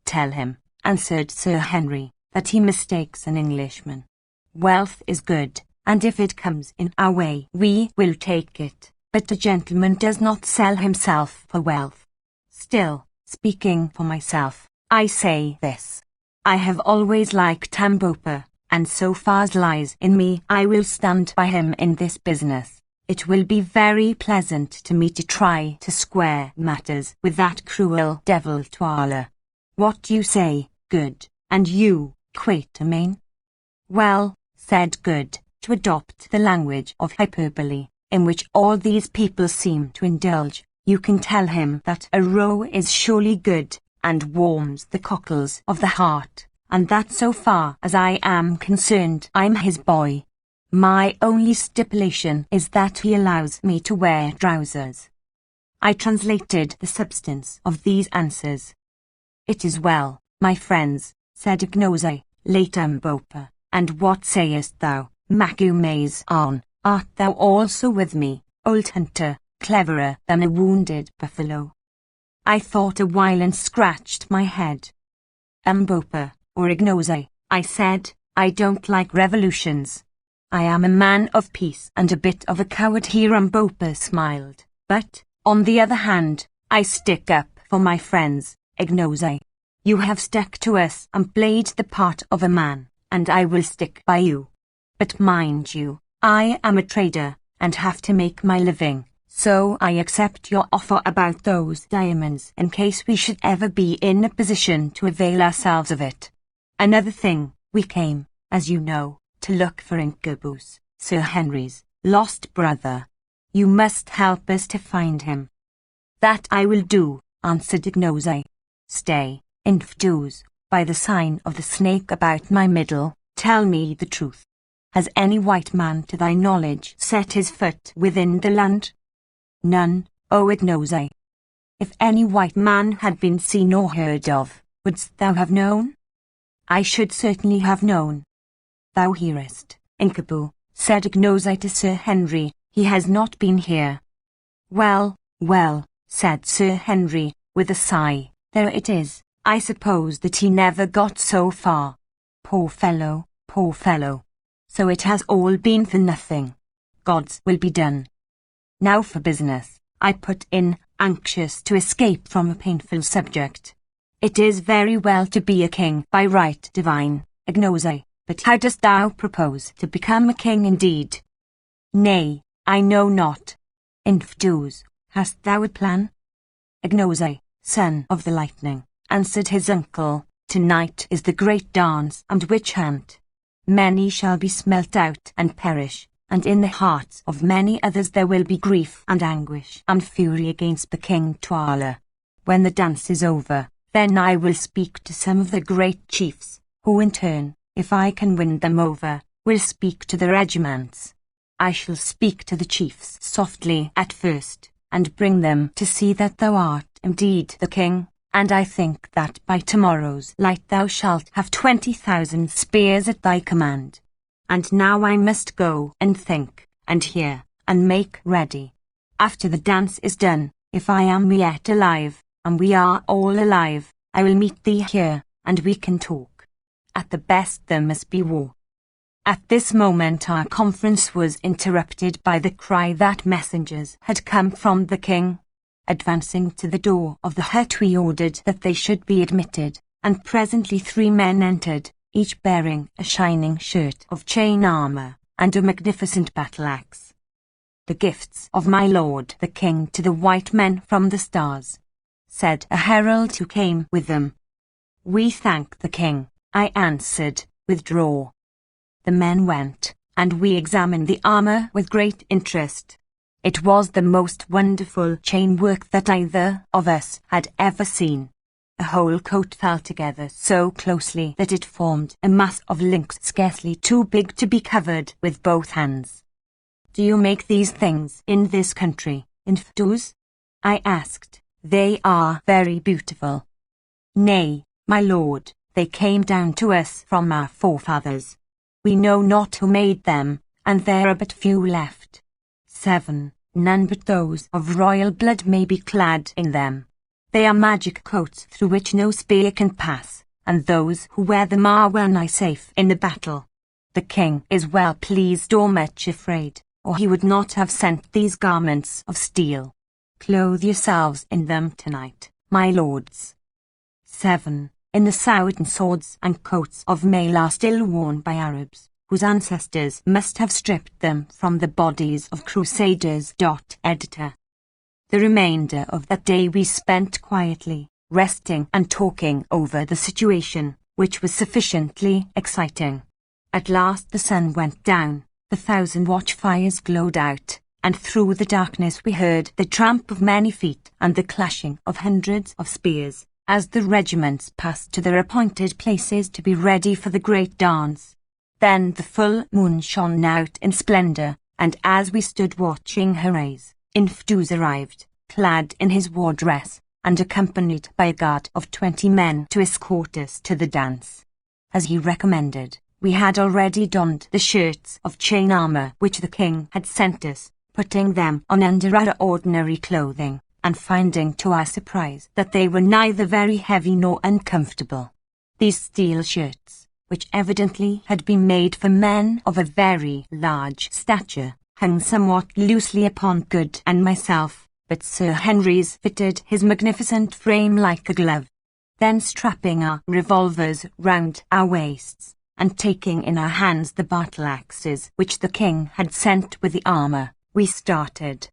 "Tell him," answered Sir Henry, "that he mistakes an Englishman. Wealth is good, and if it comes in our way we will take it, but a gentleman does not sell himself for wealth. Still, speaking for myself, I say this. I have always liked Tambopa, and so far as lies in me I will stand by him in this business. It will be very pleasant to me to try to square matters with that cruel devil Tuala. What do you say, Good, and you, Quatermain?" "Well," said Good, to adopt the language of hyperbole, in which all these people seem to indulge, "you can tell him that a row is surely good, and warms the cockles of the heart, and that so far as I am concerned I'm his boy. My only stipulation is that he allows me to wear trousers." I translated the substance of these answers. "It is well, my friends," said Ignosi, late Tambopa, "and what sayest thou, Macumays on, art thou also with me, old hunter, cleverer than a wounded buffalo?" I thought a while and scratched my head. "Tambopa, or Ignosi," I said, "I don't like revolutions. I am a man of peace and a bit of a coward." Here Tambopa smiled, "But, on the other hand, I stick up for my friends, Ignosi. You have stuck to us and played the part of a man, and I will stick by you. But mind you, I am a trader, and have to make my living, so I accept your offer about those diamonds in case we should ever be in a position to avail ourselves of it. Another thing, we came, as you know, to look for Incubus, Sir Henry's lost brother. You must help us to find him." "That I will do," answered Ignosi. "Stay, Infdus, by the sign of the snake about my middle, tell me the truth. Has any white man to thy knowledge set his foot within the land?" "None, O Ignosi." "If any white man had been seen or heard of, wouldst thou have known?" "I should certainly have known." "Thou hearest, Incubu," said Ignosi to Sir Henry, "he has not been here." "Well, well," said Sir Henry, with a sigh, "there it is. I suppose that he never got so far. Poor fellow, poor fellow. So it has all been for nothing. God's will be done." "Now for business," I put in, anxious to escape from a painful subject. "It is very well to be a king by right divine, Ignosi, but how dost thou propose to become a king indeed?" "Nay, I know not. Infdus, hast thou a plan?" "Ignosi, son of the lightning," answered his uncle, "tonight is the great dance and witch hunt. Many shall be smelt out and perish, and in the hearts of many others there will be grief and anguish and fury against the King Tuala. When the dance is over, then I will speak to some of the great chiefs, who in turn, if I can win them over, will speak to the regiments. I shall speak to the chiefs softly at first, and bring them to see that thou art indeed the king, and I think that by tomorrow's light thou shalt have 20,000 spears at thy command. And now I must go and think, and hear, and make ready. After the dance is done, if I am yet alive, and we are all alive, I will meet thee here, and we can talk. At the best there must be war." At this moment our conference was interrupted by the cry that messengers had come from the king. Advancing to the door of the hut we ordered that they should be admitted, and presently 3 men entered, each bearing a shining shirt of chain armor, and a magnificent battle-axe. "The gifts of my lord the king to the white men from the stars," said a herald who came with them. "We thank the king," I answered, "withdraw." The men went, and we examined the armor with great interest. It was the most wonderful chain work that either of us had ever seen. The whole coat fell together so closely that it formed a mass of links scarcely too big to be covered with both hands. "Do you make these things in this country, Infdus?" I asked. "They are very beautiful." "Nay, my lord, They came down to us from our forefathers. We know not who made them, and there are but few left. 7. None but those of royal blood may be clad in them. They are magic coats through which no spear can pass, and those who wear them are well nigh safe in the battle. The king is well pleased or much afraid, or he would not have sent these garments of steel. Clothe yourselves in them tonight, my lords. 7. In the sword and swords and coats of mail are still worn by Arabs, whose ancestors must have stripped them from the bodies of crusaders. Editor. The remainder of that day we spent quietly, resting and talking over the situation, which was sufficiently exciting. At last the sun went down, the 1,000 watchfires glowed out, and through the darkness we heard the tramp of many feet and the clashing of hundreds of spears, as the regiments passed to their appointed places to be ready for the great dance. Then the full moon shone out in splendour, and as we stood watching her rays, Infdus arrived, clad in his war dress, and accompanied by a guard of 20 men to escort us to the dance. As he recommended, we had already donned the shirts of chain armour which the king had sent us, putting them on under our ordinary clothing, and finding to our surprise that they were neither very heavy nor uncomfortable. These steel shirts, which evidently had been made for men of a very large stature, hung somewhat loosely upon Good and myself, but Sir Henry's fitted his magnificent frame like a glove. Then strapping our revolvers round our waists, and taking in our hands the battle-axes which the king had sent with the armour, we started.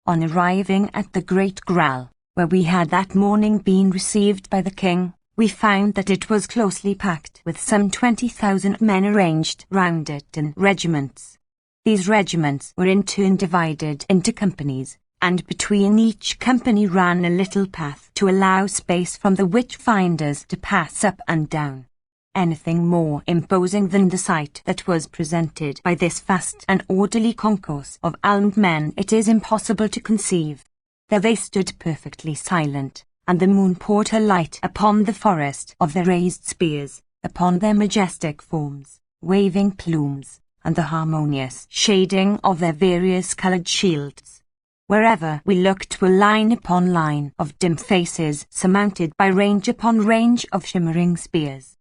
On arriving at the Great Graal, where we had that morning been received by the king, we found that it was closely packed with some 20,000 men arranged round it in regiments. These regiments were in turn divided into companies, and between each company ran a little path to allow space from the witch-finders to pass up and down. Anything more imposing than the sight that was presented by this vast and orderly concourse of armed men it is impossible to conceive. There they stood perfectly silent, and the moon poured her light upon the forest of their raised spears, upon their majestic forms, waving plumes, and the harmonious shading of their various-coloured shields. Wherever we looked were line upon line of dim faces surmounted by range upon range of shimmering spears.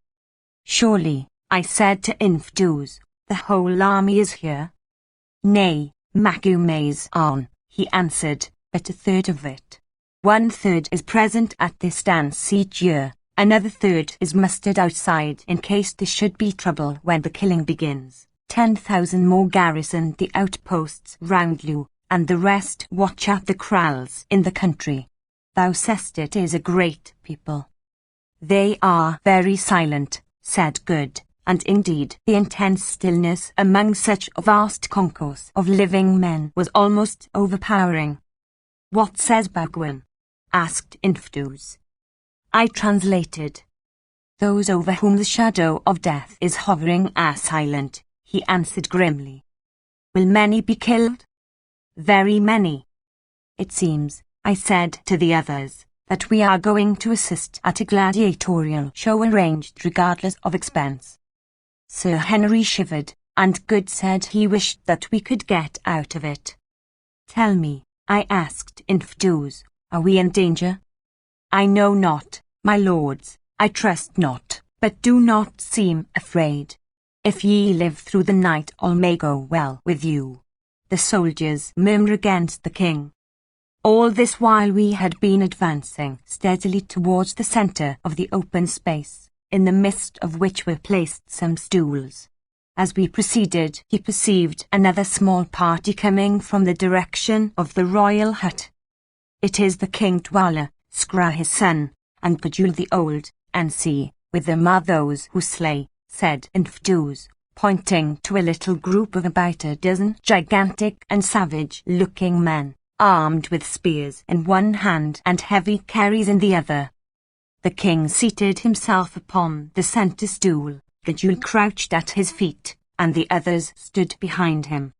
"Surely," I said to Infdus, "the whole army is here?" "Nay, Macumazahn," he answered, "but a third of it. 1/3 is present at this dance each year, another third is mustered outside in case there should be trouble when the killing begins. 10,000 more garrison the outposts round you, and the rest watch at the kraals in the country. Thou sayest it is a great people." "They are very silent," said Good, and indeed the intense stillness among such a vast concourse of living men was almost overpowering. "What says Bagwin?" asked Infdus. I translated. "Those over whom the shadow of death is hovering are silent," he answered grimly. "Will many be killed?" "Very many." "It seems," I said to the others, "that we are going to assist at a gladiatorial show arranged regardless of expense." Sir Henry shivered, and Good said he wished that we could get out of it. "Tell me," I asked Infdus, "are we in danger?" "I know not, my lords, I trust not, but do not seem afraid. If ye live through the night all may go well with you." The soldiers murmur against the king. All this while we had been advancing steadily towards the centre of the open space, in the midst of which were placed some stools. As we proceeded, he perceived another small party coming from the direction of the royal hut. "It is the King Dwala, Scra his son, and Gudule the old, and see, with them are those who slay," said Infdus, pointing to a little group of about a dozen gigantic and savage-looking men, armed with spears in one hand and heavy carries in the other. The king seated himself upon the centre stool, Gudule crouched at his feet, and the others stood behind him.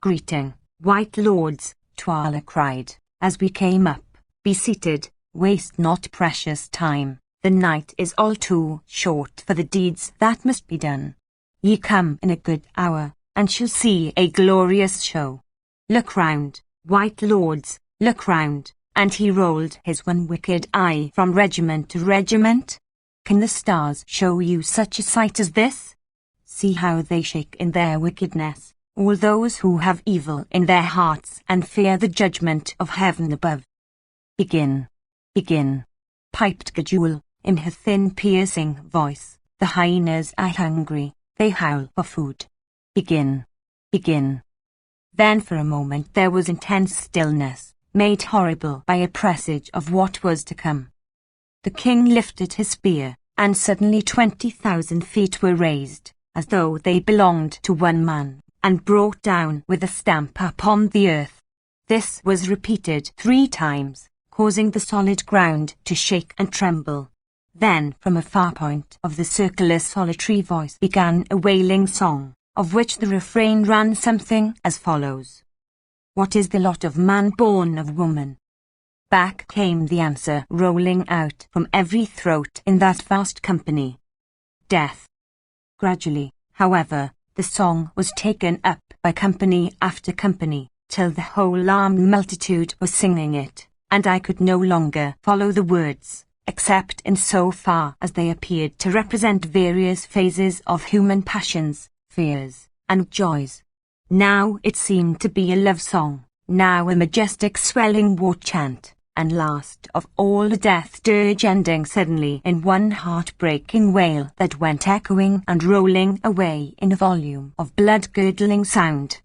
"Greeting, white lords," Dwala cried, as we came up. "Be seated, waste not precious time. The night is all too short for the deeds that must be done. Ye come in a good hour, and shall see a glorious show. Look round, white lords, look round. And he rolled his one wicked eye from regiment to regiment. Can the stars show you such a sight as this? See how they shake in their wickedness, all those who have evil in their hearts and fear the judgment of heaven above. Begin, begin, piped Gajul in her thin piercing voice. The hyenas are hungry, they howl for food. Begin, begin. Then for a moment there was intense stillness, made horrible by a presage of what was to come. The king lifted his spear, and suddenly 20,000 feet were raised, as though they belonged to one man, and brought down with a stamp upon the earth. This was repeated 3 times, causing the solid ground to shake and tremble. Then from a far point of the circle a solitary voice began a wailing song, of which the refrain ran something as follows. What is the lot of man born of woman? Back came the answer rolling out from every throat in that vast company. Death. Gradually, however, the song was taken up by company after company, till the whole armed multitude was singing it, and I could no longer follow the words, except in so far as they appeared to represent various phases of human passions, fears, and joys. Now it seemed to be a love song, now a majestic swelling war chant, and last of all a death dirge ending suddenly in one heart-breaking wail that went echoing and rolling away in a volume of blood-curdling sound.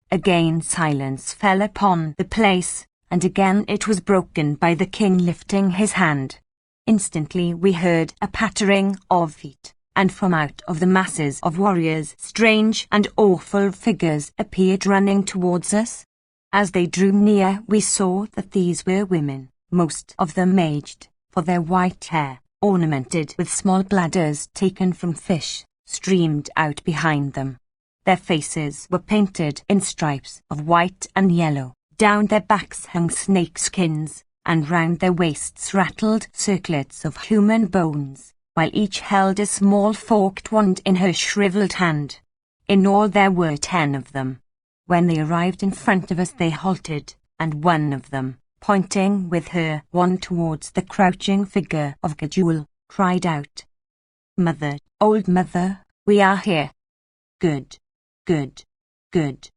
Again silence fell upon the place, and again it was broken by the king lifting his hand. Instantly we heard a pattering of feet, and from out of the masses of warriors strange and awful figures appeared running towards us. As they drew near we saw that these were women, most of them aged, for their white hair, ornamented with small bladders taken from fish, streamed out behind them. Their faces were painted in stripes of white and yellow, down their backs hung snake skins, and round their waists rattled circlets of human bones, while each held a small forked wand in her shriveled hand. In all there were 10 of them. When they arrived in front of us they halted, and one of them, pointing with her wand towards the crouching figure of Gajul, cried out, "Mother, old mother, we are here." "Good, good, good,"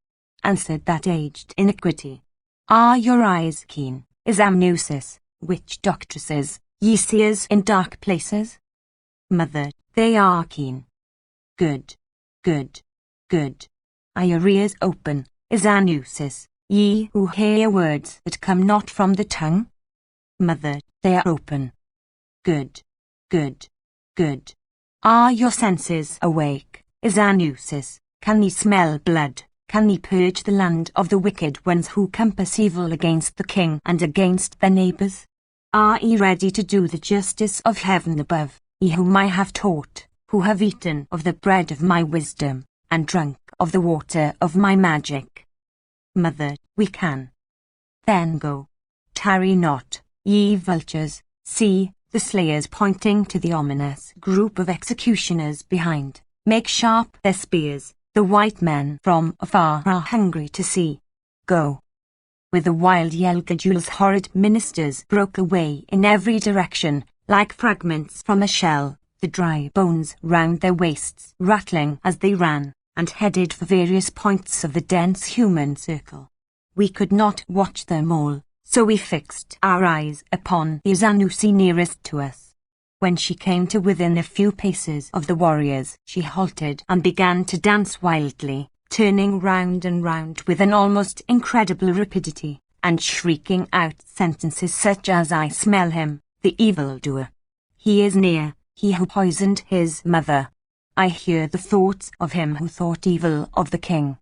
answered that aged iniquity. "Are your eyes keen, is amneusis, witch doctresses, ye seers in dark places?" "Mother, they are keen." "Good, good, good. Are your ears open, is amneusis, ye who hear words that come not from the tongue?" "Mother, they are open." "Good, good, good. Are your senses awake, is amneusis, can ye smell blood, can ye purge the land of the wicked ones who compass evil against the king and against their neighbours? Are ye ready to do the justice of heaven above, ye whom I have taught, who have eaten of the bread of my wisdom, and drunk of the water of my magic?" "Mother, we can." "Then go. Tarry not, ye vultures. See, the slayers pointing to the ominous group of executioners behind, make sharp their spears. The white men from afar are hungry to see. Go." With a wild yell Gajul's horrid ministers broke away in every direction, like fragments from a shell, the dry bones round their waists rattling as they ran, and headed for various points of the dense human circle. We could not watch them all, so we fixed our eyes upon the Zanussi nearest to us. When she came to within a few paces of the warriors, she halted and began to dance wildly, turning round and round with an almost incredible rapidity, and shrieking out sentences such as "I smell him, the evildoer. He is near, he who poisoned his mother. I hear the thoughts of him who thought evil of the king."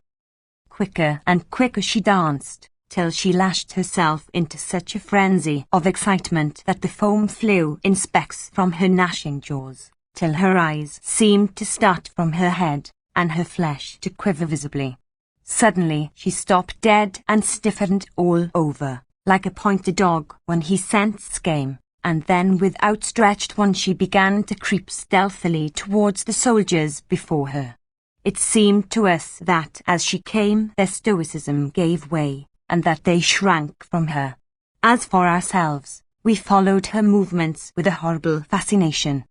Quicker and quicker she danced, till she lashed herself into such a frenzy of excitement that the foam flew in specks from her gnashing jaws, till her eyes seemed to start from her head, and her flesh to quiver visibly. Suddenly she stopped dead and stiffened all over, like a pointer dog when he scents game, and then with outstretched one she began to creep stealthily towards the soldiers before her. It seemed to us that as she came their stoicism gave way, and that they shrank from her. As for ourselves, we followed her movements with a horrible fascination.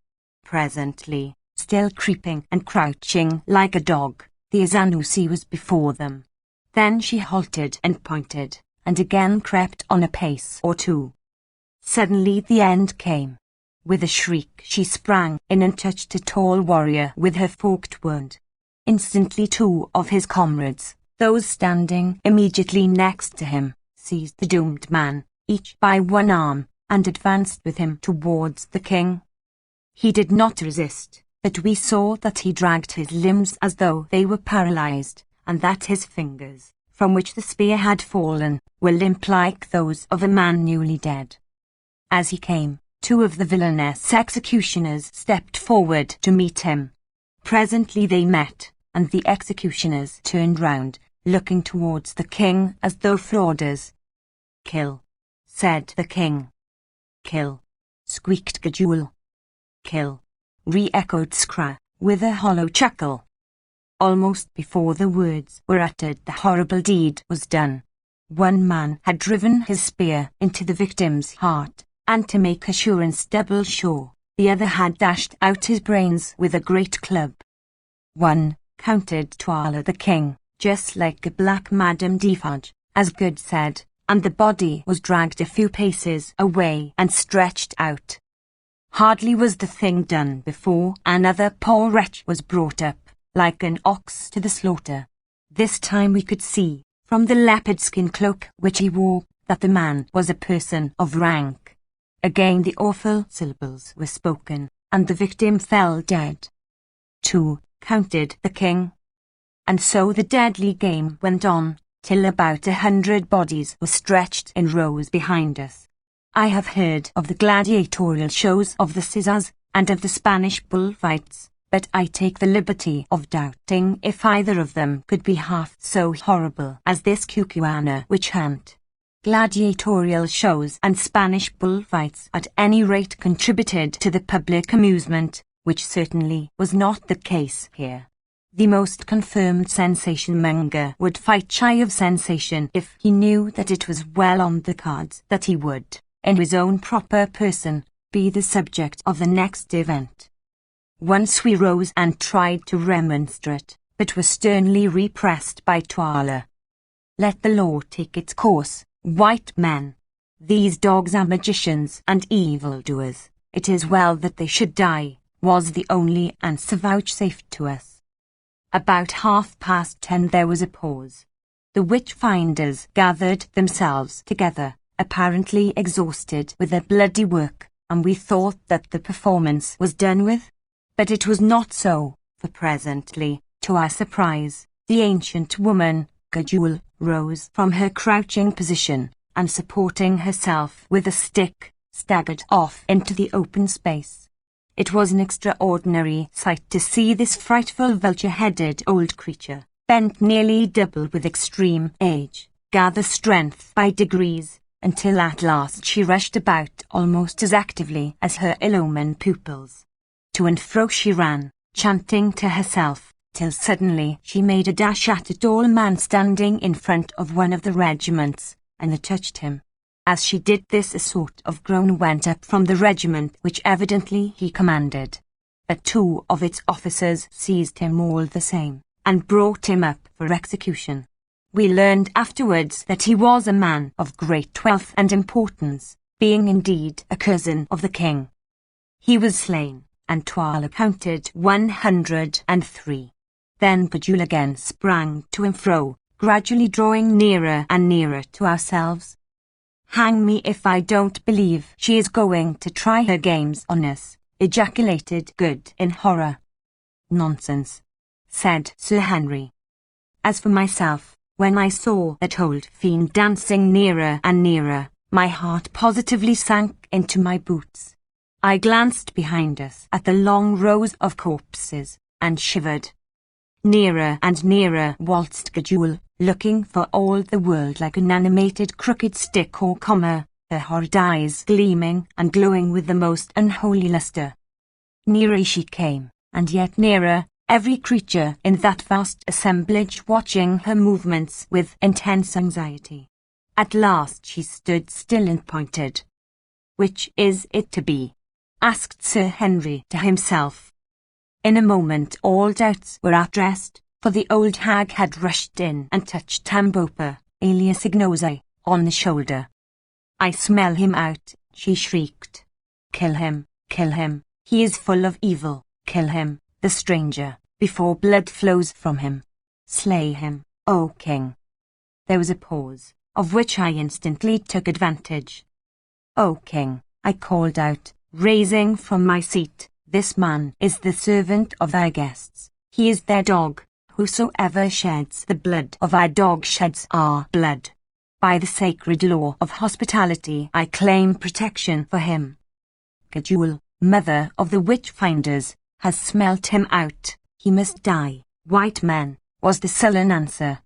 Presently, still creeping and crouching like a dog, the Azanusi was before them. Then she halted and pointed, and again crept on a pace or two. Suddenly the end came. With a shriek she sprang in and touched a tall warrior with her forked wand. Instantly 2 of his comrades, those standing immediately next to him, seized the doomed man, each by one arm, and advanced with him towards the king. He did not resist, but we saw that he dragged his limbs as though they were paralyzed, and that his fingers, from which the spear had fallen, were limp like those of a man newly dead. As he came, 2 of the villainous executioners stepped forward to meet him. Presently they met, and the executioners turned round, looking towards the king as though for orders. "Kill," said the king. "Kill," squeaked Gajul. "Kill," re-echoed Scra, with a hollow chuckle. Almost before the words were uttered the horrible deed was done. One man had driven his spear into the victim's heart, and to make assurance double sure, the other had dashed out his brains with a great club. "One," counted Tuala the king, just like a black Madame Defarge, as Good said, and the body was dragged a few paces away and stretched out. Hardly was the thing done before another poor wretch was brought up, like an ox to the slaughter. This time we could see, from the leopard skin cloak which he wore, that the man was a person of rank. Again the awful syllables were spoken, and the victim fell dead. 2, counted the king. And so the deadly game went on, till about 100 bodies were stretched in rows behind us. I have heard of the gladiatorial shows of the Scissors, and of the Spanish bullfights, but I take the liberty of doubting if either of them could be half so horrible as this Cucuana witch hunt. Gladiatorial shows and Spanish bullfights at any rate contributed to the public amusement, which certainly was not the case here. The most confirmed sensation monger would fight shy of sensation if he knew that it was well on the cards that he would, in his own proper person, be the subject of the next event. Once we rose and tried to remonstrate, but were sternly repressed by Tuala. "Let the law take its course, white men. These dogs are magicians and evildoers. It is well that they should die," was the only answer vouchsafed to us. About 10:30 there was a pause. The witch-finders gathered themselves together, apparently exhausted with their bloody work, and we thought that the performance was done with. But it was not so, for presently, to our surprise, the ancient woman, Gajul, rose from her crouching position, and supporting herself with a stick, staggered off into the open space. It was an extraordinary sight to see this frightful vulture-headed old creature, bent nearly double with extreme age, gather strength by degrees, until at last she rushed about almost as actively as her ill-omened pupils. To and fro she ran, chanting to herself, till suddenly she made a dash at a tall man standing in front of one of the regiments, and touched him. As she did this a sort of groan went up from the regiment which evidently he commanded. But 2 of its officers seized him all the same, and brought him up for execution. We learned afterwards that he was a man of great wealth and importance, being indeed a cousin of the king. He was slain, and Tuala counted 103. Then Gajul again sprang to and fro, gradually drawing nearer and nearer to ourselves. "Hang me if I don't believe she is going to try her games on us," ejaculated Good in horror. "Nonsense," said Sir Henry. As for myself, when I saw that old fiend dancing nearer and nearer, my heart positively sank into my boots. I glanced behind us at the long rows of corpses, and shivered. Nearer and nearer waltzed Gajul, looking for all the world like an animated crooked stick or comma, her horrid eyes gleaming and glowing with the most unholy lustre. Nearer she came, and yet nearer, every creature in that vast assemblage watching her movements with intense anxiety. At last she stood still and pointed. "Which is it to be?" asked Sir Henry to himself. In a moment all doubts were at rest, for the old hag had rushed in and touched Tambopa, alias Ignose, on the shoulder. "I smell him out," she shrieked. Kill him, he is full of evil, kill him, the stranger, before blood flows from him. Slay him, O king." There was a pause, of which I instantly took advantage. "O king," I called out, raising from my seat, "this man is the servant of thy guests. He is their dog. Whosoever sheds the blood of our dog sheds our blood. By the sacred law of hospitality I claim protection for him." "Gudule, mother of the witch-finders, has smelt him out. He must die, white men," was the sullen answer.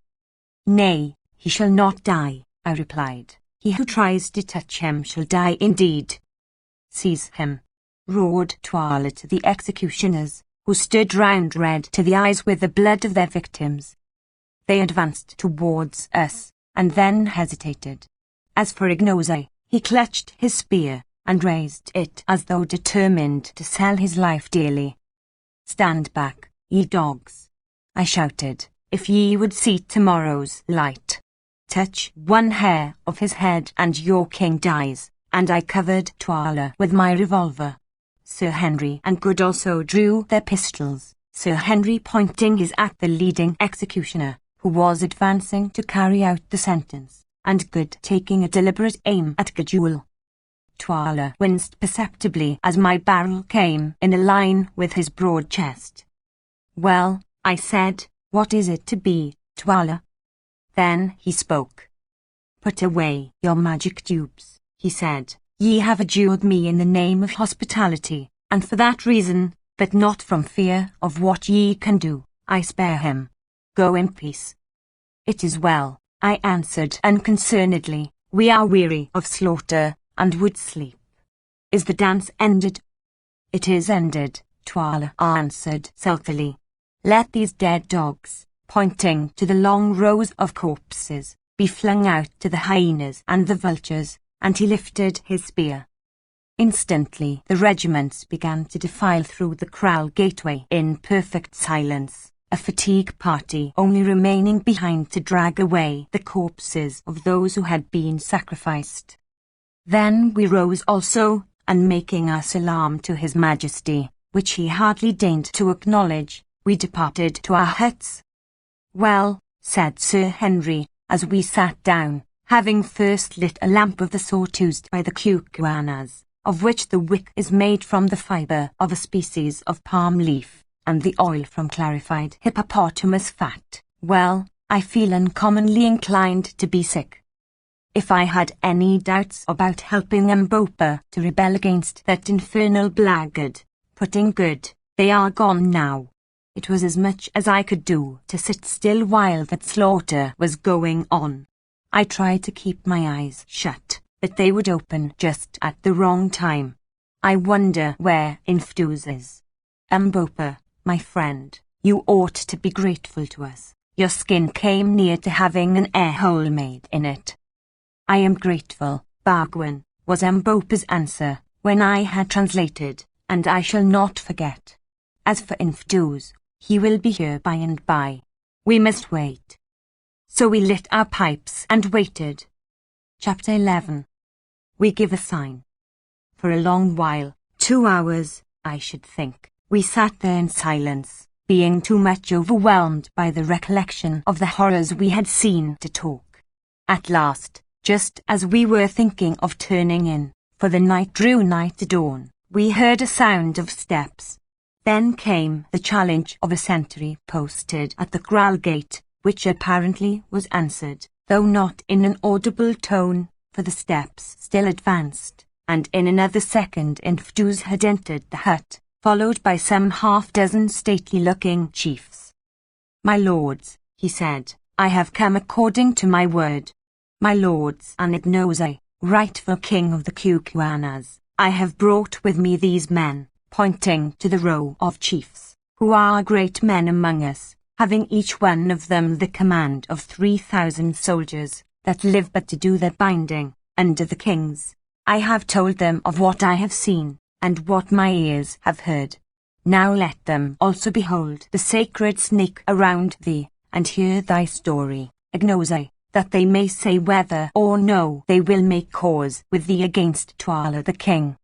"Nay, he shall not die," I replied. "He who tries to touch him shall die indeed." "Seize him," roared Twala to the executioners, who stood round red to the eyes with the blood of their victims. They advanced towards us, and then hesitated. As for Ignose, he clutched his spear, and raised it as though determined to sell his life dearly. "Stand back, ye dogs," I shouted, "if ye would see tomorrow's light. Touch one hair of his head and your king dies," and I covered Twala with my revolver. Sir Henry and Good also drew their pistols, Sir Henry pointing his at the leading executioner, who was advancing to carry out the sentence, and Good taking a deliberate aim at Gudule. Twala winced perceptibly as my barrel came in a line with his broad chest. "Well," I said, "what is it to be, Twala?" Then he spoke. "Put away your magic tubes," he said. "Ye have adjured me in the name of hospitality, and for that reason, but not from fear of what ye can do, I spare him. Go in peace." "It is well," I answered unconcernedly. "We are weary of slaughter, and would sleep. Is the dance ended?" "It is ended," Twala answered sulkily. "Let these dead dogs," pointing to the long rows of corpses, "be flung out to the hyenas and the vultures," and he lifted his spear. Instantly the regiments began to defile through the kraal gateway in perfect silence, a fatigue party only remaining behind to drag away the corpses of those who had been sacrificed. Then we rose also, and making our salaam to His Majesty, which he hardly deigned to acknowledge, we departed to our huts. "Well," said Sir Henry, as we sat down, having first lit a lamp of the sawtooth by the cucuanas, of which the wick is made from the fibre of a species of palm leaf, and the oil from clarified hippopotamus fat, "well, I feel uncommonly inclined to be sick. If I had any doubts about helping Mbopa to rebel against that infernal blackguard, putting Good, they are gone now. It was as much as I could do to sit still while that slaughter was going on. I tried to keep my eyes shut, but they would open just at the wrong time. I wonder where Infduz is. Mbopa, my friend, you ought to be grateful to us. Your skin came near to having an air hole made in it." "I am grateful, Bagwan," was Mbopa's answer, when I had translated, "and I shall not forget. As for Infduz, he will be here by and by. We must wait." So we lit our pipes and waited. Chapter 11. We give a sign. For a long while, 2 hours, I should think, we sat there in silence, being too much overwhelmed by the recollection of the horrors we had seen to talk. At last, just as we were thinking of turning in, for the night drew nigh to dawn, we heard a sound of steps. Then came the challenge of a sentry posted at the kraal gate, which apparently was answered, though not in an audible tone, for the steps still advanced, and in another second Infduz had entered the hut, followed by some half-dozen stately-looking chiefs. "My lords," he said, "I have come according to my word. My lords and Ignose, rightful king of the Kukuanas, I have brought with me these men, pointing to the row of chiefs, who are great men among us, having each one of them the command of 3,000 soldiers, that live but to do their binding, under the kings. I have told them of what I have seen, and what my ears have heard. Now let them also behold the sacred snake around thee, and hear thy story, Ignosi, that they may say whether or no they will make cause with thee against Twala the king.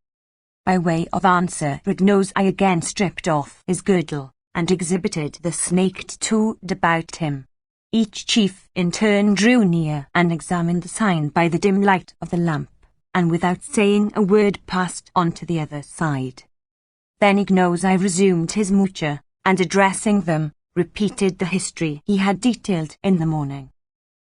By way of answer, Ignosi again stripped off his girdle, and exhibited the snake tattooed about him. Each chief in turn drew near and examined the sign by the dim light of the lamp, and without saying a word passed on to the other side. Then Ignosi resumed his mucha, and addressing them, repeated the history he had detailed in the morning.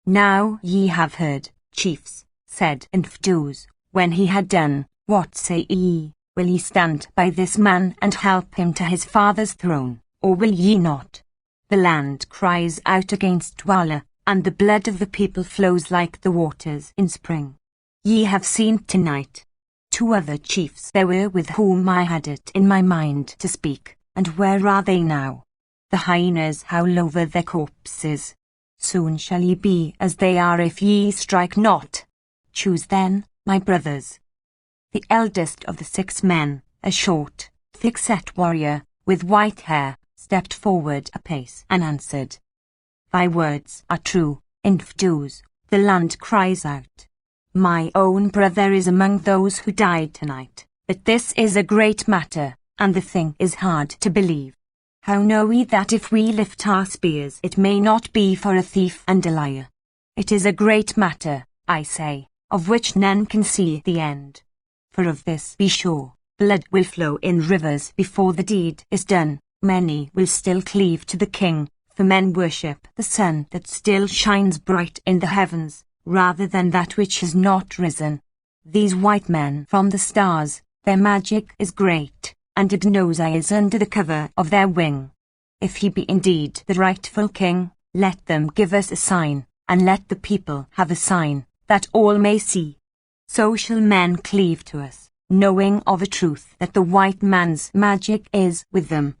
Now ye have heard, chiefs, said Infdus, when he had done, what say ye? Will ye stand by this man and help him to his father's throne, or will ye not? The land cries out against Twala, and the blood of the people flows like the waters in spring. Ye have seen tonight. 2 other chiefs there were with whom I had it in my mind to speak, and where are they now? The hyenas howl over their corpses. Soon shall ye be as they are if ye strike not. Choose then, my brothers. The eldest of the 6 men, a short, thick-set warrior, with white hair, stepped forward a pace and answered. Thy words are true, Infdus, the land cries out. My own brother is among those who died tonight, but this is a great matter, and the thing is hard to believe. How know we that if we lift our spears it may not be for a thief and a liar? It is a great matter, I say, of which none can see the end. For of this be sure, blood will flow in rivers before the deed is done. Many will still cleave to the king, for men worship the sun that still shines bright in the heavens, rather than that which has not risen. These white men from the stars, their magic is great, and Ignosi is under the cover of their wing. If he be indeed the rightful king, let them give us a sign, and let the people have a sign, that all may see. So shall men cleave to us, knowing of a truth that the white man's magic is with them.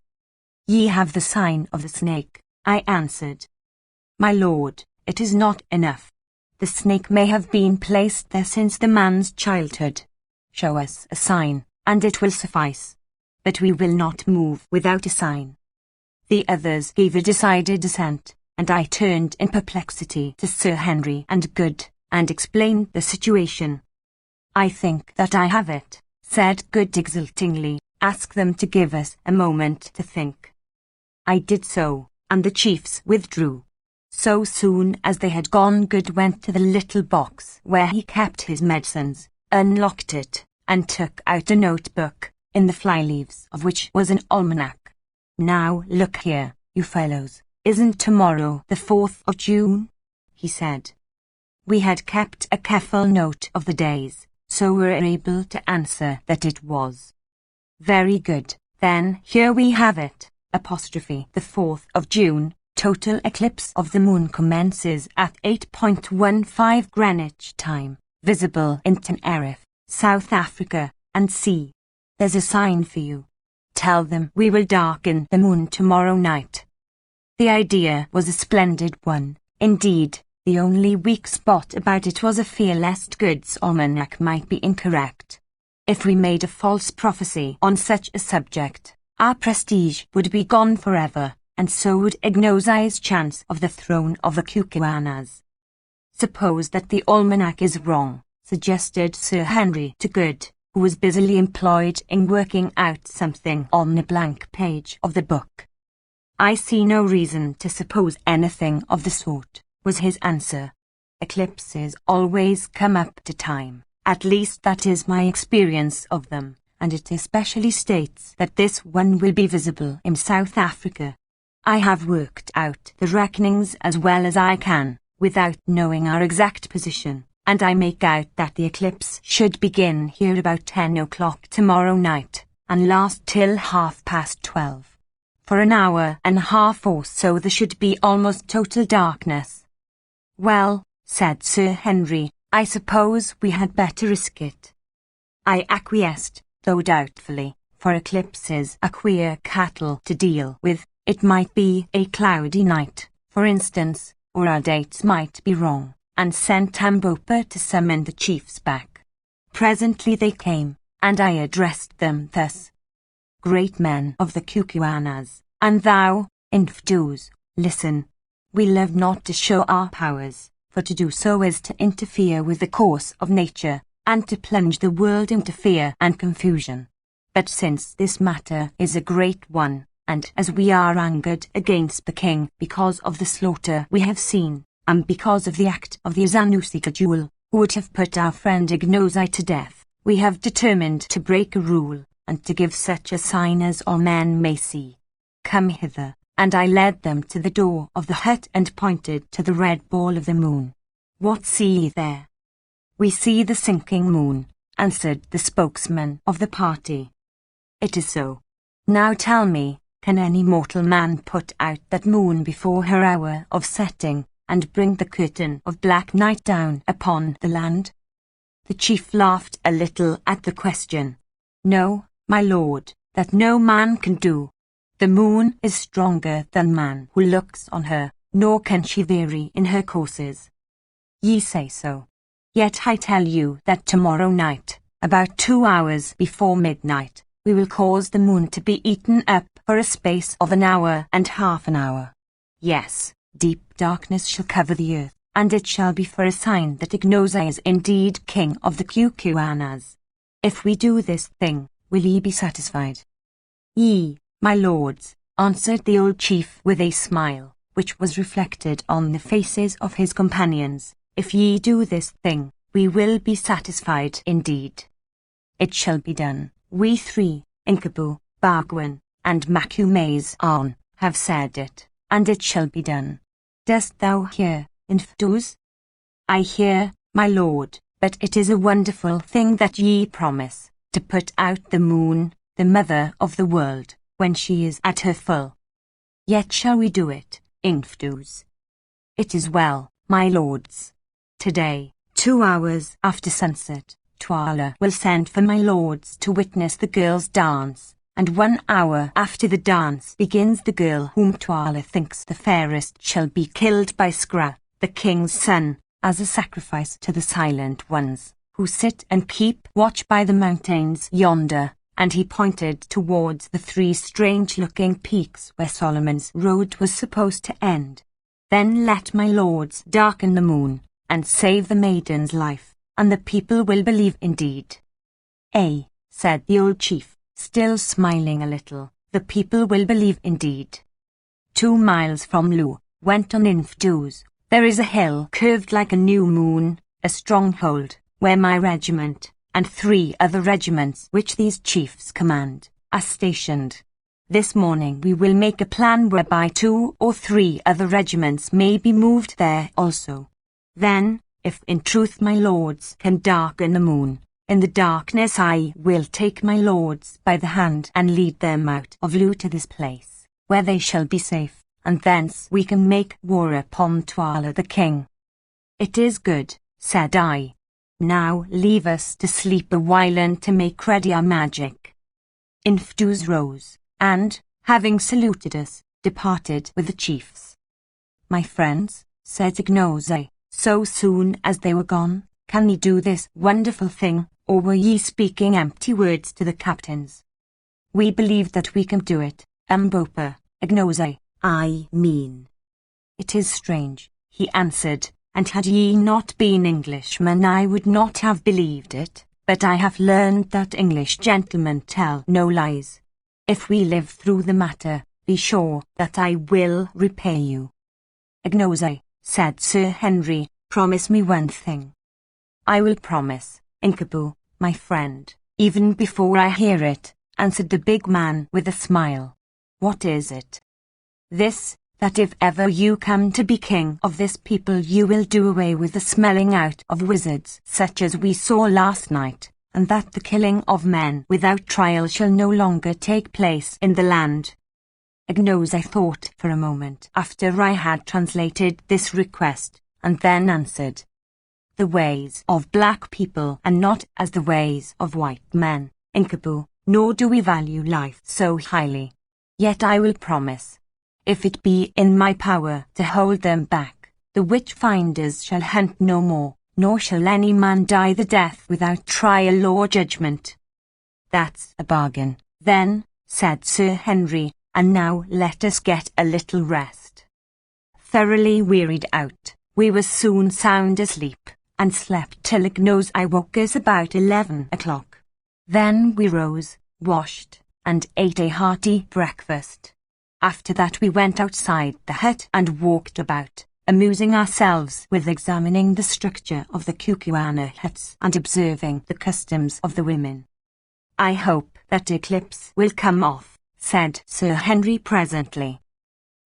Ye have the sign of the snake, I answered. My lord, it is not enough. The snake may have been placed there since the man's childhood. Show us a sign, and it will suffice. But we will not move without a sign. The others gave a decided assent, and I turned in perplexity to Sir Henry and Good, and explained the situation. I think that I have it, said Good exultingly. Ask them to give us a moment to think. I did so, and the chiefs withdrew. So soon as they had gone, Good went to the little box where he kept his medicines, unlocked it, and took out a notebook, in the flyleaves of which was an almanac. Now look here, you fellows, isn't tomorrow the 4th of June? He said. We had kept a careful note of the days, so were able to answer that it was. Very good, then here we have it, apostrophe the 4th of June. Total eclipse of the moon commences at 8:15 Greenwich time, visible in Tenerife, South Africa, and C. There's a sign for you. Tell them we will darken the moon tomorrow night. The idea was a splendid one. Indeed, the only weak spot about it was a fear lest Good's almanac might be incorrect. If we made a false prophecy on such a subject, our prestige would be gone forever, and so would Ignosi's chance of the throne of the Kukuanas. Suppose that the almanac is wrong, suggested Sir Henry to Good, who was busily employed in working out something on the blank page of the book. I see no reason to suppose anything of the sort, was his answer. Eclipses always come up to time, at least that is my experience of them, and it especially states that this one will be visible in South Africa. I have worked out the reckonings as well as I can, without knowing our exact position, and I make out that the eclipse should begin here about 10 o'clock tomorrow night, and last till 12:30. For an hour and a half or so there should be almost total darkness. Well, said Sir Henry, I suppose we had better risk it. I acquiesced, though doubtfully, for eclipses are queer cattle to deal with. It might be a cloudy night, for instance, or our dates might be wrong, and sent Ambopa to summon the chiefs back. Presently they came, and I addressed them thus. Great men of the Kukuanas, and thou, Infdus, listen. We live not to show our powers, for to do so is to interfere with the course of nature, and to plunge the world into fear and confusion. But since this matter is a great one, and as we are angered against the king because of the slaughter we have seen, and because of the act of the Zanussi who would have put our friend Ignosi to death, we have determined to break a rule, and to give such a sign as all men may see. Come hither. And I led them to the door of the hut and pointed to the red ball of the moon. What see ye there? We see the sinking moon, answered the spokesman of the party. It is so. Now tell me, can any mortal man put out that moon before her hour of setting, and bring the curtain of black night down upon the land? The chief laughed a little at the question. No, my lord, that no man can do. The moon is stronger than man who looks on her, nor can she vary in her courses. Ye say so. Yet I tell you that tomorrow night, about 2 hours before midnight, we will cause the moon to be eaten up for a space of an hour and half an hour. Yes, deep darkness shall cover the earth, and it shall be for a sign that Ignosi is indeed king of the Kukuanas. If we do this thing, will ye be satisfied? Ye, my lords, answered the old chief with a smile, which was reflected on the faces of his companions, if ye do this thing, we will be satisfied indeed. It shall be done. We three, Inkabu, Bagwan, and Macumaze have said it, and it shall be done. Dost thou hear, Infdus? I hear, my lord, but it is a wonderful thing that ye promise, to put out the moon, the mother of the world, when she is at her full. Yet shall we do it, Infdus? It is well, my lords. Today, 2 hours after sunset, Twala will send for my lords to witness the girls' dance, and 1 hour after the dance begins the girl whom Twala thinks the fairest shall be killed by Skra, the king's son, as a sacrifice to the silent ones, who sit and keep watch by the mountains yonder. And he pointed towards the 3 strange-looking peaks where Solomon's road was supposed to end. Then let my lords darken the moon, and save the maiden's life, and the people will believe indeed. Said the old chief, still smiling a little, the people will believe indeed. 2 miles from Lu, went on Infdus, there is a hill curved like a new moon, a stronghold, where my regiment, and 3 other regiments which these chiefs command, are stationed. This morning we will make a plan whereby 2 or 3 other regiments may be moved there also. Then, if in truth my lords can darken the moon, in the darkness I will take my lords by the hand and lead them out of Lu to this place, where they shall be safe, and thence we can make war upon Twala the king. It is good, said I. Now leave us to sleep a while and to make ready our magic. Infdus rose, and, having saluted us, departed with the chiefs. My friends, said Ignosi, so soon as they were gone, can ye do this wonderful thing, or were ye speaking empty words to the captains? We believe that we can do it, Ambopa, Ignosi, I mean. It is strange, he answered, and had ye not been Englishmen I would not have believed it, but I have learned that English gentlemen tell no lies. If we live through the matter, be sure that I will repay you. Ignosi, said Sir Henry, promise me one thing. I will promise, Inkabu, my friend, even before I hear it, answered the big man with a smile. What is it? This, that if ever you come to be king of this people you will do away with the smelling out of wizards such as we saw last night, and that the killing of men without trial shall no longer take place in the land. Ignosi thought for a moment after I had translated this request, and then answered, the ways of black people and not as the ways of white men, Inkabu, nor do we value life so highly. Yet I will promise, if it be in my power to hold them back, the witch-finders shall hunt no more, nor shall any man die the death without trial or judgment." "That's a bargain, then," said Sir Henry, "and now let us get a little rest." Thoroughly wearied out, we were soon sound asleep, and slept till Ignose woke us about 11 o'clock. Then we rose, washed, and ate a hearty breakfast. After that we went outside the hut and walked about, amusing ourselves with examining the structure of the Kukuana huts and observing the customs of the women. "I hope that eclipse will come off," said Sir Henry presently.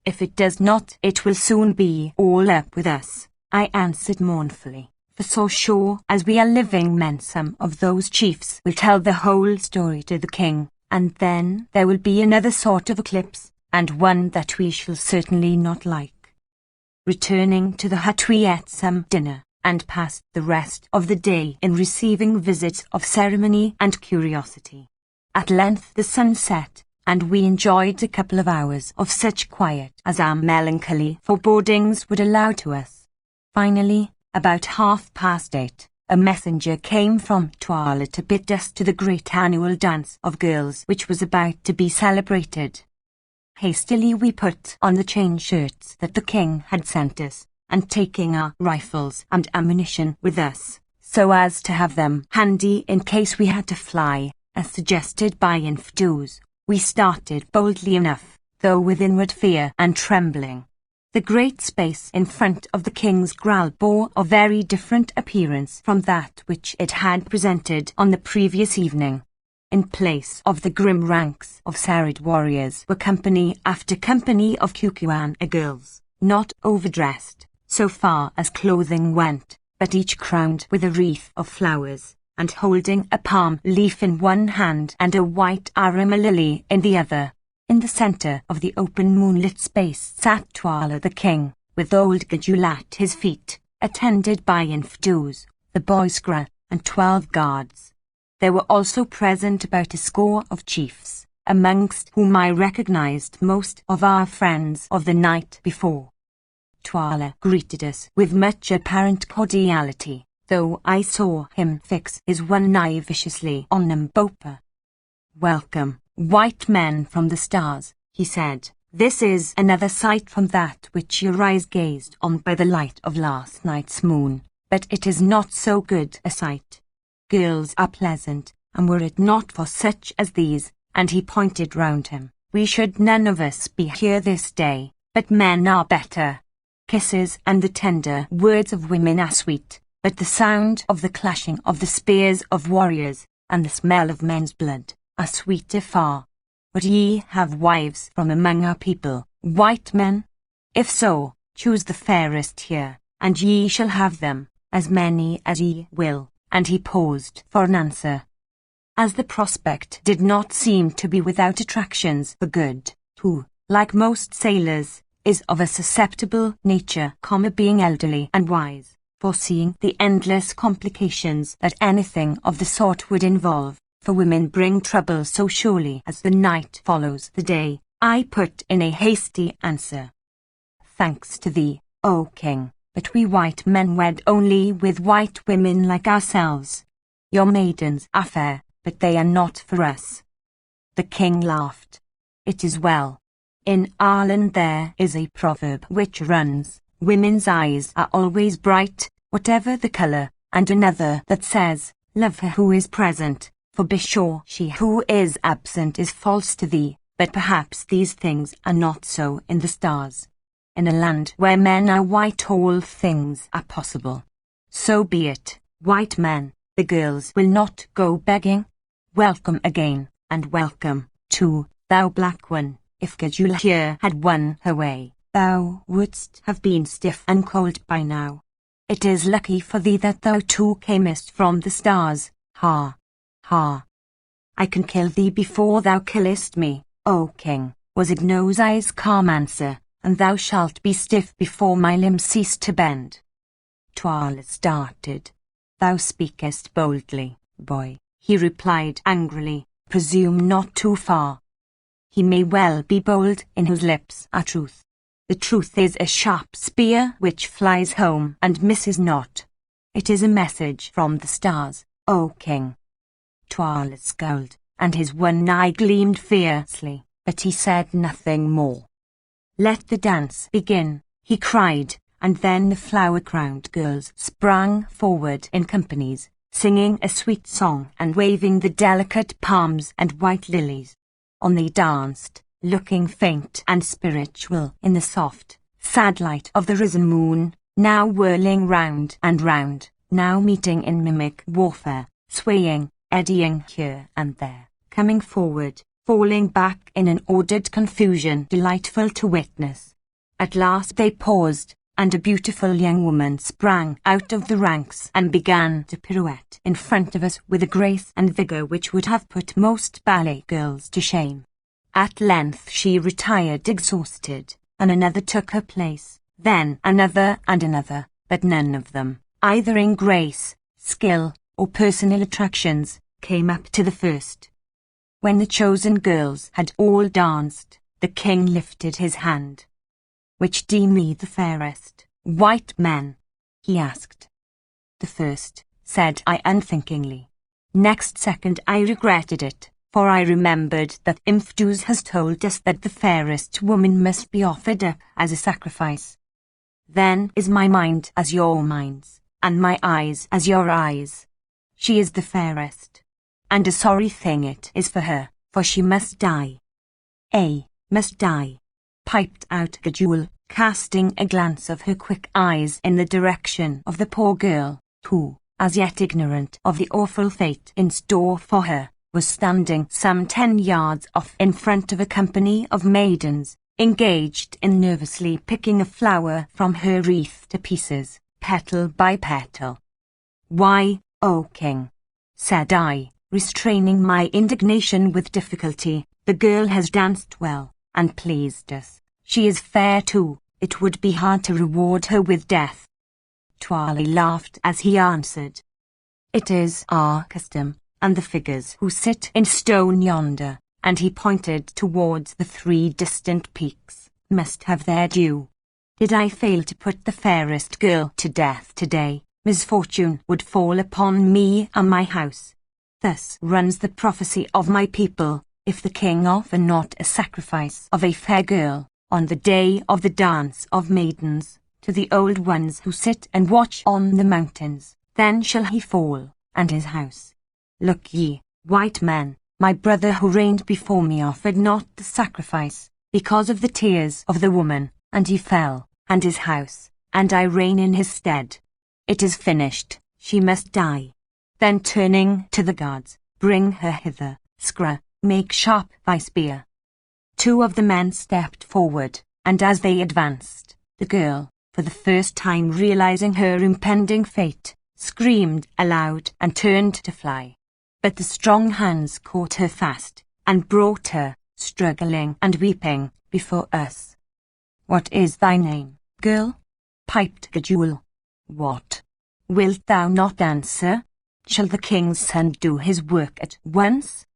"If it does not, it will soon be all up with us," I answered mournfully, "for so sure as we are living men some of those chiefs will tell the whole story to the king, and then there will be another sort of eclipse, and one that we shall certainly not like." Returning to the hut we ate some dinner, and passed the rest of the day in receiving visits of ceremony and curiosity. At length the sun set, and we enjoyed a couple of hours of such quiet as our melancholy forebodings would allow to us. Finally, about 8:30, a messenger came from Tuala to bid us to the great annual dance of girls which was about to be celebrated. Hastily we put on the chain shirts that the king had sent us, and taking our rifles and ammunition with us, so as to have them handy in case we had to fly, as suggested by Infidus, we started boldly enough, though with inward fear and trembling. The great space in front of the king's kraal bore a very different appearance from that which it had presented on the previous evening. In place of the grim ranks of serried warriors were company after company of Kukuana girls, not overdressed, so far as clothing went, but each crowned with a wreath of flowers, and holding a palm leaf in one hand and a white arama lily in the other. In the centre of the open moonlit space sat Tuala the king, with old Gajul at his feet, attended by Infidus, the boyskra, and 12 guards. There were also present about a score of chiefs, amongst whom I recognized most of our friends of the night before. Tuala greeted us with much apparent cordiality, though I saw him fix his one eye viciously on Mbopa. "Welcome, white men from the stars," he said. "This is another sight from that which your eyes gazed on by the light of last night's moon, but it is not so good a sight. Girls are pleasant, and were it not for such as these," and he pointed round him, "we should none of us be here this day, but men are better. Kisses and the tender words of women are sweet, but the sound of the clashing of the spears of warriors, and the smell of men's blood, are sweeter far. Would ye have wives from among our people, white men? If so, choose the fairest here, and ye shall have them, as many as ye will." And he paused for an answer. As the prospect did not seem to be without attractions for Good, who, like most sailors, is of a susceptible nature, being elderly and wise, foreseeing the endless complications that anything of the sort would involve, for women bring trouble so surely as the night follows the day, I put in a hasty answer. "Thanks to thee, O king, but we white men wed only with white women like ourselves. Your maidens are fair, but they are not for us." The king laughed. "It is well. In Ireland there is a proverb which runs, 'Women's eyes are always bright, whatever the colour,' and another that says, 'Love her who is present, for be sure she who is absent is false to thee,' but perhaps these things are not so in the stars. In a land where men are white all things are possible. So be it, white men, the girls will not go begging. Welcome again, and welcome, too, thou black one. If Gajul here had won her way, thou wouldst have been stiff and cold by now. It is lucky for thee that thou too camest from the stars, ha, ha. I can kill thee before thou killest me, O king, was Ignose's calm answer, and thou shalt be stiff before my limbs cease to bend." Tuala started. "Thou speakest boldly, boy," he replied angrily. "Presume not too far. He may well be bold in whose lips are truth. The truth is a sharp spear which flies home and misses not. It is a message from the stars, O king." Tuala scowled, and his one eye gleamed fiercely, but he said nothing more. "Let the dance begin," he cried, and then the flower-crowned girls sprang forward in companies, singing a sweet song and waving the delicate palms and white lilies. On they danced, looking faint and spiritual in the soft, sad light of the risen moon, now whirling round and round, now meeting in mimic warfare, swaying, eddying here and there, coming forward, falling back in an ordered confusion delightful to witness. At last they paused, and a beautiful young woman sprang out of the ranks and began to pirouette in front of us with a grace and vigour which would have put most ballet girls to shame. At length she retired exhausted, and another took her place, then another and another, but none of them, either in grace, skill, or personal attractions, came up to the first. When the chosen girls had all danced, the king lifted his hand. "Which deem me the fairest, white men?" he asked. "The first," said I unthinkingly. Next second I regretted it, for I remembered that Imphtus has told us that the fairest woman must be offered up as a sacrifice. "Then is my mind as your minds, and my eyes as your eyes. She is the fairest. And a sorry thing it is for her, for she must die." "Must die," piped out Gajul, casting a glance of her quick eyes in the direction of the poor girl, who, as yet ignorant of the awful fate in store for her, was standing some 10 yards off in front of a company of maidens, engaged in nervously picking a flower from her wreath to pieces, petal by petal. "Why, O king," said I, restraining my indignation with difficulty, "the girl has danced well, and pleased us. She is fair too. It would be hard to reward her with death." Tuala laughed as he answered, "It is our custom, and the figures who sit in stone yonder," and he pointed towards the 3 distant peaks, "must have their due. Did I fail to put the fairest girl to death today, misfortune would fall upon me and my house. Thus runs the prophecy of my people, if the king offer not a sacrifice of a fair girl, on the day of the dance of maidens, to the old ones who sit and watch on the mountains, then shall he fall, and his house. Look ye, white men, my brother who reigned before me offered not the sacrifice, because of the tears of the woman, and he fell, and his house, and I reign in his stead. It is finished, she must die." Then turning to the guards, "Bring her hither, Scra, make sharp thy spear." 2 of the men stepped forward, and as they advanced, the girl, for the first time realizing her impending fate, screamed aloud and turned to fly. But the strong hands caught her fast, and brought her, struggling and weeping, before us. "What is thy name, girl?" piped Gajul. "What? Wilt thou not answer? Shall the king's son do his work at once?"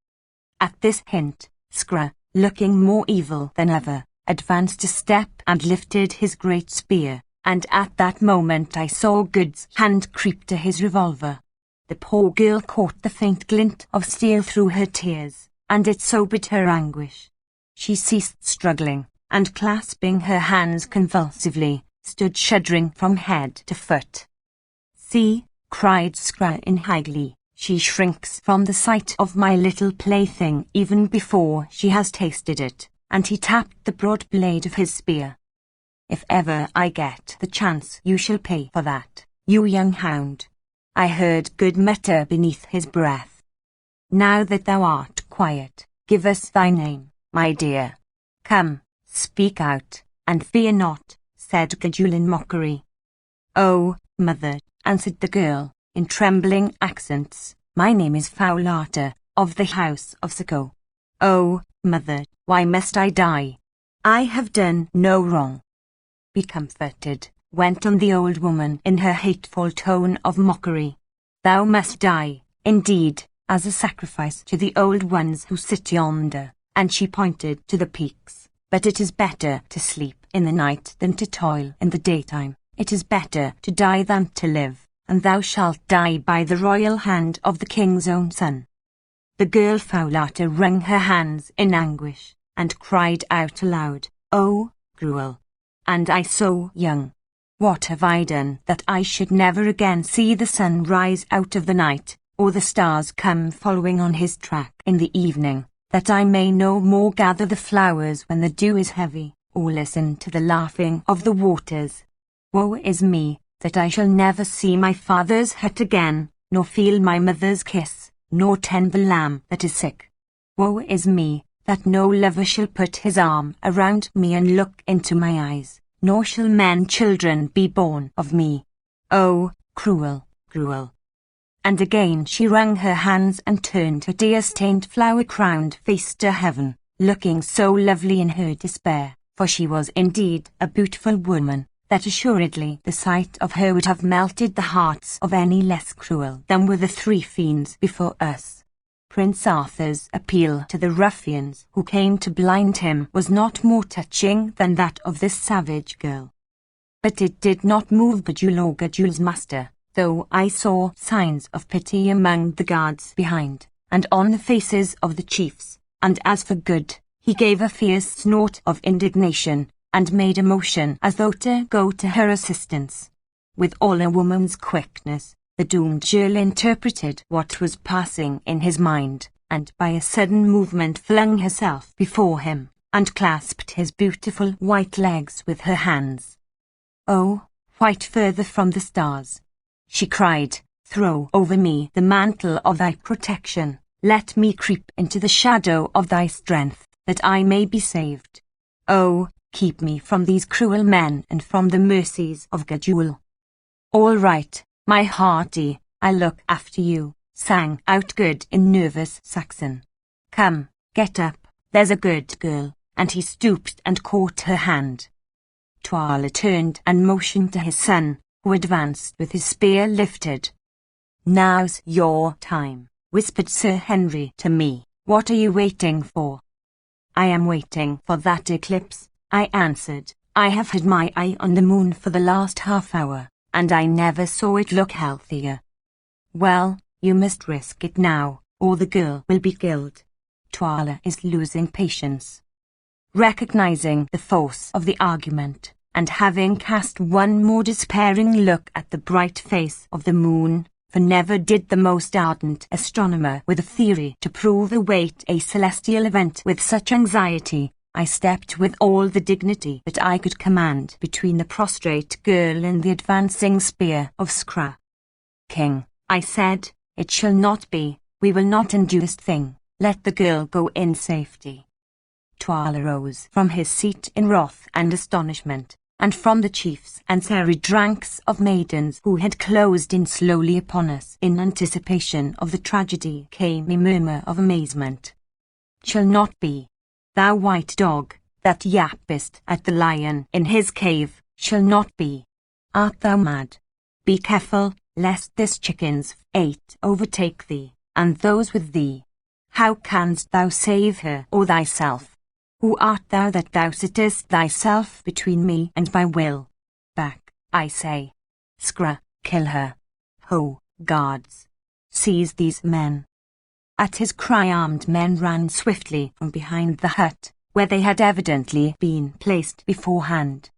At this hint, Scra, looking more evil than ever, advanced a step and lifted his great spear, and at that moment I saw Good's hand creep to his revolver. The poor girl caught the faint glint of steel through her tears, and it sobered her anguish. She ceased struggling, and clasping her hands convulsively, stood shuddering from head to foot. "See," cried Scra in high glee, "she shrinks from the sight of my little plaything even before she has tasted it," and he tapped the broad blade of his spear. "If ever I get the chance you shall pay for that, you young hound," I heard Good mutter beneath his breath. "Now that thou art quiet, give us thy name, my dear. Come, speak out, and fear not," said Gajul in mockery. "Oh, mother," answered the girl, in trembling accents, "my name is Faulata, of the house of Sako. Oh, mother, why must I die? I have done no wrong." "Be comforted, went on the old woman in her hateful tone of mockery. "Thou must die, indeed, as a sacrifice to the old ones who sit yonder," and she pointed to the peaks. "But it is better to sleep in the night than to toil in the daytime. It is better to die than to live, and thou shalt die by the royal hand of the king's own son." The girl Fowlata wrung her hands in anguish, and cried out aloud, "Oh, cruel! And I so young! What have I done that I should never again see the sun rise out of the night, or the stars come following on his track in the evening, that I may no more gather the flowers when the dew is heavy, or listen to the laughing of the waters? Woe is me, that I shall never see my father's hut again, nor feel my mother's kiss, nor tend the lamb that is sick. Woe is me, that no lover shall put his arm around me and look into my eyes, nor shall men children be born of me. Oh, cruel, cruel!" And again she wrung her hands and turned her tear-stained flower-crowned face to heaven, looking so lovely in her despair, for she was indeed a beautiful woman, that assuredly the sight of her would have melted the hearts of any less cruel than were the three fiends before us. Prince Arthur's appeal to the ruffians who came to blind him was not more touching than that of this savage girl. But it did not move Gudule or Gudule's master, though I saw signs of pity among the guards behind, and on the faces of the chiefs, and as for Good, he gave a fierce snort of indignation, and made a motion as though to go to her assistance. With all a woman's quickness, the doomed girl interpreted what was passing in his mind, and by a sudden movement flung herself before him, and clasped his beautiful white legs with her hands. "Oh, white further from the stars," she cried, "throw over me the mantle of thy protection. Let me creep into the shadow of thy strength, that I may be saved. Oh, keep me from these cruel men and from the mercies of Gudule." "All right, my hearty, I'll look after you," sang out Good in nervous Saxon. "Come, get up, there's a good girl," and he stooped and caught her hand. Tuala turned and motioned to his son, who advanced with his spear lifted. "Now's your time," whispered Sir Henry to me. "What are you waiting for?" "I am waiting for that eclipse," I answered. "I have had my eye on the moon for the last half hour, and I never saw it look healthier." "Well, you must risk it now, or the girl will be killed." Tuala is losing patience. Recognizing the force of the argument, and having cast one more despairing look at the bright face of the moon, for never did the most ardent astronomer with a theory to prove await a celestial event with such anxiety, I stepped with all the dignity that I could command between the prostrate girl and the advancing spear of Scra. "King," I said, "it shall not be. We will not undo this thing. Let the girl go in safety." Tuala rose from his seat in wrath and astonishment, and from the chiefs and serried ranks of maidens who had closed in slowly upon us in anticipation of the tragedy came a murmur of amazement. "Shall not be. Thou white dog, that yappest at the lion in his cave, shall not be. Art thou mad? Be careful, lest this chicken's fate overtake thee, and those with thee. How canst thou save her or thyself? Who art thou that thou sittest thyself between me and my will? Back, I say. Scra, kill her. Ho, guards. Seize these men." At his cry armed men ran swiftly from behind the hut, where they had evidently been placed beforehand.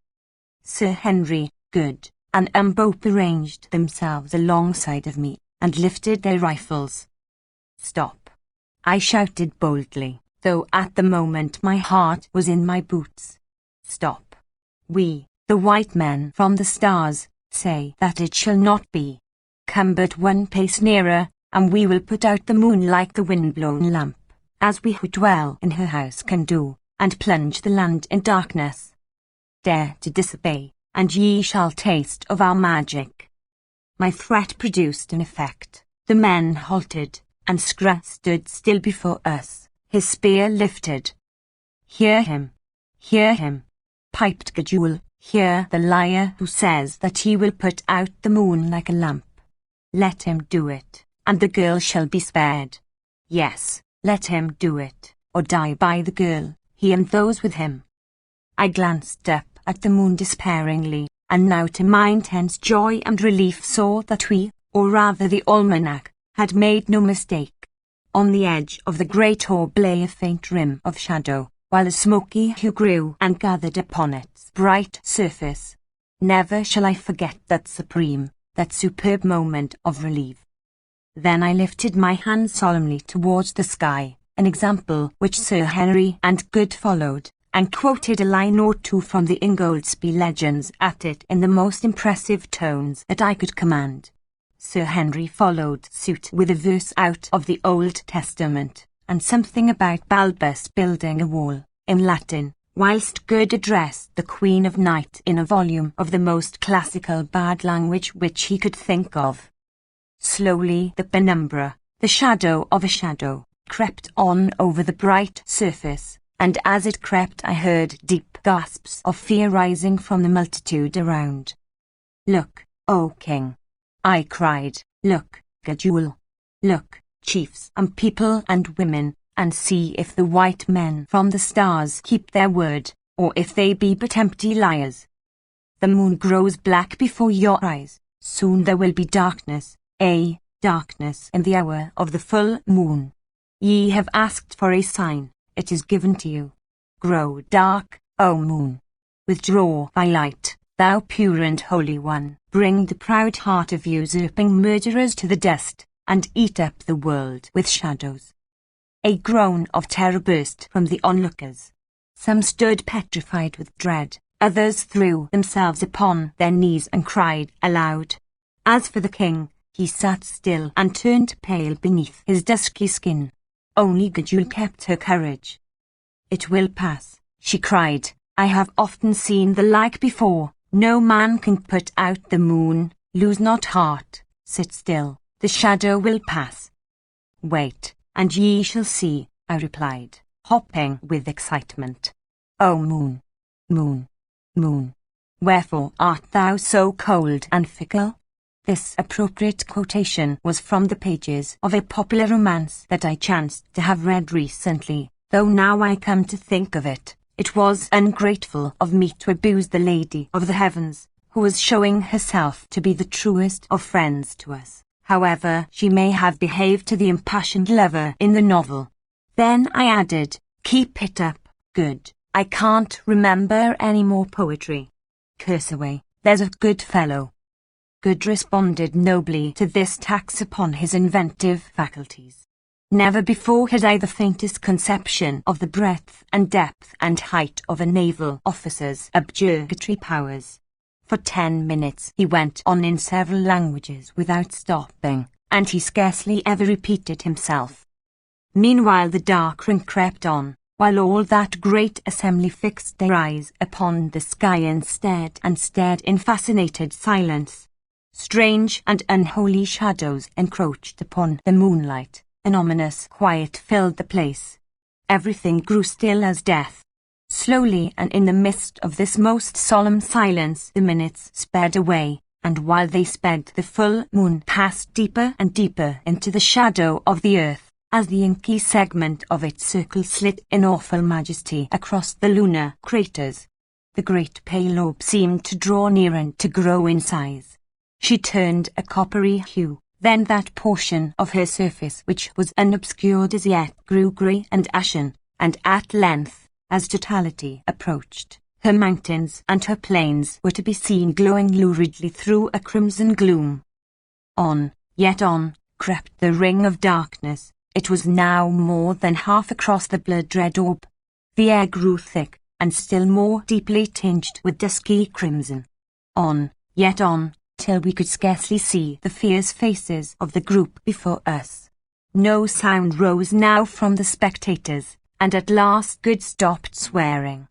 Sir Henry, Good, and Umbope arranged themselves alongside of me, and lifted their rifles. "Stop!" I shouted boldly, though at the moment my heart was in my boots. "Stop! We, the white men from the stars, say that it shall not be. Come but one pace nearer, and we will put out the moon like the wind-blown lamp, as we who dwell in her house can do, and plunge the land in darkness. Dare to disobey, and ye shall taste of our magic." My threat produced an effect. The men halted, and Scra stood still before us, his spear lifted. Hear him, piped Gudule, Hear the liar who says that he will put out the moon like a lamp. Let him do it, and the girl shall be spared. Yes, let him do it, or die by the girl, he and those with him. I glanced up at the moon despairingly, and now to my intense joy and relief saw that we, or rather the almanac, had made no mistake. On the edge of the great orb lay a faint rim of shadow, while a smoky hue grew and gathered upon its bright surface. Never shall I forget that superb moment of relief. Then I lifted my hand solemnly towards the sky, an example which Sir Henry and Good followed, and quoted a line or two from the Ingoldsby Legends at it in the most impressive tones that I could command. Sir Henry followed suit with a verse out of the Old Testament, and something about Balbus building a wall, in Latin, whilst Good addressed the Queen of Night in a volume of the most classical bad language which he could think of. Slowly the penumbra, the shadow of a shadow, crept on over the bright surface, and as it crept I heard deep gasps of fear rising from the multitude around. "Look, O King!" I cried. "Look, Gajul! Look, chiefs and people and women, and see if the white men from the stars keep their word, or if they be but empty liars. The moon grows black before your eyes, soon there will be darkness, darkness in the hour of the full moon. Ye have asked for a sign, it is given to you. Grow dark, O moon. Withdraw thy light, thou pure and holy one. Bring the proud heart of usurping murderers to the dust, and eat up the world with shadows." A groan of terror burst from the onlookers. Some stood petrified with dread, others threw themselves upon their knees and cried aloud. As for the king, he sat still and turned pale beneath his dusky skin. Only Gajul kept her courage. "It will pass," she cried. "I have often seen the like before. No man can put out the moon. Lose not heart, sit still, the shadow will pass." "Wait, and ye shall see," I replied, hopping with excitement. "O moon, moon, moon, wherefore art thou so cold and fickle?" This appropriate quotation was from the pages of a popular romance that I chanced to have read recently, though now I come to think of it, it was ungrateful of me to abuse the Lady of the Heavens, who was showing herself to be the truest of friends to us, however she may have behaved to the impassioned lover in the novel. Then I added, "Keep it up, Good. I can't remember any more poetry. Curse away, there's a good fellow." Good responded nobly to this tax upon his inventive faculties. Never before had I the faintest conception of the breadth and depth and height of a naval officer's objurgatory powers. For 10 minutes he went on in several languages without stopping, and he scarcely ever repeated himself. Meanwhile the dark ring crept on, while all that great assembly fixed their eyes upon the sky and stared in fascinated silence. Strange and unholy shadows encroached upon the moonlight. An ominous quiet filled the place. Everything grew still as death. Slowly, and in the midst of this most solemn silence, the minutes sped away, and while they sped the full moon passed deeper and deeper into the shadow of the earth, as the inky segment of its circle slit in awful majesty across the lunar craters. The great pale orb seemed to draw near and to grow in size. She turned a coppery hue. Then that portion of her surface which was unobscured as yet grew grey and ashen, and at length, as totality approached, her mountains and her plains were to be seen glowing luridly through a crimson gloom. On, yet on, crept the ring of darkness. It was now more than half across the blood-red orb. The air grew thick, and still more deeply tinged with dusky crimson. On, yet on, till we could scarcely see the fierce faces of the group before us. No sound rose now from the spectators, and at last Good stopped swearing.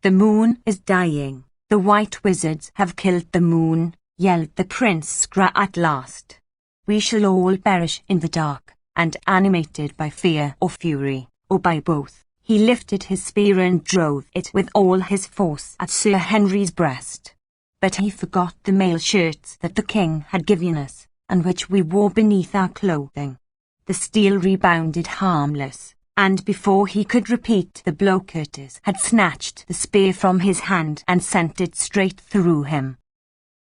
"The moon is dying. The white wizards have killed the moon," yelled the Prince at last. "We shall all perish in the dark, and animated by fear or fury, or by both," he lifted his spear and drove it with all his force at Sir Henry's breast. But he forgot the mail shirts that the king had given us, and which we wore beneath our clothing. The steel rebounded harmless, and before he could repeat the blow Curtis had snatched the spear from his hand and sent it straight through him.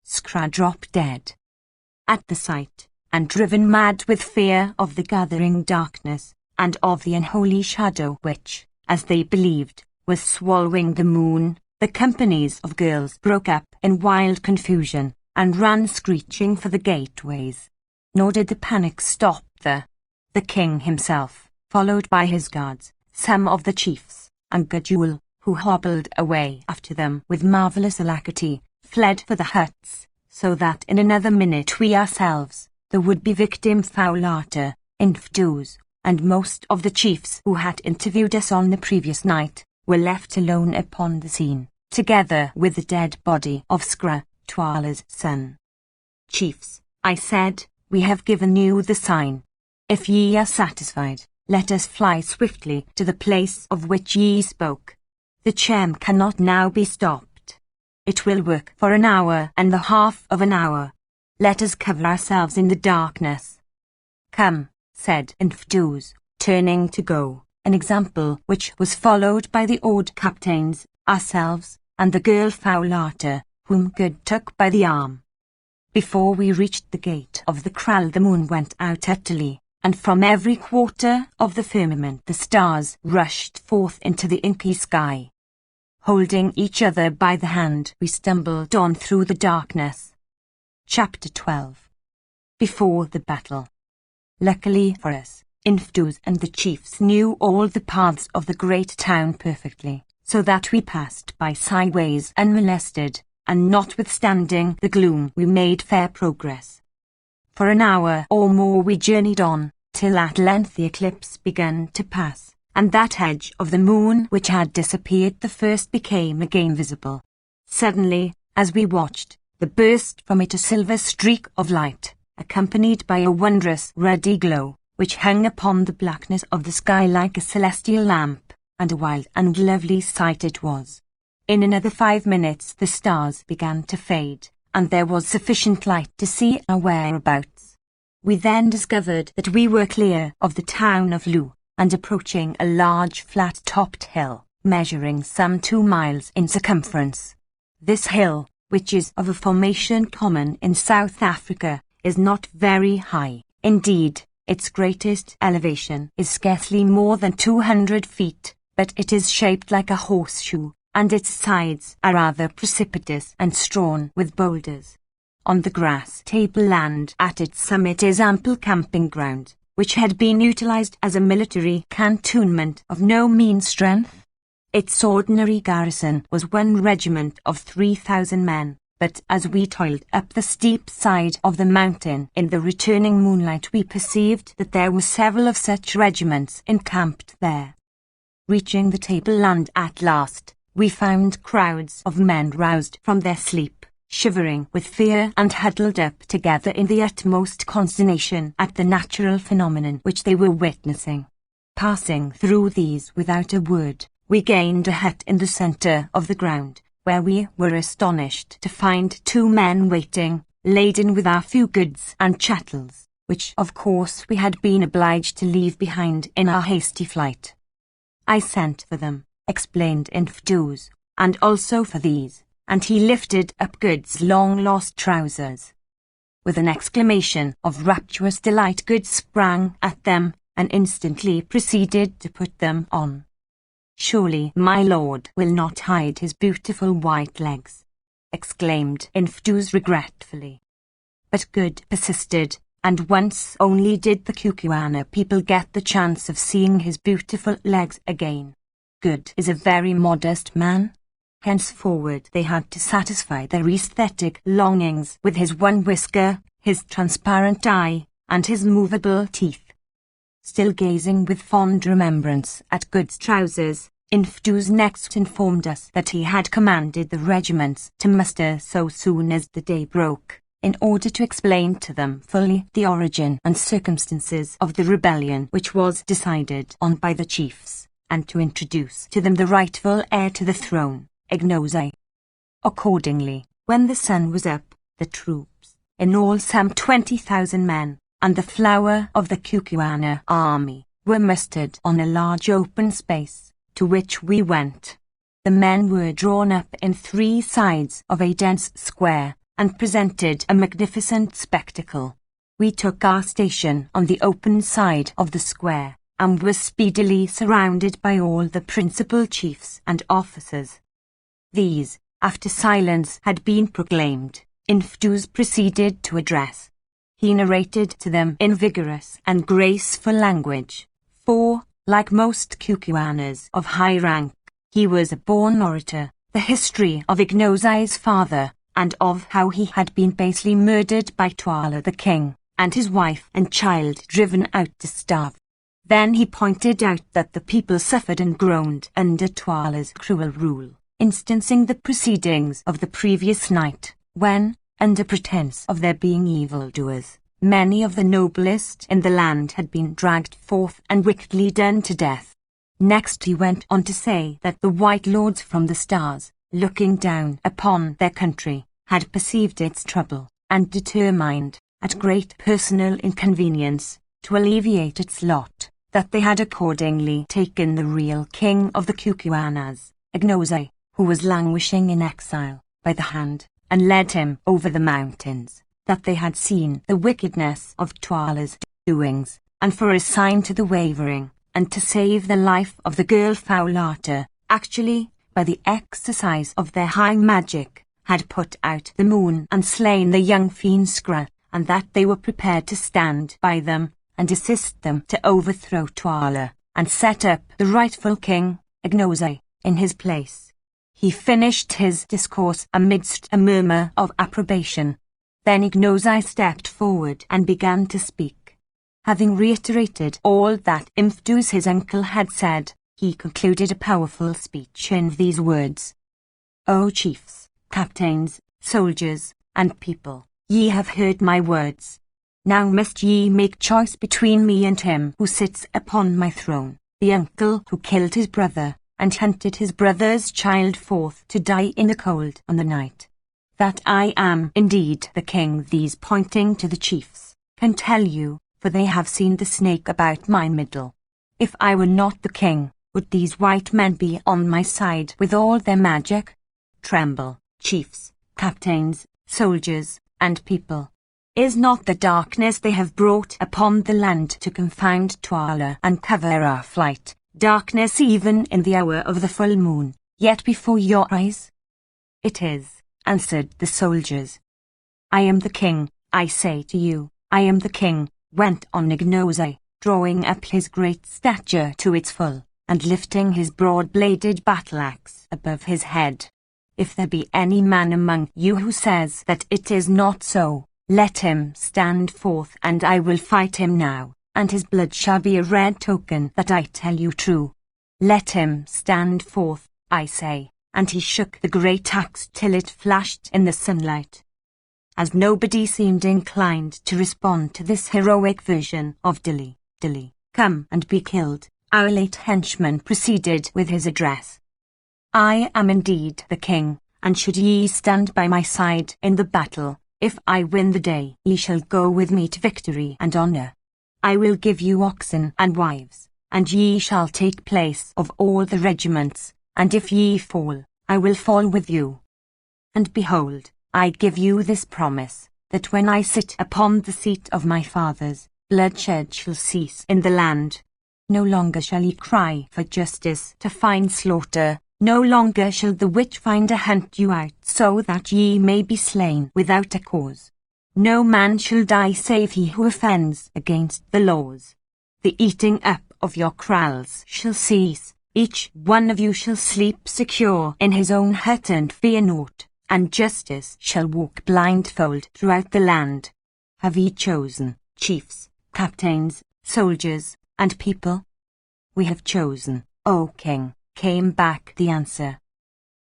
Scrah dropped dead. At the sight, and driven mad with fear of the gathering darkness, and of the unholy shadow which, as they believed, was swallowing the moon, the companies of girls broke up in wild confusion, and ran screeching for the gateways. Nor did the panic stop there. The king himself, followed by his guards, some of the chiefs, and Gudule, who hobbled away after them with marvellous alacrity, fled for the huts, so that in another minute we ourselves, the would-be victim Fowlarter, Infdus, and most of the chiefs who had interviewed us on the previous night, were left alone upon the scene, together with the dead body of Scrah, Twala's son. Chiefs, I said, we have given you the sign. If ye are satisfied, let us fly swiftly to the place of which ye spoke. The charm cannot now be stopped. It will work for an hour and the half of an hour. Let us cover ourselves in the darkness. Come, said Infdus, turning to go, an example which was followed by the old captains, ourselves, and the girl Fowlarter, whom Good took by the arm. Before we reached the gate of the kraal the moon went out utterly, and from every quarter of the firmament the stars rushed forth into the inky sky. Holding each other by the hand we stumbled on through the darkness. Chapter 12. Before the battle. Luckily for us, Infdus and the chiefs knew all the paths of the great town perfectly, so that we passed by sideways unmolested, and notwithstanding the gloom we made fair progress. For an hour or more we journeyed on, till at length the eclipse began to pass, and that edge of the moon which had disappeared the first became again visible. Suddenly, as we watched, there burst from it a silver streak of light, accompanied by a wondrous ruddy glow, which hung upon the blackness of the sky like a celestial lamp, and a wild and lovely sight it was. In another 5 minutes the stars began to fade, and there was sufficient light to see our whereabouts. We then discovered that we were clear of the town of Loo, and approaching a large flat-topped hill, measuring some 2 miles in circumference. This hill, which is of a formation common in South Africa, is not very high. Indeed, its greatest elevation is scarcely more than 200 feet, but it is shaped like a horseshoe, and its sides are rather precipitous and strewn with boulders. On the grass tableland at its summit is ample camping ground, which had been utilized as a military cantonment of no mean strength. Its ordinary garrison was 1 regiment of 3,000 men, but as we toiled up the steep side of the mountain in the returning moonlight we perceived that there were several of such regiments encamped there. Reaching the tableland at last, we found crowds of men roused from their sleep, shivering with fear and huddled up together in the utmost consternation at the natural phenomenon which they were witnessing. Passing through these without a word, we gained a hut in the centre of the ground, where we were astonished to find 2 men waiting, laden with our few goods and chattels, which of course we had been obliged to leave behind in our hasty flight. I sent for them, explained Infdus, and also for these, and he lifted up Good's long-lost trousers. With an exclamation of rapturous delight Good sprang at them, and instantly proceeded to put them on. "Surely my lord will not hide his beautiful white legs," exclaimed Infdus regretfully. But Good persisted, and once only did the Kukuana people get the chance of seeing his beautiful legs again. Good is a very modest man. Henceforward they had to satisfy their aesthetic longings with his 1 whisker, his transparent eye, and his movable teeth. Still gazing with fond remembrance at Good's trousers, Infdus next informed us that he had commanded the regiments to muster so soon as the day broke, in order to explain to them fully the origin and circumstances of the rebellion which was decided on by the chiefs, and to introduce to them the rightful heir to the throne, Ignosi. Accordingly, when the sun was up, the troops, in all some 20,000 men, and the flower of the Kukuana army, were mustered on a large open space, to which we went. The men were drawn up in 3 sides of a dense square, and presented a magnificent spectacle. We took our station on the open side of the square, and were speedily surrounded by all the principal chiefs and officers. These, after silence had been proclaimed, Infdus proceeded to address. He narrated to them in vigorous and graceful language, for, like most Kukuanas of high rank, he was a born orator, the history of Ignosi's father, and of how he had been basely murdered by Twala the king, and his wife and child driven out to starve. Then he pointed out that the people suffered and groaned under Twala's cruel rule, instancing the proceedings of the previous night, when, under pretence of their being evildoers, many of the noblest in the land had been dragged forth and wickedly done to death. Next he went on to say that the white lords from the stars, looking down upon their country, had perceived its trouble, and determined, at great personal inconvenience, to alleviate its lot, that they had accordingly taken the real king of the Kukuanas, Ignosi, who was languishing in exile, by the hand, and led him over the mountains, that they had seen the wickedness of Twala's doings, and for a sign to the wavering, and to save the life of the girl Faulata, actually, by the exercise of their high magic, had put out the moon and slain the young fiend Skra, and that they were prepared to stand by them, and assist them to overthrow Twala, and set up the rightful king, Ignosi, in his place. He finished his discourse amidst a murmur of approbation. Then Ignosi stepped forward and began to speak. Having reiterated all that Infdus his uncle had said, he concluded a powerful speech in these words. O chiefs, captains, soldiers, and people, ye have heard my words. Now must ye make choice between me and him who sits upon my throne, the uncle who killed his brother, and hunted his brother's child forth to die in the cold on the night. That I am indeed the king, these pointing to the chiefs, can tell you, for they have seen the snake about my middle. If I were not the king, would these white men be on my side with all their magic? Tremble, chiefs, captains, soldiers, and people. Is not the darkness they have brought upon the land to confound Twala and cover our flight, darkness even in the hour of the full moon, yet before your eyes? It is, answered the soldiers. I am the king, I say to you, I am the king, went on Ignosi, drawing up his great stature to its full, and lifting his broad-bladed battle-axe above his head. If there be any man among you who says that it is not so, let him stand forth, and I will fight him now, and his blood shall be a red token that I tell you true. Let him stand forth, I say, and he shook the great axe till it flashed in the sunlight. As nobody seemed inclined to respond to this heroic version of Dilly, come and be killed, our late henchman proceeded with his address. I am indeed the king, and should ye stand by my side in the battle, if I win the day, ye shall go with me to victory and honour. I will give you oxen and wives, and ye shall take place of all the regiments, and if ye fall, I will fall with you. And behold, I give you this promise, that when I sit upon the seat of my fathers, bloodshed shall cease in the land. No longer shall ye cry for justice to find slaughter, no longer shall the witch-finder hunt you out so that ye may be slain without a cause. No man shall die save he who offends against the laws. The eating up of your kraals shall cease, each one of you shall sleep secure in his own hut and fear naught, and justice shall walk blindfold throughout the land. Have ye chosen, chiefs, captains, soldiers, and people? We have chosen, O king, came back the answer.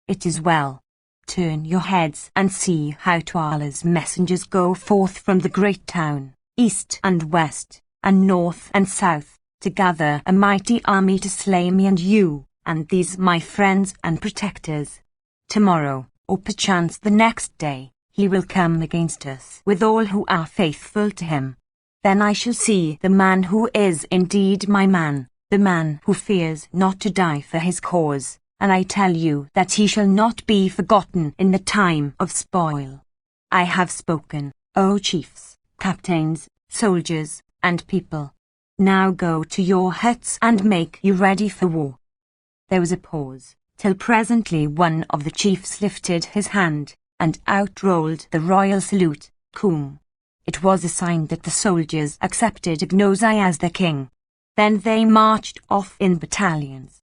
It is well. Turn your heads and see how Twala's messengers go forth from the great town, east and west, and north and south, to gather a mighty army to slay me and you, and these my friends and protectors. Tomorrow, or perchance the next day, he will come against us with all who are faithful to him. Then I shall see the man who is indeed my man, the man who fears not to die for his cause, and I tell you that he shall not be forgotten in the time of spoil. I have spoken, O chiefs, captains, soldiers, and people. Now go to your huts and make you ready for war. There was a pause, till presently one of the chiefs lifted his hand, and out rolled the royal salute, cum. It was a sign that the soldiers accepted Ignozai as their king. Then they marched off in battalions.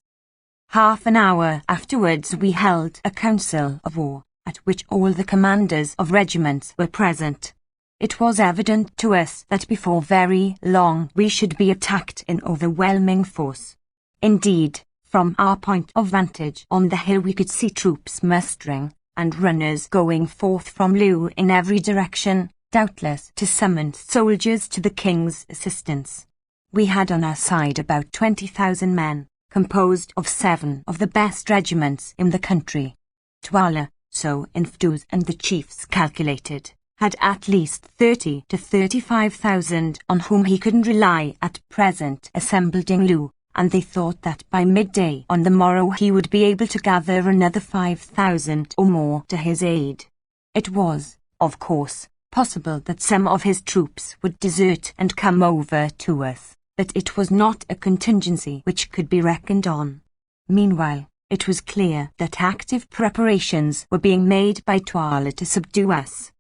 Half an hour afterwards we held a council of war, at which all the commanders of regiments were present. It was evident to us that before very long we should be attacked in overwhelming force. Indeed, from our point of vantage on the hill we could see troops mustering, and runners going forth from Loo in every direction, doubtless to summon soldiers to the king's assistance. We had on our side about 20,000 men, composed of 7 of the best regiments in the country. Twala, so Infdus and the chiefs calculated, had at least 30 to 35,000 on whom he couldn't rely at present assembled in Loo, and they thought that by midday on the morrow he would be able to gather another 5,000 or more to his aid. It was, of course, possible that some of his troops would desert and come over to us, but it was not a contingency which could be reckoned on. Meanwhile, it was clear that active preparations were being made by Twala to subdue us.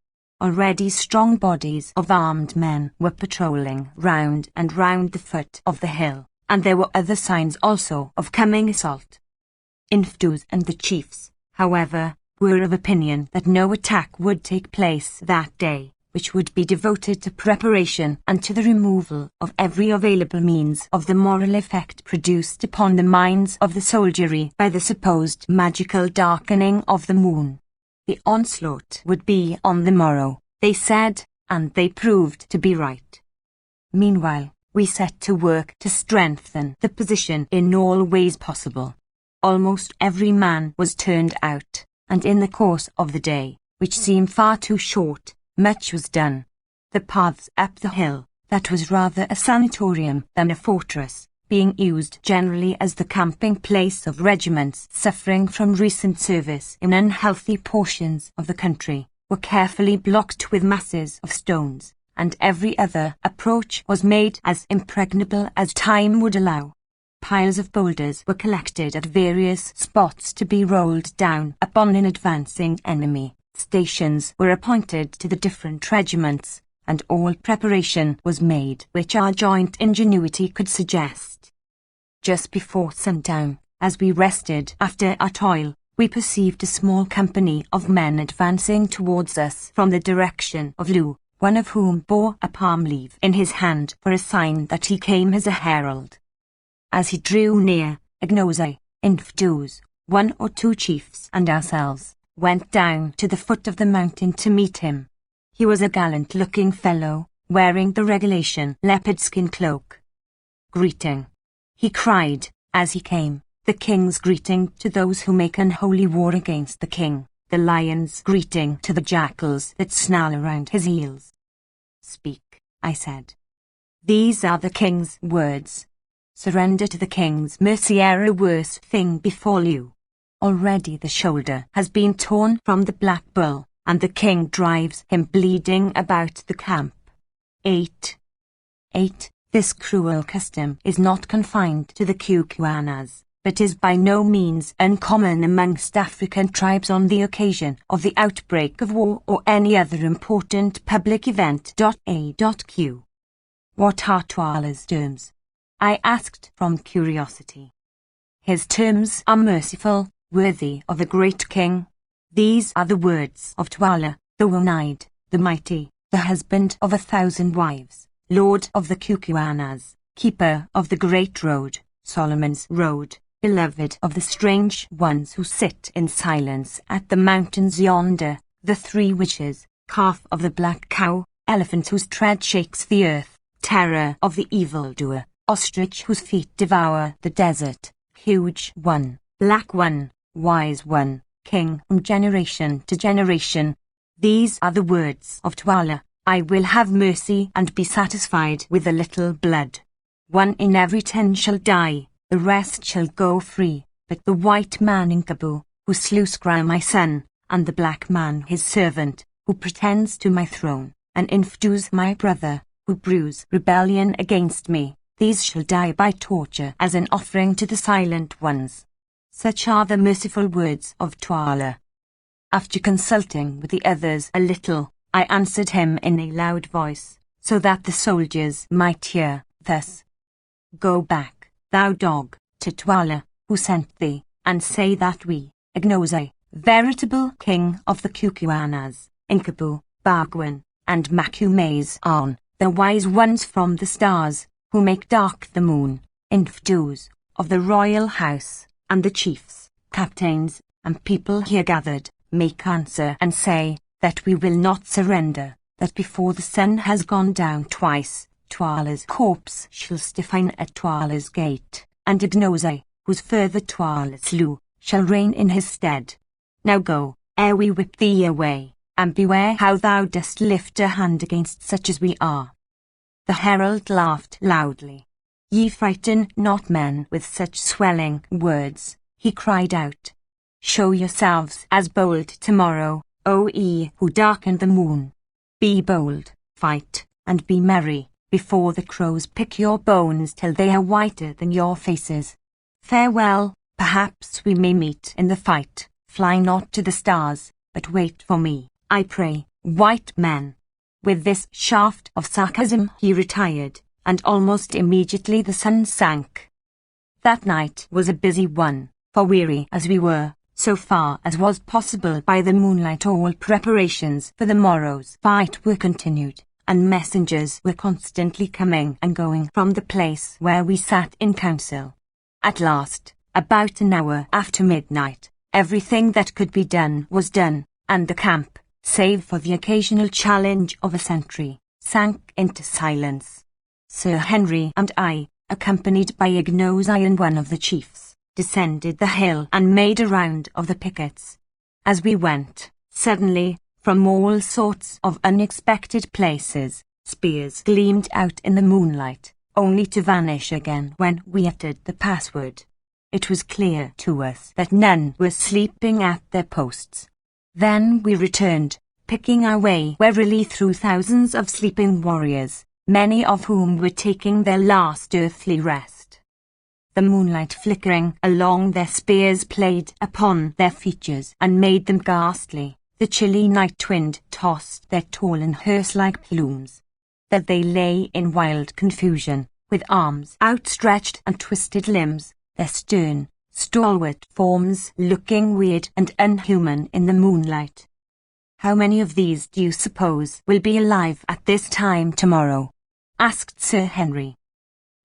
Already strong bodies of armed men were patrolling round and round the foot of the hill, and there were other signs also of coming assault. Infdus and the chiefs, however, were of opinion that no attack would take place that day, which would be devoted to preparation and to the removal of every available means of the moral effect produced upon the minds of the soldiery by the supposed magical darkening of the moon. The onslaught would be on the morrow, they said, and they proved to be right. Meanwhile, we set to work to strengthen the position in all ways possible. Almost every man was turned out, and in the course of the day, which seemed far too short, much was done. The paths up the hill, that was rather a sanatorium than a fortress, being used generally as the camping place of regiments suffering from recent service in unhealthy portions of the country, were carefully blocked with masses of stones, and every other approach was made as impregnable as time would allow. Piles of boulders were collected at various spots to be rolled down upon an advancing enemy. Stations were appointed to the different regiments, and all preparation was made which our joint ingenuity could suggest. Just before sundown, as we rested after our toil, we perceived a small company of men advancing towards us from the direction of Loo, one of whom bore a palm leaf in his hand for a sign that he came as a herald. As he drew near, Ignozai, Infdus, 1 or 2 chiefs and ourselves went down to the foot of the mountain to meet him. He was a gallant-looking fellow, wearing the regulation leopard skin cloak. "Greeting," he cried, as he came, "the king's greeting to those who make unholy war against the king, the lion's greeting to the jackals that snarl around his heels." "Speak," I said. "These are the king's words. Surrender to the king's mercy ere a worse thing befall you. Already the shoulder has been torn from the black bull, and the king drives him bleeding about the camp." 8. This cruel custom is not confined to the Kukuanas, but is by no means uncommon amongst African tribes on the occasion of the outbreak of war or any other important public event. A.Q. "What are Twala's terms?" I asked from curiosity. "His terms are merciful, worthy of a great king. These are the words of Twala, the one-eyed, the mighty, the husband of 1,000 wives, lord of the Kukuanas, keeper of the great road, Solomon's road, beloved of the strange ones who sit in silence at the mountains yonder, the 3 witches, calf of the black cow, elephant whose tread shakes the earth, terror of the evildoer, ostrich whose feet devour the desert, huge one, black one, wise one, king from generation to generation. These are the words of Tuala. I will have mercy and be satisfied with a little blood. 1 in every 10 shall die, the rest shall go free, but the white man in Gabu, who slew Scry my son, and the black man his servant, who pretends to my throne, and Infdus my brother, who brews rebellion against me, these shall die by torture as an offering to the silent ones. Such are the merciful words of Tuala. After consulting with the others a little, I answered him in a loud voice, so that the soldiers might hear, thus: Go back, thou dog, to Tuala, who sent thee, and say that we, Ignose, veritable king of the Kukuanas, Inkabu, Bagwan, and Macumays on, the wise ones from the stars, who make dark the moon, Infdus, of the royal house, and the chiefs, captains, and people here gathered, make answer and say, that we will not surrender, that before the sun has gone down twice, Tuala's corpse shall stiffen at Tuala's gate, and Ignose, whose further Tuala slew, shall reign in his stead. Now go, ere we whip thee away, and beware how thou dost lift a hand against such as we are. The herald laughed loudly. Ye frighten not men with such swelling words, he cried out. Show yourselves as bold tomorrow, O ye who darkened the moon. Be bold, fight, and be merry, before the crows pick your bones till they are whiter than your faces. Farewell, perhaps we may meet in the fight. Fly not to the stars, but wait for me, I pray, white men. With this shaft of sarcasm he retired, and almost immediately the sun sank. That night was a busy one, for weary as we were, so far as was possible by the moonlight, all preparations for the morrow's fight were continued, and messengers were constantly coming and going from the place where we sat in council. At last, about an hour after midnight, everything that could be done was done, and the camp, save for the occasional challenge of a sentry, sank into silence. Sir Henry and I, accompanied by Ignose and one of the chiefs, descended the hill and made a round of the pickets. As we went, suddenly, from all sorts of unexpected places, spears gleamed out in the moonlight, only to vanish again when we uttered the password. It was clear to us that none were sleeping at their posts. Then we returned, picking our way warily through thousands of sleeping warriors, many of whom were taking their last earthly rest. The moonlight flickering along their spears played upon their features and made them ghastly. The chilly night wind tossed their tall and hearse-like plumes. That they lay in wild confusion, with arms outstretched and twisted limbs, their stern, stalwart forms looking weird and unhuman in the moonlight. How many of these do you suppose will be alive at this time tomorrow? Asked Sir Henry.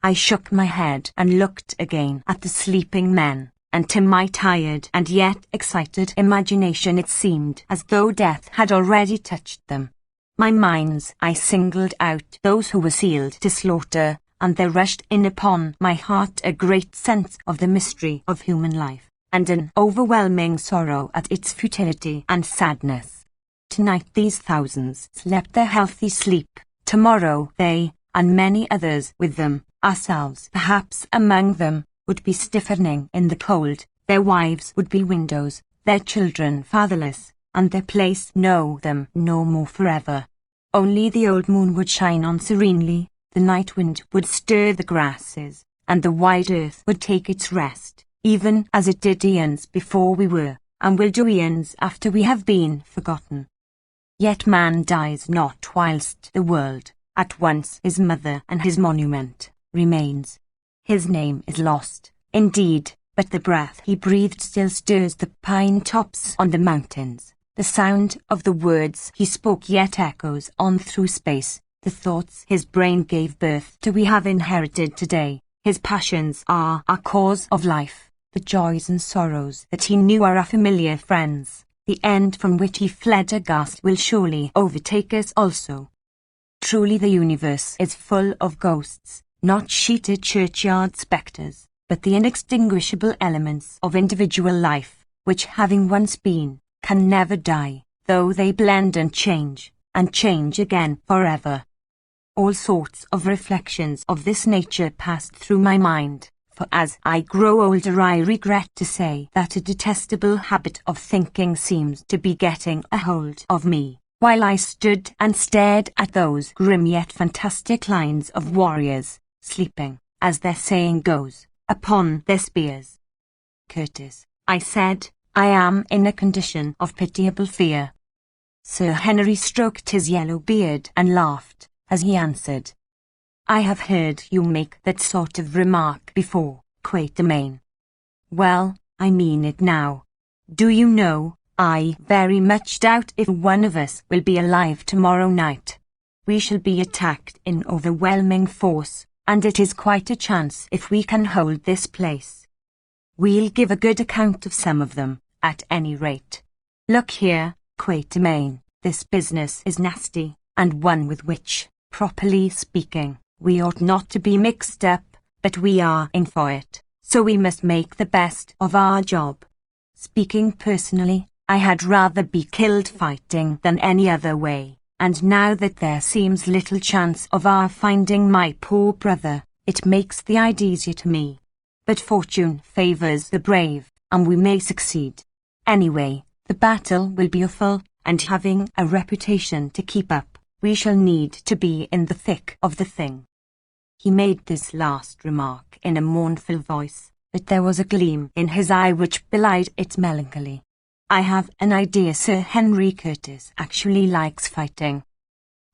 I shook my head and looked again at the sleeping men, and to my tired and yet excited imagination it seemed as though death had already touched them. My mind's eye singled out those who were sealed to slaughter, and there rushed in upon my heart a great sense of the mystery of human life, and an overwhelming sorrow at its futility and sadness. Tonight these thousands slept their healthy sleep. Tomorrow they, and many others with them, ourselves perhaps among them, would be stiffening in the cold, their wives would be widows, their children fatherless, and their place know them no more forever. Only the old moon would shine on serenely, the night wind would stir the grasses, and the wide earth would take its rest, even as it did eons before we were, and will do eons after we have been forgotten. Yet man dies not whilst the world, at once his mother and his monument, remains. His name is lost, indeed, but the breath he breathed still stirs the pine tops on the mountains. The sound of the words he spoke yet echoes on through space. The thoughts his brain gave birth to we have inherited today. His passions are our cause of life. The joys and sorrows that he knew are our familiar friends. The end from which he fled aghast will surely overtake us also. Truly the universe is full of ghosts, not sheeted churchyard spectres, but the inextinguishable elements of individual life, which having once been, can never die, though they blend and change again forever. All sorts of reflections of this nature passed through my mind, for as I grow older I regret to say that a detestable habit of thinking seems to be getting a hold of me, while I stood and stared at those grim yet fantastic lines of warriors, sleeping, as their saying goes, upon their spears. Curtis, I said, I am in a condition of pitiable fear. Sir Henry stroked his yellow beard and laughed, as he answered, I have heard you make that sort of remark before, Quatermain. Well, I mean it now. Do you know, I very much doubt if one of us will be alive tomorrow night. We shall be attacked in overwhelming force, and it is quite a chance if we can hold this place. We'll give a good account of some of them, at any rate. Look here, Quatermain, this business is nasty, and one with which, properly speaking, we ought not to be mixed up, but we are in for it, so we must make the best of our job. Speaking personally, I had rather be killed fighting than any other way, and now that there seems little chance of our finding my poor brother, it makes the idea easier to me. But fortune favours the brave, and we may succeed. Anyway, the battle will be awful, and having a reputation to keep up, we shall need to be in the thick of the thing. He made this last remark in a mournful voice, but there was a gleam in his eye which belied its melancholy. I have an idea Sir Henry Curtis actually likes fighting.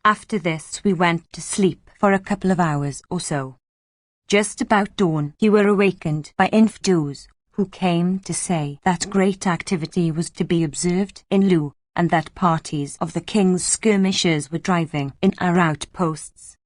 After this we went to sleep for a couple of hours or so. Just about dawn we were awakened by infidels, who came to say that great activity was to be observed in Loo, and that parties of the king's skirmishers were driving in our outposts.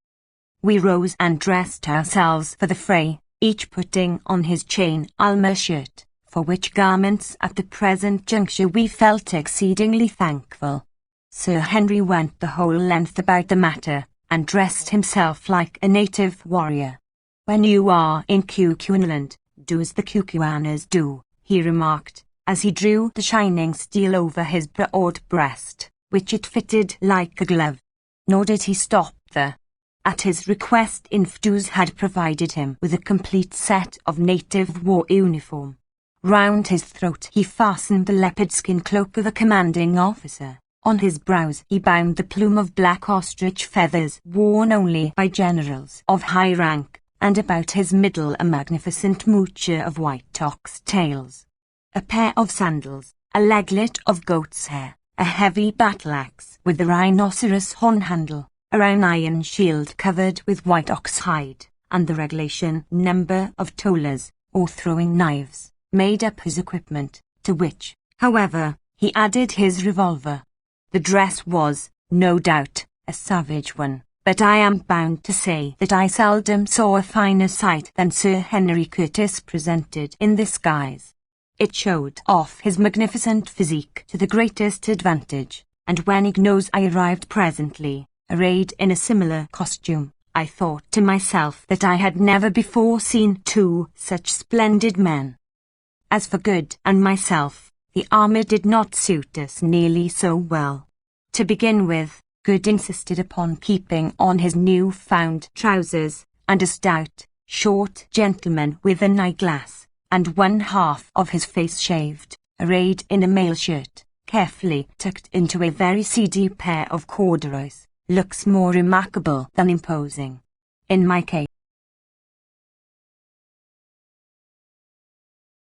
We rose and dressed ourselves for the fray, each putting on his chain armour shirt, for which garments at the present juncture we felt exceedingly thankful. Sir Henry went the whole length about the matter, and dressed himself like a native warrior. When you are in Cucuanland, do as the Cucuaners do, he remarked, as he drew the shining steel over his broad breast, which it fitted like a glove. Nor did he stop there. At his request infidels had provided him with a complete set of native war uniform. Round his throat he fastened the leopard skin cloak of a commanding officer. On his brows he bound the plume of black ostrich feathers worn only by generals of high rank, and about his middle a magnificent mouture of white ox tails. A pair of sandals, a leglet of goat's hair, a heavy battle-axe with a rhinoceros horn handle, a round iron shield covered with white ox hide, and the regulation number of tolas, or throwing knives, made up his equipment, to which, however, he added his revolver. The dress was, no doubt, a savage one, but I am bound to say that I seldom saw a finer sight than Sir Henry Curtis presented in this guise. It showed off his magnificent physique to the greatest advantage, and when Igno's I arrived presently, arrayed in a similar costume, I thought to myself that I had never before seen two such splendid men. As for Good and myself, the armour did not suit us nearly so well. To begin with, Good insisted upon keeping on his new-found trousers, and a stout, short gentleman with an eyeglass, and one half of his face shaved, arrayed in a mail shirt, carefully tucked into a very seedy pair of corduroys, looks more remarkable than imposing. In my case,